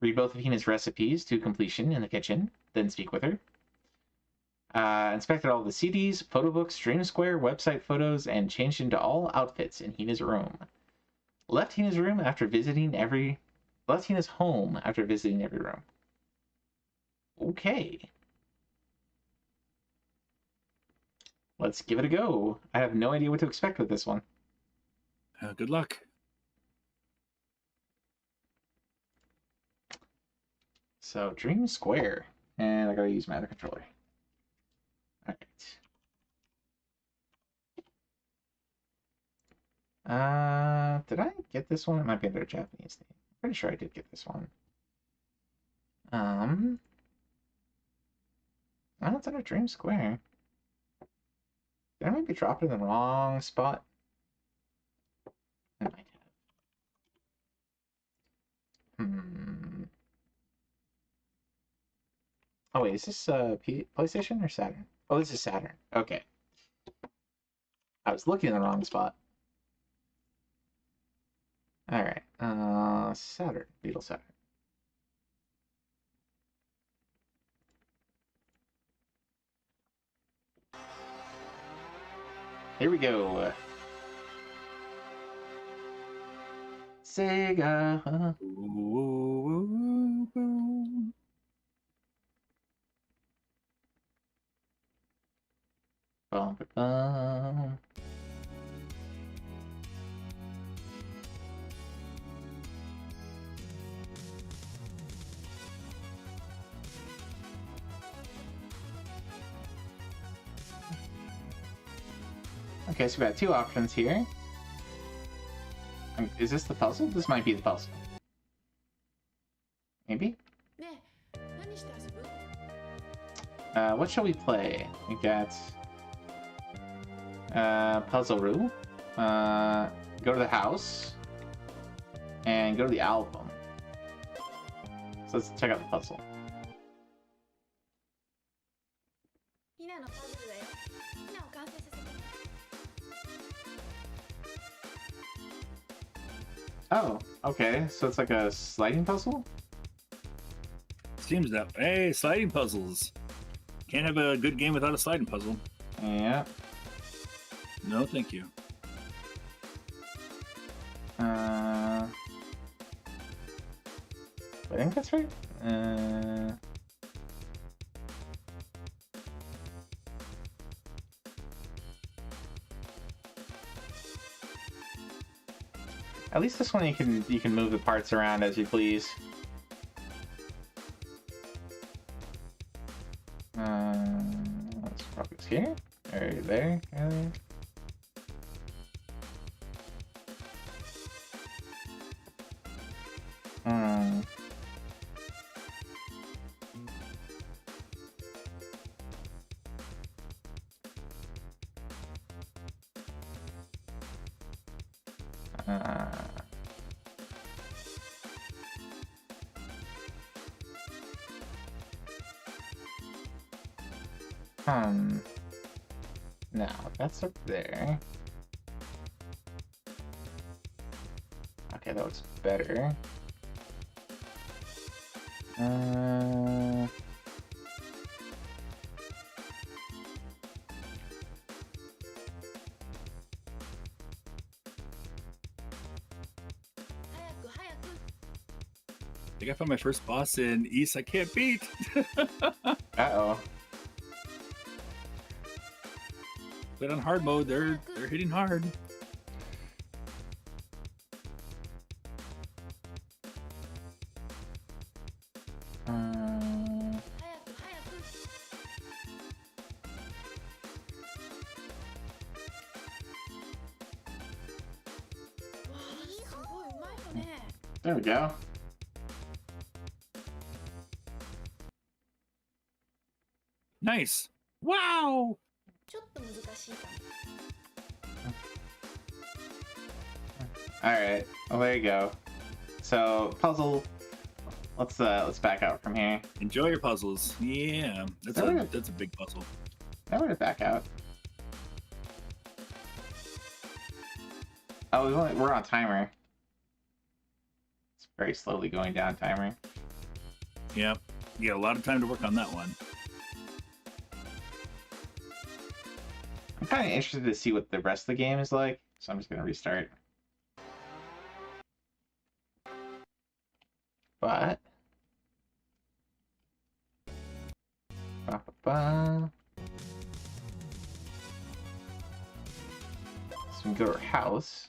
Read both of Hina's recipes to completion in the kitchen, then speak with her. Inspected all the CDs, photo books, Dream Square, website photos, and changed into all outfits in Hina's room. Left Hina's home after visiting every room. Okay. Let's give it a go. I have no idea what to expect with this one. Good luck. So, Dream Square. And I gotta use my other controller. Alright. Did I get this one? It might be under a Japanese name. I'm pretty sure I did get this one. Oh, it's under Dream Square. Did I maybe drop it in the wrong spot? I might have. Oh wait, is this PlayStation or Saturn? Oh, this is Saturn. Okay. I was looking in the wrong spot. All right. Saturn. Beetle Saturn. Here we go. Sega. Bum, bum. Okay, so we got two options here. Is this the puzzle? This might be the puzzle. Maybe? What shall we play? We got Puzzle Roo, go to the house, and go to the album. So let's check out the puzzle. Oh, okay. So it's like a sliding puzzle? Seems that way. Hey, sliding puzzles. Can't have a good game without a sliding puzzle. Yeah. No, thank you. I think that's right. At least this one you can move the parts around as you please. Let's focus here. There. Now that's up there. Okay, that looks better. I think I found my first boss in East I can't beat. Uh-oh. But on hard mode, they're hitting hard. There we go. Nice. Wow. Alright, well there you go. So, puzzle. Let's back out from here. Enjoy your puzzles. Yeah, that's a big puzzle. I would back out. Oh, we're on timer. It's very slowly going down timer. Yep. You got a lot of time to work on that one. I'm kind of interested to see what the rest of the game is like, so I'm just gonna restart. But so we can go to our house.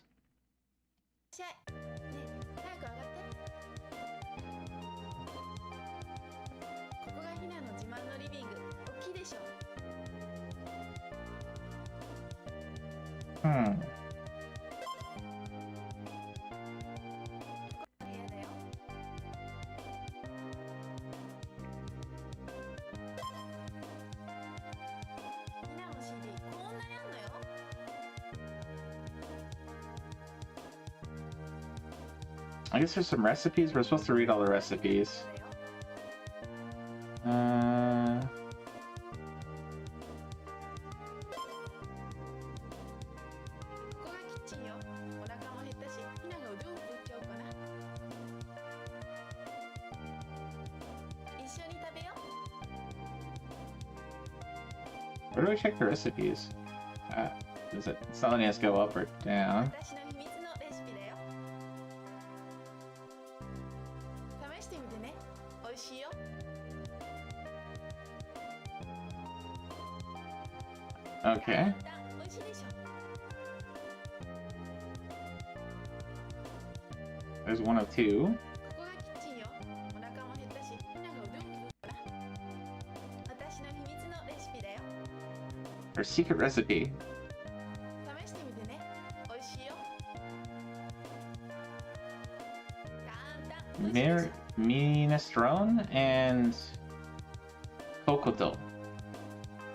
I guess there's some recipes. We're supposed to read all the recipes. Where do I check the recipes? Is it something has to go up or down? Okay. There's one of two. Our secret recipe. Minestrone and cocoto.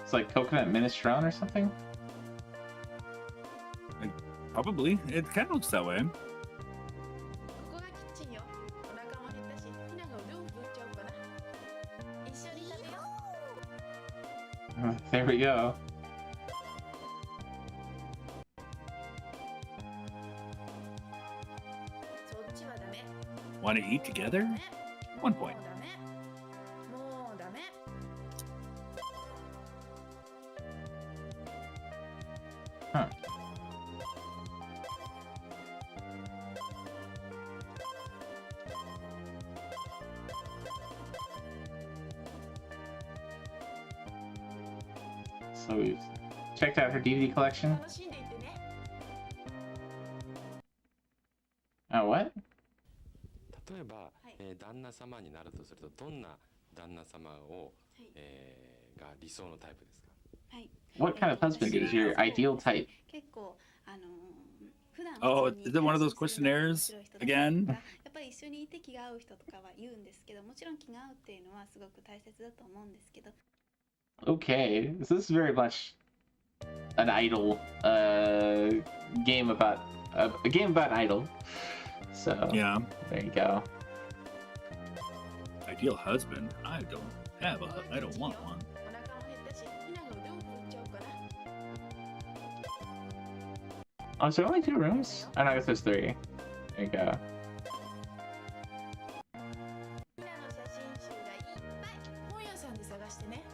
It's like coconut minestrone or something? Probably. It kind of looks that way. There we go. Want to eat together? 1 point. Huh. So we've checked out her DVD collection. Oh, what? 例えば、旦那様になるとするとどんな旦那様を、が理想のタイプですか？ What kind of husband is your ideal type? Oh, is it one of those questionnaires again? Okay, so this is very much an idol game about a game about idol. So yeah, there you go. Ideal husband? I don't have a. I don't want one. Oh, is there only 2 rooms? Oh, no, I guess there's 3. There you go.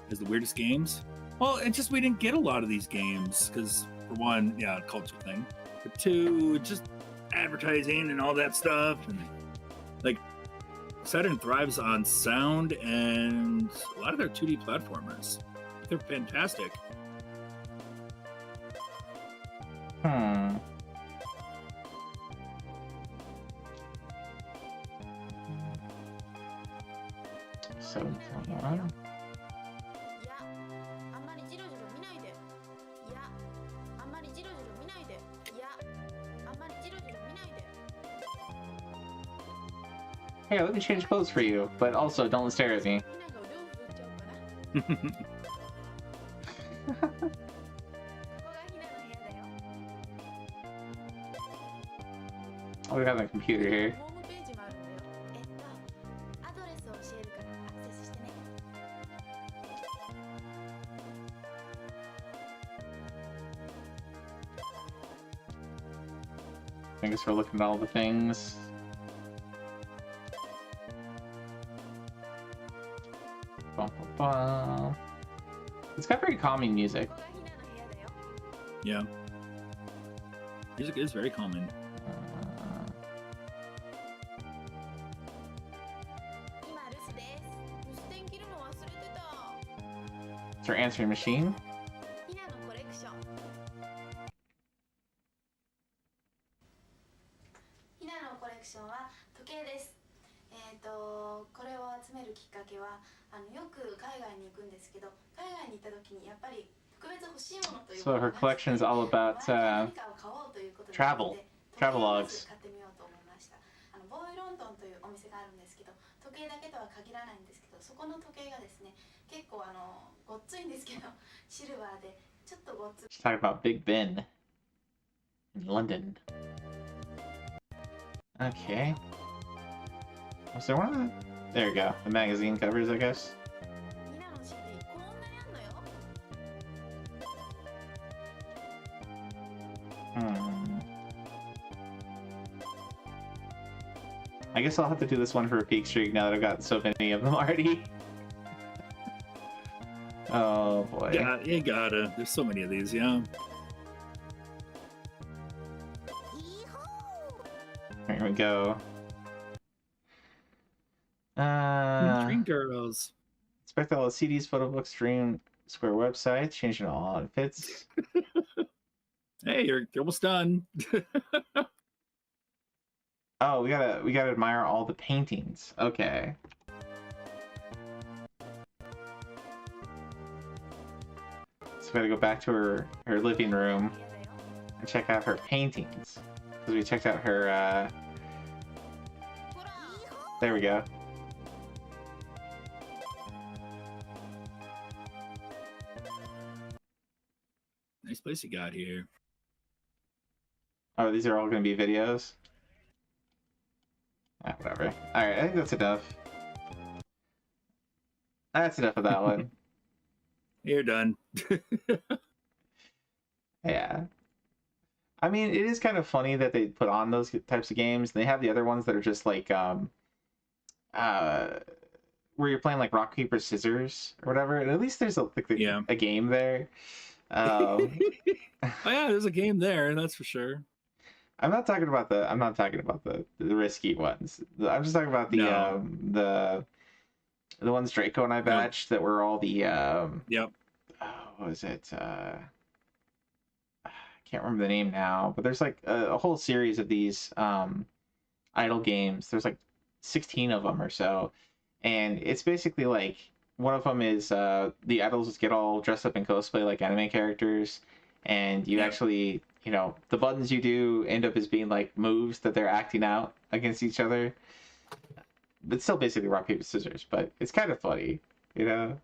Is the weirdest games? Well, it's just we didn't get a lot of these games because, for one, yeah, culture thing. But 2, just advertising and all that stuff, and like Saturn thrives on sound and a lot of their 2D platformers. They're fantastic. Hmm. So, hey, let me change clothes for you, but also don't stare at me. Oh, we got the computer here. I guess we're looking at all the things. Bum, bum, bum. It's got very calming music. Yeah. Music is very calming. It's our answering machine. So her collection is all about travelogues. She's talking about Big Ben in London. Okay. Was there one of the... There you go. The magazine covers, I guess. I guess I'll have to do this one for a peak streak now that I've got so many of them already. Oh boy. Yeah, you gotta. There's so many of these, yeah. Here we go. Dream Girls. Inspect all the CDs, photo books, Dream Square websites, changing all outfits. Hey, you're almost done. Oh, we gotta admire all the paintings. Okay. So we gotta go back to her living room and check out her paintings. Because we checked out her there we go. Nice place you got here. Oh, these are all gonna be videos? Ah, whatever. Alright, I think that's enough. That's enough of that one. You're done. Yeah. I mean, it is kind of funny that they put on those types of games. They have the other ones that are just like, where you're playing like rock, paper, scissors or whatever. And at least there's a game there. Oh yeah, there's a game there, that's for sure. I'm not talking about the risky ones. I'm just talking about the ones Draco and I batched that were all the Yep. What was it? I can't remember the name now, but there's like a whole series of these idle games. There's like 16 of them or so, and it's basically like one of them is the idols get all dressed up in cosplay like anime characters, and you actually, the buttons you do end up as being like moves that they're acting out against each other. It's still basically rock, paper, scissors, but it's kind of funny, Yeah.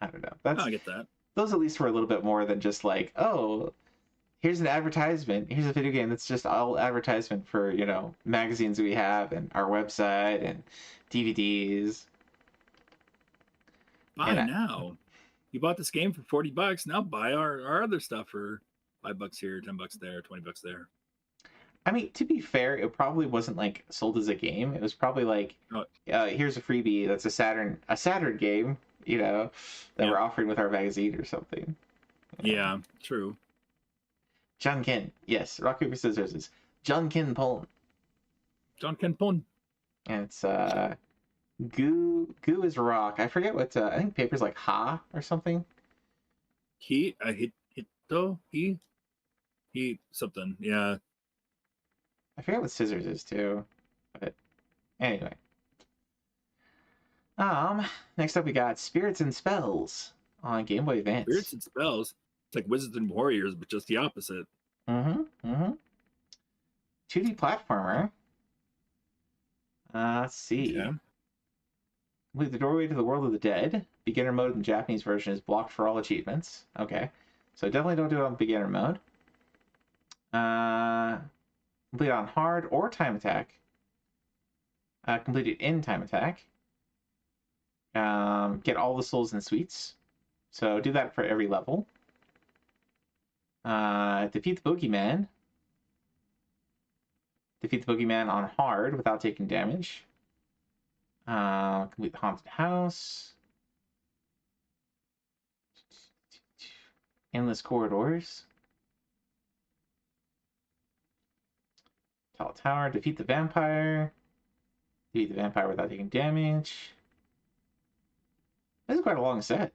I don't know. I get that. Those at least were a little bit more than just like, oh, here's an advertisement. Here's a video game that's just all advertisement for, magazines we have and our website and DVDs. Buy now. You bought this game for $40. Now buy our other stuff for $5 here, $10 there, $20 there. I mean, to be fair, it probably wasn't like sold as a game. It was probably like, here's a freebie that's a Saturn game, that we're offering with our magazine or something. Yeah, true. Junkin, yes, rock paper scissors is Junkin Pon. Junkin Pon. And it's goo is rock. I forget what I think paper's like ha or something. He something, yeah. I forget what scissors is too, but anyway. Next up we got Spirits and Spells on Game Boy Advance. Spirits and Spells. It's like Wizards and Warriors, but just the opposite. 2D platformer. Let's see. Okay. Complete the doorway to the world of the dead. Beginner mode in the Japanese version is blocked for all achievements. Okay. So definitely don't do it on beginner mode. Complete on hard or time attack. Complete it in time attack. Get all the souls and sweets. So do that for every level. Defeat the boogeyman. Defeat the boogeyman on hard without taking damage. Complete the haunted house. Endless corridors. Tall tower. Defeat the vampire. Defeat the vampire without taking damage. This is quite a long set.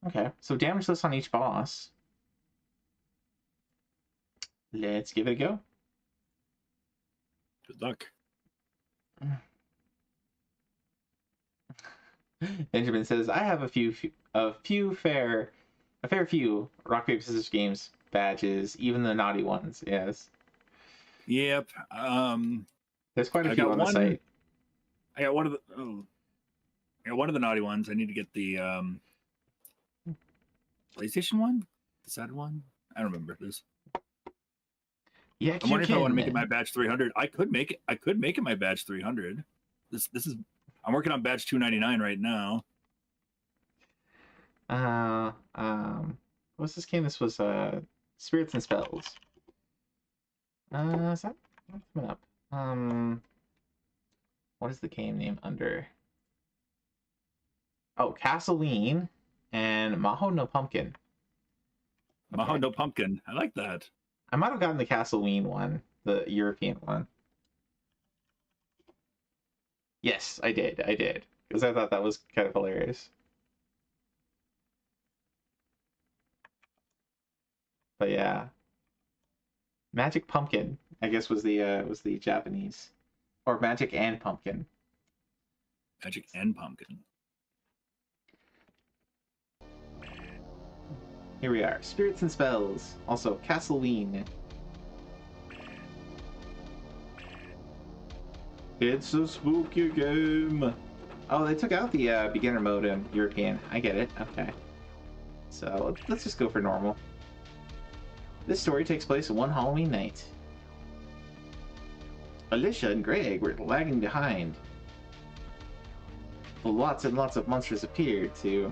Okay, so damage list on each boss. Let's give it a go. Good luck. Benjamin says, "I have a fair few rock paper scissors games badges, even the naughty ones." Yes. Yep. There's quite a few on the site. I got one of the naughty ones. I need to get the PlayStation one, the Saturn one. I don't remember this. Yeah, I'm wondering if I want to make it my badge 300. I could make it my badge 300. This is. I'm working on badge 299 right now. What's this game? This was Spirits and Spells. Is that coming up? Hold What is the game name under? Oh, Castleine and Maho no Pumpkin. Okay. Maho no Pumpkin. I like that. I might have gotten the Castleine one, the European one. Yes, I did. Because I thought that was kind of hilarious. But yeah. Magic Pumpkin, I guess, was the Japanese. Or Magic and Pumpkin. Magic and Pumpkin. Here we are. Spirits and Spells. Also, Castleine. It's a spooky game. Oh, they took out the beginner mode in European. I get it. Okay. So, let's just go for normal. This story takes place one Halloween night. Alicia and Greg were lagging behind. Lots and lots of monsters appeared to...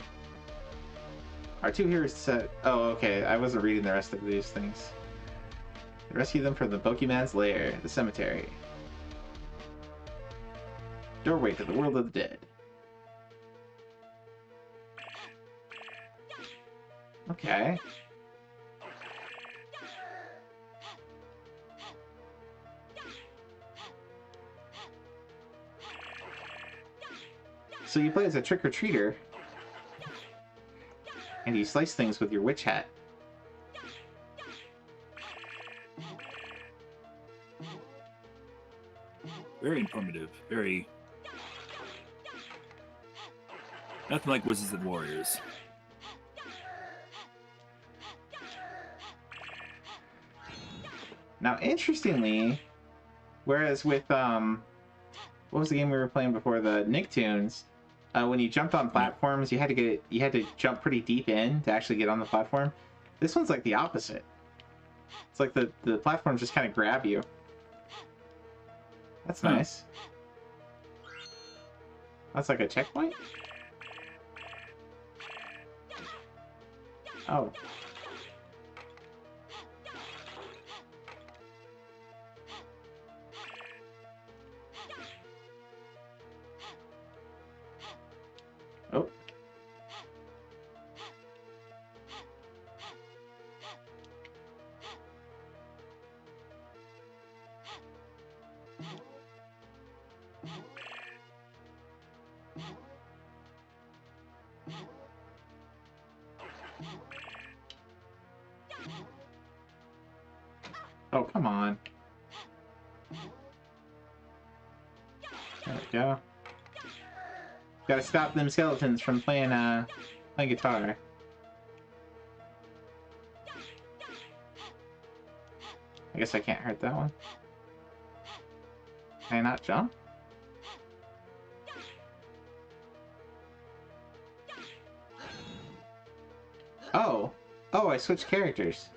Our two heroes said... Oh, okay. I wasn't reading the rest of these things. Rescue them from the Pokemon's lair, the cemetery. Doorway to the world of the dead. Okay. So you play as a trick-or-treater, and you slice things with your witch hat. Very informative. Very... Nothing like Wizards and Warriors. Now, interestingly, whereas with, what was the game we were playing before, the Nicktoons, when you jumped on platforms, you had to jump pretty deep in to actually get on the platform. This one's like the opposite. It's like the platforms just kind of grab you. That's nice. That's like a checkpoint? Oh. Oh. Oh, come on. There we go. Gotta stop them skeletons from playing guitar. I guess I can't hurt that one. Can I not jump? Oh. Oh, I switched characters.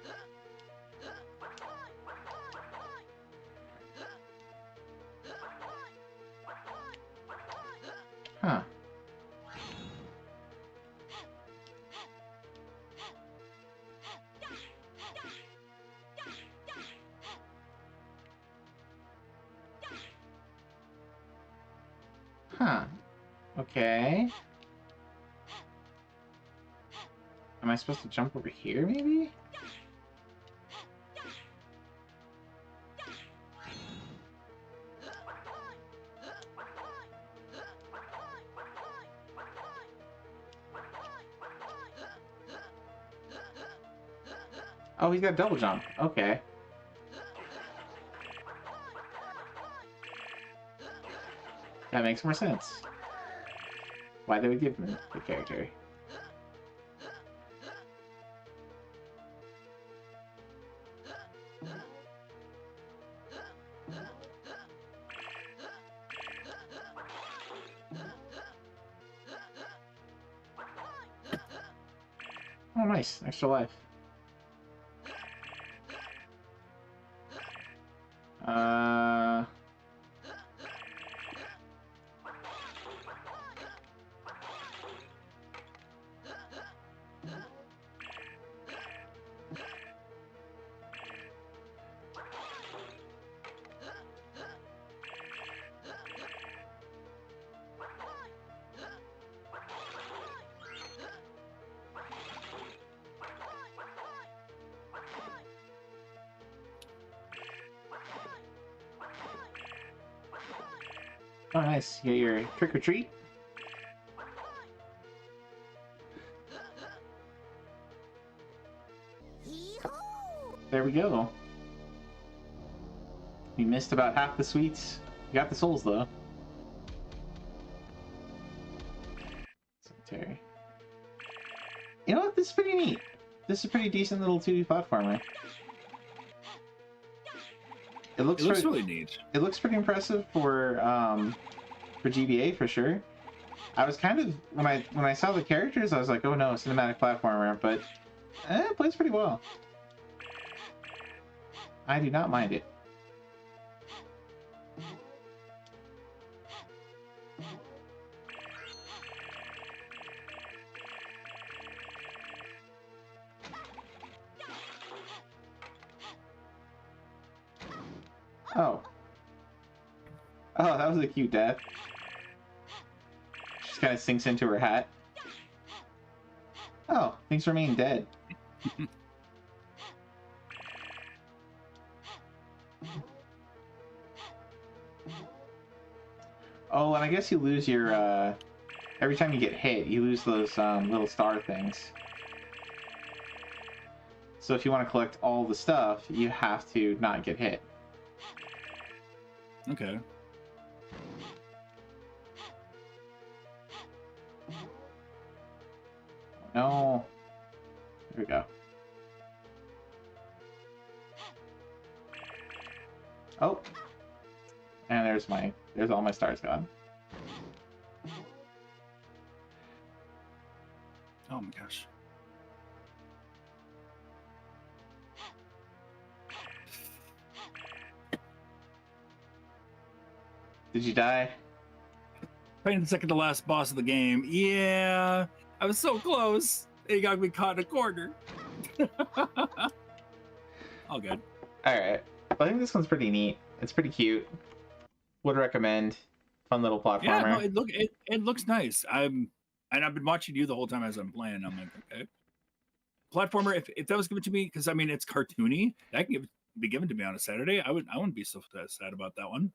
Huh. Huh. Okay. Am I supposed to jump over here, maybe? Oh, he's got double jump. Okay. That makes more sense. Why they would give him the character. Oh, nice. Extra life. Oh, nice. You get your trick or treat. There we go. You missed about half the sweets. You got the souls, though. Cemetery. You know what? This is pretty neat. This is a pretty decent little 2D platformer. It looks really neat. It looks pretty impressive for GBA for sure. I was kind of when I saw the characters, I was like, oh no, cinematic platformer, but it plays pretty well. I do not mind it. Oh. Oh, that was a cute death. She just kind of sinks into her hat. Oh, things remain dead. Oh, and I guess you lose your, every time you get hit, you lose those little star things. So if you want to collect all the stuff, you have to not get hit. Okay. No. Here we go. Oh. And there's all my stars gone. Oh my gosh. Did you die? Playing the second to last boss of the game. Yeah, I was so close. He got me caught in a corner. All good. All right. I think this one's pretty neat. It's pretty cute. Would recommend. Fun little platformer. Yeah, no, it looks nice. I've been watching you the whole time as I'm playing. I'm like, okay. Platformer. If that was given to me, because I mean it's cartoony, that can be given to me on a Saturday. I wouldn't be so sad about that one.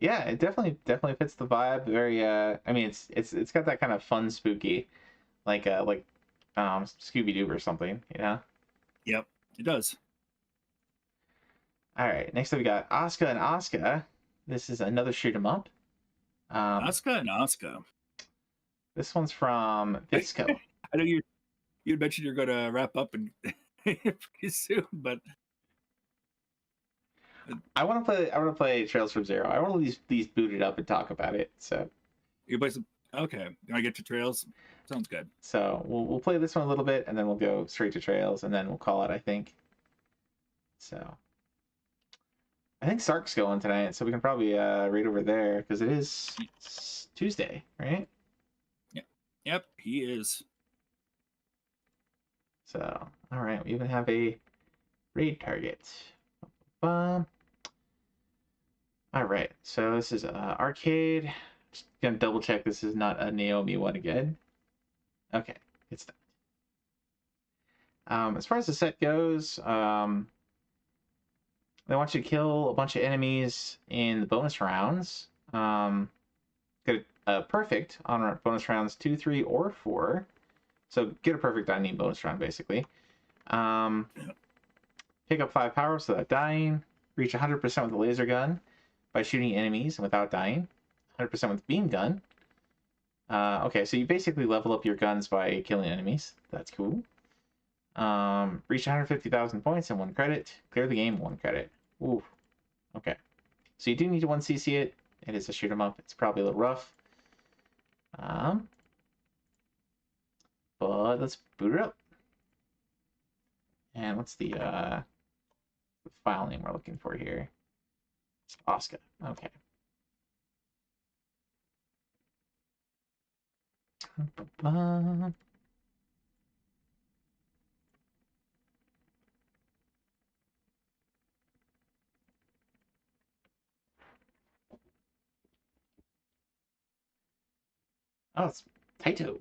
Yeah, it definitely fits the vibe. Very I mean it's got that kind of fun spooky, like Scooby-Doo or something, you know? Yep, it does. All right, next up we got Asuka and Asuka. This is another shoot 'em up. Asuka and Asuka. This one's from Visco. I know you mentioned you're gonna wrap up and pretty soon, but I want to play Trails from Zero. I want to these booted up and talk about it. So you play some. Okay, can I get to Trails? Sounds good. So we'll play this one a little bit, and then we'll go straight to Trails, and then we'll call it, I think. So I think Sark's going tonight, so we can probably raid over there because it is Tuesday, right? Yep, he is. So all right, we even have a raid target. All right, so this is arcade. Just gonna double check this is not a Naomi one again. Okay, it's done. As far as the set goes, they want you to kill a bunch of enemies in the bonus rounds. Get a perfect on bonus rounds 2, 3, or 4. So get a perfect on any bonus round, basically. Pick up 5 power without dying. Reach 100% with a laser gun by shooting enemies without dying. 100% with beam gun. Okay, so you basically level up your guns by killing enemies. That's cool. Reach 150,000 points and 1 credit. Clear the game, 1 credit. Ooh. Okay. So you do need to 1cc it. It is a shoot 'em up. It's probably a little rough. But let's boot it up. And what's the file name we're looking for here? It's Asuka. Okay. Oh, it's Taito.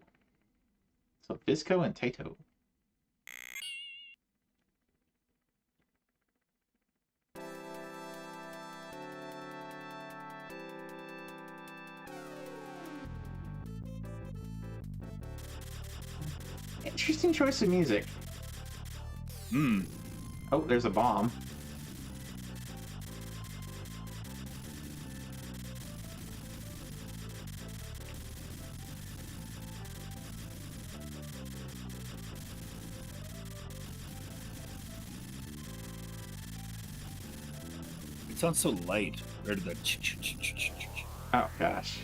So Visco and Taito. Interesting choice of music. Hmm. Oh, there's a bomb. It sounds so light. Right to the Oh gosh.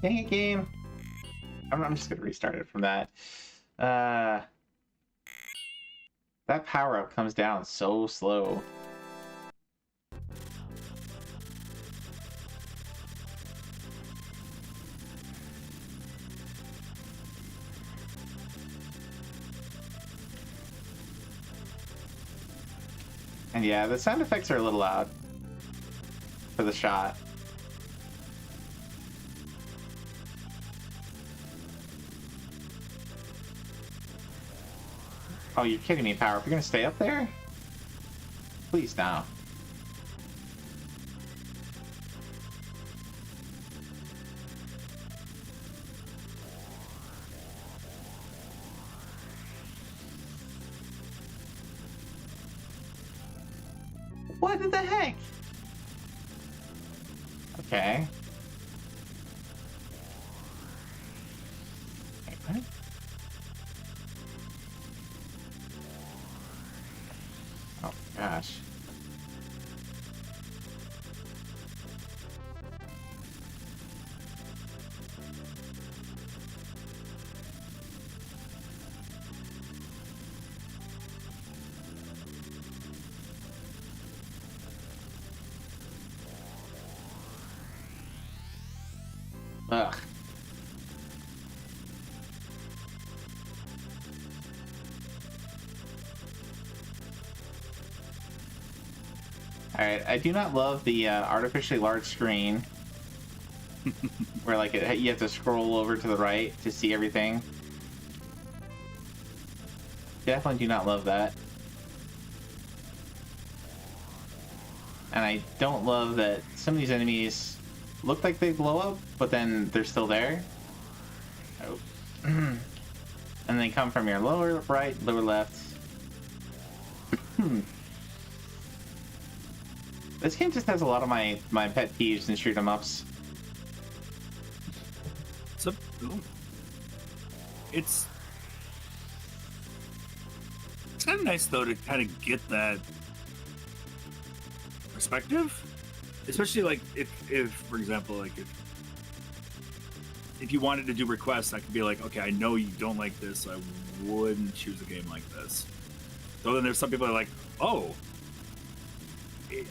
Dang it, game. I'm just gonna restart it from that. That power up comes down so slow. And yeah, the sound effects are a little loud for the shot. Oh, you're kidding me, Power. If you're gonna stay up there? Please, now. What the heck? Okay. What? Oh gosh. Ugh. Alright, I do not love the artificially large screen where like you have to scroll over to the right to see everything. Definitely do not love that. And I don't love that some of these enemies look like they blow up, but then they're still there. Oh. And they come from your lower right, lower left. This game just has a lot of my pet peeves and shoot 'em ups. So, it's kind of nice though to kind of get that perspective, especially like if for example, like if you wanted to do requests, I could be like, okay, I know you don't like this, so I wouldn't choose a game like this. So then there's some people that are like, oh,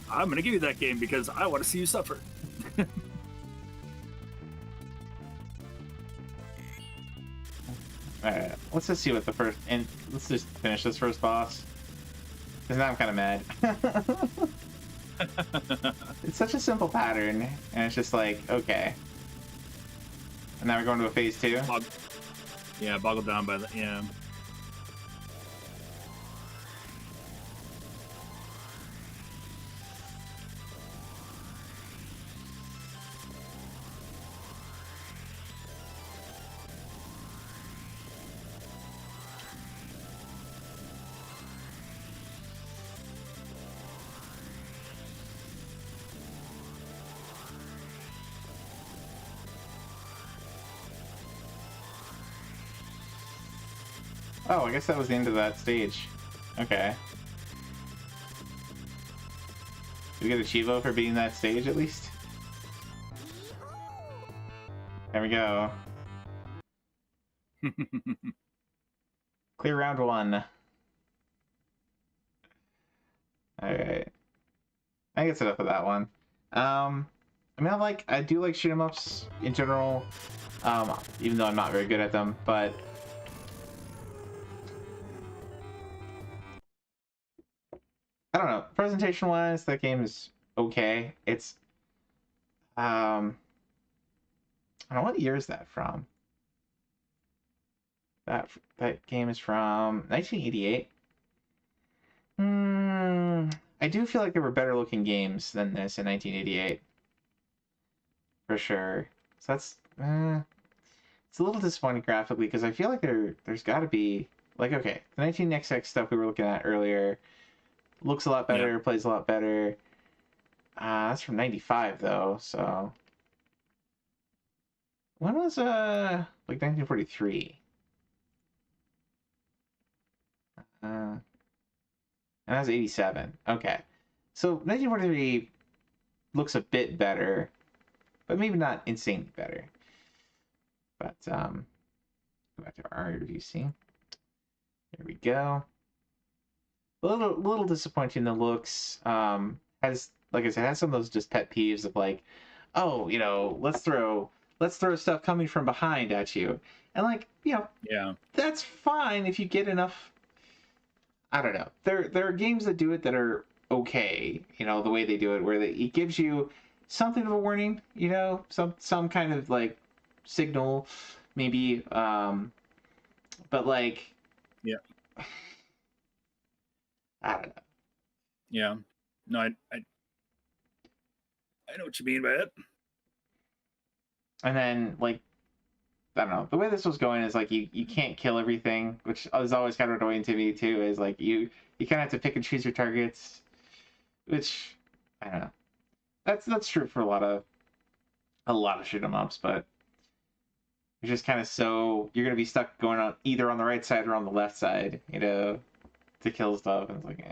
I'm gonna give you that game because I want to see you suffer. Alright, let's just see what the first, and let's just finish this first boss. Because now I'm kind of mad. It's such a simple pattern, and it's just like, okay. And now we're going to a phase 2? Yeah, boggled down by the, yeah. Oh, I guess that was the end of that stage. Okay. Did we get a Chivo for beating that stage at least? There we go. Clear round 1. Alright. I guess enough of that one. I mean, I do like shoot 'em ups in general, even though I'm not very good at them, but I don't know. Presentation wise, that game is okay. It's I don't know, what year is that from? That game is from 1988. I do feel like there were better looking games than this in 1988. For sure. So that's it's it's a little disappointing graphically because I feel like there's got to be like, okay, the 19XX stuff we were looking at earlier looks a lot better, plays a lot better. That's from 95 though, so when was like 1943? And that was 87. Okay, so 1943 looks a bit better, but maybe not insanely better. But go back to our review. See, there we go. A little disappointing. The looks has, like I said, has some of those just pet peeves of like, oh, you know, let's throw stuff coming from behind at you, and like, you know, that's fine if you get enough. I don't know. There are games that do it that are okay, you know, the way they do it, where it gives you something of a warning, you know, some kind of like signal, maybe, but like, I don't know. Yeah, no, I know what you mean by it. And then like, I don't know, the way this was going is like you can't kill everything, which is always kind of annoying to me too. Is like you kind of have to pick and choose your targets, which I don't know. That's true for a lot of shoot 'em ups, but you're just kind of you're gonna be stuck going on either on the right side or on the left side, you know, to kill stuff, and it's like,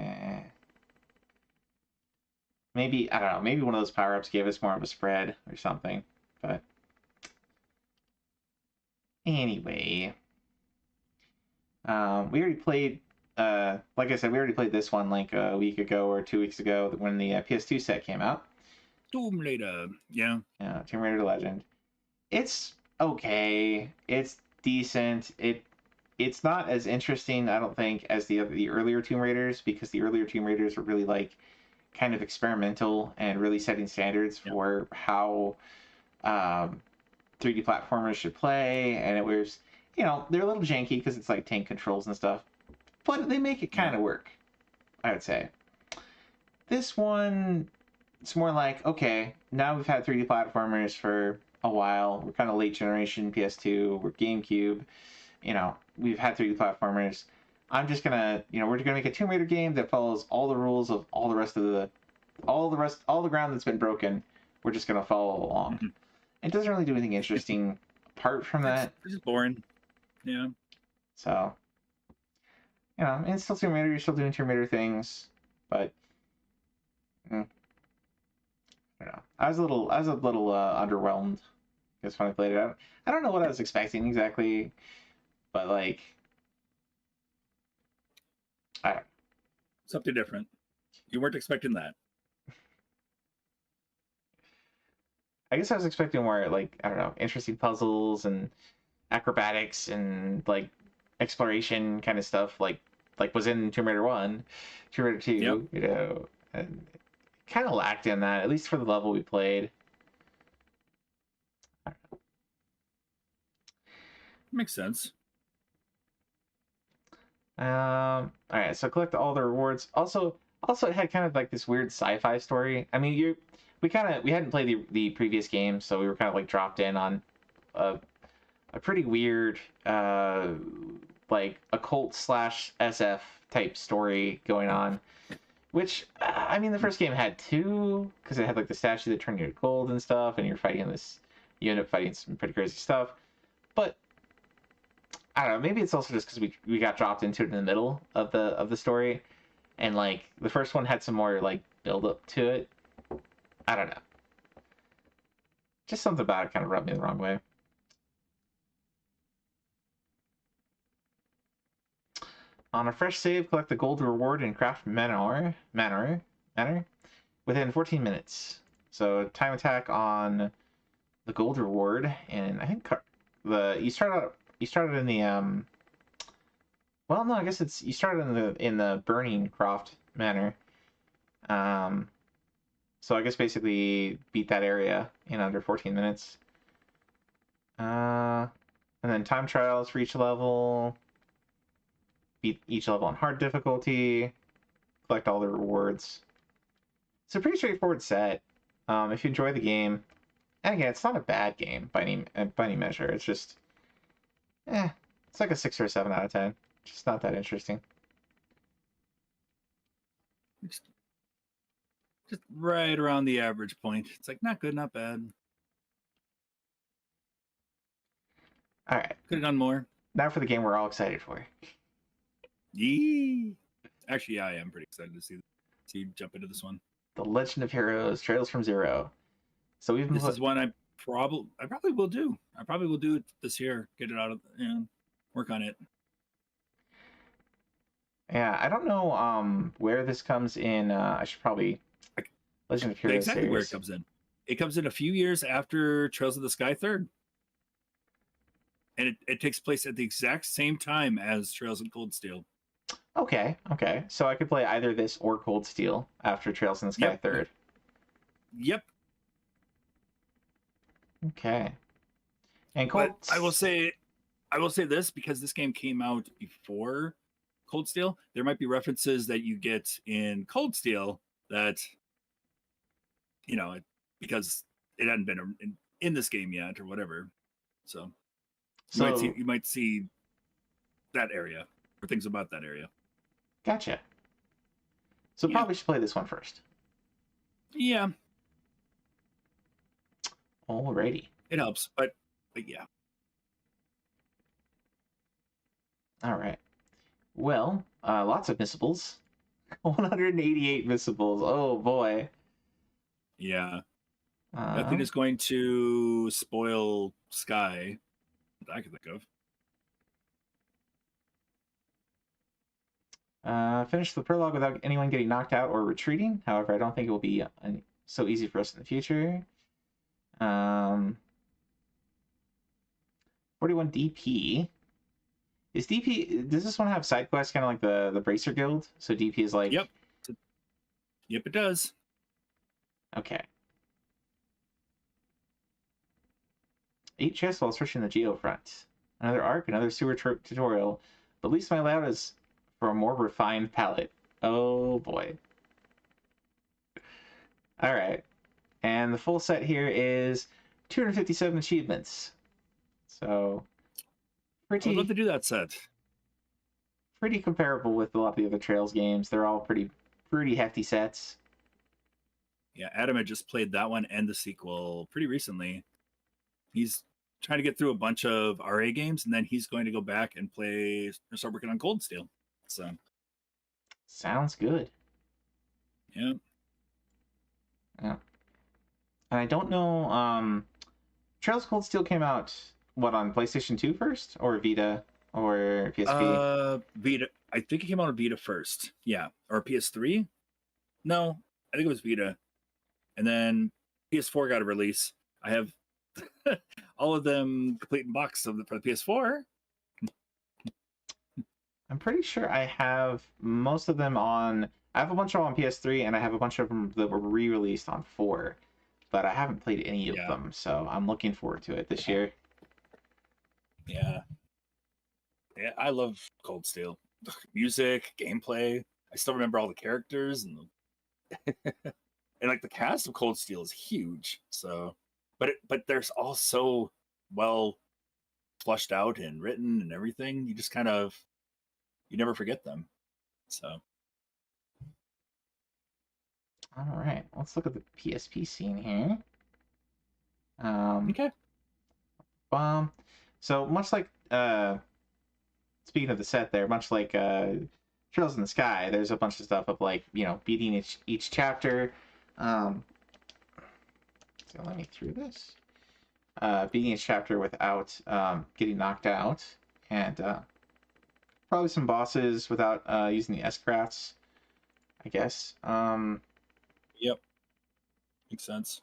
maybe I don't know. Maybe one of those power ups gave us more of a spread or something, but. Anyway, we already played, like I said, we already played this one like a week ago or 2 weeks ago when the PS2 set came out. Tomb Raider, yeah, Tomb Raider Legend. It's okay. It's decent. It's not as interesting, I don't think, as the earlier Tomb Raiders, because the earlier Tomb Raiders were really like kind of experimental and really setting standards for how 3D platformers should play, and it was, you know, they're a little janky because it's like tank controls and stuff, but they make it kind of work, I would say. This one, it's more like, okay, now we've had 3D platformers for a while. We're kind of late generation PS2, we're GameCube, you know, we've had 3D platformers. I'm just gonna, you know, we're gonna make a Tomb Raider game that follows all the rules of all the ground that's been broken. We're just gonna follow along. Mm-hmm. It doesn't really do anything interesting apart from that. It's just boring. Yeah. So, you know, it's still Tomb Raider. You're still doing Tomb Raider things, but I don't know. I was a little underwhelmed. Because when I played it, I don't know what I was expecting exactly, but like, I don't know. Something different. You weren't expecting that. I guess I was expecting more, like, I don't know, interesting puzzles and acrobatics and like exploration kind of stuff, like was in Tomb Raider 1, Tomb Raider 2, you know, and kind of lacked in that, at least for the level we played. Makes sense. All right, so collect all the rewards. Also, it had kind of like this weird sci-fi story. I mean, we hadn't played the previous game, so we were kind of like dropped in on a pretty weird like occult / SF type story going on, which I mean, the first game had two, because it had like the statue that turned you to gold and stuff, and you end up fighting some pretty crazy stuff. But I don't know, maybe it's also just because we got dropped into it in the middle of the story, and like the first one had some more like build up to it. I don't know. Just something about it kind of rubbed me the wrong way. On a fresh save, collect the gold reward in Craft Manor within 14 minutes. So time attack on the gold reward, and I think you started in the well, no, I guess you started in the Burning Croft Manor. So I guess basically beat that area in under 14 minutes. And then time trials for each level. Beat each level on hard difficulty. Collect all the rewards. It's a pretty straightforward set. If you enjoy the game, and again, it's not a bad game by any measure. It's just, It's like a 6 or a 7 out of 10. Just not that interesting. Just right around the average point. It's like not good, not bad. All right. Could have done more. Now for the game we're all excited for. Yee. Actually, yeah, I am pretty excited to see you jump into this one. The Legend of Heroes: Trails from Zero. So we've been This is one I probably will do. I probably will do it this year. Get it out of work on it. Yeah, I don't know where this comes in. I should probably Legend of Heroes exactly series. where it comes in. It comes in a few years after Trails of the Sky Third. And it takes place at the exact same time as Trails and Cold Steel. Okay. So I could play either this or Cold Steel after Trails in the Sky Third. Yep. Okay. And Cold. But I will say this, because this game came out before Cold Steel. There might be references that you get in Cold Steel that, because it hadn't been in this game yet or whatever. So you might see that area or things about that area. Gotcha. So probably should play this one first. Yeah. Alrighty. It helps, but yeah. All right. Well, lots of missables. 188 missables. Oh boy. Yeah. Nothing is going to spoil Sky that I can think of. Finish the prologue without anyone getting knocked out or retreating. However, I don't think it will be so easy for us in the future. 41 DP. Is DP? Does this one have side quests kind of like the Bracer Guild? So DP is like. Yep, it does. Okay. 8 chests while searching the Geofront. Another arc, another sewer tutorial. But at least my layout is for a more refined palette. Oh boy. Alright. And the full set here is 257 achievements. So I'd love to do that set. Pretty comparable with a lot of the other Trails games. They're all pretty hefty sets. Yeah, Adam had just played that one and the sequel pretty recently. He's trying to get through a bunch of RA games, and then he's going to go back and start working on Cold Steel. So sounds good. Yeah. And I don't know. Trails Cold Steel came out on PlayStation 2 first, or Vita, or PSP? Vita. I think it came out on Vita first. Yeah, or PS3. No, I think it was Vita, and then PS4 got a release. I have all of them complete in box for the PS4. I'm pretty sure I have most of them on. I have a bunch of them on PS3, and I have a bunch of them that were re-released on 4, but I haven't played any of them, so I'm looking forward to it this year. Yeah, I love Cold Steel. Music, gameplay. I still remember all the characters and and like the cast of Cold Steel is huge. So, but there's all so well flushed out and written and everything. You just kind of you never forget them. So. All right, let's look at the PSP scene here. Okay. So much like speaking of the set there, much like Trails in the Sky, there's a bunch of stuff of like, beating each chapter. So let me through this. Beating each chapter without getting knocked out, and probably some bosses without using the S-crafts, I guess. Yep. Makes sense.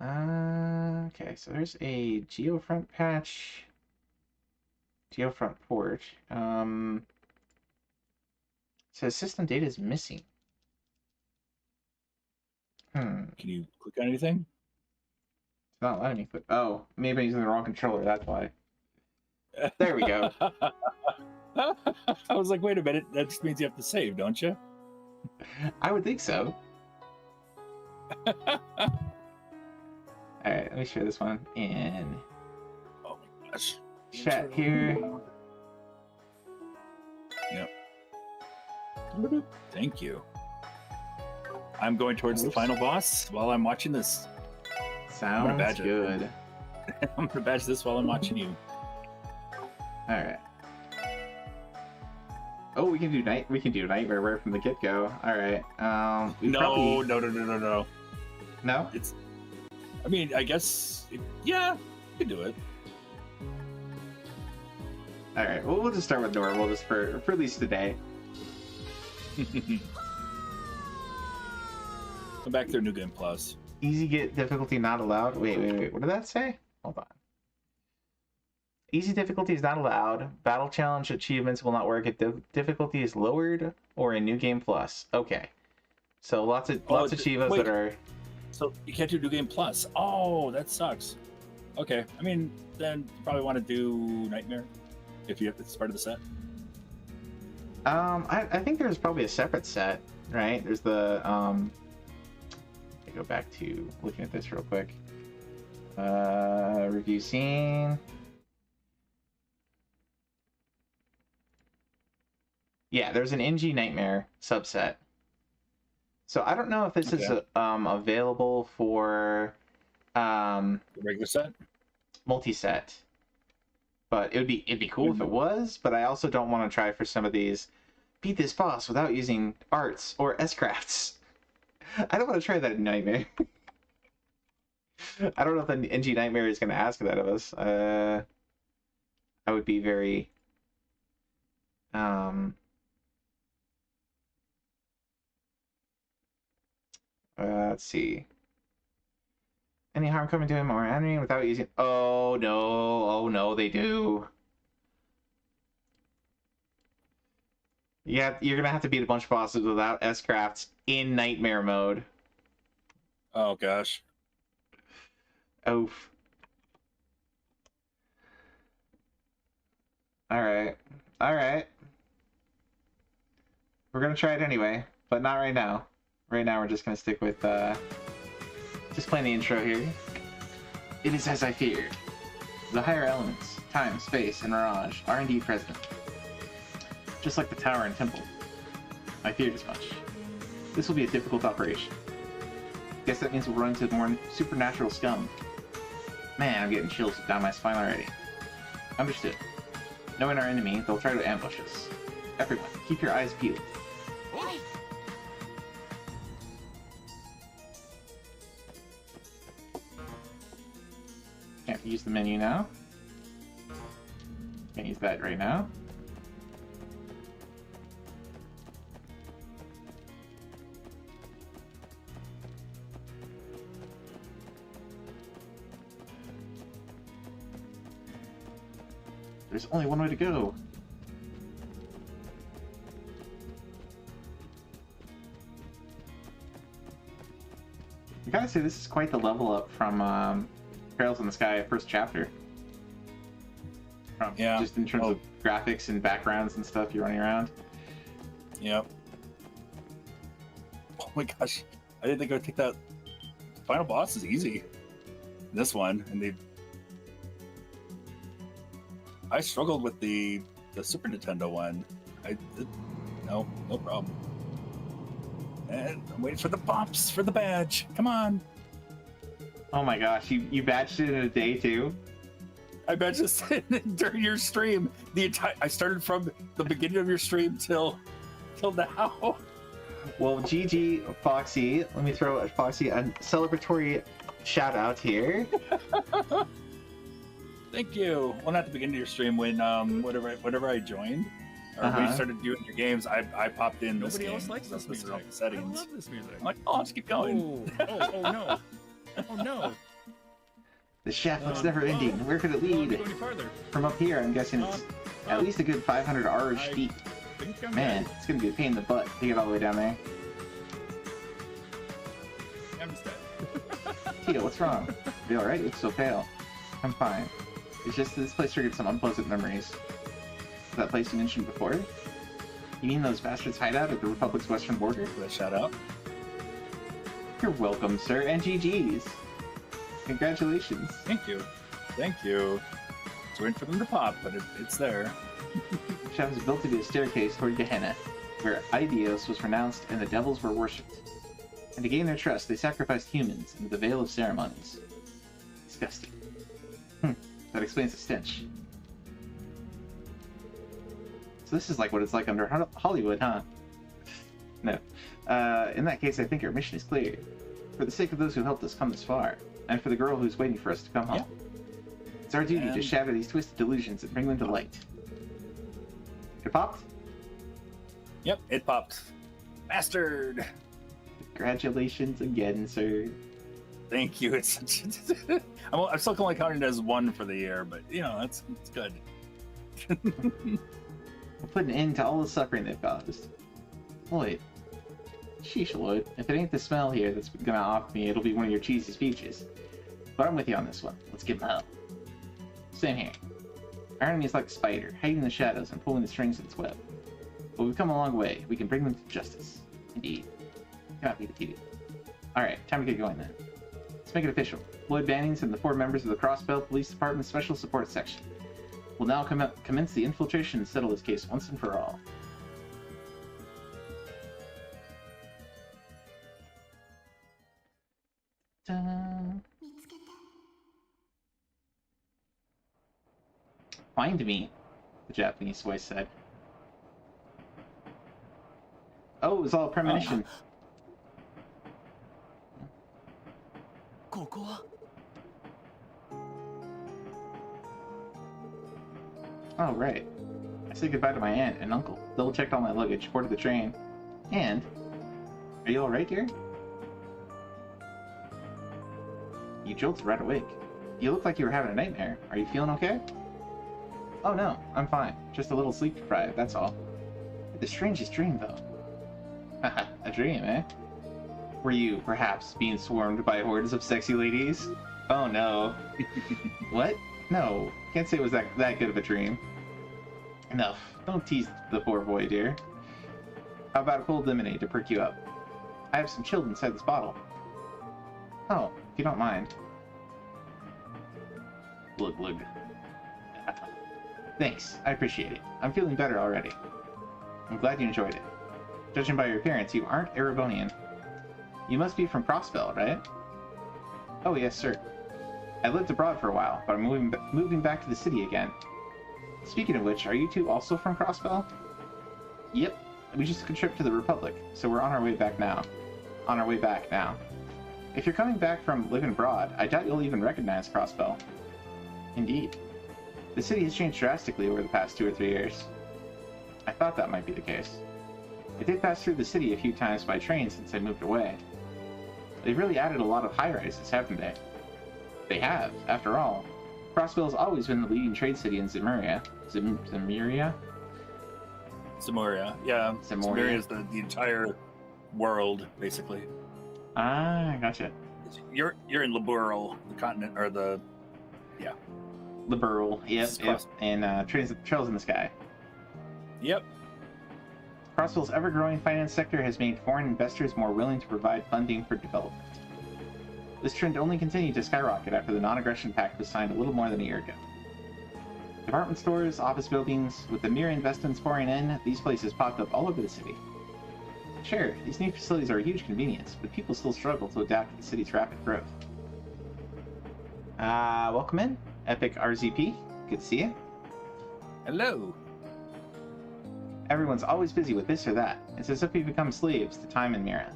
Okay, so there's a Geofront patch. Geofront port. It says system data is missing. Can you click on anything? It's not letting me click. Oh, maybe I'm using the wrong controller, that's why. There we go. I was like, wait a minute, that just means you have to save, don't you? I would think so. All right, let me share this one in Gosh. chat here. Yep. Thank you. I'm going towards the final boss while I'm watching this. Sounds good. I'm gonna badge this while I'm watching you. All right. Oh, we can do nightmare right from the get go. All right. No. No. It's. I mean, I guess. Yeah, you can do it. All right. Well, we'll just start with normal, just for at least today. Come back through New Game Plus. Easy get difficulty not allowed. Wait. What did that say? Hold on. Easy difficulty is not allowed. Battle challenge achievements will not work if difficulty is lowered or in New Game Plus. Okay. So lots of achievements that are. So you can't do New Game Plus. Oh, that sucks. Okay. I mean, then you probably want to do Nightmare if it's part of the set. I think there's probably a separate set, right? There's the I go back to looking at this real quick. Review scene. Yeah, there's an NG Nightmare subset. So I don't know if this is available for the regular set, multi-set. But it'd be cool if it was. But I also don't want to try for some of these. Beat this boss without using arts or S-crafts. I don't want to try that in Nightmare. I don't know if the NG Nightmare is going to ask that of us. I would be very. Let's see. Any harm coming to him or enemy without using... Oh no, they do. Yeah, you're gonna have to beat a bunch of bosses without S-crafts in Nightmare mode. Oh gosh. Oof. Alright. We're gonna try it anyway, but not right now. Right now we're just gonna stick with just playing the intro here. It is as I feared. The higher elements, time, space, and mirage are indeed present. Just like the tower and temple. I feared as much. This will be a difficult operation. Guess that means we'll run into more supernatural scum. Man, I'm getting chills down my spine already. Understood. Knowing our enemy, they'll try to ambush us. Everyone, keep your eyes peeled. Can't use the menu now. Can't use that right now. There's only one way to go. I gotta say, this is quite the level up from Trails in the Sky first chapter. Just in terms of graphics and backgrounds and stuff you're running around. Yep. Oh my gosh. I didn't think I would take that. Final boss is easy. This one, and I struggled with the Super Nintendo one. No problem. And I'm waiting for the bumps for the badge. Come on. Oh my gosh, you badged it in a day too? I badged this during your stream. I started from the beginning of your stream till now. Well, GG Foxy. Let me throw Foxy a celebratory shout out here. Thank you. Well, not the beginning of your stream, when whatever I joined, or when you started doing your games, I popped in this game. Nobody else likes this music. Settings. I love this music. I'm like, I'll just keep going. Oh no. Oh no. The shaft looks never ending. Where could it lead? From up here, I'm guessing it's at least a good 500 R's deep. Man, it's gonna be a pain in the butt to get all the way down there. I'm just dead. Tito, what's wrong? Are you alright? You look so pale. I'm fine. It's just that this place triggered some unpleasant memories. Was that place you mentioned before? You mean those bastards hideout at the Republic's western border? Shout out. You're welcome, sir, and GG's. Congratulations. Thank you. Thank you. Just waiting for them to pop, but it's there. The shop is built to be a staircase toward Gehenna, where Aidios was renounced and the devils were worshipped. And to gain their trust, they sacrificed humans into the Veil of Ceremonies. Disgusting. That explains the stench. So this is like what it's like under Hollywood, huh? No. In that case, I think our mission is clear. For the sake of those who helped us come this far, and for the girl who's waiting for us to come home. It's our duty to shatter these twisted delusions and bring them to light. It popped? Yep, it popped. Bastard! Congratulations again, sir. Thank you. It's I'm still only counting it as 1 for the year, but you know, it's good. We'll put an end to all the suffering they've caused. Lloyd. Sheesh, Lloyd. If it ain't the smell here that's gonna off me, it'll be one of your cheesy speeches. But I'm with you on this one. Let's give them hell. Same here. Our enemy is like a spider, hiding in the shadows and pulling the strings of its web. But we've come a long way. We can bring them to justice. Indeed. Cannot be defeated. Alright, time to get going then. Let's make it official. Lloyd Bannings and the 4 members of the Crossbell Police Department Special Support Section will now commence the infiltration and settle this case once and for all. Find me, the Japanese voice said. Oh, it was all a premonition. Oh, right. I said goodbye to my aunt and uncle, double-checked all my luggage, boarded the train, and... Are you alright, dear? You jolted right awake. You look like you were having a nightmare. Are you feeling okay? Oh no, I'm fine. Just a little sleep deprived, that's all. The strangest dream, though. Haha, a dream, eh? Were you, perhaps, being swarmed by hordes of sexy ladies? Oh no. What? No, can't say it was that good of a dream. Enough. Don't tease the poor boy, dear. How about a cold lemonade to perk you up? I have some chilled inside this bottle. Oh, if you don't mind. Glug glug. Thanks, I appreciate it. I'm feeling better already. I'm glad you enjoyed it. Judging by your appearance, you aren't Erebonian. You must be from Crossbell, right? Oh yes, sir. I lived abroad for a while, but I'm moving back to the city again. Speaking of which, are you two also from Crossbell? Yep, we just took a trip to the Republic, so we're on our way back now. If you're coming back from living abroad, I doubt you'll even recognize Crossbell. Indeed. The city has changed drastically over the past 2 or 3 years. I thought that might be the case. I did pass through the city a few times by train since I moved away. They've really added a lot of high-rises, haven't they? They have, after all. Crossbell has always been the leading trade city in Zemuria. Zemuria, yeah. Zemuria is the entire world, basically. Ah, gotcha. You're in Liberal, the continent, or the... Yeah. Liberal, yep. And Trails in the Sky. Yep. Crossbell's ever-growing finance sector has made foreign investors more willing to provide funding for development. This trend only continued to skyrocket after the Non-Aggression Pact was signed a little more than a year ago. Department stores, office buildings, with the mere investments pouring in, these places popped up all over the city. Sure, these new facilities are a huge convenience, but people still struggle to adapt to the city's rapid growth. Welcome in, Epic RZP. Good to see you. Hello. Everyone's always busy with this or that. It's as if we become slaves to time and Mira.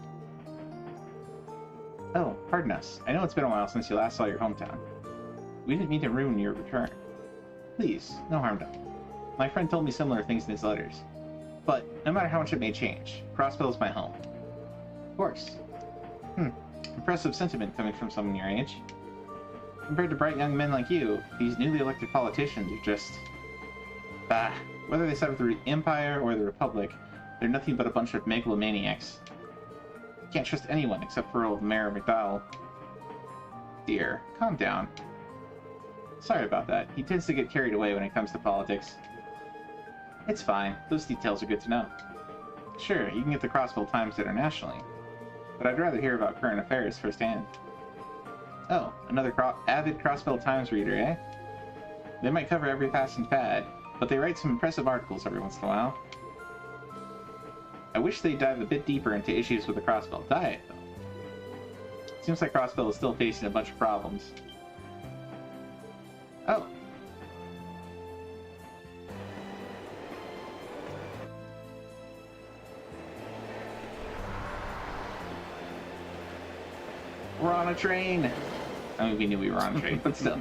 Oh, pardon us. I know it's been a while since you last saw your hometown. We didn't mean to ruin your return. Please, no harm done. My friend told me similar things in his letters. But, no matter how much it may change, Crossbell is my home. Of course. Impressive sentiment coming from someone your age. Compared to bright young men like you, these newly elected politicians are just... Bah. Whether they side with the Empire or the Republic, they're nothing but a bunch of megalomaniacs. You can't trust anyone except for old Mayor McDowell. Dear, calm down. Sorry about that. He tends to get carried away when it comes to politics. It's fine. Those details are good to know. Sure, you can get the Crossbell Times internationally, but I'd rather hear about current affairs firsthand. Oh, another avid Crossbell Times reader, eh? They might cover every fast and fad, but they write some impressive articles every once in a while. I wish they'd dive a bit deeper into issues with the Crossbell diet, though. Seems like Crossbell is still facing a bunch of problems. Oh. We're on a train! I mean, we knew we were on a train, but still.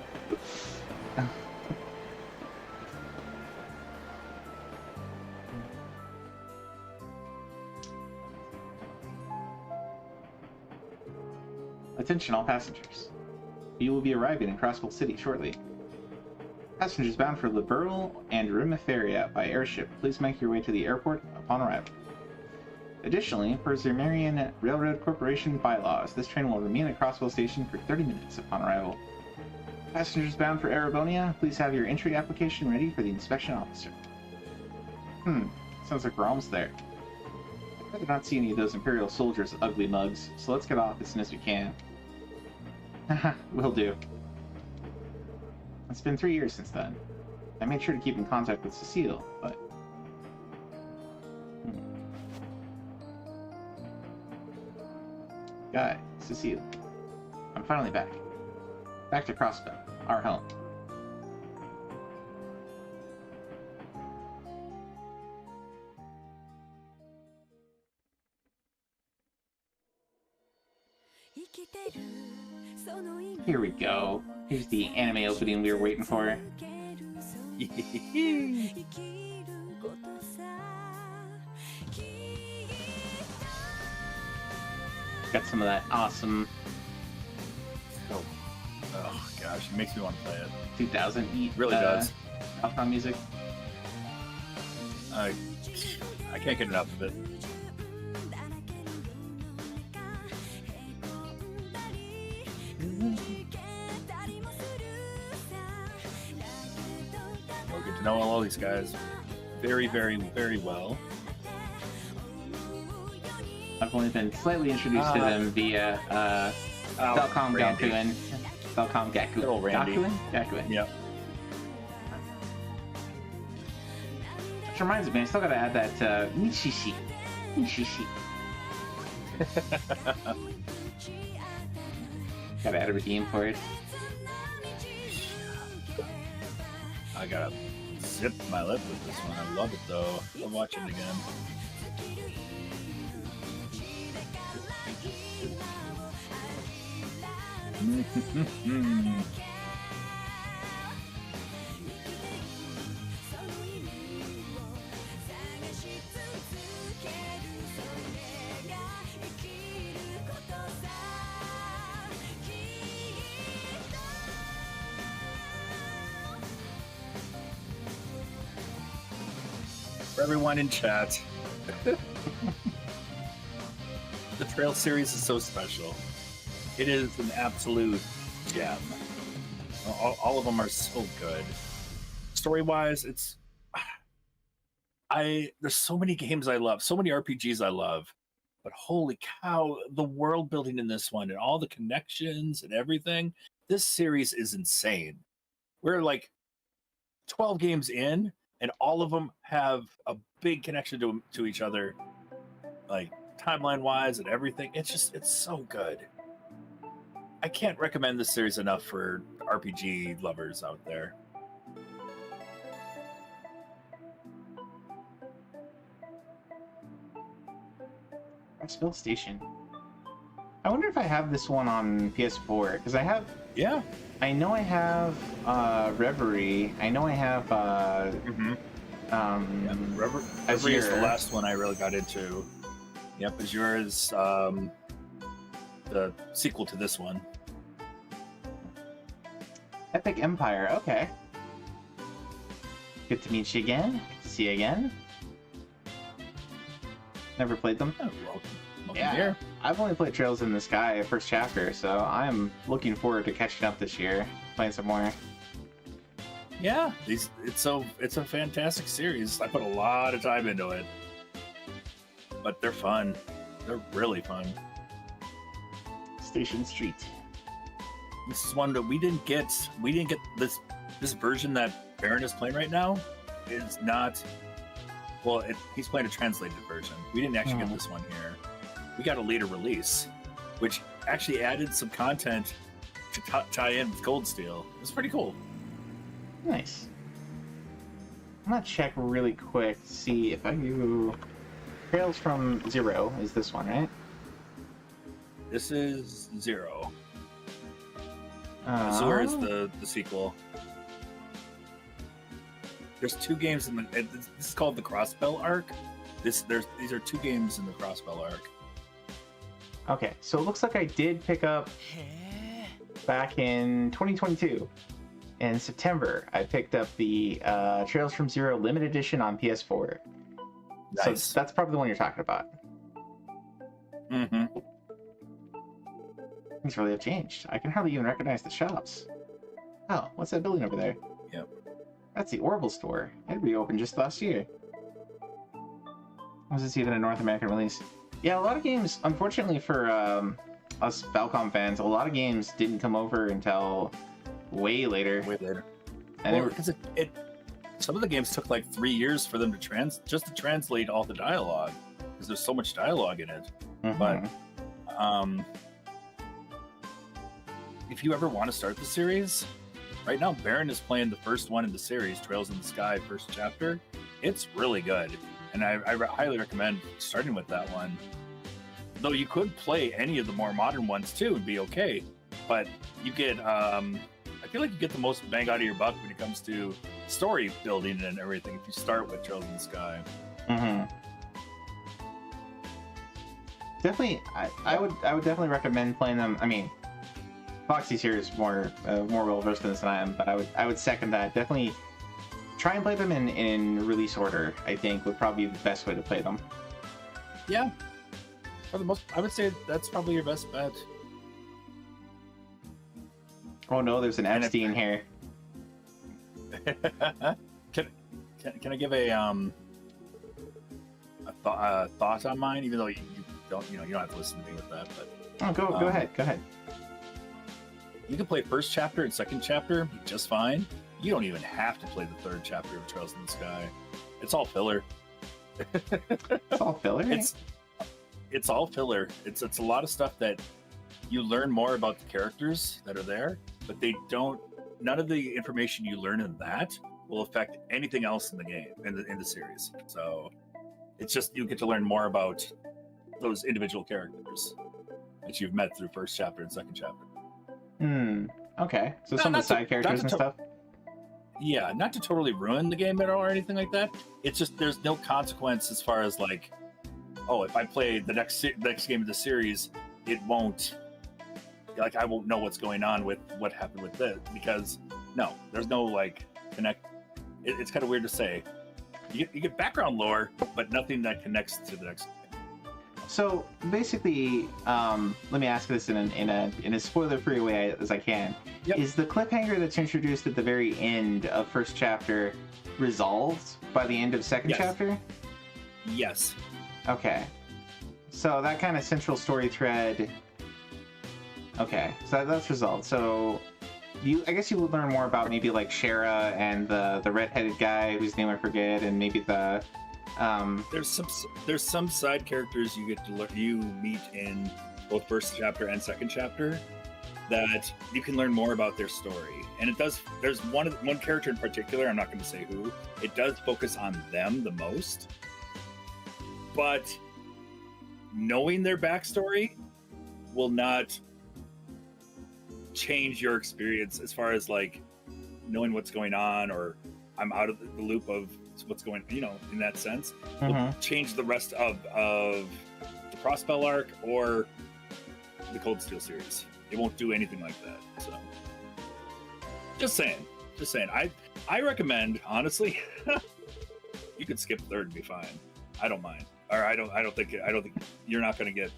Attention all passengers. You will be arriving in Crossbell City shortly. Passengers bound for Liberal and Rimiferia by airship, please make your way to the airport upon arrival. Additionally, per Zermarian Railroad Corporation bylaws, this train will remain at Crossbell Station for 30 minutes upon arrival. Passengers bound for Arabonia, please have your entry application ready for the inspection officer. Sounds like we're almost there. I'd rather not see any of those Imperial soldiers' ugly mugs, so let's get off as soon as we can. Haha, will do. It's been 3 years since then. I made sure to keep in contact with Cecile, but... Guy, Cecile. I'm finally back. Back to Crossbell, our home. Here we go. Here's the anime opening we were waiting for. Got some of that awesome... Oh gosh, it makes me want to play it. 2000 really does. Falcom music. I can't get enough of it. We'll get to know all these guys very, very, very well. I've only been slightly introduced to them via Falcom Gakuen. Falcom Gakuen. Randy. Gakuen? Yep. Which reminds me, I still gotta add that Nishishi. Nishishi. Gotta add a redeem for it. I gotta zip my lip with this one. I love it though. I'm watching it again. For everyone in chat, the Trail series is so special. It is an absolute gem. All of them are so good. Story-wise, there's so many games I love, so many RPGs I love, but holy cow, the world building in this one and all the connections and everything, this series is insane. We're like 12 games in, and all of them have a big connection to each other, like timeline-wise and everything. It's so good. I can't recommend this series enough for RPG lovers out there. Crossbell Station. I wonder if I have this one on PS4, because I have... Yeah. I know I have Reverie. I know I have... Reverie is the last one I really got into. Yep, Azure is the sequel to this one. Epic Empire, okay. Good to meet you again. Good to see you again. Never played them. Oh, welcome here. I've only played Trails in the Sky first chapter, so I'm looking forward to catching up this year, playing some more. Yeah, it's a fantastic series. I put a lot of time into it, but they're fun. They're really fun. Station Street. This is one that we didn't get. We didn't get this version that Baron is playing right now. Is not. Well, he's playing a translated version. We didn't actually get this one here. We got a later release, which actually added some content to tie in with Cold Steel. It was pretty cool. Nice. I'm gonna check really quick to see if I do. Trails from Zero is this one, right? This is Zero. Azure is the sequel. There's 2 games in the. This is called the Crossbell arc. These are 2 games in the Crossbell arc. Okay, so it looks like I did pick up back in 2022. In September, I picked up the Trails from Zero Limited Edition on PS4. Nice. So that's probably the one you're talking about. Mm-hmm. Things really have changed. I can hardly even recognize the shops. Oh, what's that building over there? Yep. That's the Orbital store. It reopened just last year. Was this even a North American release? Yeah, a lot of games, unfortunately for us Falcom fans, a lot of games didn't come over until way later. And well, because some of the games took like 3 years for them to translate all the dialogue, because there's so much dialogue in it. But if you ever want to start the series, right now Baron is playing the first one in the series, Trails in the Sky, first chapter. It's really good, and I highly recommend starting with that one. Though you could play any of the more modern ones too and be okay, but you get I feel like you get the most bang out of your buck when it comes to story building and everything if you start with Trails in the Sky. Definitely, I would definitely recommend playing them. I mean, Foxy's here is more well versed in this than I am, but I would second that. Definitely try and play them in release order. I think would probably be the best way to play them. Yeah, for the most, I would say that's probably your best bet. Oh no, there's an Epstein here. Can I give a thought on mine? Even though you don't have to listen to me with that. But go ahead. You can play first chapter and second chapter just fine. You don't even have to play the third chapter of Trails in the Sky. It's all filler. It's all filler. It's all filler. It's a lot of stuff that you learn more about the characters that are there, but they don't. None of the information you learn in that will affect anything else in the game in the series. So it's just you get to learn more about those individual characters that you've met through first chapter and second chapter. Okay. So some of the side characters and stuff. Yeah, not to totally ruin the game at all or anything like that. It's just there's no consequence as far as like, oh, if I play the next game of the series, it won't. Like I won't know what's going on with what happened with this because no, there's no like connect. It's kind of weird to say. You get background lore, but nothing that connects to the next. So basically, let me ask this in a spoiler-free way as I can. Yep. Is the cliffhanger that's introduced at the very end of first chapter resolved by the end of second chapter? Yes. Okay. So that kind of central story thread. Okay, so that's resolved. So I guess you would learn more about maybe like Shara and the red-headed guy whose name I forget, and maybe the. There's some side characters you meet in both first chapter and second chapter that you can learn more about their story, and it does. There's one character in particular. I'm not going to say who. It does focus on them the most, but knowing their backstory will not change your experience as far as like knowing what's going on, or I'm out of the loop of what's going, in that sense. Will change the rest of the Crossbell arc or the Cold Steel series. It won't do anything like that. So just saying. I recommend, honestly, you could skip third and be fine. I don't mind. Or I don't think you're not going to get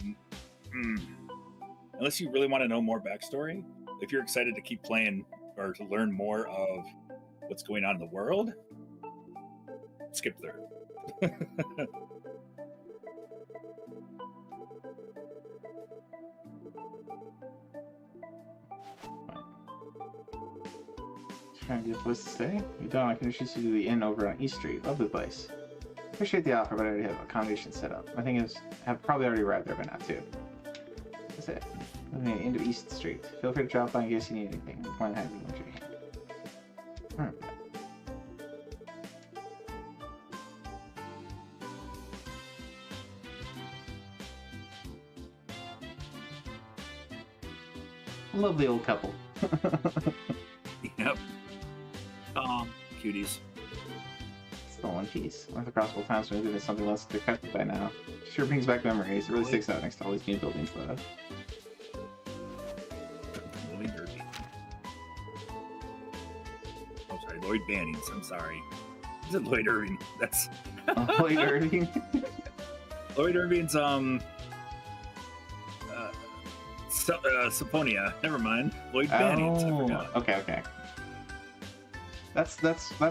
unless you really want to know more backstory. If you're excited to keep playing or to learn more of what's going on in the world, skip third. Trying to get a place to stay? You don't. I can introduce you to the inn over on East Street. Lovely place. Appreciate the offer, but I already have accommodations set up. My thing is, have probably already arrived there by now too. That's it. Okay, into East Street. Feel free to drop by in case you need anything. I'm more than happy to lend your hand. Lovely old couple. Yep. Cuties. Still one piece. Went across multiple times when it's something less decrepit by now. Sure brings back memories. It really sticks out next to all these new buildings though. Lloyd Irving. Oh, sorry, Lloyd Bannings. I'm sorry. Is it Lloyd Irving? That's Lloyd Irving. Lloyd Irving's Symphonia. Never mind. Lloyd Bannings. I forgot. Okay. That's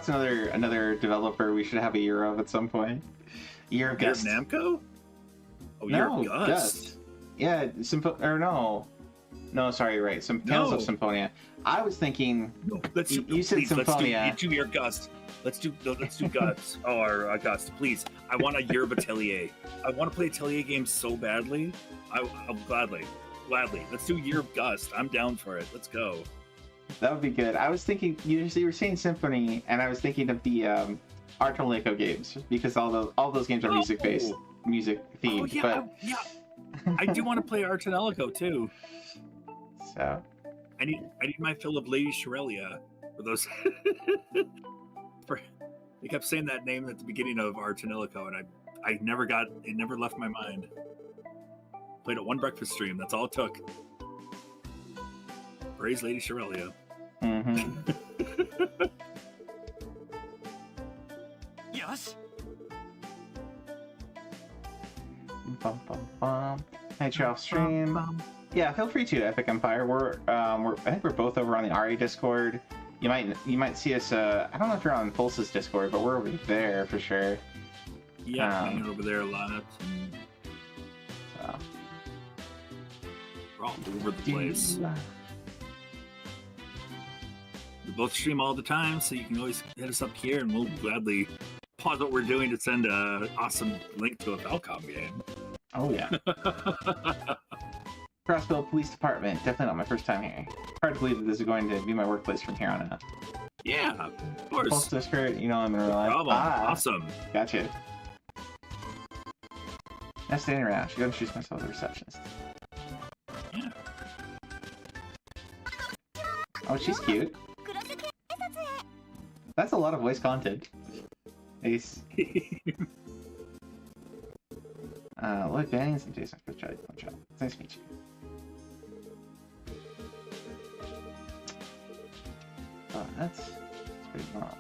another developer we should have a year of at some point. Year of Gust. Namco? Oh, Year of Gust. Yeah, No, sorry, right. Some Tales of Symphonia. I was thinking. No, you said Symphonia. Let's do Year of Gust. Let's do Gust. Or Gust, please. I want a Year of Atelier. I want to play Atelier games so badly. I'll gladly. Let's do Year of Gust. I'm down for it. Let's go. That would be good. I was thinking, you were saying Symphony, and I was thinking of the Artelico games, because all those games are music-based, music-themed. Oh, yeah, but... yeah. I do want to play Artelico, too. So? I need my fill of Lady Shirelia for those... They kept saying that name at the beginning of Artelico, and I never got... It never left my mind. Played it one breakfast stream, that's all it took. Praise Lady Shirelia. Mm-hmm. Yes. Bum, bum, bum. Hey, off stream. Yeah, feel free to Epic Empire. I think we're both over on the RE Discord. You might see us. I don't know if you're on Pulse's Discord, but we're over there for sure. Yeah, hanging over there a lot. So. We're all over the place. We both stream all the time, so you can always hit us up here, and we'll gladly pause what we're doing to send an awesome link to a Falcom game. Oh yeah. Crossville Police Department. Definitely not my first time here. Hard to believe that this is going to be my workplace from here on out. Yeah, of course. Pulse Discord, you know I'm in real life. Awesome. Gotcha. Nice standing around. Should go introduce myself as a receptionist. Yeah. Oh, she's cute. That's a lot of voice content. Nice. Lloyd Bannings and Jason for Charlie. It's nice to meet you. Oh, that's pretty wrong.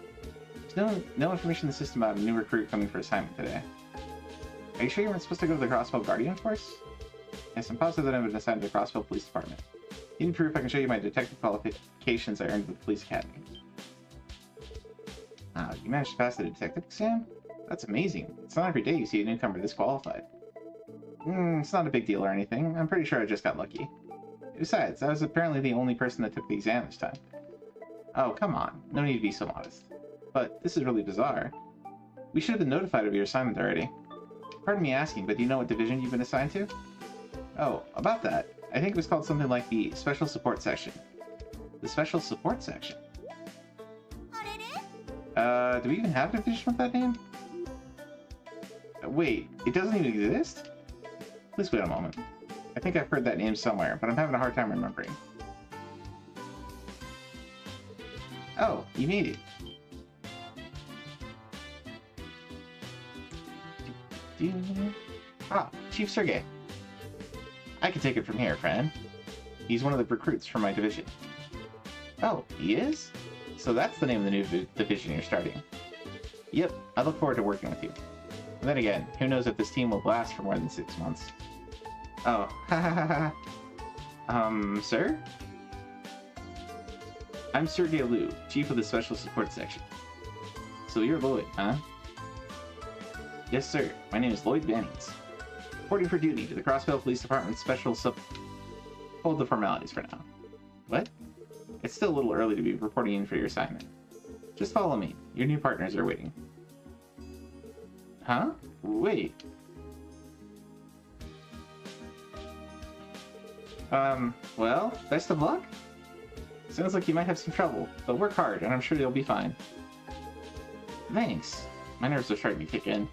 There's no information in the system about a new recruit coming for assignment today. Are you sure you weren't supposed to go to the Crossville Guardian Force? Yes, I'm positive that I've been assigned to the Crossville Police Department. You need proof I can show you my detective qualifications I earned with the Police Academy. You managed to pass the detective exam? That's amazing. It's not every day you see a newcomer this qualified. It's not a big deal or anything. I'm pretty sure I just got lucky. Besides, I was apparently the only person that took the exam this time. Oh, come on. No need to be so modest. But this is really bizarre. We should have been notified of your assignment already. Pardon me asking, but do you know what division you've been assigned to? Oh, about that. I think it was called something like the Special Support Section. The Special Support Section? Do we even have a division with that name? Wait, it doesn't even exist? Please wait a moment. I think I've heard that name somewhere, but I'm having a hard time remembering. Oh, you made it. Ah, Chief Sergey. I can take it from here, friend. He's one of the recruits from my division. Oh, he is? So that's the name of the new division you're starting. Yep, I look forward to working with you. And then again, who knows if this team will last for more than 6 months. Oh, ha ha ha ha. Sir? I'm Sergey Liu, Chief of the Special Support Section. So you're Lloyd, huh? Yes, sir. My name is Lloyd Bannings. Reporting for duty to the Crossville Police Department Special Hold the formalities for now. What? It's still a little early to be reporting in for your assignment. Just follow me. Your new partners are waiting. Huh? Wait. Well, best of luck? Sounds like you might have some trouble, but work hard, and I'm sure you'll be fine. Thanks. My nerves are starting to kick in.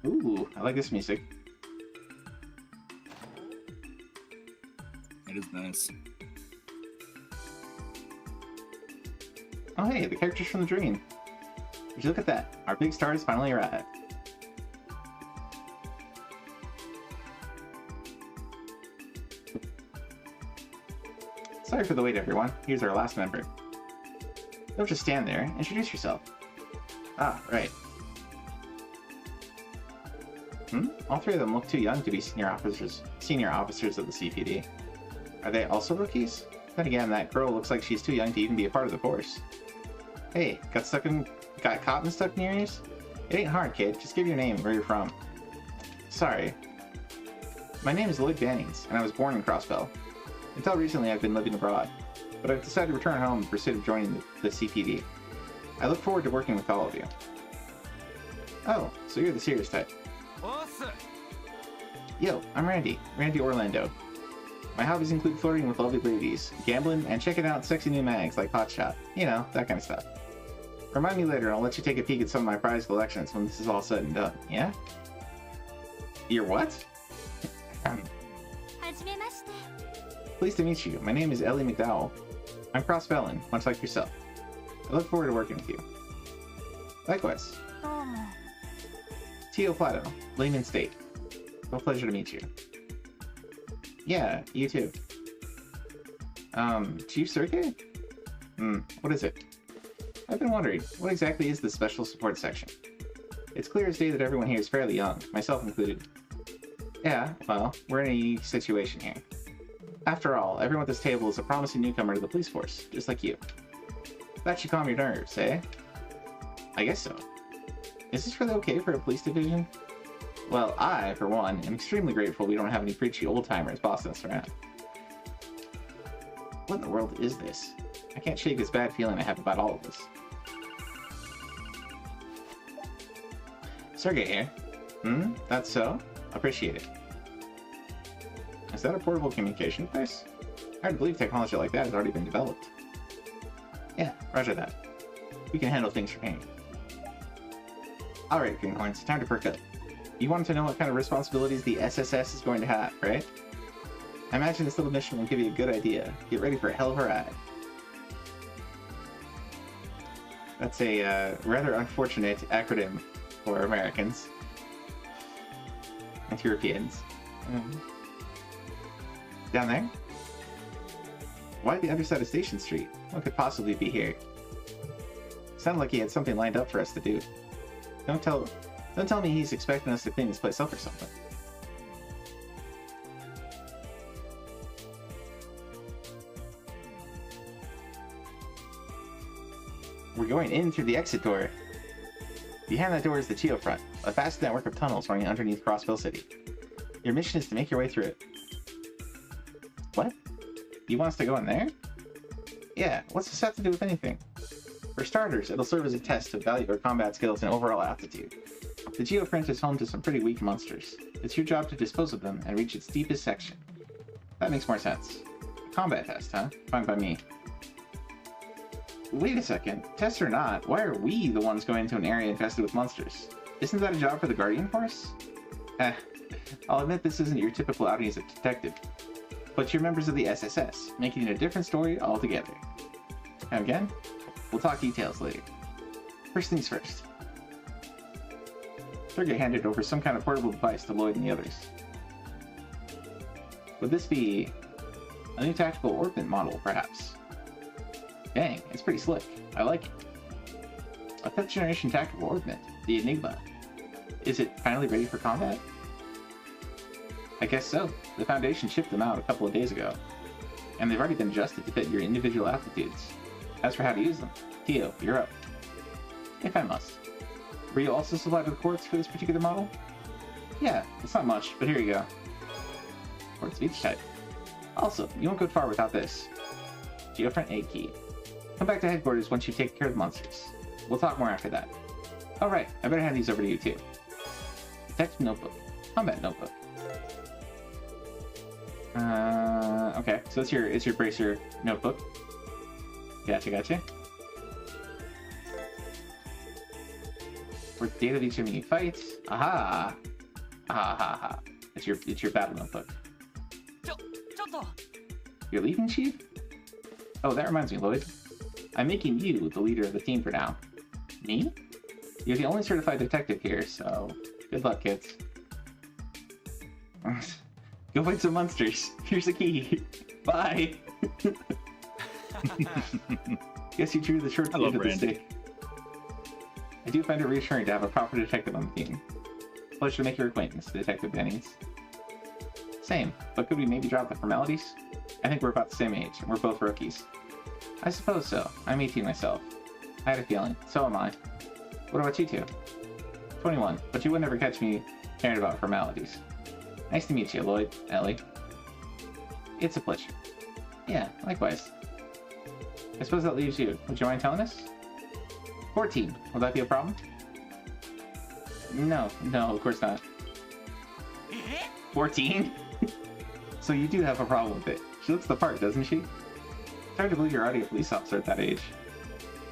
Ooh, I like this music. It is nice. Oh hey, the characters from the dream. Would you look at that? Our big star has finally arrived. Sorry for the wait, everyone. Here's our last member. Don't just stand there. Introduce yourself. Ah, right. All three of them look too young to be senior officers of the CPD. Are they also rookies? Then again, that girl looks like she's too young to even be a part of the force. Hey, got cotton stuck in your ears? It ain't hard, kid. Just give your name and where you're from. Sorry. My name is Lloyd Bannings, and I was born in Crossbell. Until recently, I've been living abroad, but I've decided to return home in pursuit of joining the CPD. I look forward to working with all of you. Oh, so you're the serious type. Awesome. Yo, I'm Randy Orlando. My hobbies include flirting with lovely ladies, gambling, and checking out sexy new mags like Hotshot. You know, that kind of stuff. Remind me later and I'll let you take a peek at some of my prize collections when this is all said and done, yeah? Your what? Pleased to meet you. My name is Ellie McDowell. I'm cross-spelling, much like yourself. I look forward to working with you. Likewise. Tio Plato, Layman State. A pleasure to meet you. Yeah, you too. Chief Sergey? What is it? I've been wondering, what exactly is the Special Support Section? It's clear as day that everyone here is fairly young, myself included. Yeah, well, we're in a unique situation here. After all, everyone at this table is a promising newcomer to the police force, just like you. That should calm your nerves, eh? I guess so. Is this really okay for a police division? Well, I, for one, am extremely grateful we don't have any preachy old-timers bossing us around. What in the world is this? I can't shake this bad feeling I have about all of this. Sergey here. That's so? Appreciate it. Is that a portable communication device? Hard to believe technology like that has already been developed. Yeah, roger that. We can handle things from here. Alright, Greenhorns, time to perk up. You wanted to know what kind of responsibilities the SSS is going to have, right? I imagine this little mission will give you a good idea. Get ready for a hell of a ride. That's a rather unfortunate acronym for Americans and Europeans. Down there? Why the underside of Station Street? What could possibly be here? Sounded like he had something lined up for us to do. Don't tell me he's expecting us to clean this place up or something. We're going in through the exit door. Behind that door is the Chio front, a vast network of tunnels running underneath Crossville City. Your mission is to make your way through it. What? You want us to go in there? Yeah, what's this have to do with anything? For starters, it'll serve as a test to evaluate your combat skills and overall aptitude. The geoprint is home to some pretty weak monsters. It's your job to dispose of them and reach its deepest section. That makes more sense. Combat test, huh? Fine by me. Wait a second. Test or not, why are we the ones going into an area infested with monsters? Isn't that a job for the Guardian Force? I'll admit this isn't your typical outing as a detective, but you're members of the SSS, making it a different story altogether. And again, we'll talk details later. First things first. Sergey handed over some kind of portable device to Lloyd and the others. Would this be a new tactical ordnance model, perhaps? Dang, it's pretty slick. I like it. A 5th generation tactical ordnance, the Enigma. Is it finally ready for combat? I guess so. The Foundation shipped them out a couple of days ago, and they've already been adjusted to fit your individual aptitudes. As for how to use them, Tio, you're up. If I must. Were you also supplied with quartz for this particular model? Yeah, it's not much, but here you go. Quartz of each type. Also, you won't go far without this. Geofront A key. Come back to headquarters once you've taken care of the monsters. We'll talk more after that. Alright, I better hand these over to you too. Detective notebook. Combat notebook. Okay, so it's your bracer notebook. Gotcha. For data of each enemy fight. Aha! Ha. It's your battle notebook. You're leaving, Chief? Oh, that reminds me, Lloyd. I'm making you the leader of the team for now. Me? You're the only certified detective here, so good luck, kids. Go fight some monsters. Here's the key. Bye. Guess you drew the short end of the stick. I do find it reassuring to have a proper detective on the team. Pleasure to make your acquaintance, Detective Bennings. Same, but could we maybe drop the formalities? I think we're about the same age, and we're both rookies. I suppose so. I'm 18 myself. I had a feeling. So am I. What about you two? 21, but you would never catch me caring about formalities. Nice to meet you, Lloyd, Ellie. It's a pleasure. Yeah, likewise. I suppose that leaves you. Would you mind telling us? 14. Will that be a problem? No, of course not. 14? So you do have a problem with it. She looks the part, doesn't she? It's hard to believe you're already a police officer at that age.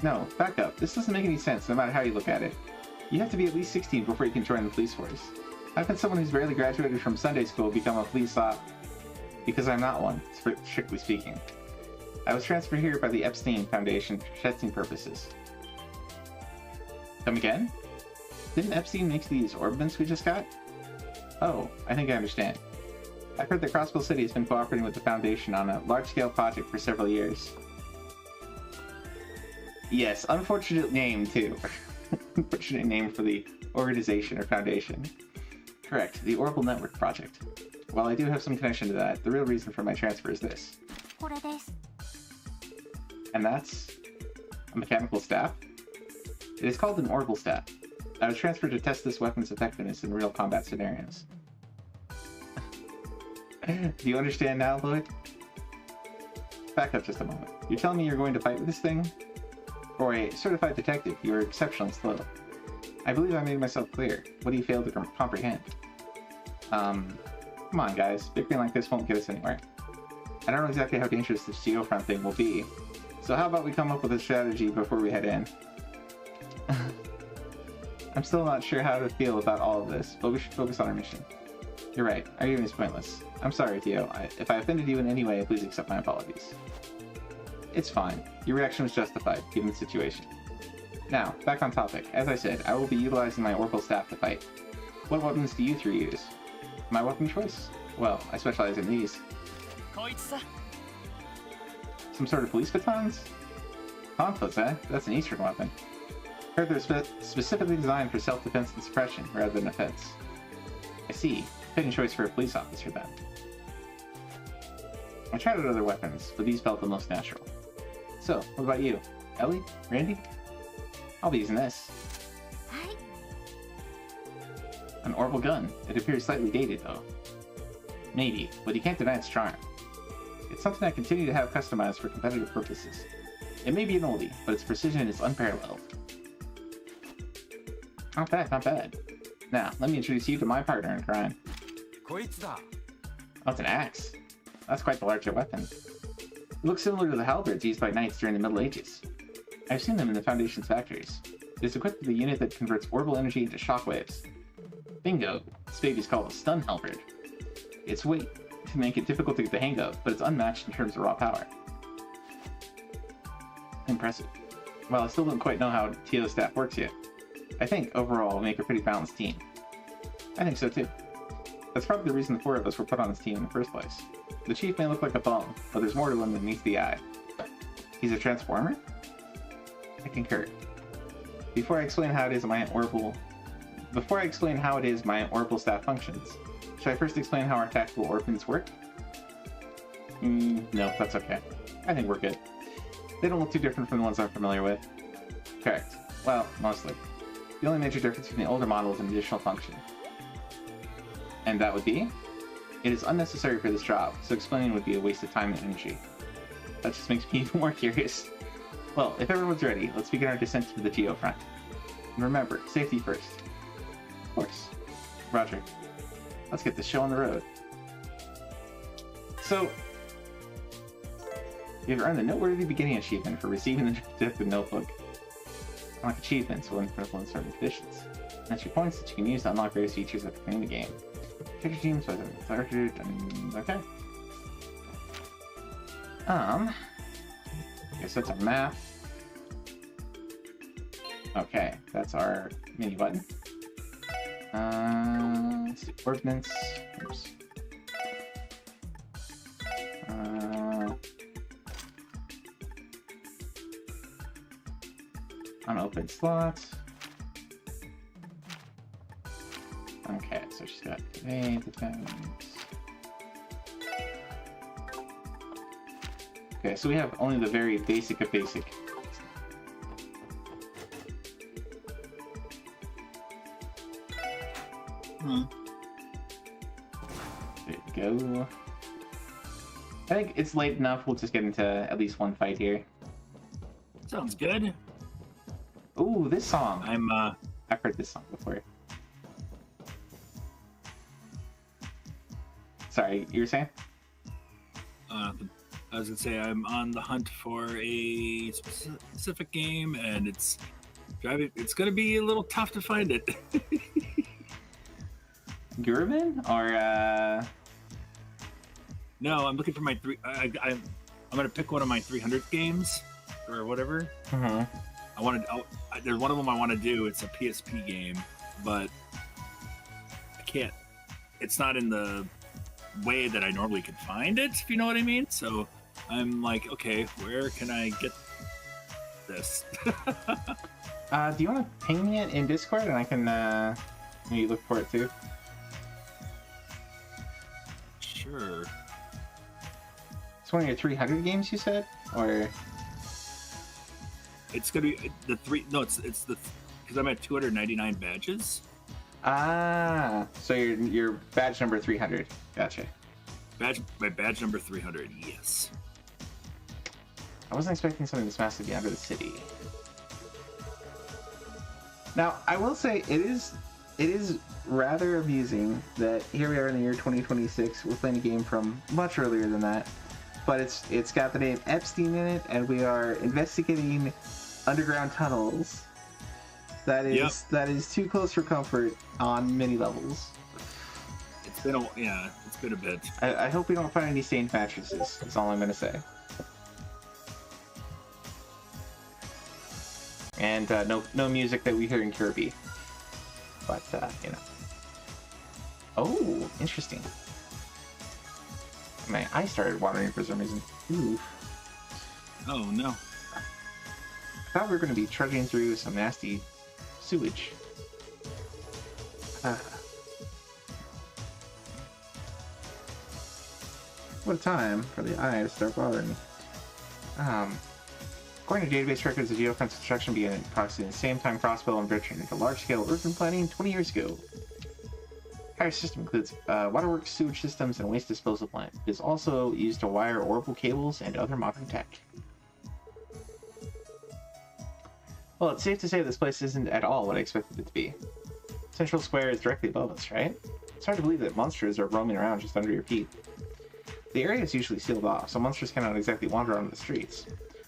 No, back up. This doesn't make any sense, no matter how you look at it. You have to be at least 16 before you can join the police force. How can someone who's barely graduated from Sunday school become a police op? Because I'm not one, strictly speaking. I was transferred here by the Epstein Foundation for testing purposes. Come again? Didn't Epstein make these orbiments we just got? Oh, I think I understand. I've heard that Crossville City has been cooperating with the Foundation on a large-scale project for several years. Yes, unfortunate name, too. Unfortunate name for the organization or foundation. Correct, the Orbital Network Project. While I do have some connection to that, the real reason for my transfer is this. And that's a mechanical staff? It is called an orbital staff. I was transferred to test this weapon's effectiveness in real combat scenarios. Do you understand now, Lloyd? Back up just a moment. You're telling me you're going to fight with this thing? For a certified detective, you are exceptionally slow. I believe I made myself clear. What do you fail to comprehend? Come on, guys. Bickering like this won't get us anywhere. I don't know exactly how dangerous this geofront thing will be, so how about we come up with a strategy before we head in? I'm still not sure how to feel about all of this, but we should focus on our mission. You're right. Arguing is pointless. I'm sorry, Theo. If I offended you in any way, please accept my apologies. It's fine. Your reaction was justified, given the situation. Now, back on topic. As I said, I will be utilizing my orbital staff to fight. What weapons do you three use? My weapon choice? Well, I specialize in these. Some sort of police batons? Tonfas, eh? That's an Eastern weapon. Heard they're specifically designed for self-defense and suppression, rather than offense. I see. Fitting choice for a police officer, then. I tried out other weapons, but these felt the most natural. So, what about you? Ellie? Randy? I'll be using this. An orbital gun. It appears slightly dated, though. Maybe, but you can't deny its charm. It's something I continue to have customized for competitive purposes. It may be an oldie, but its precision is unparalleled. Not bad, not bad. Now, let me introduce you to my partner in crime. Oh, it's an axe. That's quite the larger weapon. It looks similar to the halberds used by knights during the Middle Ages. I've seen them in the Foundation's factories. It is equipped with a unit that converts orbital energy into shockwaves. Bingo! This baby's called a stun halberd. Its weight to make it difficult to get the hang of, but it's unmatched in terms of raw power. Impressive. While I still don't quite know how Tio's staff works yet, I think, overall, we'll make a pretty balanced team. I think so, too. That's probably the reason the four of us were put on this team in the first place. The Chief may look like a bum, but there's more to him than meets the eye. He's a transformer? I concur. Before I explain how it is my orbital staff functions, should I first explain how our tactical orphans work? No, that's okay. I think we're good. They don't look too different from the ones I'm familiar with. Correct. Well, mostly. The only major difference between the older model is an additional function. And that would be? It is unnecessary for this job, so explaining would be a waste of time and energy. That just makes me even more curious. Well, if everyone's ready, let's begin our descent to the geofront. And remember, safety first. Of course. Roger. Let's get this show on the road. So, you've earned the noteworthy beginning achievement for receiving the Detective Notebook. Unlock achievements will influence certain conditions. That's your points that you can use to unlock various features at the beginning of the game. Check your teams, okay. Guess that's our map. Okay, that's our mini button. Let's do ordnance. Oops. Unopened slots. Okay, so she's got evade, defense. Okay, so we have only the very basic of basic. There you go. I think it's late enough. We'll just get into at least one fight here. Sounds good. Ooh, this song. I've heard this song before. Sorry, you were saying? I was gonna say I'm on the hunt for a specific game, and it's gonna be a little tough to find it. Gurban or No, I'm looking for my I'm gonna pick one of my 300 games or whatever. Mm-hmm. There's one of them I want to do. It's a PSP game, but I can't. It's not in the way that I normally could find it, if you know what I mean. So I'm like, okay, where can I get this? Do you want to ping me it in Discord and I can maybe look for it too? Sure. It's one of your 300 games, you said, or it's gonna be the three. No, it's the because I'm at 299 badges. Ah, so your badge number 300. Gotcha. My badge number 300. Yes. I wasn't expecting something this massive to be under the city. Now, I will say it is rather amusing that here we are in the year 2026. We're playing a game from much earlier than that, but it's got the name Epstein in it, and we are investigating underground tunnels. That is too close for comfort on many levels. It's been a bit. I hope we don't find any stained mattresses. That's all I'm gonna say. And no music that we hear in Kirby. But you know. Oh, interesting. My eye started watering for some reason. Ooh. Oh no. I thought we were gonna be trudging through some nasty sewage. What a time for the eye to start bothering me. According to database records, the geofence construction began at approximately the same time Crossbow and ventured into large-scale urban planning 20 years ago. The entire system includes waterworks, sewage systems, and waste disposal plant. It is also used to wire orbital cables and other modern tech. Well, it's safe to say this place isn't at all what I expected it to be. Central Square is directly above us, right? It's hard to believe that monsters are roaming around just under your feet. The area is usually sealed off, so monsters cannot exactly wander onto the streets.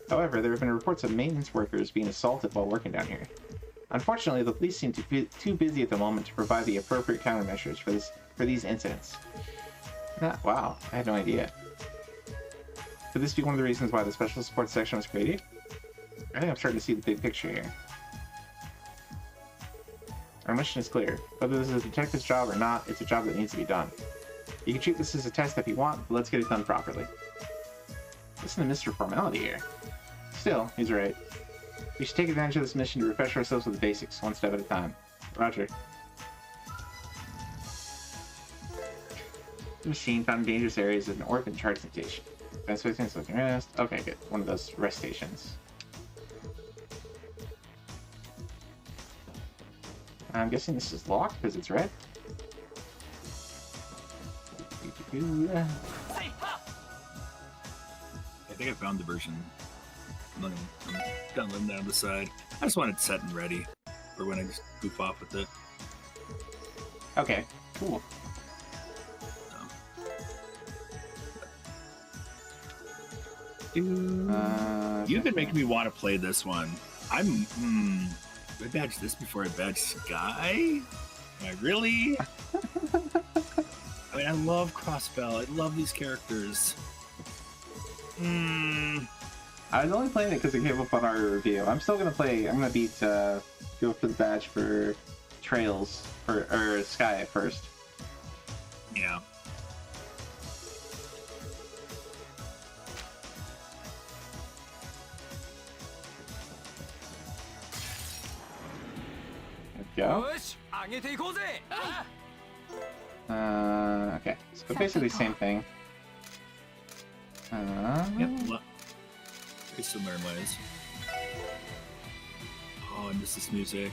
However, there have been reports of maintenance workers being assaulted while working down here. Unfortunately, the police seem to be too busy at the moment to provide the appropriate countermeasures for these incidents. Wow, I had no idea. Could this be one of the reasons why the Special Support Section was created? I think I'm starting to see the big picture here. Our mission is clear. Whether this is a detective's job or not, it's a job that needs to be done. You can treat this as a test if you want, but let's get it done properly. Listen to Mr. Formality here. Still, he's right. We should take advantage of this mission to refresh ourselves with the basics, one step at a time. Roger. The machine found in dangerous areas is an orphan charging station. Best way to looking rest. Okay, good. One of those rest stations. I'm guessing this is locked because it's red. I think I found the version. I'm done living down the side. I just wanted it set and ready for when I just goof off with it. Okay, cool. You've been making me want to play this one. Do I badge this before I badge Sky? Am I really? I mean, I love Crossbell. I love these characters. I was only playing it because it came up on our review. I'm still gonna play. I'm gonna beat go for the badge for Trails or Sky first. Yeah. Go. Okay, so basically same thing. Yep. Very similar in ways. Oh, I miss this music.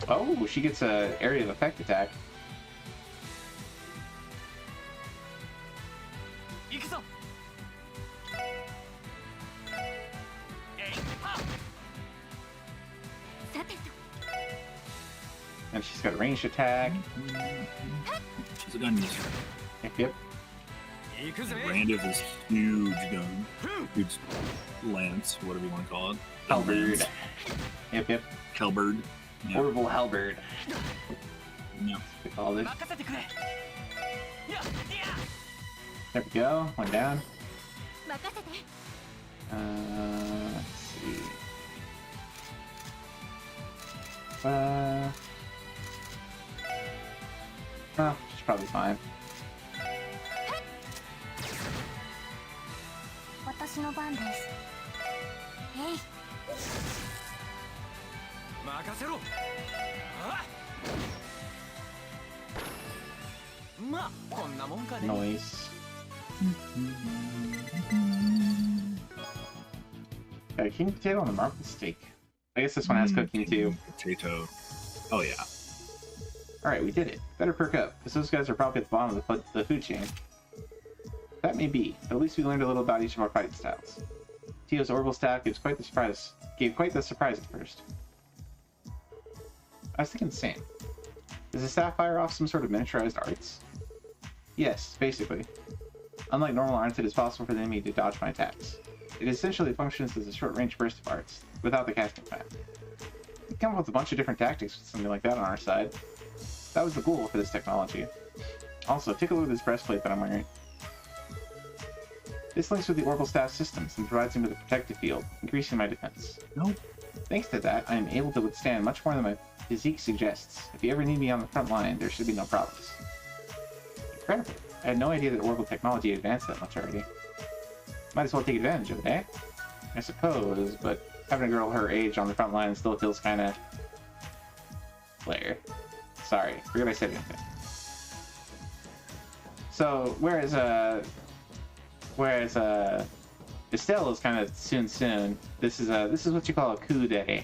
Oh, she gets a area of effect attack. And she's got a ranged attack. She's a gun user. Yep. Randy has this huge gun. Huge lance, whatever you want to call it. Halberd. Yep. Halberd. Yep. Horrible halberd. Yep. We call it. There we go. One down. Let's see. Oh, she's probably fine. Noise. King potato on the market steak. I guess this one has cooking too. Potato. Oh yeah. Alright, we did it. Better perk up, because those guys are probably at the bottom of the food chain. That may be, but at least we learned a little about each of our fighting styles. Tio's orbital staff gave quite the surprise at first. I was thinking the same. Does the staff fire off some sort of miniaturized arts? Yes, basically. Unlike normal arts, it is possible for the enemy to dodge my attacks. It essentially functions as a short-range burst of arts, without the casting time. We come up with a bunch of different tactics with something like that on our side. That was the goal for this technology. Also, take a look at this breastplate that I'm wearing. This links with the orbital staff systems and provides me with a protective field, increasing my defense. No. Thanks to that, I am able to withstand much more than my physique suggests. If you ever need me on the front line, there should be no problems. Incredible. I had no idea that orbital technology advanced that much already. Might as well take advantage of it, eh? I suppose, but having a girl her age on the front line still feels kinda... Blair. Sorry, forget I said anything. So, whereas Estelle is kind of soon, this is what you call a coup dere.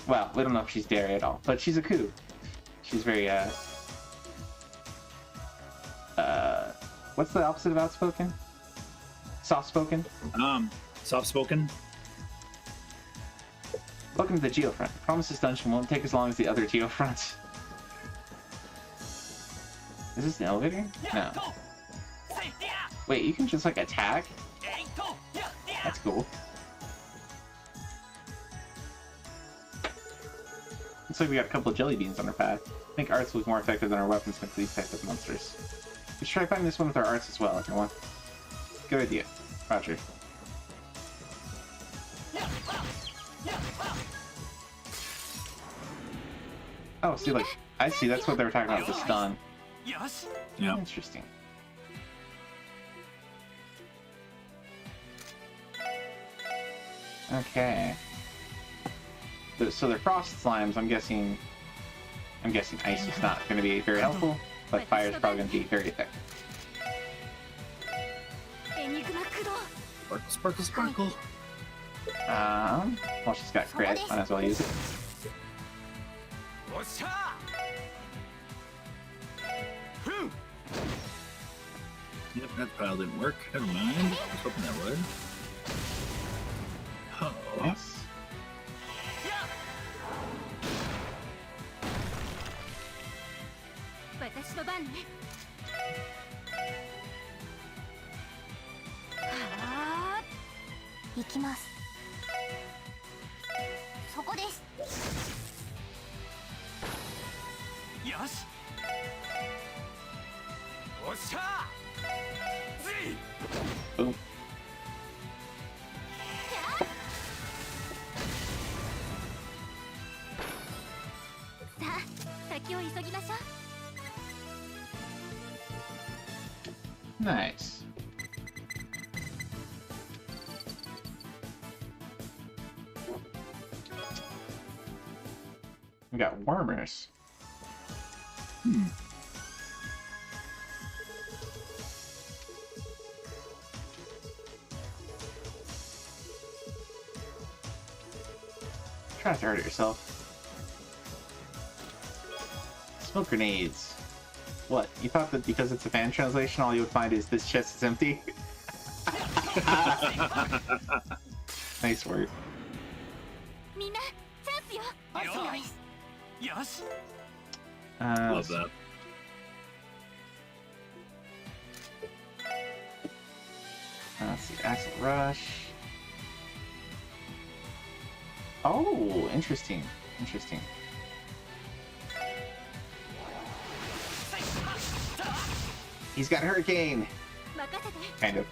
Well, we don't know if she's dere at all, but she's a coup. She's very, what's the opposite of outspoken? Soft-spoken? Soft-spoken. Welcome to the Geofront. I promise this dungeon won't take as long as the other Geofronts. Is this an elevator? No. Wait, you can just like attack? That's cool. Looks like we got a couple of jelly beans on our path. I think arts was more effective than our weapons against these types of monsters. We should try finding this one with our arts as well, everyone. Good idea. Roger. Oh, see, like, I see, that's what they were talking about, the stun. Yeah. Interesting. Okay. So they're frost slimes, I'm guessing ice is not going to be very helpful, but fire is probably going to be very effective. Sparkle, sparkle, sparkle. Well, she's got crit. Might as well use it. Yep, that pile didn't work. Never mind. I was hoping that would. Oh. Yes. Boom. Nice. We got wormers. Try not to hurt yourself. Smoke grenades. What? You thought that because it's a fan translation, all you would find is this chest is empty? Nice work. Love that. Let's see, Axel Rush. Oh, interesting. Interesting. He's got Hurricane! Kind of.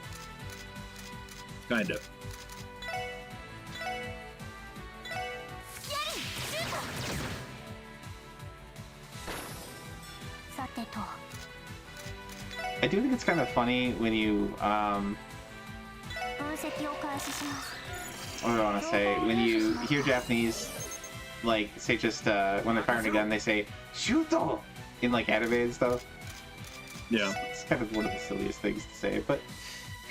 Kind of. I do think it's kind of funny when you, what do I want to say? When you hear Japanese, like, say just, when they're firing a gun, they say, "Shuto!" in, like, anime and stuff. Yeah. It's kind of one of the silliest things to say, but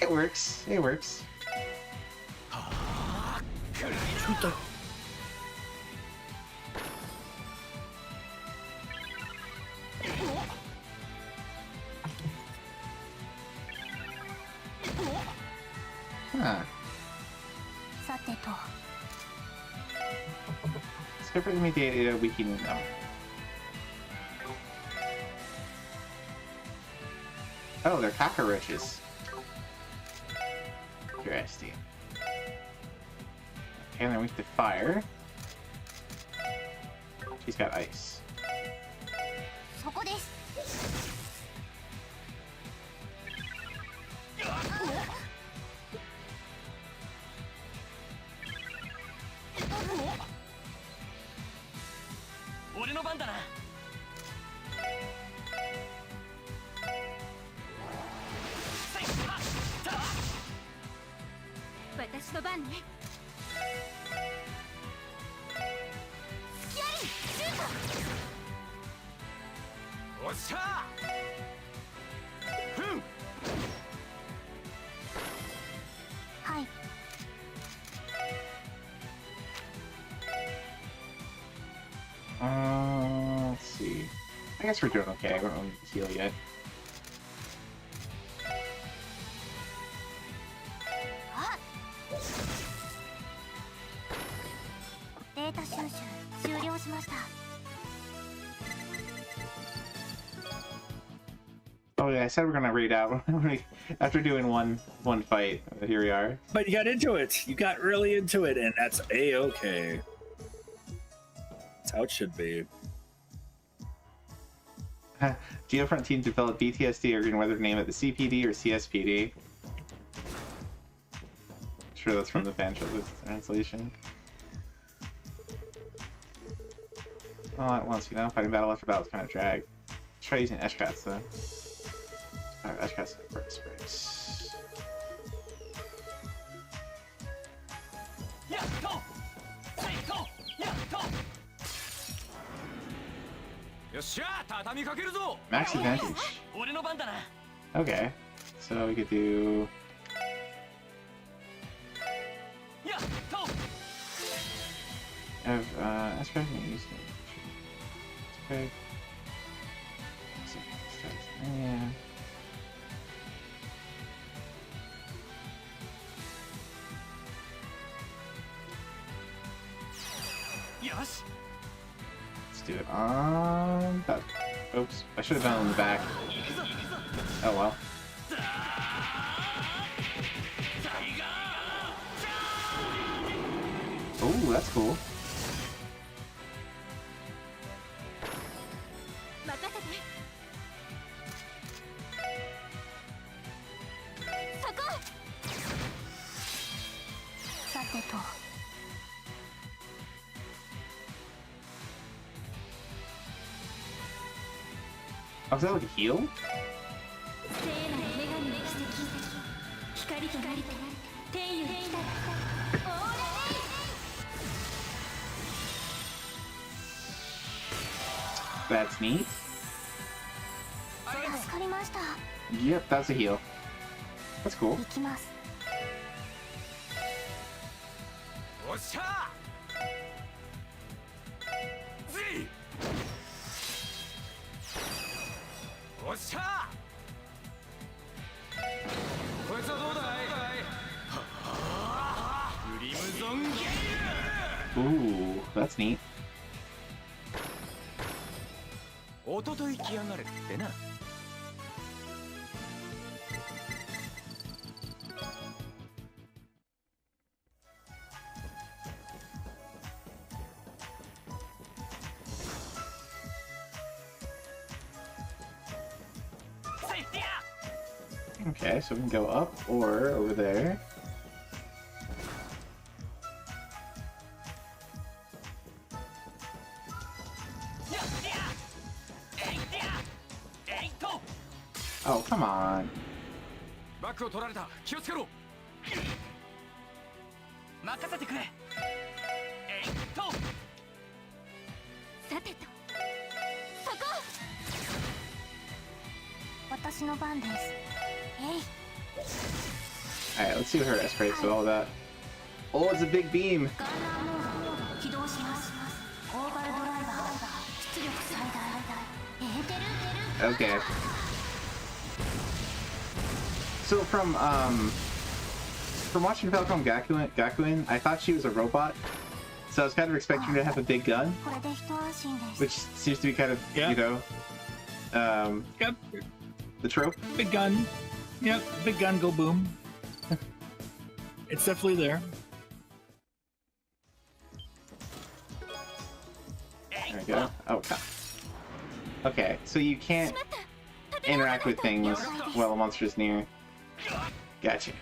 it works. It works. Shuto. Huh. Separate mediated weakening them. Oh, they're cockroaches. Interesting. And they're weak to fire. She's got ice. Let's see. I guess we're doing okay. I don't really need to heal yet. Oh yeah, I said we're gonna read out after doing one fight. Here we are. But you got into it. You got really into it, and that's a-okay. That's how it should be. Geofront team developed BTSD, arguing whether to name it the CPD or CSPD. Sure, that's from the fan translation. All at once, you know, fighting battle after battle is kind of drag. Try using Eshkats though. Alright, Eshkats and Burst Breaks. Max advantage. Okay, so we could do That's probably used to. Okay. Yeah. Yes. Let's do it on that. Oops, I should have done it on the back. Oh well. Oh, that's cool. Oh, is that like a heal? That's neat. Yep, that's a heal. That's cool. Ooh, that's neat. Okay, so we can go up or over there. Oh, come on. Alright, let's see what her S breaks with all that. Oh, it's a big beam! Okay. So from watching Falcom Gakuen, I thought she was a robot. So I was kind of expecting her to have a big gun. Which seems to be kind of, you know, Yep. the trope. Big gun. Yep, big gun, go boom. It's definitely there. There we go. Oh, God. Okay, so you can't interact with things while a monster is near. Gotcha.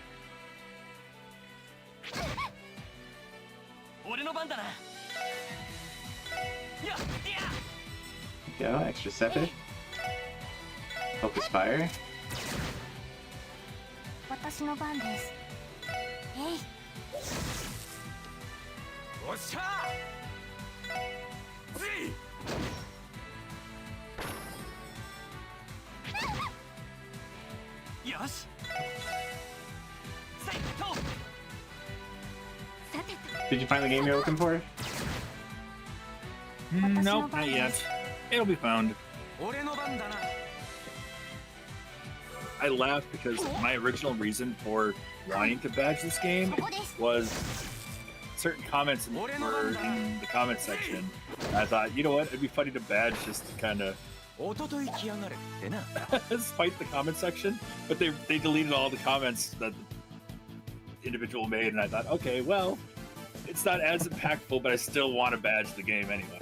Go, extra sepid. Focus fire. Did you find the game you're looking for? Nope, not yet. It'll be found. I laughed because my original reason for wanting to badge this game was certain comments were in the comment section. And I thought, you know what, it'd be funny to badge just to kind of spite the comment section, but they deleted all the comments that the individual made, and I thought, okay, well, it's not as impactful, but I still want to badge the game anyway.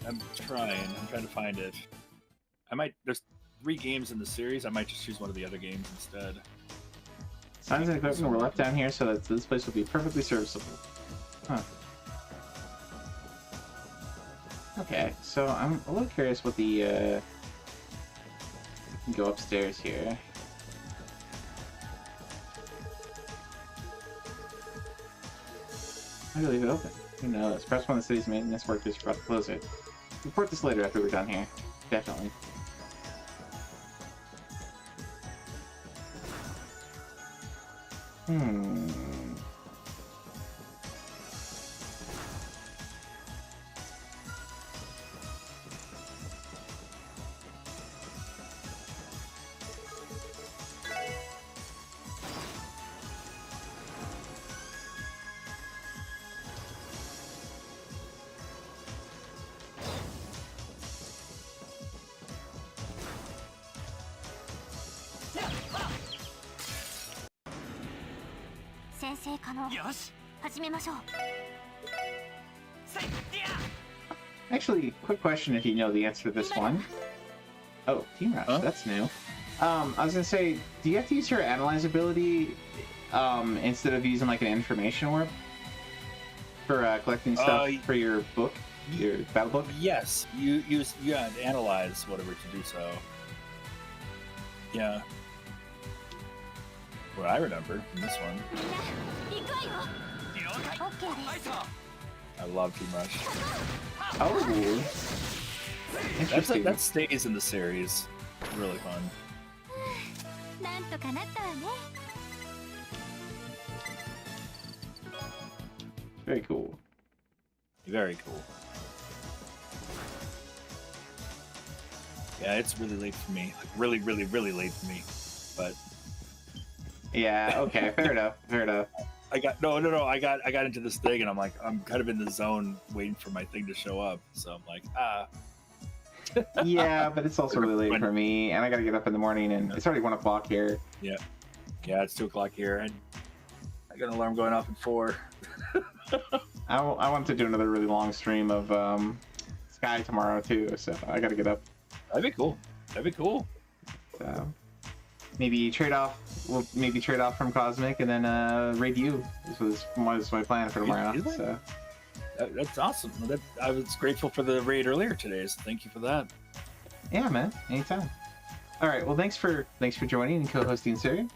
I'm trying to find it. There's 3 games in the series, I might just choose one of the other games instead. Signs and equipment were left down here so that this place will be perfectly serviceable. Huh. Okay, so I'm a little curious what the, we can go upstairs here. How do you leave it open? Who knows? Perhaps one of the city's maintenance workers forgot to close it. Report this later after we're done here. Definitely. Actually, quick question if you know the answer to this one. Oh, Team Rush, that's new. I was gonna say, do you have to use your Analyze ability instead of using like an information orb for collecting stuff for your book, your battle book? Yes, you had to analyze whatever to do so. Yeah. What I remember from this one. I love Team Rush. Oh, interesting. That stays in the series. Really fun. Very cool. Very cool. Yeah, it's really late for me. Like really, really, really late for me. But yeah, okay, fair enough. Fair enough. I got I got into this thing and I'm kind of in the zone waiting for my thing to show up. So I'm like, Yeah, but it's also really late for me, and I gotta get up in the morning, and it's already 1 o'clock here. Yeah, it's 2 o'clock here, and I got an alarm going off at 4. I want to do another really long stream of Sky tomorrow too, so I gotta get up. That'd be cool. So maybe trade off. We'll maybe trade off from Cosmic and then raid you. This was my plan for tomorrow. So that's awesome. I was grateful for the raid earlier today, so thank you for that. Yeah, man. Anytime. All right. Well, thanks for joining and co-hosting, sir.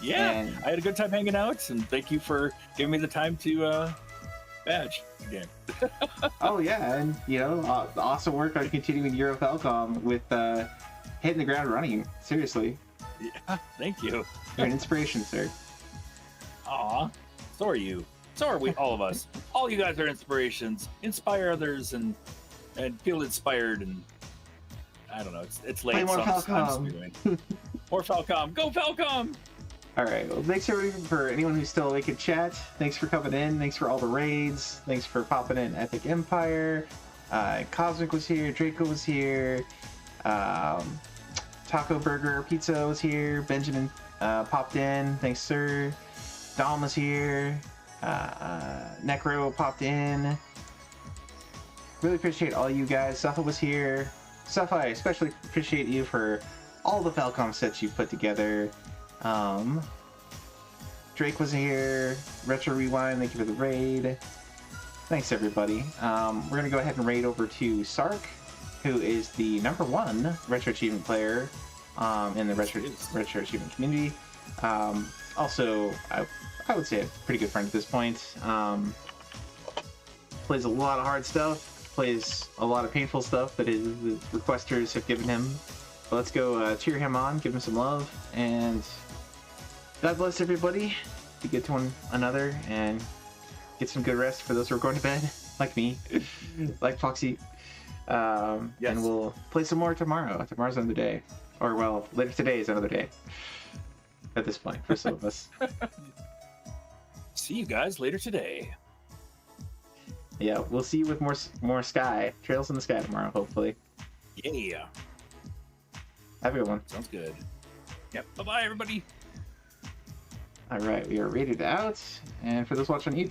Yeah, and I had a good time hanging out, and thank you for giving me the time to badge again. Oh yeah, and awesome work on continuing Euro Falcom with hitting the ground running. Seriously. Yeah, thank you. You're an inspiration, sir. Aw, so are you. So are we, all of us. All you guys are inspirations. Inspire others and feel inspired. And I don't know. It's late. Play more so Falcom. More Falcom. Go Falcom! All right. Well, thanks everybody for anyone who's still awake in chat. Thanks for coming in. Thanks for all the raids. Thanks for popping in Epic Empire. Cosmic was here. Draco was here. Taco Burger Pizza was here. Benjamin popped in. Thanks, sir. Dom was here. Necro popped in. Really appreciate all you guys. Suffa was here. Suffa, I especially appreciate you for all the Falcom sets you've put together. Drake was here. Retro Rewind, thank you for the raid. Thanks, everybody. We're going to go ahead and raid over to Sark, who is the #1 Retro Achievement player in the Retro Achievement community. Also, I would say a pretty good friend at this point. Plays a lot of hard stuff. Plays a lot of painful stuff that the requesters have given him. But let's go cheer him on, give him some love, and God bless everybody. Be good to one another, and get some good rest for those who are going to bed, like me, like Foxy. Yes. And we'll play some more tomorrow. Tomorrow's another day. Or, well, later today is another day. At this point, for some of us. See you guys later today. Yeah, we'll see you with more Sky. Trails in the Sky tomorrow, hopefully. Yeah. Have a good one. Sounds good. Yep. Bye-bye, everybody. All right, we are rated out. And for those watching on YouTube,